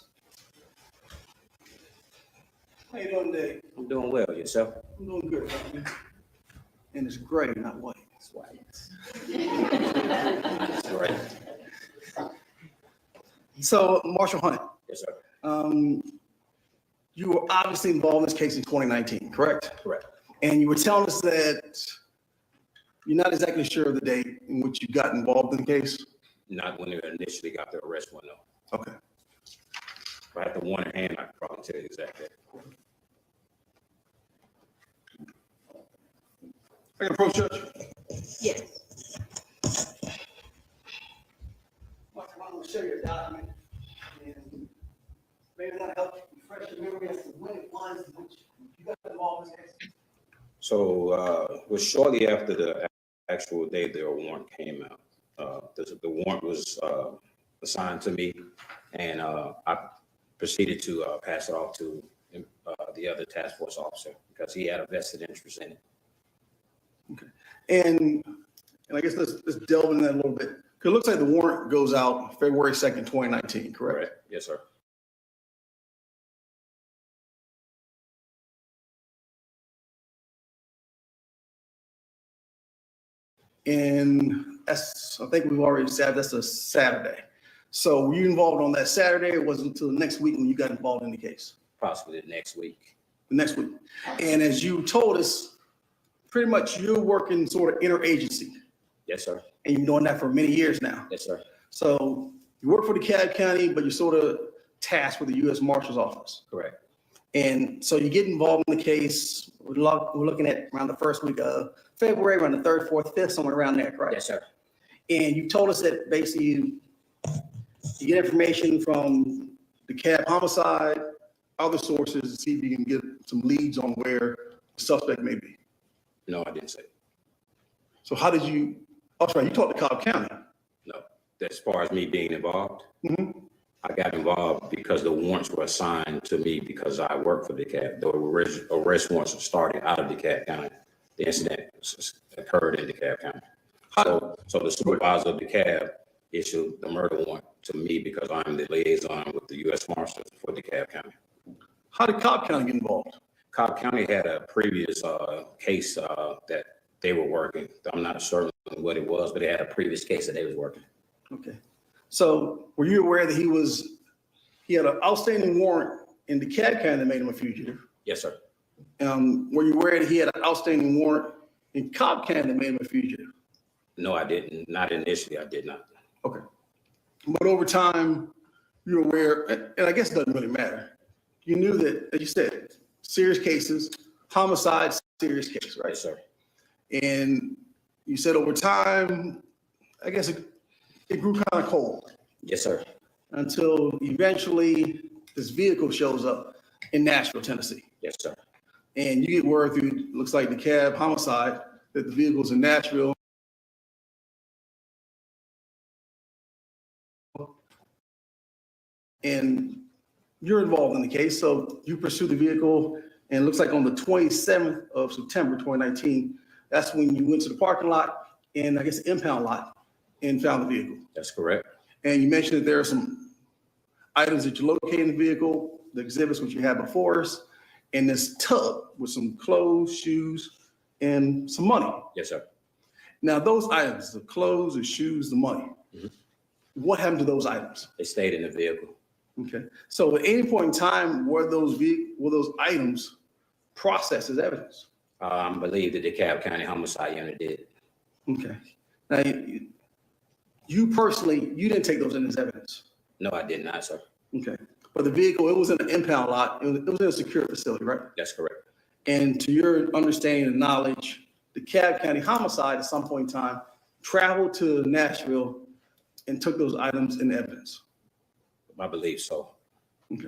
How you doing today? I'm doing well. Yourself? I'm doing good, man. And it's gray, not white. That's white. That's right. So, Marshall Hunt, Yes, sir. you were obviously involved in this case in 2019, correct? Correct. And you were telling us that you're not exactly sure of the date in which you got involved in the case? Not when they initially got the arrest one, no. Okay. If I had the one in hand, I could probably tell you exactly. I can approach Judge. Yes. Marshall, I'm going to show you a document. And maybe that'll help refresh your memory as to when it was in which you got involved in this case. So it was shortly after the actual day the warrant came out. The warrant was assigned to me, and I proceeded to pass it off to the other task force officer because he had a vested interest in it. Okay. And I guess let's delve into that a little bit. Because it looks like the warrant goes out February 2nd, 2019, correct? Correct. Yes, sir. And that's, I think we've already said that's a Saturday. So were you involved on that Saturday, or was it until the next week when you got involved in the case? Possibly the next week. The next week. And as you told us, pretty much you're working sort of interagency, Yes, sir. and you've been doing that for many years now. Yes, sir. So you work for the DeKalb County, but you're sort of tasked with the U.S. Marshal's Office. Correct. And so you get involved in the case, we're looking at around the first week of February, around the 3rd, 4th, 5th, somewhere around there, correct? Yes, sir. And you told us that basically you get information from the DeKalb homicide, other sources to see if you can get some leads on where the suspect may be. No, I didn't say. So how did you, oh, sorry, you talked to Cobb County. No. As far as me being involved, Mhm. I got involved because the warrants were assigned to me because I work for DeKalb. The arrest warrants started out of DeKalb County. The incident occurred in DeKalb County. So the supervisor of DeKalb issued the murder warrant to me because I'm the liaison with the U.S. Marshals for DeKalb County. How did Cobb County get involved? Cobb County had a previous case that they were working. I'm not certain what it was, but they had a previous case that they was working. Okay. So were you aware that he had an outstanding warrant in DeKalb County that made him a fugitive? Yes, sir. Were you aware that he had an outstanding warrant in Cobb County that made him a fugitive? No, I didn't. Not initially. I did not. Okay. But over time, you're aware, and I guess it doesn't really matter. You knew that, as you said, serious cases, homicide, serious case, right? Yes, sir. And you said over time, I guess it grew kind of cold Yes, sir. until eventually this vehicle shows up in Nashville, Tennessee. Yes, sir. And you get word through, looks like the DeKalb homicide, that the vehicle's in Nashville. And you're involved in the case, so you pursue the vehicle, and it looks like on the 27th of September, 2019, that's when you went to the parking lot and I guess the impound lot and found the vehicle. That's correct. And you mentioned that there are some items that you located in the vehicle, the exhibits which you had before us, and this tub with some clothes, shoes, and some money. Yes, sir. Now, those items, the clothes, the shoes, the money, Mhm. what happened to those items? They stayed in the vehicle. Okay, so at any point in time, were those items processed as evidence? I believe the DeKalb County Homicide Unit did. Okay, now, you personally, you didn't take those in as evidence? No, I did not, sir. Okay, but the vehicle, it was in an impound lot, it was in a secure facility, right? That's correct. And to your understanding and knowledge, the DeKalb County Homicide at some point in time traveled to Nashville and took those items in evidence. I believe so. Okay.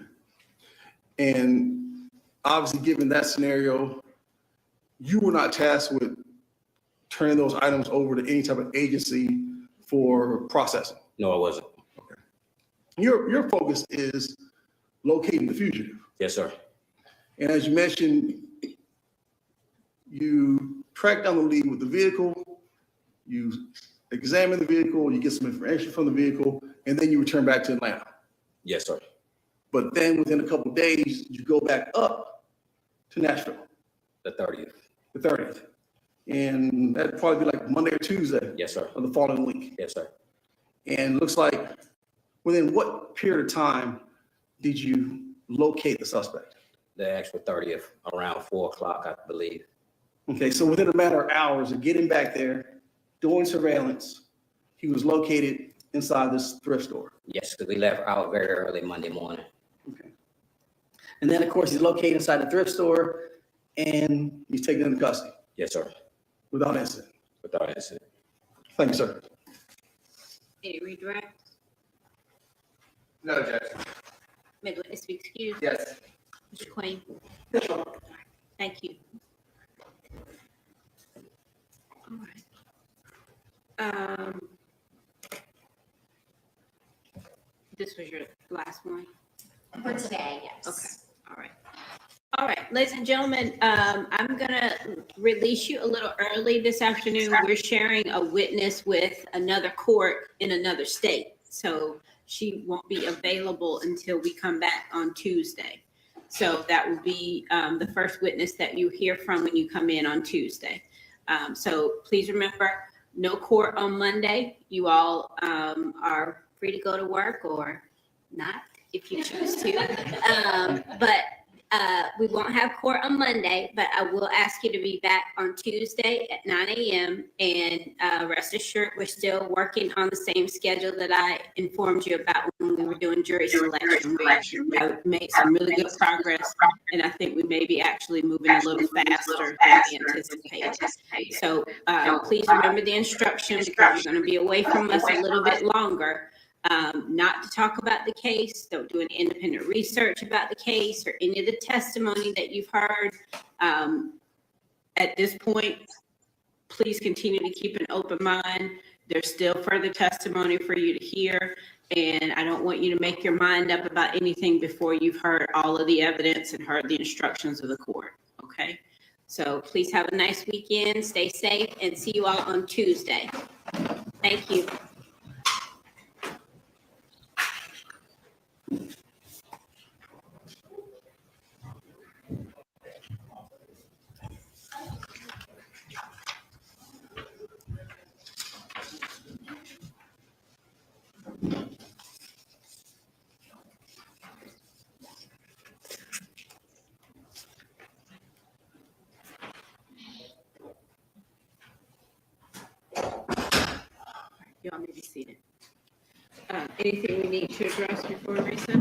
And obviously, given that scenario, you were not tasked with turning those items over to any type of agency for processing. No, I wasn't. Your focus is locating the fugitive. Yes, sir. And as you mentioned, you track down the lead with the vehicle, you examine the vehicle, you get some information from the vehicle, and then you return back to Atlanta. Yes, sir. But then within a couple of days, you go back up to Nashville, The 30th. the 30th. And that'd probably be like Monday or Tuesday Yes, sir. of the following week. Yes, sir. And it looks like within what period of time did you locate the suspect? The actual 30th, around 4 o'clock, I believe. Okay, so within a matter of hours of getting back there, doing surveillance, he was located inside this thrift store. Yes, because we left out very early Monday morning. Okay. And then, of course, he's located inside the thrift store and he's taken into custody Yes, sir. without incident. Without incident. Thank you, sir. Any redirect? No, Judge. May the witness be excused? Yes. Mr. Queen? Thank you. All right. This was your last one? For today, yes. Okay, all right. All right, ladies and gentlemen, I'm gonna release you a little early this afternoon. We're sharing a witness with another court in another state. So she won't be available until we come back on Tuesday. So that will be the first witness that you hear from when you come in on Tuesday. So please remember, no court on Monday. You all are free to go to work or not if you choose to. But we won't have court on Monday, but I will ask you to be back on Tuesday at 9 a.m. And rest assured, we're still working on the same schedule that I informed you about when we were doing jury selection. We have made some really good progress, and I think we may be actually moving a little faster than we anticipated. So please remember the instructions because you're going to be away from us a little bit longer. Not to talk about the case, don't do any independent research about the case or any of the testimony that you've heard. At this point, please continue to keep an open mind. There's still further testimony for you to hear, and I don't want you to make your mind up about anything before you've heard all of the evidence and heard the instructions of the court, okay? So please have a nice weekend, stay safe, and see you all on Tuesday. Thank you. Y'all may be seated. Anything we need to address before recess?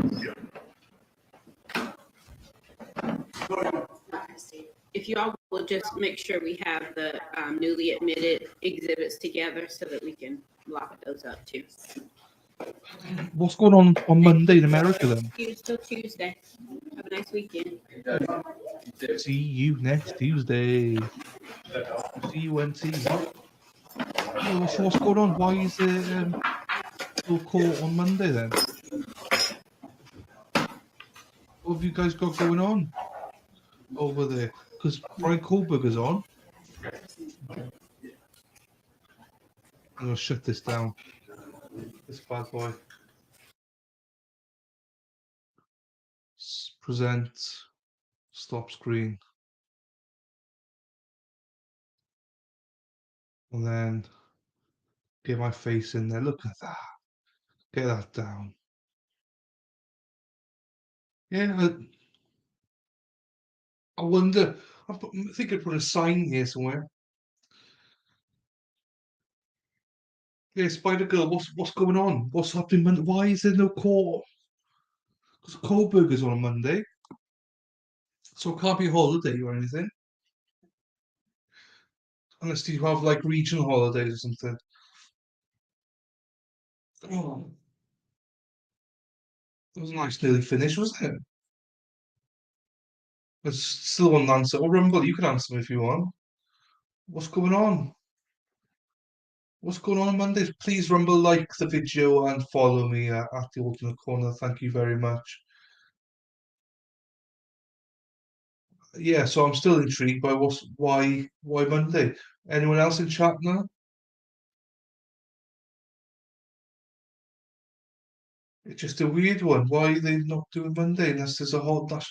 If you all will just make sure we have the newly admitted exhibits together so that we can lock those up too. What's going on Monday in America then? See you till Tuesday. Have a nice weekend. See you next Tuesday. See you when see you. So what's going on? Why is there no court on Monday then? What have you guys got going on over there? Because Brian Kohlberger's on. I'm gonna shut this down. This bad boy. Present. Stop screen. And then get my face in there. Look at that. Get that down. Yeah, I wonder. I think I put a sign here somewhere. Yeah, Spider Girl, what's going on? What's happening Monday? Why is there no court? Because Kohlberger's on a Monday. So it can't be a holiday or anything. Unless you have like regional holidays or something. Oh. It was a nice nearly finish, wasn't it? I still want an answer. Or Rumble, you can answer me if you want. What's going on? What's going on Mondays? Please Rumble, like the video and follow me at the Alternate Corner. Thank you very much. yeah, so I'm still intrigued by why Monday. Anyone else in chat now? It's just a weird one. Why are they not doing Monday unless there's a whole but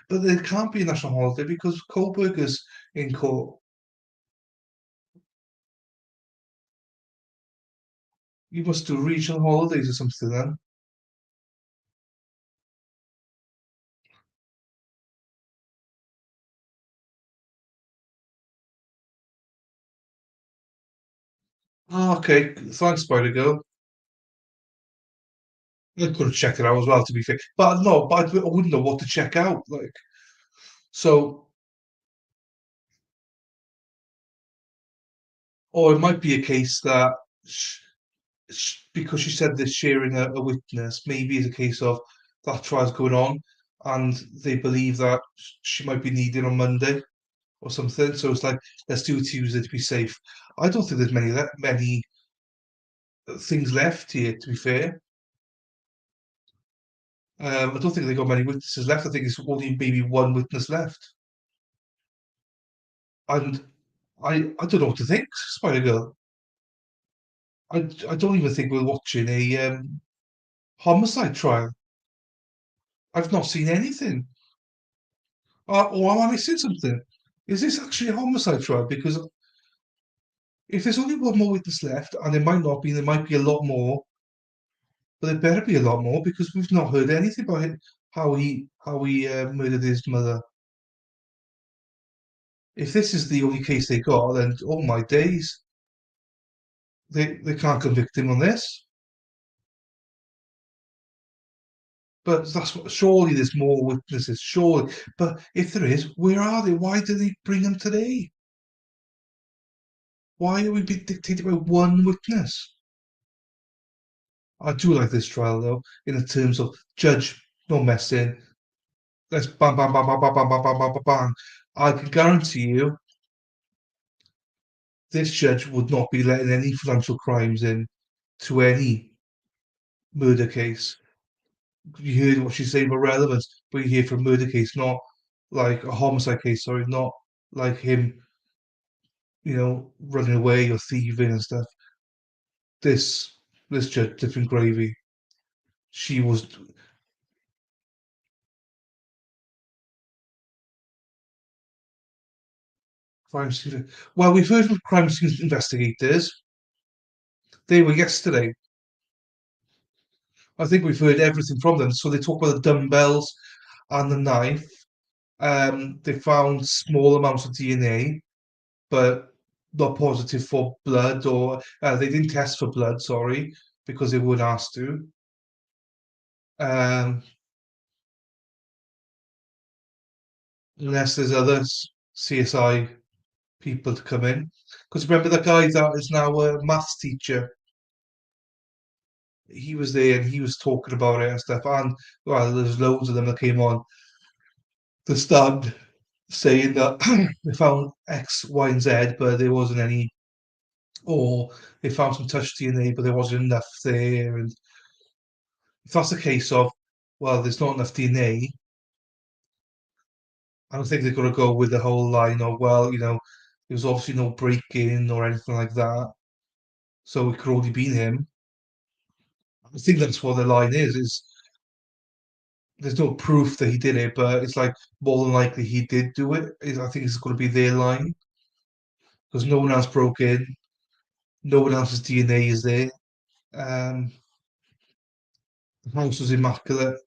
there can't be a national holiday because Kohlberger's in court. You must do regional holidays or something then. Oh, okay, thanks, Spider Girl. I could have checked it out as well, to be fair. But no, but I wouldn't know what to check out. Like, so, or it might be a case that because she said they're sharing a witness, maybe it's a case of that trial's going on and they believe that she might be needed on Monday or something. So it's like, let's do it Tuesday to be safe. I don't think there's many things left here, to be fair. I don't think they got many witnesses left. I think it's only maybe one witness left. And I don't know what to think, Spider Girl. I don't even think we're watching a homicide trial. I've not seen anything. Or am I missing something? Is this actually a homicide trial? Because if there's only one more witness left, and there might not be, there might be a lot more, but there better be a lot more because we've not heard anything about it, how he murdered his mother. If this is the only case they got, then oh my days, they can't convict him on this. But surely there's more witnesses, surely. But if there is, where are they? Why did they bring them today? Why are we being dictated by one witness? I do like this trial though, in the terms of judge, no messing. Let's bang, bang, bang, bang, bang, bang, bang, bang, bang, bang, bang. I can guarantee you, this judge would not be letting any financial crimes in to any murder case. You heard what she's saying about relevance, but you hear for a murder case, not like a homicide case, sorry, not like him, running away or thieving and stuff. This this judge, different gravy. She was crime scene. Well, we've heard from crime scene investigators. They were yesterday. I think we've heard everything from them. So they talk about the dumbbells and the knife. They found small amounts of DNA, but not positive for blood, or they didn't test for blood, sorry, because they weren't asked to. Um, Unless there's other CSI people to come in. Because remember the guy that is now a maths teacher? He was there and he was talking about it and stuff. And well, there's loads of them that came on the stand saying that they found X, Y, and Z, but there wasn't any, or they found some touch DNA, but there wasn't enough there. And if that's the case of, well, there's not enough DNA, I don't think they're going to go with the whole line of, well, there was obviously no break-in or anything like that, so it could only be him. I think that's what the line is there's no proof that he did it, but it's like more than likely he did do it. I think it's going to be their line because no one else broke in, no one else's DNA is there. Um, the house was immaculate.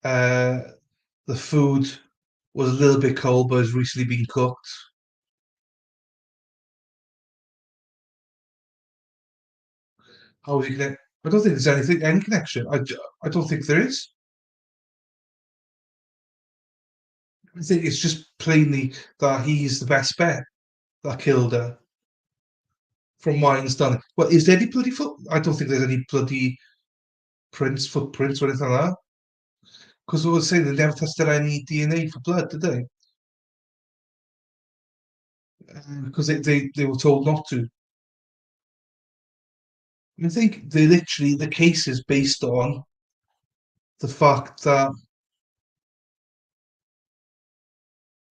Uh, the food was a little bit cold, but has recently been cooked. How is he connect? I don't think there's any connection. I don't think there is. I think it's just plainly that he's the best bet that killed her, from my understanding. Well, is there any bloody foot? I don't think there's any bloody footprints or anything like that. Because I was saying they never tested any DNA for blood, did they? Because they were told not to. I think the case is based on the fact that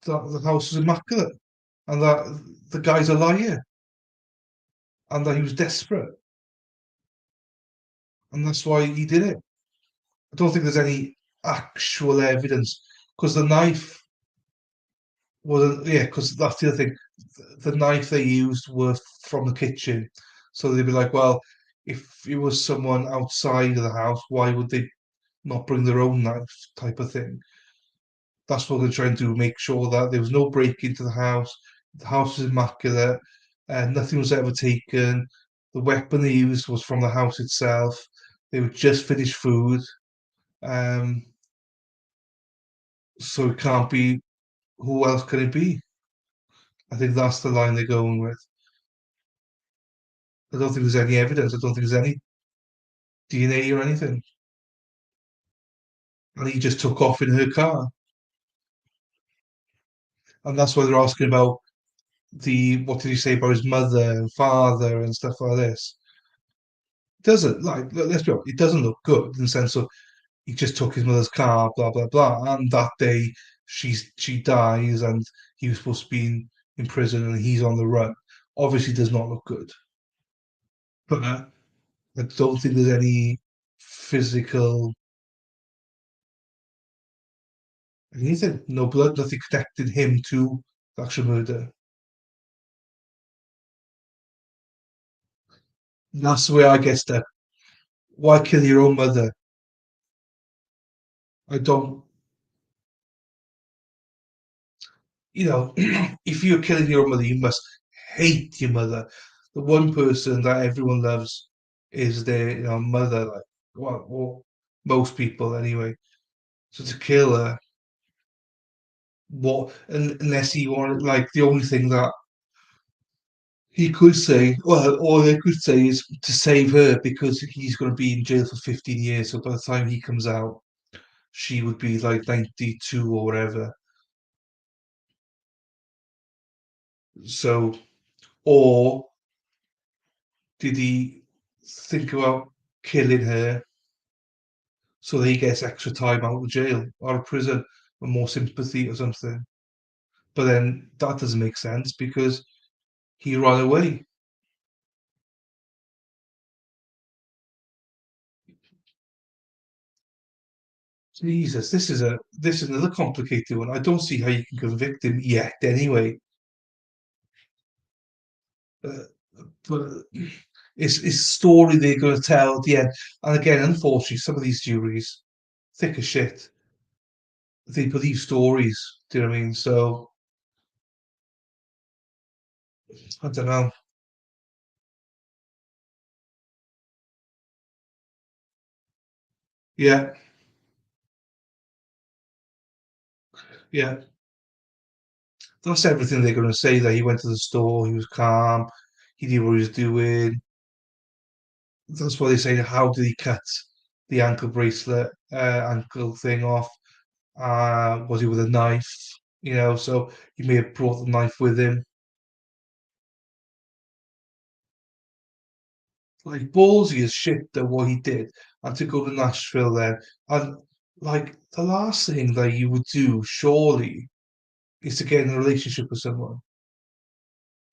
that the house was immaculate and that the guy's a liar and that he was desperate and that's why he did it. I don't think there's any actual evidence because the knife wasn't, yeah, because that's the other thing. The knife they used were from the kitchen. So they'd be like, well, if it was someone outside of the house, why would they not bring their own knife type of thing? That's what they're trying to make sure that there was no break into the house was immaculate, and nothing was ever taken. The weapon they used was from the house itself. They would just finished food. Um, so it can't be, who else can it be? I think that's the line they're going with. I don't think there's any evidence. I don't think there's any DNA or anything. And he just took off in her car. And that's why they're asking about what did he say about his mother and father and stuff like this. Doesn't, like, let's be honest, it doesn't look good in the sense of he just took his mother's car, blah blah blah, and that day she dies and he was supposed to be in prison and he's on the run. Obviously does not look good. But I don't think there's any physical anything, no blood, nothing connected him to the actual murder. And that's the way I get stuck. Why kill your own mother? I don't, if you're killing your own mother, you must hate your mother. The one person that everyone loves is their, mother, like, well, most people anyway. So to kill her, unless he wanted, like, the only thing that he could say, well, all they could say is to save her because he's going to be in jail for 15 years. So by the time he comes out, she would be like 92 or whatever. So, or did he think about killing her so that he gets extra time out of jail or prison or more sympathy or something? But then that doesn't make sense because he ran away. Jesus, this is another complicated one. I don't see how you can convict him yet. Anyway, uh, but it's a story they're going to tell at the end. And again, unfortunately, some of these juries, thick as shit. They believe stories. Do you know what I mean? So I don't know. Yeah, yeah. That's everything they're going to say. That he went to the store, he was calm, he knew what he was doing. That's why they say, how did he cut the ankle bracelet, ankle thing off? Was he with a knife? So he may have brought the knife with him. Like ballsy as shit that what he did, and to go to Nashville then, and like the last thing that you would do, surely, is to get in a relationship with someone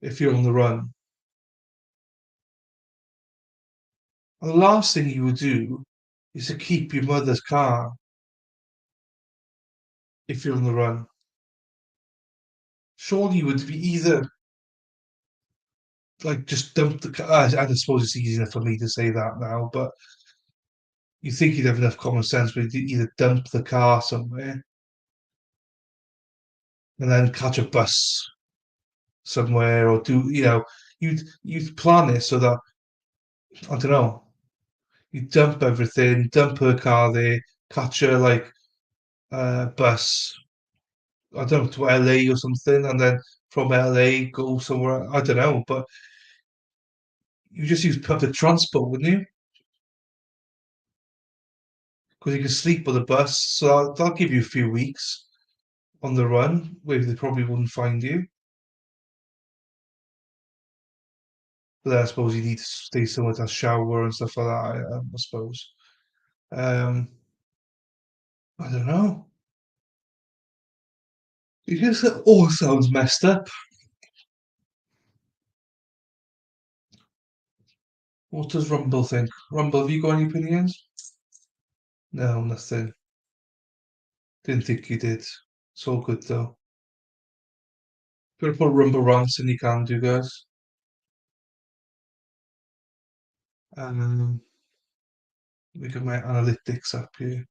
if you're on the run. And the last thing you would do is to keep your mother's car if you're on the run. Surely you would be either like just dump the car. I suppose it's easy enough for me to say that now, but you think you'd have enough common sense, but you'd either dump the car somewhere and then catch a bus somewhere, or you'd plan it so that I don't know. You dump everything, dump her car there, catch her like bus, I don't know, to LA or something, and then from LA go somewhere. I don't know, but you just use public transport, wouldn't you? Because you can sleep on the bus, so that'll give you a few weeks on the run where they probably wouldn't find you. But then I suppose you need to stay somewhere to shower and stuff like that. I suppose. Um, I don't know. It just all sounds messed up. What does Rumble think? Rumble, have you got any opinions? No, nothing. Didn't think you did. It's all good though. Gonna put Rumble rants in, you can do, guys. We got my analytics up here.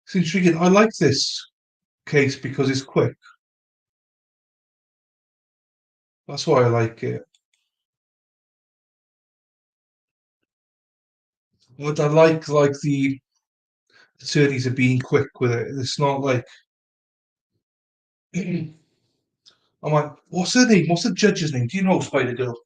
It's intriguing. I like this case because it's quick. That's why I like it. But I like the attorneys are being quick with it. It's not like I'm like, what's her name? What's the judge's name? Do you know, Spider Girl?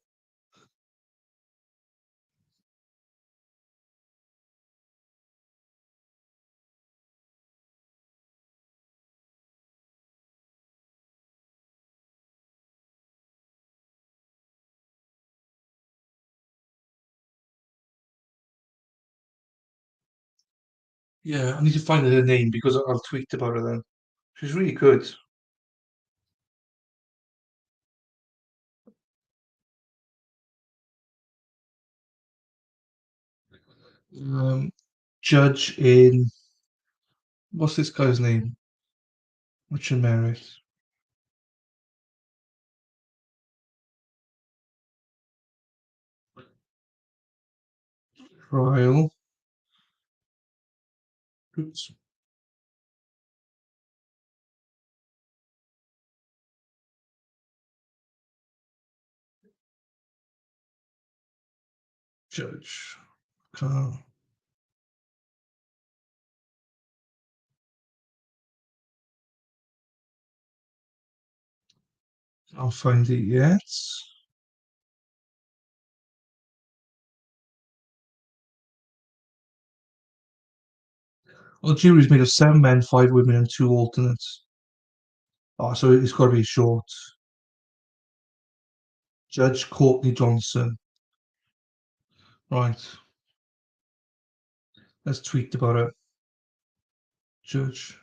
Yeah, I need to find her name because I'll tweet about her then. She's really good. Um, Judge in what's this guy's name? Richard Merritt. Trial. Oops. Judge. Can't. I'll find it yet. Well, the jury's made of 7 men, 5 women, and 2 alternates. Oh, so it's got to be short. Judge Courtney Johnson. Right. Let's tweet about it. Judge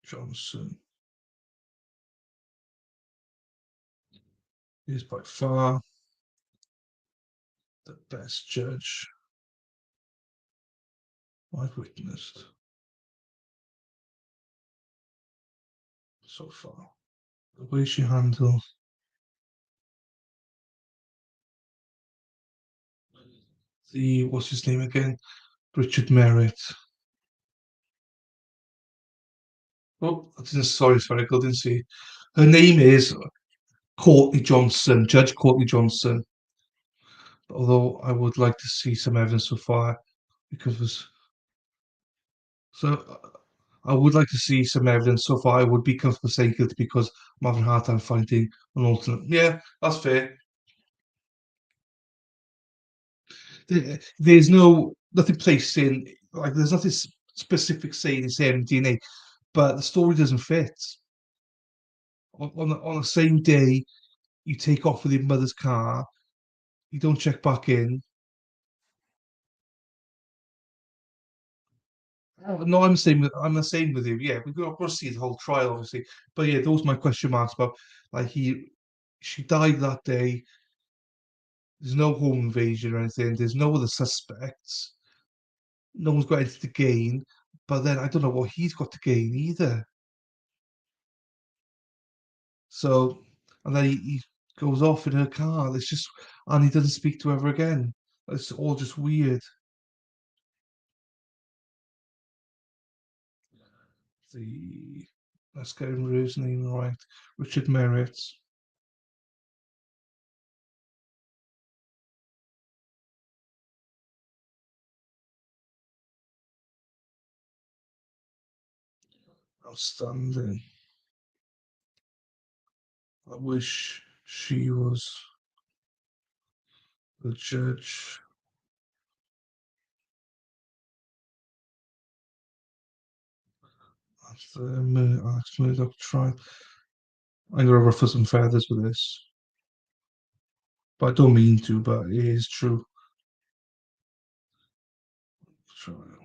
Johnson is by far the best judge I've witnessed so far. The way she handles the what's his name again? Richard Merritt. Oh, I didn't, sorry, I didn't see. Her name is Courtney Johnson, Judge Courtney Johnson. Although I would like to see some evidence so far because I would like to see some evidence so far. I would be comfortable saying guilty because I'm having a hard time finding an alternate. Yeah, that's fair. There's nothing placed in like there's nothing specific saying it's DNA, but the story doesn't fit. On the same day, you take off with your mother's car, you don't check back in. No, I'm the same with you. Yeah, we've got to see the whole trial, obviously. But yeah, those are my question marks about like she died that day. There's no home invasion or anything. There's no other suspects. No one's got anything to gain. But then I don't know what he's got to gain either. So, and then he goes off in her car. It's just, and he doesn't speak to her ever again. It's all just weird. The let's get his name right. Richard Merritt. Outstanding. I wish she was the judge. After Alex Murdoch trial. I'm gonna ruffle some feathers with this. But I don't mean to, but it is true. Trial.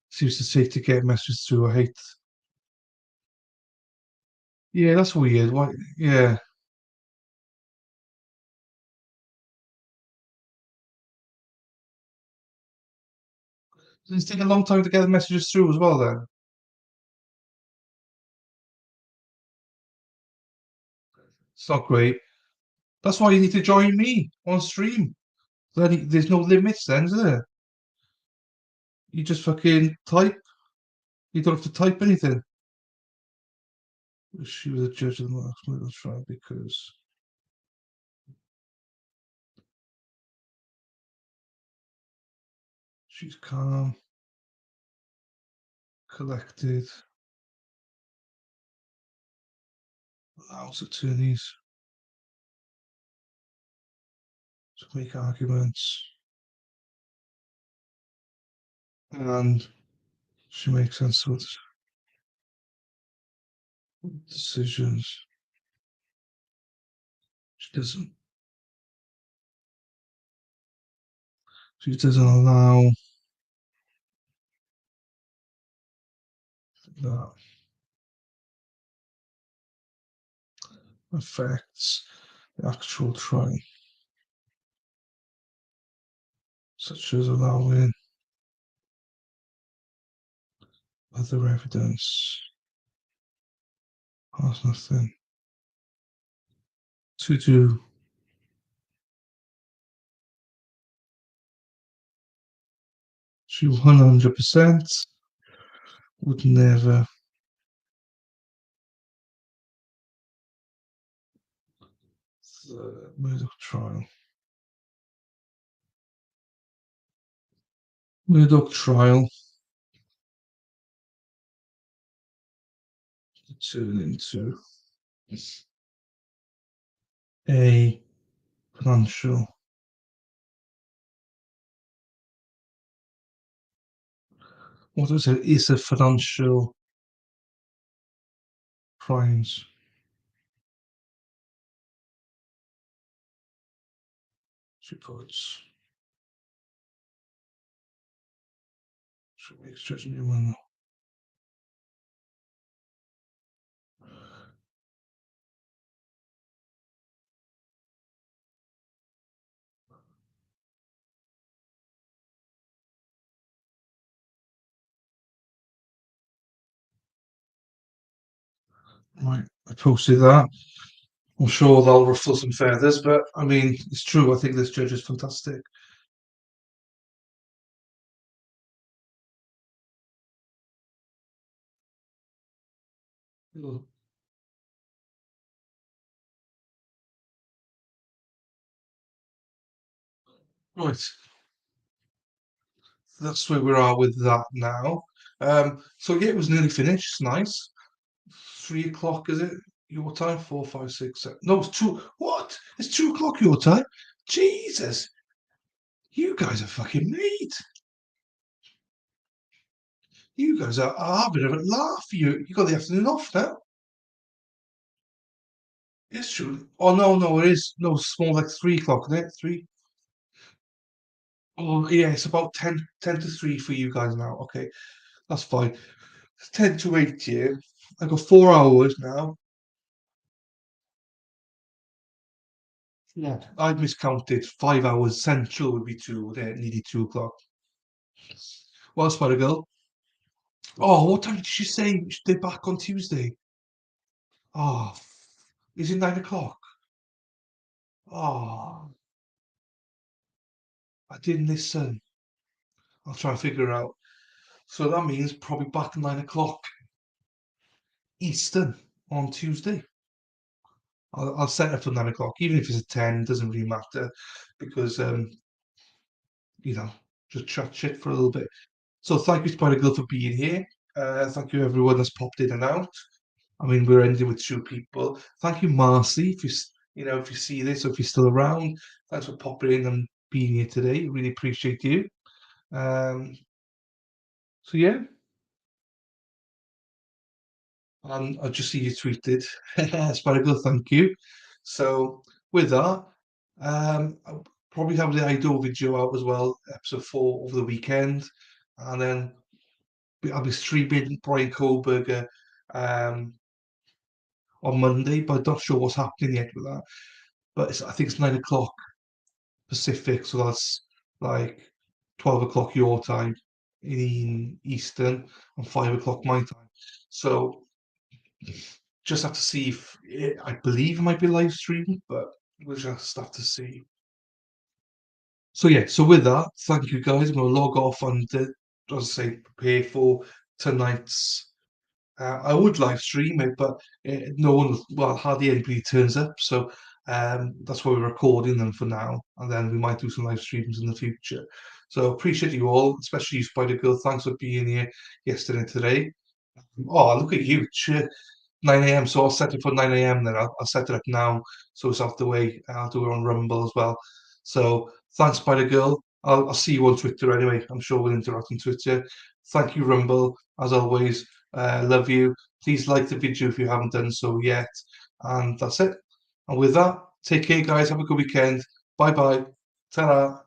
Seems to take to get messages through. I hate. Yeah, that's weird. Why? Yeah. Does it take a long time to get the messages through as well then? It's not great. That's why you need to join me on stream. Then there's no limits then, is there? You just fucking type. You don't have to type anything. She was a judge of the last little trial because she's calm, collected, allows attorneys to make arguments, and she makes sense with decisions. She doesn't. She doesn't allow that affects the actual trial, such as allowing other evidence has nothing to do she 100% would never the Murdoch trial. Murdoch trial turn into a financial what is it? Is a financial crimes. She puts. She makes judgment when right. I posted that. I'm sure they'll ruffle some feathers, but I mean, it's true. I think this judge is fantastic. Right. That's where we are with that now. So yeah, it was nearly finished. It's nice. 3 o'clock, is it? Your time? 4, 5, 6, 7. No, it's 2. What? It's 2 o'clock your time? Jesus. You guys are fucking mate. You guys are having a laugh. You got the afternoon off now. It's true. Oh no, it is no it's more like 3 o'clock, isn't it? 3. Oh yeah, it's about 10 to 3 for you guys now. Okay, that's fine. It's 10 to 8 here. I got 4 hours now. Yeah, I miscounted. 5 hours central would be 2. There, nearly 2 o'clock. Well, Spider Girl. Oh, what time did she say they're back on Tuesday? Oh, is it 9 o'clock? Oh, I didn't listen. I'll try and figure it out. So that means probably back at 9 o'clock Eastern on Tuesday. I'll set it for 9 o'clock, even if it's at 10, doesn't really matter because you know, just chat shit for a little bit. So thank you, Spider Girl, for being here. Thank you everyone that's popped in and out. I mean, we're ending with 2 people. Thank you, Marcy, if if you see this or if you're still around. Thanks for popping in and being here today. Really appreciate you. So yeah, and I just see you tweeted, Spider Girl, thank you. So with that, I'll probably have the Idol video out as well, episode 4 over the weekend, and then I'll be streaming Brian Kohlberger on Monday, but I'm not sure what's happening yet with that. But I think it's 9 o'clock Pacific, so that's like 12 o'clock your time in Eastern and 5 o'clock my time. So just have to see if I believe it might be live streaming, but we'll just have to see. So yeah, so with that, thank you guys. I'm going to log off and, as I say, prepare for tonight's. I would live stream it, but no one, well, hardly anybody turns up. So that's why we're recording them for now, and then we might do some live streams in the future. So appreciate you all, especially you, Spider Girl. Thanks for being here yesterday and today. Oh, look at you, 9 a.m. So I'll set it for 9 a.m. then. I'll set it up now so it's out the way. I'll do it on Rumble as well. So thanks, Spider Girl. I'll see you on Twitter anyway. I'm sure we'll interact on Twitter. Thank you, Rumble. As always, love you. Please like the video if you haven't done so yet. And that's it. And with that, take care, guys. Have a good weekend. Bye bye. Ta-ra.